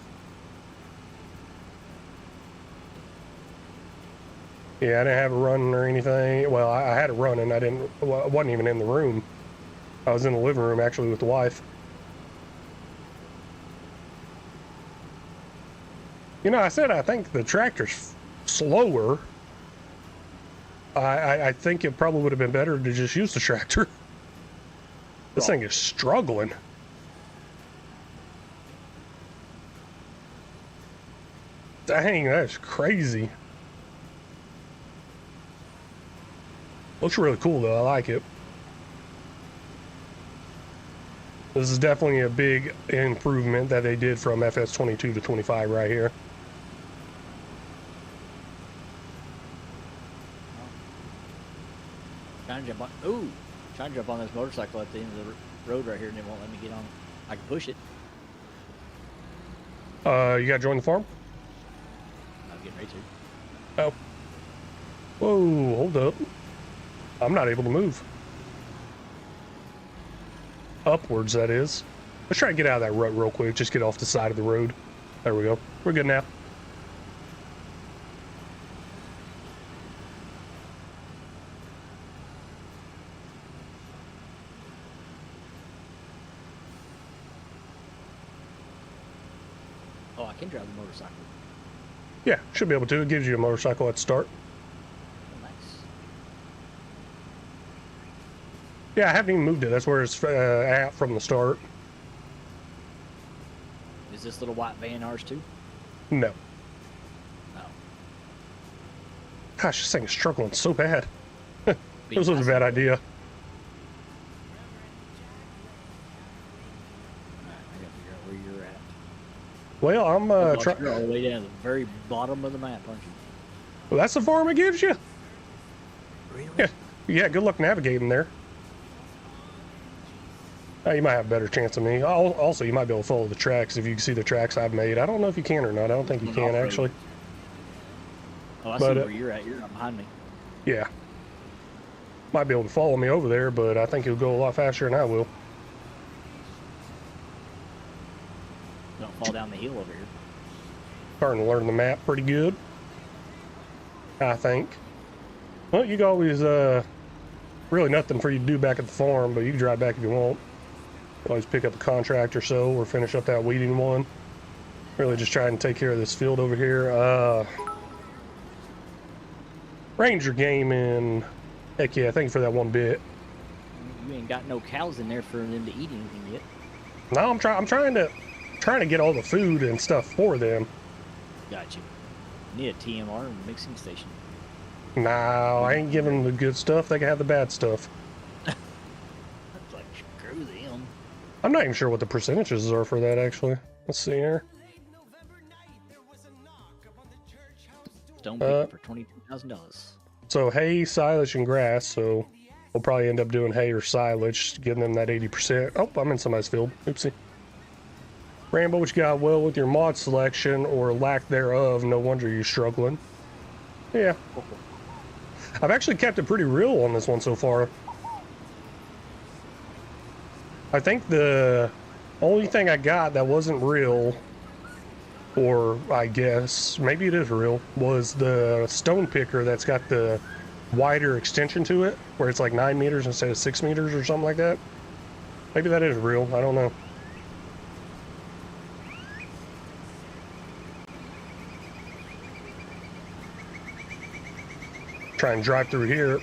Yeah, I didn't have it running or anything. Well, I had it running. I wasn't even in the room. I was in the living room actually with the wife. You know, I said I think the tractor's slower. I think it probably would have been better to just use the tractor. This thing is struggling. Dang, that's crazy. Looks really cool though, I like it. This is definitely a big improvement that they did from FS22 to 25 right here. Trying to jump on this motorcycle at the end of the road right here and it won't let me get on. I can push it. You gotta join the farm? I'm getting ready to. Oh. Whoa, hold up. I'm not able to move. Upwards, that is. Let's try to get out of that rut real quick. Just get off the side of the road. There we go. We're good now. Oh, I can drive the motorcycle. Yeah, should be able to. It gives you a motorcycle at the start. Oh, nice. Yeah, I haven't even moved it. That's where it's at from the start. Is this little white van ours too? No. No. Gosh, this thing is struggling so bad. This was a nice. bad idea. Alright, I gotta figure out where you're at. Well, I'm trying. You're all the way down to the very bottom of the map, aren't you? Well, that's the farm it gives you. Really? Yeah, yeah. Good luck navigating there. You might have a better chance than me. Also, you might be able to follow the tracks if you can see the tracks I've made. I don't know if you can or not. I don't think you can actually. Oh, I But, see where you're at. You're not behind me. Yeah. Might be able to follow me over there, but I think you'll go a lot faster than I will. Don't fall down the hill over here. Starting to learn the map pretty good, I think. Well, you can always, really nothing for you to do back at the farm, but you can drive back if you want. Always pick up a contract or so, or finish up that weeding one. Really just trying to take care of this field over here. Ranger Gaming. Heck yeah, thank you for that one bit. You ain't got no cows in there for them to eat anything yet. No, I'm trying to get all the food and stuff for them. Got you. Need a TMR and mixing station. No, I ain't giving them the good stuff. They can have the bad stuff. It's like, screw them. I'm not even sure what the percentages are for that, actually. Let's see here. Stone picker for $22,000. So hay, silage, and grass. So we'll probably end up doing hay or silage, getting them that 80%. Oh, I'm in somebody's field. Oopsie. Rambo, what you got? Well, with your mod selection or lack thereof, no wonder you're struggling. Yeah. I've actually kept it pretty real on this one so far. I think the only thing I got that wasn't real, or I guess maybe it is real, was the stone picker that's got the wider extension to it, where it's like 9 meters instead of 6 meters or something like that. Maybe that is real. I don't know. Try and drive through here.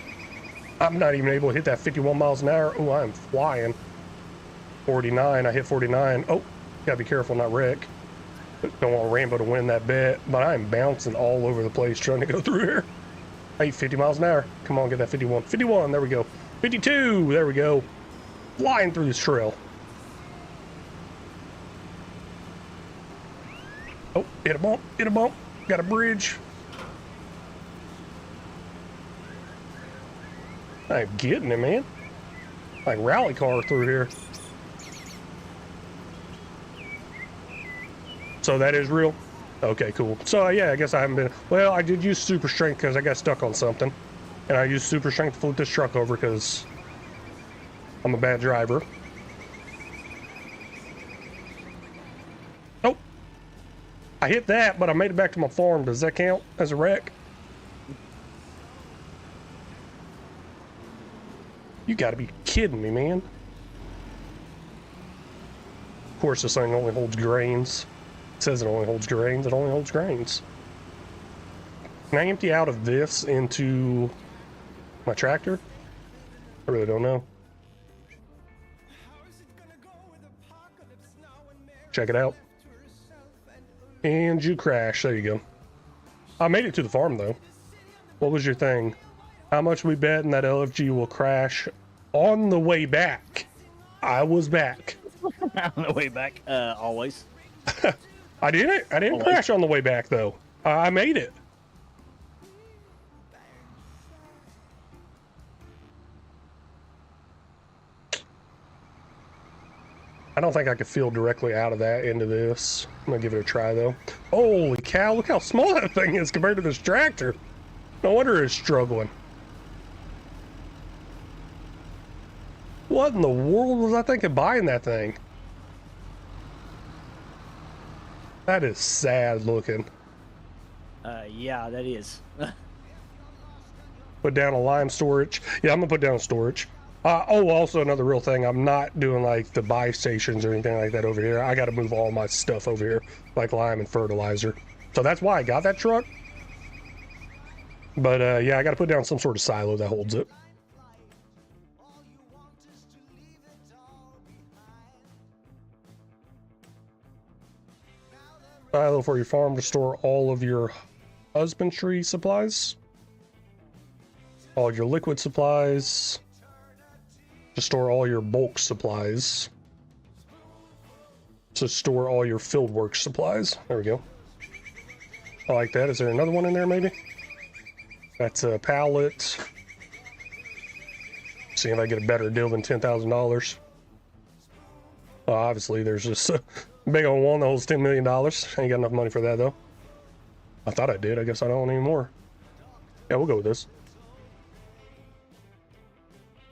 I'm not even able to hit that 51 miles an hour. Oh, I'm flying. 49. I hit 49. Oh, gotta be careful not wreck. Don't want Rambo to win that bet, but I'm bouncing all over the place trying to go through here. I hit 50 miles an hour. Come on, get that 51. 51, there we go. 52, there we go. Flying through this trail. Oh, hit a bump, hit a bump. Got a bridge. I'm getting it, man. Like rally car through here. So that is real? Okay, cool. So yeah, I guess I haven't been, well, I did use super strength because I got stuck on something. And I used super strength to flip this truck over because I'm a bad driver. Oh, I hit that, but I made it back to my farm. Does that count as a wreck? You gotta be kidding me, man. Of course, this thing only holds grains. It says it only holds grains. It only holds grains. Can I empty out of this into my tractor? I really don't know. Check it out. And you crash. There you go. I made it to the farm, though. What was your thing? How much we betting that LFG will crash on the way back? I was back. On the way back, always. I didn't Always. crash on the way back, though. I made it. I don't think I could feel directly out of that into this. I'm gonna give it a try, though. Holy cow, look how small that thing is compared to this tractor. No wonder it's struggling. What in the world was I thinking buying that thing? That is sad looking. Yeah, that is. Put down a lime storage. Yeah, I'm gonna put down storage. Oh, also another real thing. I'm not doing like the buy stations or anything like that over here. I got to move all my stuff over here, like lime and fertilizer. So that's why I got that truck. But yeah, I got to put down some sort of silo that holds it. Silo for your farm to store all of your husbandry supplies, all your liquid supplies, to store all your bulk supplies, to store all your fieldwork supplies. There we go. I like that. Is there another one in there maybe? That's a pallet. See if I get a better deal than $10,000. Obviously there's this big old one that holds $10 million. Ain't got enough money for that though. I thought I did. I guess I don't anymore. Yeah, we'll go with this.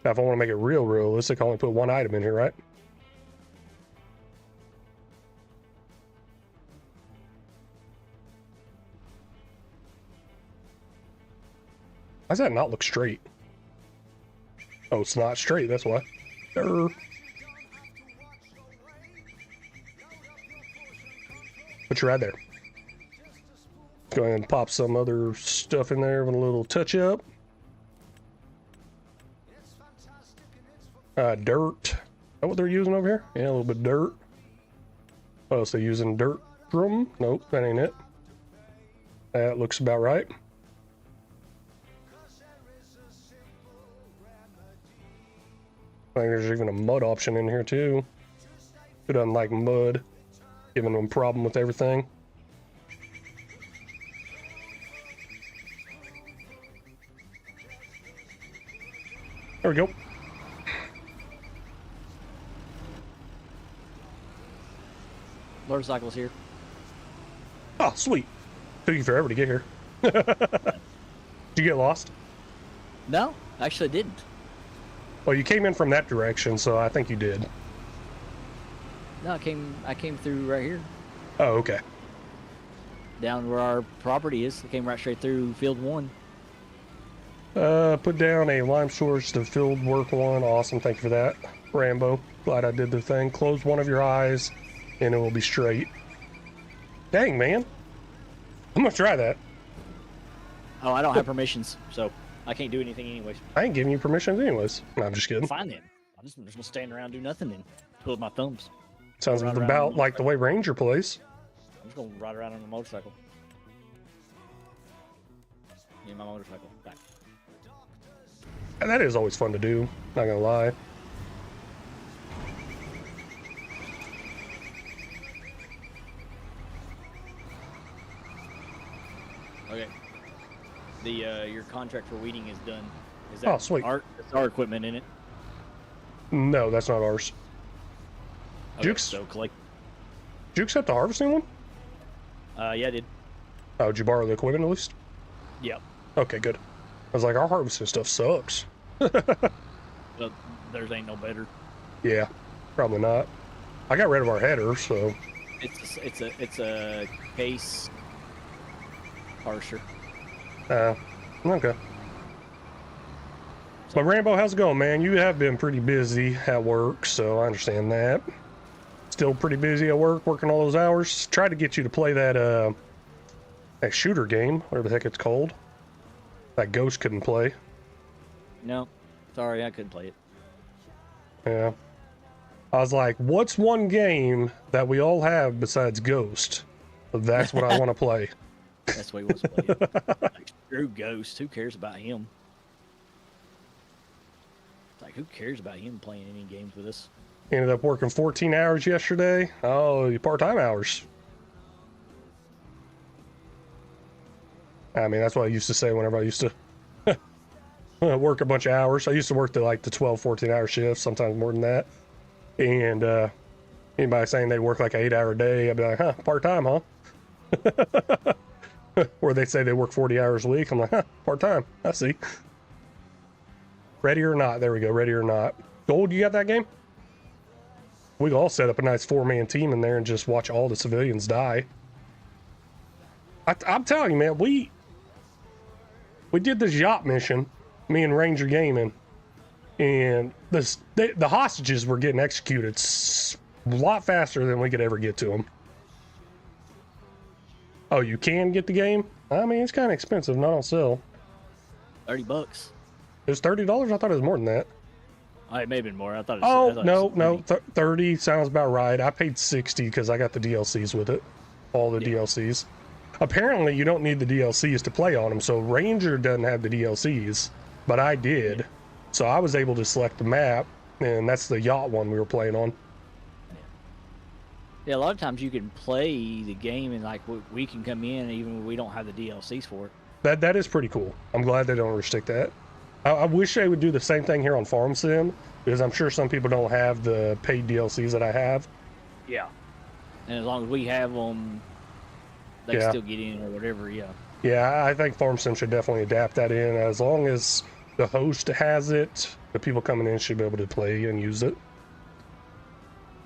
Now, if I want to make it real realistic, I only put one item in here, right? Why does that not look straight? Oh, it's not straight, that's why. Put you right there. Go ahead and pop some other stuff in there with a little touch up. Dirt. Is that what they're using over here? Yeah, a little bit of dirt. What else they using? Dirt drum? Nope, that ain't it. That looks about right. I think there's even a mud option in here too. Who doesn't like mud? Giving them a problem with everything. There we go. Motorcycle's here. Oh, sweet. Took you forever to get here. Did you get lost? No, actually didn't. Well, you came in from that direction, so I think you did. No, I came through right here, Oh, okay. down where our property is. I came right straight through field 1. Put down a lime source to field work 1. Awesome, thank you for that, Rambo. Glad I did the thing. Close one of your eyes, and it will be straight. Dang, man. I'm gonna try that. Oh, I don't have permissions, so I can't do anything anyways. I ain't giving you permission anyways. No, I'm just kidding. Fine then. I'm just gonna stand around and do nothing and twiddle my thumbs. Sounds Ride around about on like the way Ranger plays. I'm just gonna ride around on a motorcycle. Need my motorcycle back. And that is always fun to do, not gonna lie. Okay. The your contract for weeding is done. Is Oh, sweet. It's our equipment in it? No, that's not ours. Okay, Jukes? So collect. Did you accept the harvesting one? Yeah, I did. Oh, did you borrow the equipment at least? Yep. Okay, good. I was like, our harvesting stuff sucks. Well, theirs ain't no better. Yeah, probably not. I got rid of our header, so It's a case harsher. okay. But Rambo, how's it going, man? You have been pretty busy at work, so I understand that. Still pretty busy at work, working all those hours. Tried to get you to play that shooter game, whatever the heck it's called. That Ghost couldn't play. No, sorry, I couldn't play it. Yeah. I was like, what's one game that we all have besides Ghost? That's what I want to play. That's the way he wants to play it. Like, screw Ghost. Who cares about him? It's like, who cares about him playing any games with us? Ended up working 14 hours yesterday. Oh, part-time hours. I mean, that's what I used to say whenever I used to work a bunch of hours. I used to work like the 12, 14-hour shifts, sometimes more than that. And anybody saying they work like an 8-hour day, I'd be like, huh, part-time, huh? Or they say they work 40 hours a week. I'm like, huh, part-time. I see. Ready or not. There we go. Ready or not. Gold, you got that game? We could all set up a nice 4-man team in there and just watch all the civilians die. I'm telling you, man, we did this yacht mission, me and Ranger Gaming, and the hostages were getting executed a lot faster than we could ever get to them. Oh, you can get the game? I mean, it's kind of expensive, not on sale. $30. It was $30? I thought it was more than that. Oh, it may have been more. I thought it Oh, was, I thought no, it was 30 sounds about right. I paid 60 because I got the DLCs with it. All the DLCs. Apparently, you don't need the DLCs to play on them, so Ranger doesn't have the DLCs, but I did. So I was able to select the map, and that's the yacht one we were playing on. Yeah, a lot of times you can play the game and like we can come in even when we don't have the DLCs for it. That is pretty cool. I'm glad they don't restrict that. I wish they would do the same thing here on Farm Sim, because I'm sure some people don't have the paid DLCs that I have. Yeah. And as long as we have them, they can still get in or whatever, yeah. Yeah, I think Farm Sim should definitely adapt that in. As long as the host has it, the people coming in should be able to play and use it.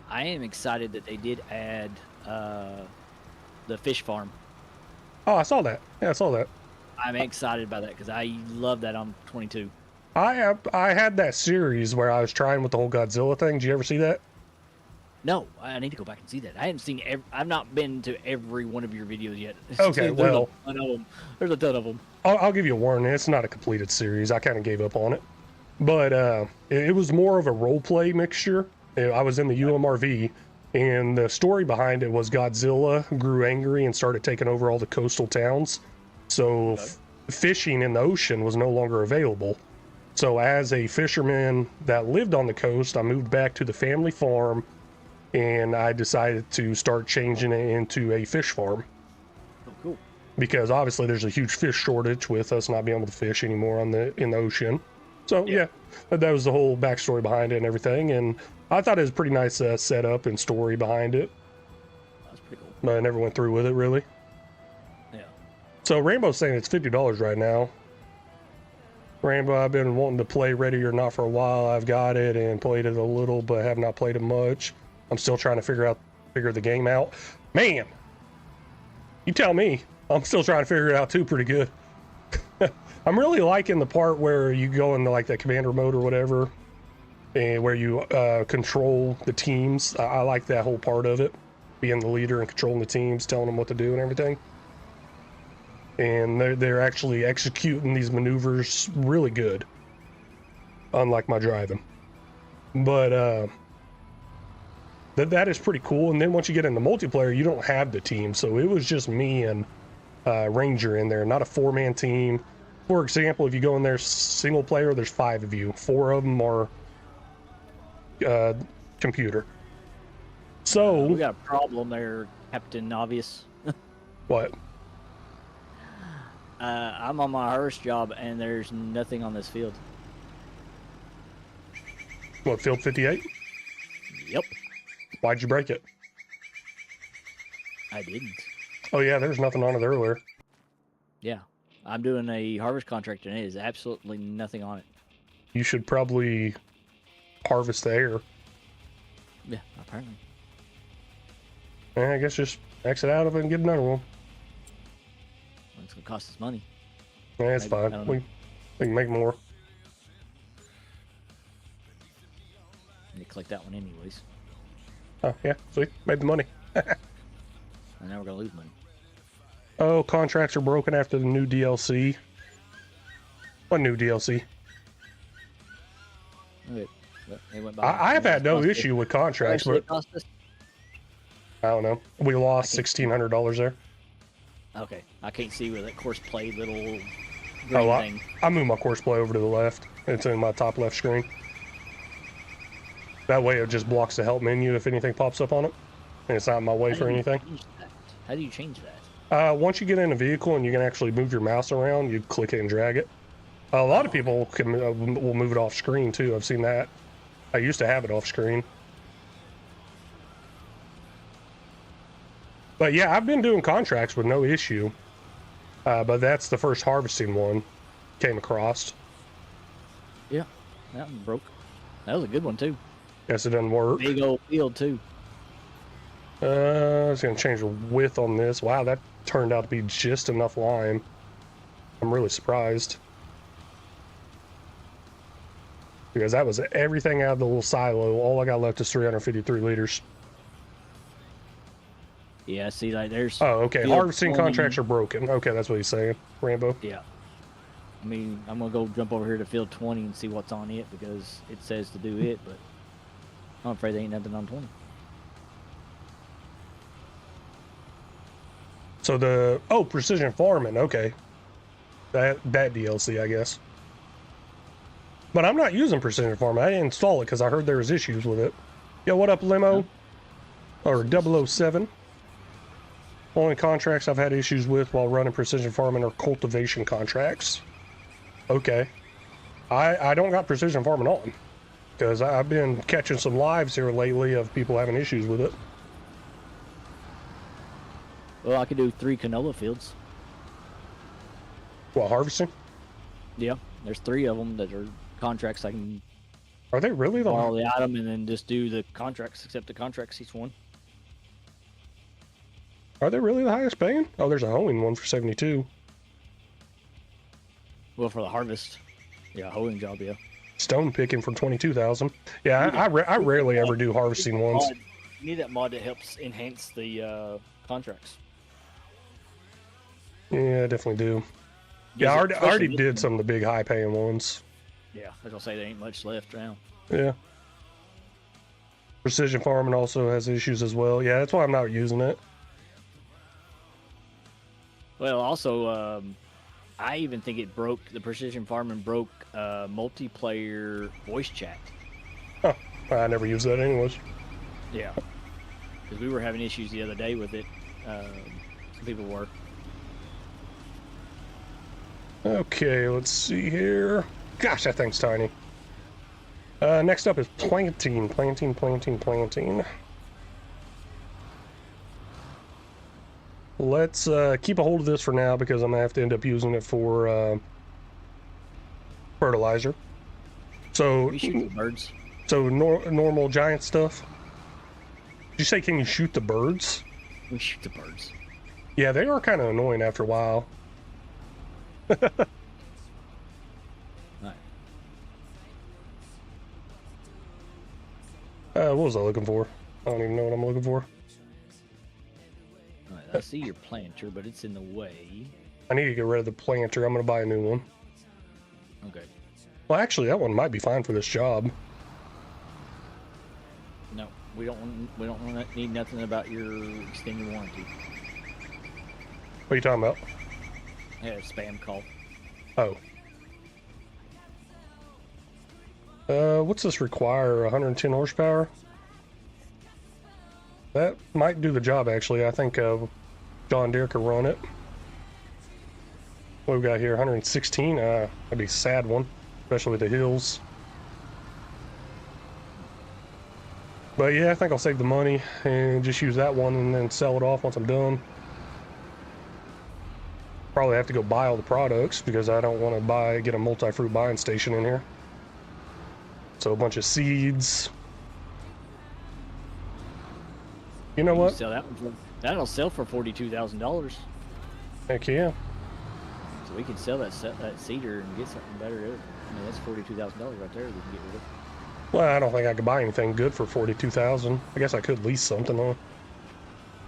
I am excited that they did add the fish farm. Oh, I saw that. Yeah, I saw that. I'm excited about that because I love that on 22. I had that series where I was trying with the whole Godzilla thing. Did you ever see that? No, I need to go back and see that. I haven't seen. I've not been to every one of your videos yet. Okay, well, there's a ton of them. I'll give you a warning. It's not a completed series. I kind of gave up on it, but it was more of a role play mixture. I was in the UMRV, and the story behind it was Godzilla grew angry and started taking over all the coastal towns. So fishing in the ocean was no longer available. So as a fisherman that lived on the coast, I moved back to the family farm, and I decided to start changing it into a fish farm. Oh, cool. Because obviously there's a huge fish shortage with us not being able to fish anymore in the ocean. So yeah, that was the whole backstory behind it and everything. And I thought it was a pretty nice setup and story behind it. That's pretty cool. But I never went through with it really. Yeah. So Rambo's saying it's $50 right now. Rambo, I've been wanting to play Ready or Not for a while. I've got it and played it a little, but have not played it much. I'm still trying to figure the game out. Man, you tell me. I'm still trying to figure it out too pretty good. I'm really liking the part where you go into like the commander mode or whatever, and where you control the teams. I like that whole part of it, being the leader and controlling the teams, telling them what to do and everything. And they're actually executing these maneuvers really good, unlike my driving. But that is pretty cool. And then once you get in the multiplayer, you don't have the team, so it was just me and Ranger in there, not a 4-man team. For example, if you go in there single player, there's 5 of you. 4 of them are computer. So we got a problem there, Captain Obvious. What? I'm on my harvest job and there's nothing on this field. What, field 58? Yep. Why'd you break it? I didn't. Oh yeah, there's nothing on it earlier. Yeah. I'm doing a harvest contract and it is absolutely nothing on it. You should probably harvest the air. Yeah, apparently. I guess just exit out of it and get another one. Well, it's going to cost us money. Yeah, it's Maybe, fine. We can make more. You collect that one anyways. Oh yeah, sweet. Made the money. And now we're going to lose money. Oh, contracts are broken after the new DLC. What new DLC? Okay. They went by. I have had no issue with contracts, but I don't know. We lost $1,600 there. Okay, I can't see where that course play little green Oh, thing. I moved my course play over to the left. It's in my top left screen. That way it just blocks the help menu if anything pops up on it. And it's not in my way for anything. How do you change that? Once you get in a vehicle and you can actually move your mouse around, you click it and drag it. A lot of people will move it off screen too. I've seen that. I used to have it off screen. But yeah, I've been doing contracts with no issue. But that's the first harvesting one came across. Yeah, that one broke. That was a good one too. Guess it doesn't work. Big old field too. I was gonna change the width on this. Wow, that turned out to be just enough line. I'm really surprised. Because that was everything out of the little silo. All I got left is 353 liters. Yeah, see, like there's. Oh, okay. field Harvesting 20. contracts are broken. Okay, that's what he's saying, Rambo. Yeah. I mean, I'm gonna go jump over here to field 20 and see what's on it because it says to do it, but I'm afraid there ain't nothing on 20. So the precision farming. Okay, that DLC, I guess. But I'm not using precision farming. I didn't install it because I heard there was issues with it. Yo, what up, Limo? Or 007? Only contracts I've had issues with while running precision farming are cultivation contracts. Okay. I don't got precision farming on because I've been catching some lives here lately of people having issues with it. Well, I could do 3 canola fields. What, harvesting? Yeah, there's 3 of them that are contracts. I can Are they really the... borrow the item and then just do the contracts, accept the contracts each one. Are they really the highest paying? Oh, there's a hoeing one for 72. Well, for the harvest. Yeah, hoeing job, yeah. Stone picking for 22,000. Yeah, I rarely ever do harvesting ones. You need that mod that helps enhance the contracts. Yeah, I definitely do. Yeah, I already did some of the big high paying ones. Yeah, I was gonna say there ain't much left now. Yeah. Precision farming also has issues as well. Yeah, that's why I'm not using it. Well, also, I even think it broke, the precision farming broke multiplayer voice chat. Huh. I never use that anyways. Yeah. Because we were having issues the other day with it. Some people were. Okay, let's see here. Gosh, that thing's tiny. Next up is planting. Let's keep a hold of this for now because I'm gonna have to end up using it for fertilizer. So, We shoot the birds. so normal giant stuff. you say can you shoot the birds? We shoot the birds. Yeah, they are kind of annoying after a while. Alright. What was I looking for? I don't even know what I'm looking for. Alright, I see your planter, but it's in the way. I need to get rid of the planter. I'm going to buy a new one. Okay. Well, actually, that one might be fine for this job. No, we don't need nothing about your extended warranty. What are you talking about? I had a spam call. Oh. What's this require? 110 horsepower? That might do the job, actually. I think John Deere can run it. What we got here? 116? That'd be a sad one, especially with the hills. But yeah, I think I'll save the money and just use that one and then sell it off once I'm done. Probably have to go buy all the products because I don't want to get a multi-fruit buying station in here. So a bunch of seeds. You know what? Sell that one that'll sell for $42,000. Heck yeah. So we can sell that cedar and get something better. I mean, that's $42,000 right there. We can get rid of. Well, I don't think I could buy anything good for 42,000. I guess I could lease something, huh?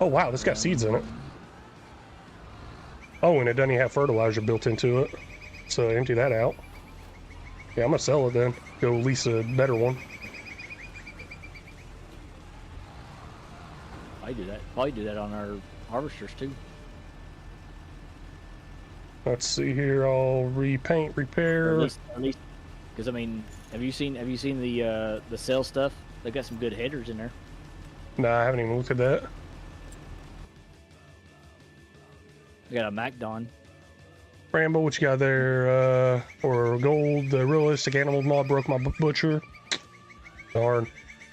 Oh wow, this got seeds in it. Oh, and it doesn't even have fertilizer built into it. So empty that out. Yeah, I'm gonna sell it then. Go lease a better one. Probably do that on our harvesters too. Let's see here. I'll repaint, repair. At least, because I mean, have you seen the sale stuff? They got some good headers in there. Nah, I haven't even looked at that. We got a MacDon. Rambo, what you got there? Or gold, the realistic animal mod broke my butcher. Darn.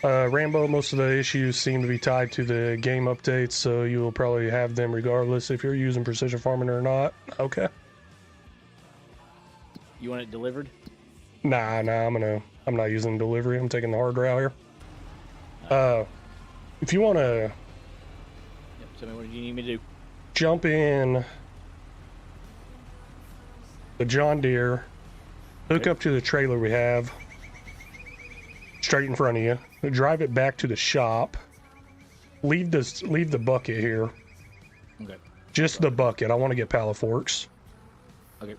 Rambo, most of the issues seem to be tied to the game updates, so you will probably have them regardless if you're using precision farming or not. Okay. You want it delivered? Nah, I'm not using delivery. I'm taking the hard route here. If you want to Yep. Tell me what do you need me to do? jump in the John Deere, hook up to the trailer we have straight in front of you, drive it back to the shop, leave the bucket here. Okay. Just the bucket. I want to get pallet forks. Okay.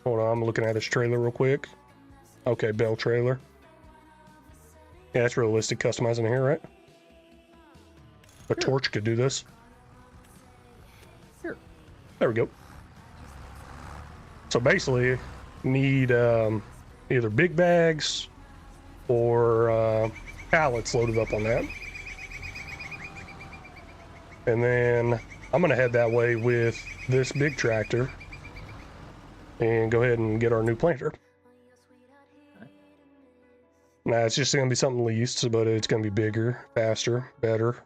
Hold on, I'm looking at this trailer real quick. Okay, Bell trailer. Yeah, it's realistic customizing here, right? A torch could do this. Here. There we go. So basically, need either big bags or pallets loaded up on that. And then I'm gonna head that way with this big tractor and go ahead and get our new planter. Nah, it's just gonna be something leased, but it's gonna be bigger, faster, better,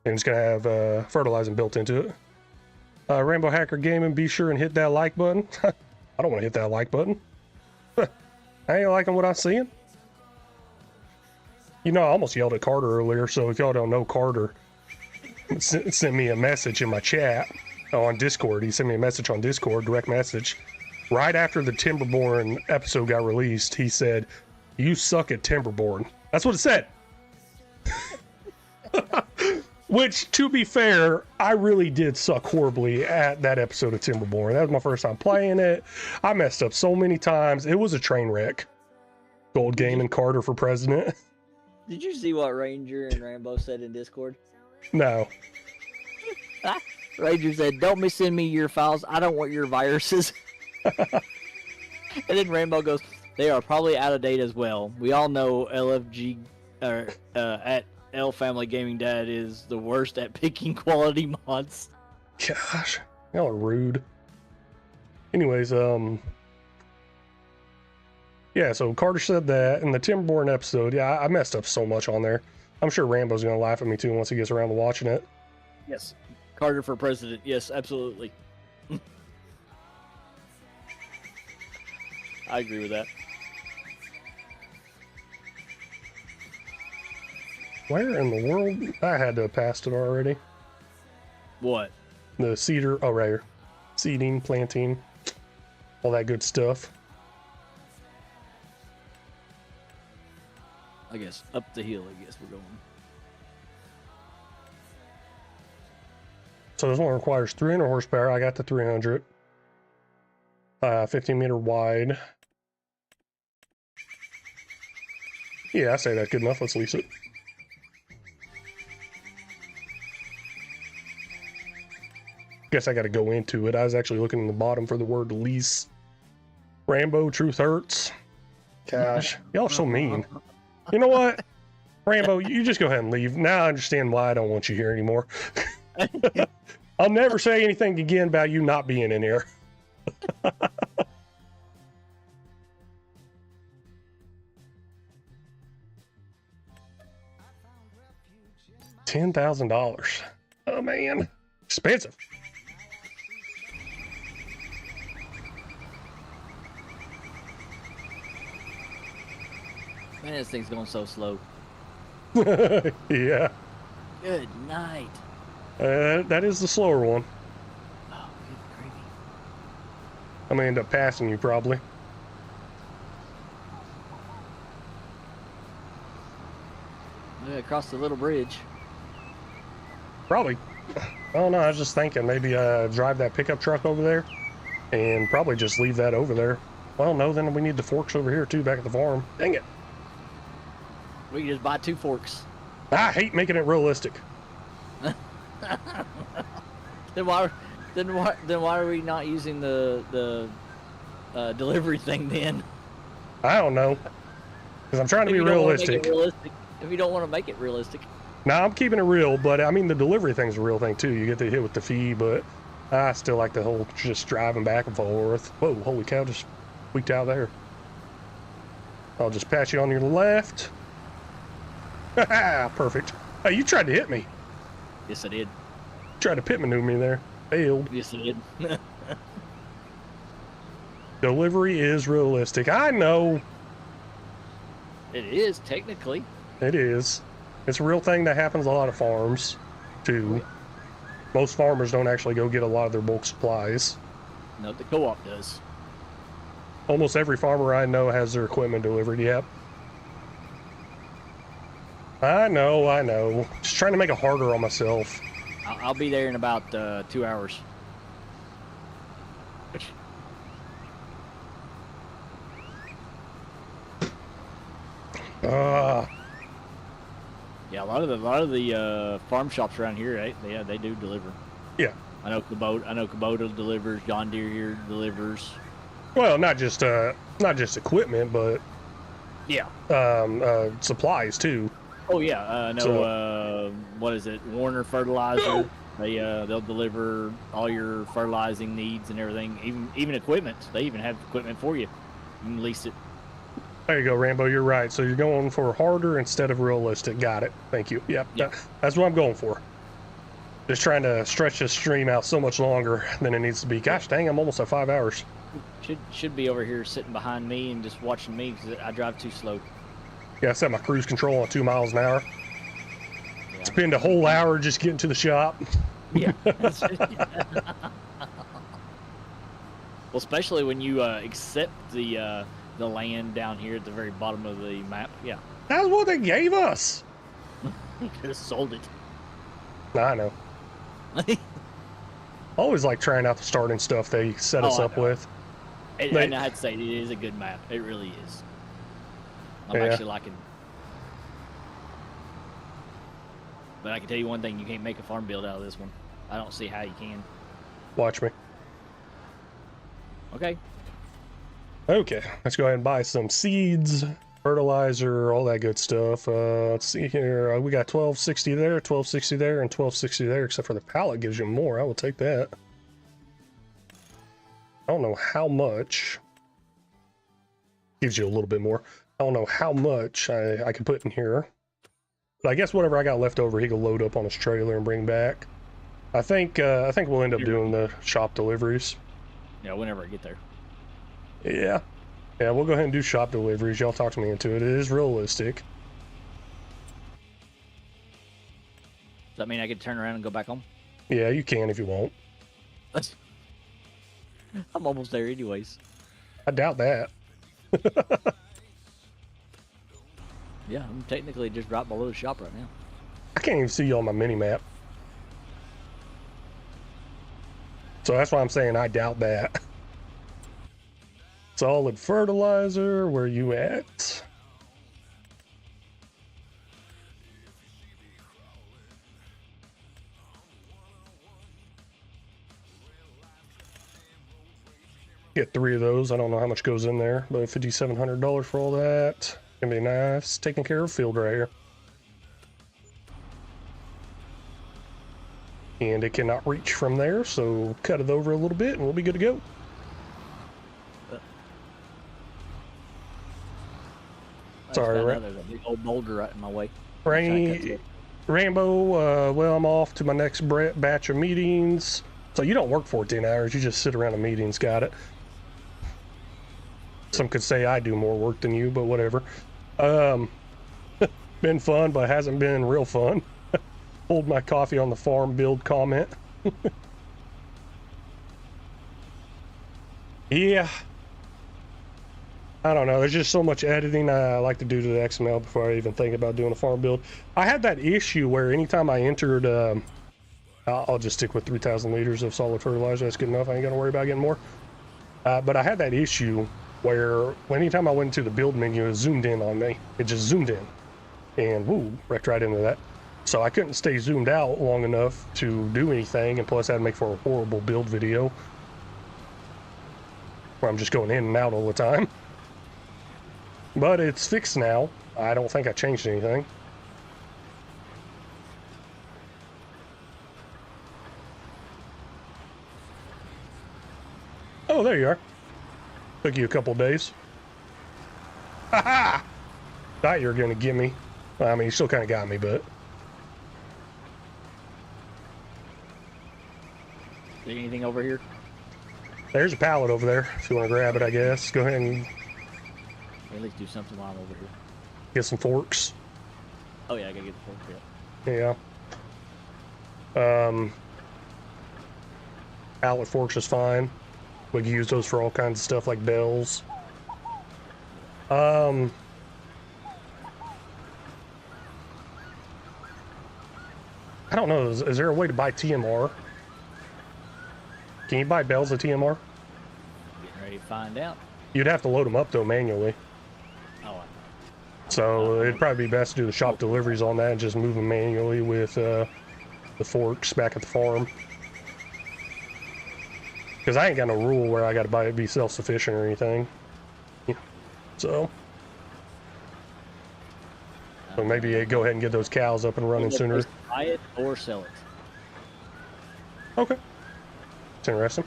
and it's gonna have fertilizing built into it. Rainbow Hacker Gaming, be sure and hit that like button. I don't want to hit that like button. I ain't liking what I'm seeing. You know, I almost yelled at Carter earlier, so if y'all don't know Carter, sent me a message in my chat on Discord. He sent me a message on Discord, direct message. Right after the Timberborn episode got released, he said, "You suck at Timberborn." That's what it said. Which, to be fair, I really did suck horribly at that episode of Timberborn. That was my first time playing it. I messed up so many times. It was a train wreck. Gold Game and Carter for president. Did you see what Ranger and Rambo said in Discord? No. Ranger said, "Don't send me your files. I don't want your viruses." And then Rambo goes, "They are probably out of date as well. We all know LFG at L Family Gaming Dad is the worst at picking quality mods." Gosh, y'all are rude. Anyways, yeah, so Carter said that in the Timberborn episode. Yeah, I messed up so much on there. I'm sure Rambo's gonna laugh at me too once he gets around to watching it. Yes. Carter for president. Yes, absolutely. I agree with that. Where in the world? I had to have passed it already. What? The cedar, oh, right here. Seeding, planting, all that good stuff. I guess up the hill, I guess we're going. So this one requires 300 horsepower. I got the 300. 15 meter wide. Yeah, I say that's good enough. Let's lease it. Guess I got to go into it. I was actually looking in the bottom for the word lease. Rambo, truth hurts. Gosh, y'all are so mean. You know what? Rambo, you just go ahead and leave. Now I understand why I don't want you here anymore. I'll never say anything again about you not being in here. $10,000. Oh man, expensive. Man, this thing's going so slow. Yeah. Good night. That is the slower one. Oh, good gravy. I'm gonna end up passing you probably. Yeah, across the little bridge. Probably. Oh no, I was just thinking maybe drive that pickup truck over there and probably just leave that over there. Well, no, then we need the forks over here too, back at the farm. Dang it. We can just buy 2 forks. I hate making it realistic. Then why are we not using the delivery thing then? I don't know. Because I'm trying to be realistic. If you don't want to make it realistic. Now I'm keeping it real, but I mean the delivery thing's a real thing too. You get to hit with the fee, but I still like the whole just driving back and forth. Whoa, holy cow, just squeaked out there. I'll just pass you on your left. Perfect. Oh, you tried to hit me. Yes, I did. Tried to pit maneuver me there. Failed. Yes, I did. Delivery is realistic. I know. It is, technically. It is. It's a real thing that happens a lot of farms, too. Most farmers don't actually go get a lot of their bulk supplies. No, the co-op does. Almost every farmer I know has their equipment delivered, yep. I know. Just trying to make it harder on myself. I'll be there in about 2 hours. Yeah, a lot of the farm shops around here, right? They do deliver. Yeah. I know Kubota delivers. John Deere here delivers. Well, not just equipment, but yeah, supplies too. Oh yeah, what is it? Warner Fertilizer. They'll deliver all your fertilizing needs and everything, even equipment. They even have equipment for you. You can lease it. There you go, Rambo. You're right. So you're going for harder instead of realistic. Got it. Thank you. Yep. That's what I'm going for. Just trying to stretch this stream out so much longer than it needs to be. Gosh dang, I'm almost at 5 hours. Should be over here sitting behind me and just watching me because I drive too slow. Yeah, I set my cruise control on 2 miles an hour. Yeah. Spend a whole hour just getting to the shop. Yeah. Well, especially when you accept the land down here at the very bottom of the map. Yeah. That's what they gave us. You could have sold it. I know. I always like trying out the starting stuff they set us up with. And I had to say, it is a good map. It really is. I'm actually liking it. But I can tell you one thing, you can't make a farm build out of this one. I don't see how you can. Watch me. Okay. Okay, let's go ahead and buy some seeds, fertilizer, all that good stuff. Let's see here. We got 1260 there, 1260 there, and 1260 there, except for the pallet gives you more. I will take that. I don't know how much. Gives you a little bit more. I don't know how much I can put in here. But I guess whatever I got left over, he can load up on his trailer and bring back. I think we'll end up doing the shop deliveries. Yeah, whenever I get there. Yeah, we'll go ahead and do shop deliveries. Y'all talk to me into it. It is realistic. that mean I could turn around and go back home? Yeah, you can if you want. I'm almost there anyways. I doubt that. Yeah, I'm technically just right below the shop right now. I can't even see you on my mini map. So that's why I'm saying I doubt that. Solid fertilizer, where you at? Get 3 of those. I don't know how much goes in there, but $5,700 for all that. Gonna be nice. Taking care of field right here. And it cannot reach from there, so cut it over a little bit and we'll be good to go. Sorry, right? There's a big old boulder right in my way. Rambo, well, I'm off to my next batch of meetings. So you don't work 14 hours, you just sit around a meetings, got it. Some could say I do more work than you, but whatever. Been fun, but hasn't been real fun. Hold my coffee on the farm build comment. Yeah. I don't know. There's just so much editing I like to do to the XML before I even think about doing a farm build. I had that issue where anytime I entered, I'll just stick with 3,000 liters of solid fertilizer. That's good enough. I ain't gonna worry about getting more. But I had that issue where anytime I went to the build menu, it zoomed in on me. It just zoomed in, and woo, wrecked right into that. So I couldn't stay zoomed out long enough to do anything, and plus that'd make for a horrible build video where I'm just going in and out all the time. But it's fixed now. I don't think I changed anything. Oh, there you are. Took you a couple days. Ha-ha! Thought you were gonna get me. I mean, you still kind of got me, but... Is there anything over here? There's a pallet over there, if you want to grab it, I guess. Go ahead and... At least do something while I'm over here. Get some forks. Oh yeah, I gotta get the fork, yeah. Pallet forks is fine. We can use those for all kinds of stuff like bells. I don't know, is there a way to buy TMR? Can you buy bells at TMR? Getting ready to find out. You'd have to load them up though manually. Oh. So it'd probably be best to do the shop deliveries on that and just move them manually with the forks back at the farm. Because I ain't got no rule where I got to buy it, be self-sufficient or anything. So maybe go ahead and get those cows up and running sooner. Buy it or sell it. Okay. It's interesting.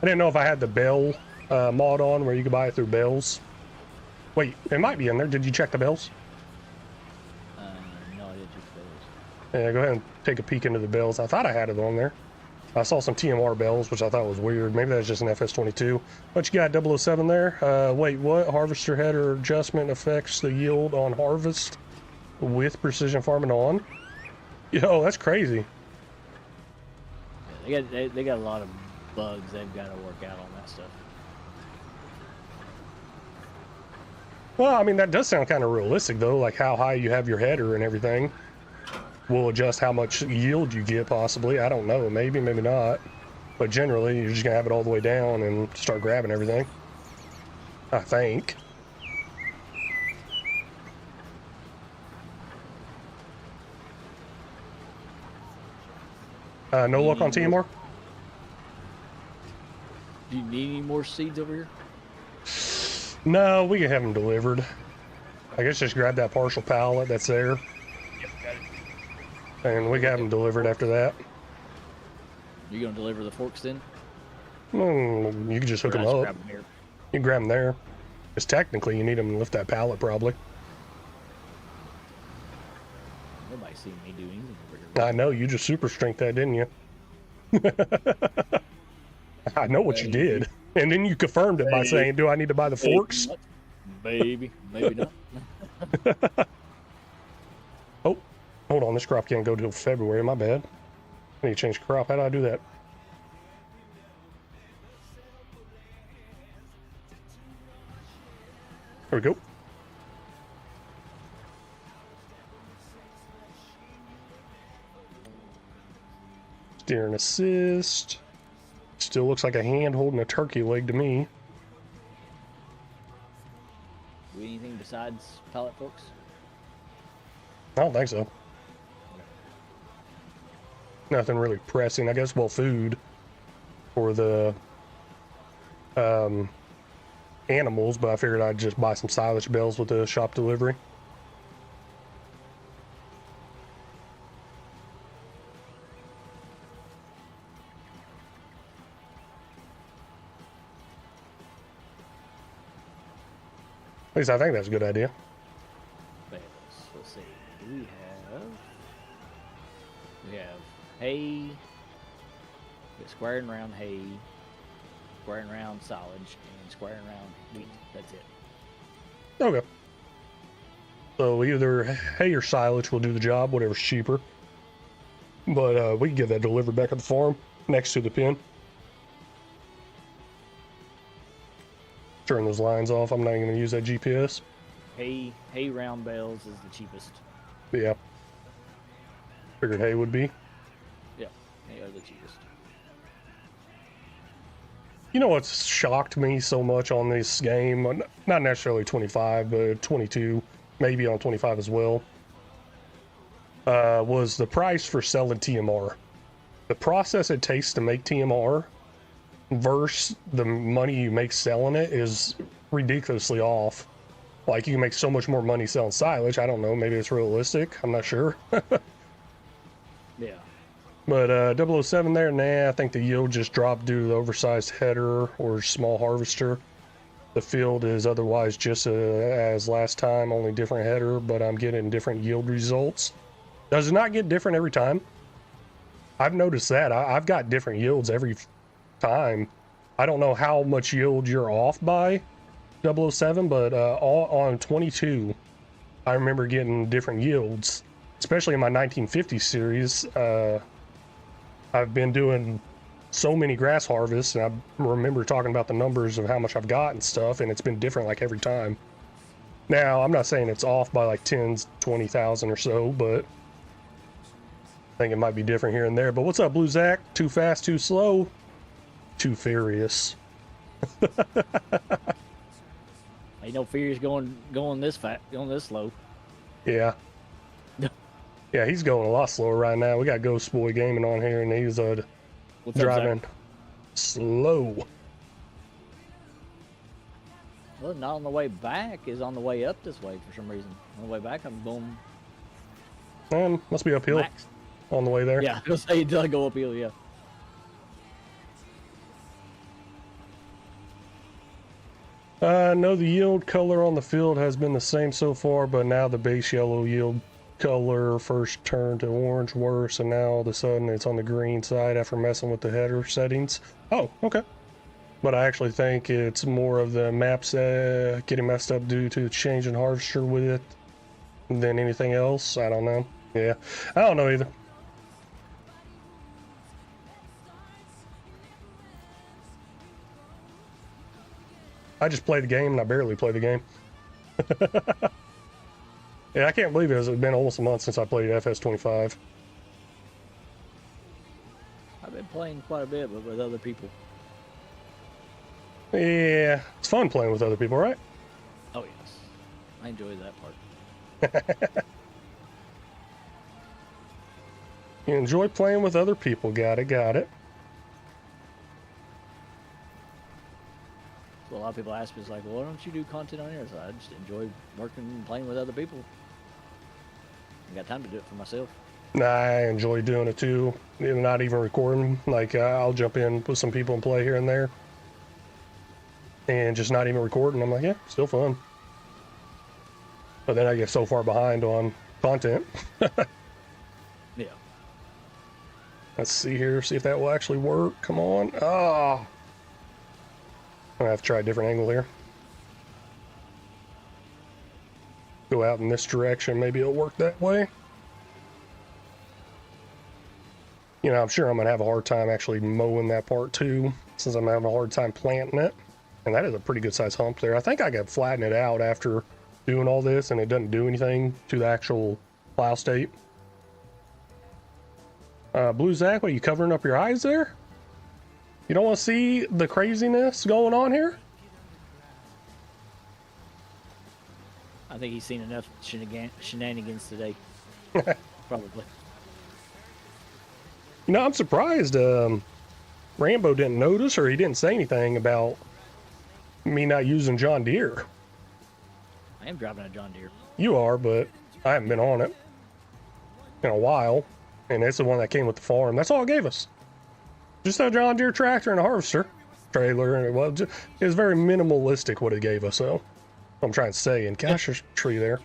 I didn't know if I had the bell mod on where you could buy it through bells. Wait, it might be in there. Did you check the bells? No, I didn't check the bells. Yeah, go ahead and take a peek into the bells. I thought I had it on there. I saw some TMR bells, which I thought was weird. Maybe that's just an FS22. What you got, 007 there? Wait, what? Harvester header adjustment affects the yield on harvest with precision farming on? Yo, that's crazy. Yeah, they got a lot of bugs they've got to work out on that stuff. Well, I mean, that does sound kind of realistic, though, like how high you have your header and everything. Will adjust how much yield you get, possibly. I don't know. Maybe, maybe not. But generally, you're just going to have it all the way down and start grabbing everything. I think. No luck on TMR? Do you need any more seeds over here? No, we can have them delivered. I guess just grab that partial pallet that's there. Yep, got it. And we can have them delivered after that. You gonna deliver the forks then? You can just hook them up. Grab them here. You can grab them there. Because technically you need them to lift that pallet probably. Nobody's seen me do anything over here. I know, you just super strength that, didn't you? I know what you did. And then you confirmed it by saying, do I need to buy the forks? Maybe, maybe not. Oh, Hold on, this crop can't go till February. My bad. I need to change crop. How do I do that? There we go. Steering assist. Still looks like a hand holding a turkey leg to me. Do anything besides pallet forks? I don't think so. Nothing really pressing. I guess, well, food for the animals, but I figured I'd just buy some silage bales with the shop delivery. At least I think that's a good idea. Bales. Let's see. We have hay. We have square and round hay, square and round silage, and square and round wheat. That's it. Okay. So either hay or silage will do the job, whatever's cheaper. But we can get that delivered back at the farm next to the pen. Turn those lines off. I'm not even going to use that GPS. Hay round bales is the cheapest. Yeah. Figured hay would be. Yeah, hay are the cheapest. You know what's shocked me so much on this game? Not necessarily 25, but 22, maybe on 25 as well. Was the price for selling TMR. The process it takes to make TMR versus the money you make selling it is ridiculously off. Like, you can make so much more money selling silage. I don't know, maybe it's realistic. I'm not sure. Yeah. But 007 there, nah, I think the yield just dropped due to the oversized header or small harvester. The field is otherwise just as last time, only different header, but I'm getting different yield results. Does it not get different every time? I've noticed that. I've got different yields every time. I don't know how much yield you're off by 007, but on 22, I remember getting different yields, especially in my 1950 series. I've been doing so many grass harvests, and I remember talking about the numbers of how much I've got and stuff, and it's been different like every time. Now, I'm not saying it's off by like 10s, 20,000 or so, but I think it might be different here and there. But what's up, Blue Zach? Too fast, too slow, too furious. Ain't no fears going this fast, going this slow. Yeah. Yeah, he's going a lot slower right now. We got Ghost Boy Gaming on here, and he's driving slow. Well, not on the way back, is on the way up this way for some reason. On the way back, I'm going. Must be uphill Max. on the way there. Yeah, it'll say until I go uphill, yeah. No, the yield color on the field has been the same so far, but now the base yellow yield color first turned to orange worse, and now all of a sudden it's on the green side after messing with the header settings. Oh, okay. But I actually think it's more of the maps getting messed up due to change in harvester with it than anything else. I don't know. Yeah, I don't know either. I just play the game, and I barely play the game. Yeah, I can't believe it's been almost a month since I played FS25. I've been playing quite a bit, but with other people. Yeah, it's fun playing with other people, right? Oh, yes. I enjoy that part. You enjoy playing with other people. Got it, got it. So a lot of people ask me, it's like, well, why don't you do content on here? So I just enjoy working and playing with other people. I got time to do it for myself. Nah, I enjoy doing it too. Not even recording. Like, I'll jump in with some people and play here and there. And just not even recording. I'm like, yeah, still fun. But then I get so far behind on content. Yeah. Let's see here, see if that will actually work. Come on. Oh. I'm gonna have to try a different angle here. Go out in this direction, maybe it'll work that way. You know, I'm sure I'm gonna have a hard time actually mowing that part too, since I'm having a hard time planting it. And that is a pretty good size hump there. I think I could flatten it out after doing all this, and it doesn't do anything to the actual plow state. Blue Zach, what, are you covering up your eyes there? You don't want to see the craziness going on here? I think he's seen enough shenanigans today. Probably. You know, I'm surprised Rambo didn't notice, or he didn't say anything about me not using John Deere. I am driving a John Deere. You are, but I haven't been on it in a while, and it's the one that came with the farm. That's all it gave us. Just a John Deere tractor and a harvester trailer, and it was very minimalistic what it gave us. So I'm trying to say, and gosh, there's a tree there.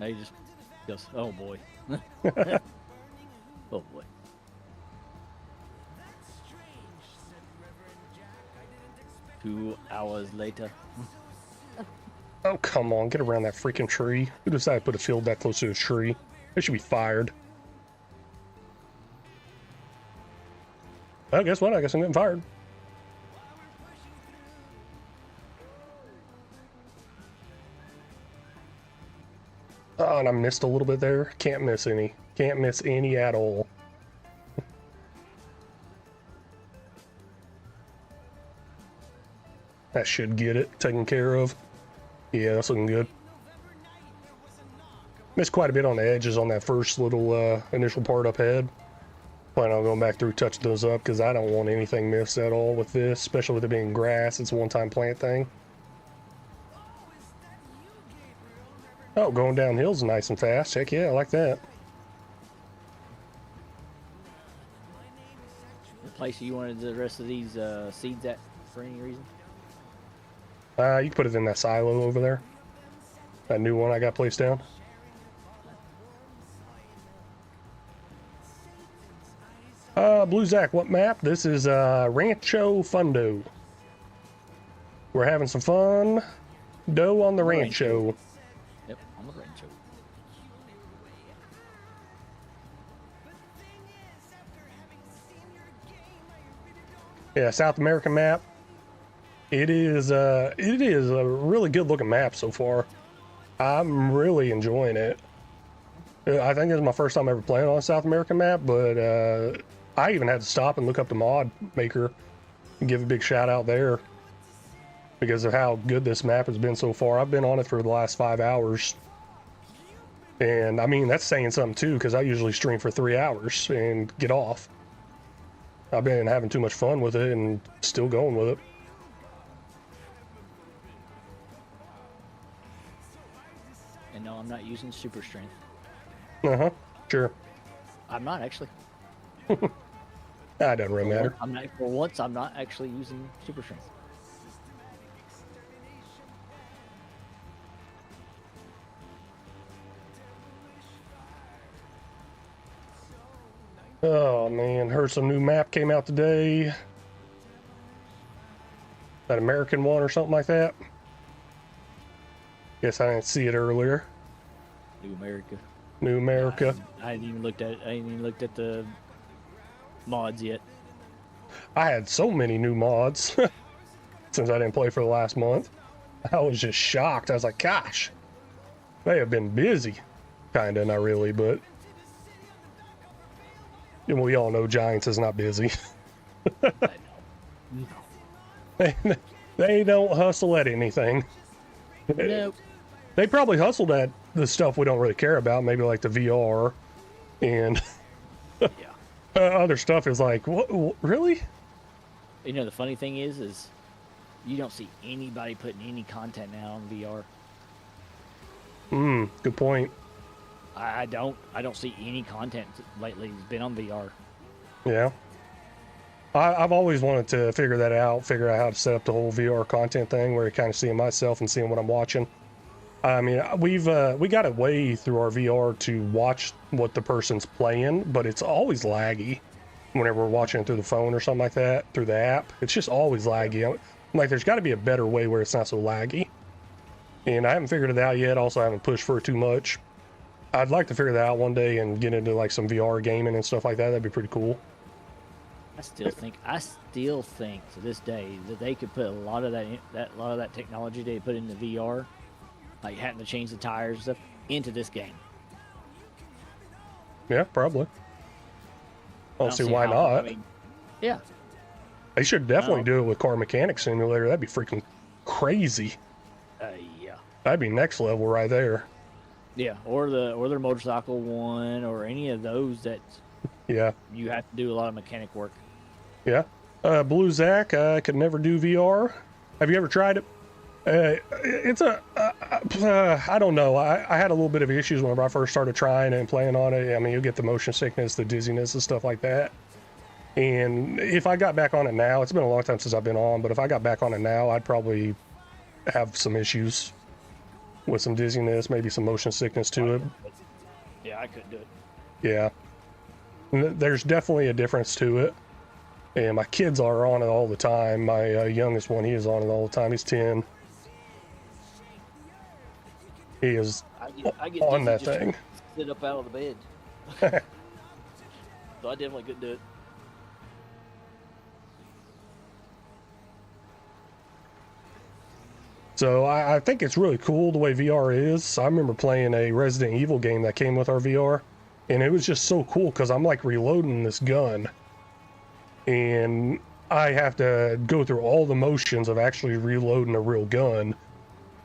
Now he just goes, oh boy. Oh boy. 2 hours later. Oh, come on, get around that freaking tree. Who decided to put a field that close to a tree? They should be fired. Well, guess what? I guess I'm getting fired. Oh, and I missed a little bit there. Can't miss any. Can't miss any at all. That should get it taken care of. Yeah, that's looking good. Missed quite a bit on the edges on that first little initial part up ahead. Plan on going back through, touching those up, because I don't want anything missed at all with this, especially with it being grass. It's a one-time plant thing. Oh, going downhill's nice and fast. Heck yeah, I like that. The place you wanted the rest of these seeds at for any reason? You can put it in that silo over there. That new one I got placed down. Blue Zach, what map? This is Rancho Fundo. We're having some fun. Dough on the Rancho. Yep, on the Rancho. Yeah, South American map. It is a really good looking map so far. I'm really enjoying it. I think this is my first time ever playing on a South American map, but I even had to stop and look up the mod maker and give a big shout out there because of how good this map has been so far. I've been on it for the last 5 hours. And I mean, that's saying something too, because I usually stream for 3 hours and get off. I've been having too much fun with it and still going with it. And no, I'm not using super strength. Uh-huh, sure. I'm not actually. That doesn't really matter. For once, I'm not actually using super strength. Oh man, heard some new map came out today. That American one or something like that. Guess I didn't see it earlier. New America. New America. I ain't even looked at the mods yet. I had so many new mods since I didn't play for the last month. I was just shocked. I was like, gosh, they have been busy. Kinda, not really, but we all know Giants is not busy. I know. No. They don't hustle at anything. Nope. They probably hustled at the stuff we don't really care about, maybe like the VR and Yeah. other stuff is like, what, really? You know, the funny thing is you don't see anybody putting any content now on VR. Good point. I don't see any content lately that's been on VR. Yeah. I've always wanted to figure out how to set up the whole VR content thing where you're kind of seeing myself and seeing what I'm watching. I mean, we got a way through our VR to watch what the person's playing, but it's always laggy whenever we're watching it through the phone or something like that, through the app. It's just always laggy. I'm like, there's got to be a better way where it's not so laggy. And I haven't figured it out yet. Also, I haven't pushed for it too much. I'd like to figure that out one day and get into like some VR gaming and stuff like that. That'd be pretty cool. I still think to this day that they could put a lot of that technology they put into VR, like having to change the tires and stuff, into this game. Yeah, probably. I don't see why how, not. I mean, yeah, They should definitely No. do it with Car Mechanic Simulator. That'd be freaking crazy. yeah, That'd be next level right there. yeah, or their motorcycle one, or any of those that Yeah, you have to do a lot of mechanic work. yeah. Blue Zach, I could never do VR. Have you ever tried it? It's I don't know. I had a little bit of issues whenever I first started trying and playing on it. I mean, you get the motion sickness, the dizziness, and stuff like that. And if I got back on it now, it's been a long time since I've been on, but if I got back on it now, I'd probably have some issues with some dizziness, maybe some motion sickness to it. Yeah, I couldn't do it. Yeah. There's definitely a difference to it. And my kids are on it all the time. My youngest one, he is on it all the time. He's 10. He is I get on dizzy that just trying thing. to sit up out of the bed. So I definitely couldn't do it. So I think it's really cool the way VR is. I remember playing a Resident Evil game that came with our VR, and it was just so cool because I'm like reloading this gun, and I have to go through all the motions of actually reloading a real gun.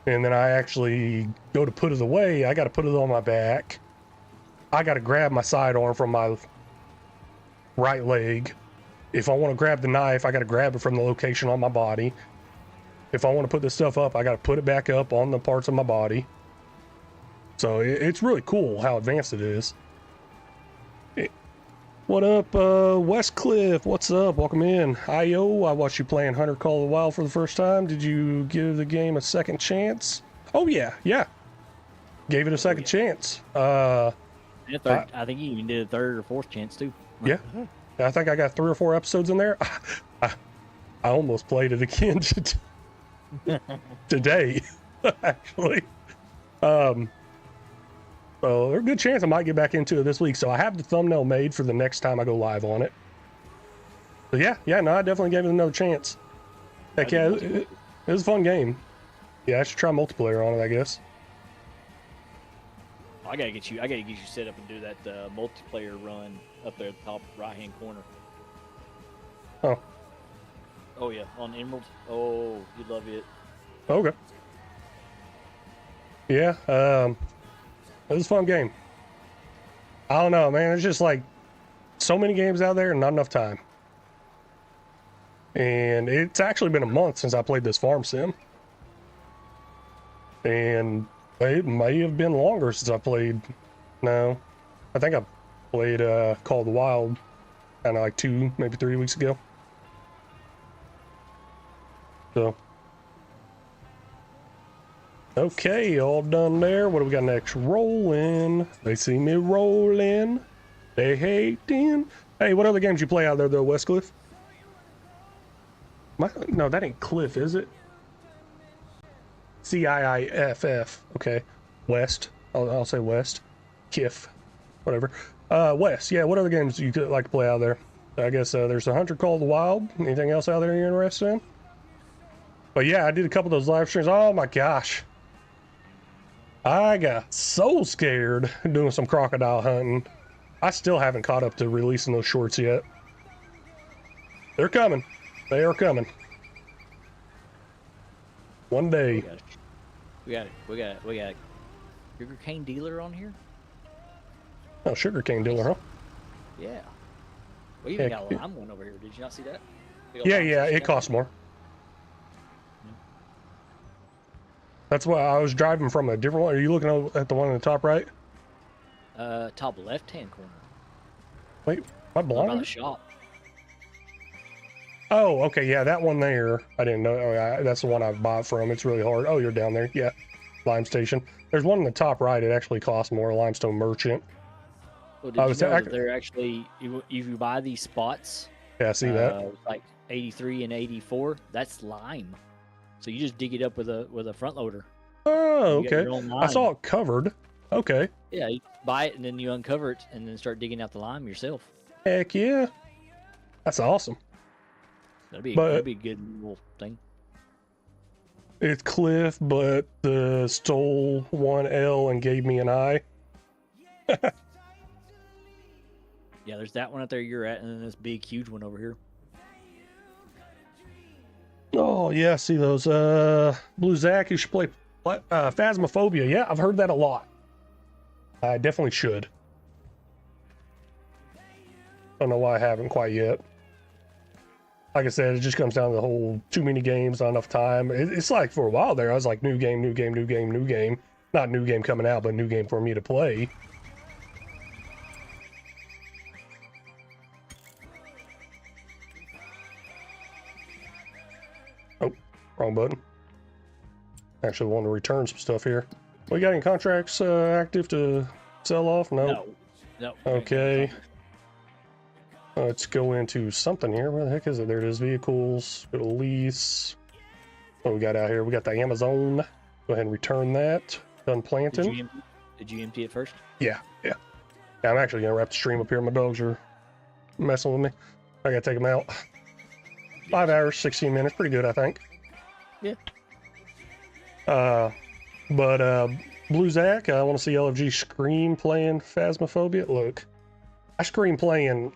And then I actually go to put it away. I got to put it on my back. I got to grab my sidearm from my right leg. If I want to grab the knife, I got to grab it from the location on my body. If I want to put this stuff up, I got to put it back up on the parts of my body. So it's really cool how advanced it is. What up, Westcliff? What's up? Welcome in. IO, I watched you playing Hunter Call of the Wild for the first time. Did you give the game a second chance? Oh, yeah. Gave it a second chance. I think you even did a third or fourth chance, too. Yeah. I think I got 3 or 4 episodes in there. I almost played it again today, actually. So there's a good chance I might get back into it this week. So I have the thumbnail made for the next time I go live on it. But yeah, no, I definitely gave it another chance. Heck yeah, it was a fun game. Yeah, I should try multiplayer on it, I guess. I gotta get you set up and do that multiplayer run up there at the top right hand corner. Oh. Oh yeah, on Emerald. Oh, you'd love it. Okay. Yeah, it was a fun game. I don't know, man. It's just like so many games out there and not enough time. And it's actually been a month since I played this farm sim. And it may have been longer since I played. No, I think I played Call of the Wild kind of like 2, maybe 3 weeks ago. So. Okay, all done there. What do we got next? Rolling. They see me rolling. They hating. Hey, what other games you play out there though, Westcliff? No, that ain't Cliff, is it? Ciiff. Okay, West. I'll say West. Kiff. Whatever. West. Yeah. What other games you could like to play out there? I guess there's the Hunter Call of the Wild. Anything else out there you're interested in? But yeah, I did a couple of those live streams. Oh my gosh. I got so scared doing some crocodile hunting. I still haven't caught up to releasing those shorts yet. They're coming. They are coming. One day. We got sugar cane dealer on here. Oh, sugarcane dealer, huh? Yeah. We even got a lime one over here. Did you not see that? Yeah, it costs more. That's why I was driving from a different one. Are you looking at the one in the top right? Top left-hand corner. Wait, am I blind? About a shop. Oh, okay, yeah, that one there. I didn't know. Oh, yeah, that's the one I bought from. It's really hard. Oh, you're down there. Yeah, Lime Station. There's one in the top right. It actually costs more. Limestone Merchant. Well, did you know that they're actually, if you buy these spots, yeah, I see that. Like 83 and 84, that's lime. So you just dig it up with a front loader. Oh, okay. I saw it covered. Okay. Yeah, you buy it and then you uncover it and then start digging out the lime yourself. Heck yeah. That's awesome. But- that'd be a good little thing. It's Cliff, but stole one L and gave me an I. Yeah, there's that one out there you're at, and then this big, huge one over here. Oh yeah, I see those. Blue Zach, you should play Phasmophobia. Yeah, I've heard that a lot. I definitely should. Don't know why I haven't quite yet. Like I said, it just comes down to the whole too many games, not enough time. It's like for a while there, I was like, new game, new game, new game, new game. Not new game coming out, but new game for me to play. Oh, wrong button. Actually, want to return some stuff here. We got any contracts active to sell off? No. No. Okay. Let's go into something here. Where the heck is it? There it is. Vehicles. Go to lease. What we got out here? We got the Amazon. Go ahead and return that. Done planting. Did you empty it first? Yeah. I'm actually gonna wrap the stream up here. My dogs are messing with me. I gotta take them out. 5 hours, 16 minutes. Pretty good, I think. Yeah. But Blue Zach, I want to see LFG scream playing Phasmophobia. Look, I scream playing.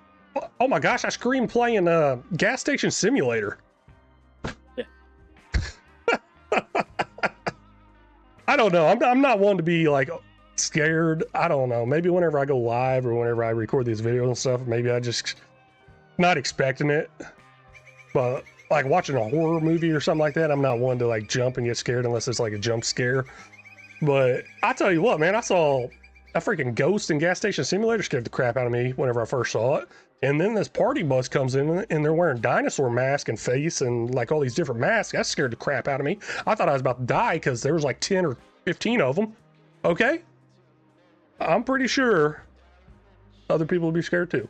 Oh my gosh, I scream playing Gas Station Simulator. Yeah. I don't know. I'm not one to be like scared. I don't know. Maybe whenever I go live or whenever I record these videos and stuff, maybe I just not expecting it. But like watching a horror movie or something like that, I'm not one to like jump and get scared unless it's like a jump scare. But I tell you what, man, I saw a freaking ghost in Gas Station Simulator. Scared the crap out of me whenever I first saw it. And then this party bus comes in and they're wearing dinosaur mask and face and like all these different masks. That scared the crap out of me. I thought I was about to die because there was like 10 or 15 of them. Okay. I'm pretty sure other people would be scared too.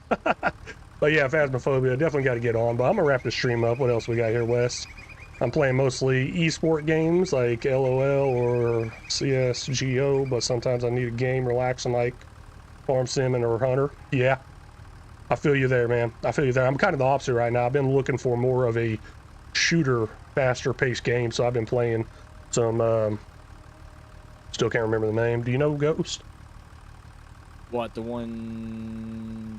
But yeah, Phasmophobia, definitely got to get on. But I'm going to wrap the stream up. What else we got here, Wes? I'm playing mostly esport games like LOL or CSGO, but sometimes I need a game relaxing like Farm Sim or Hunter. Yeah, I feel you there, man. I feel you there. I'm kind of the opposite right now. I've been looking for more of a shooter, faster paced game, so I've been playing some, still can't remember the name. Do you know Ghost? What, the one?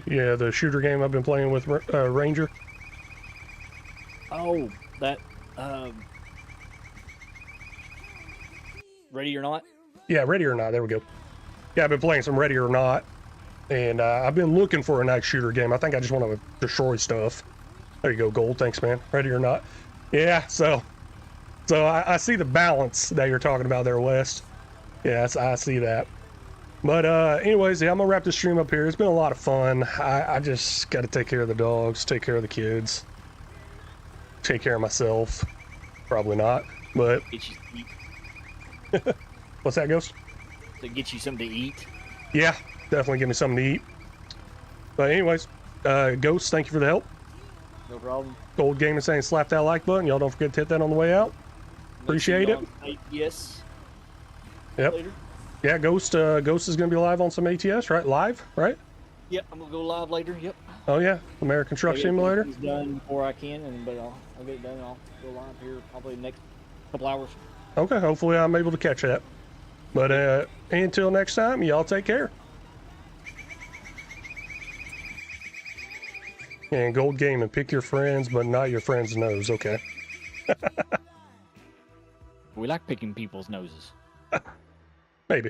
Yeah, the shooter game I've been playing with Ranger. Oh, that, Ready or Not? Yeah, Ready or Not. There we go. Yeah, I've been playing some Ready or Not, and I've been looking for a nice shooter game. I think I just want to destroy stuff. There you go, Gold. Thanks, man. Ready or Not. Yeah, so I see the balance that you're talking about there, West. Yes, I see that. But anyways, yeah, I'm gonna wrap this stream up here. It's been a lot of fun. I just got to take care of the dogs, take care of the kids, take care of myself. Probably not, but Get you to eat. what's that, Ghost? To get you something to eat. Yeah, definitely give me something to eat. But anyways, Ghost, thank you for the help. No problem. Gold Gaming saying slap that like button. Y'all don't forget to hit that on the way out. Appreciate it. Yes. Yep. Later. Yeah, Ghost is gonna be live on some ATS, right? Live, right? Yep, I'm gonna go live later. Yep. Oh yeah, American Truck I'll get Simulator. things done before I can, but I'll get it done. And I'll go live here probably the next couple hours. Okay, hopefully I'm able to catch that. But until next time, y'all take care. And Gold Gaming, pick your friends, but not your friend's nose. Okay. We like picking people's noses. Maybe.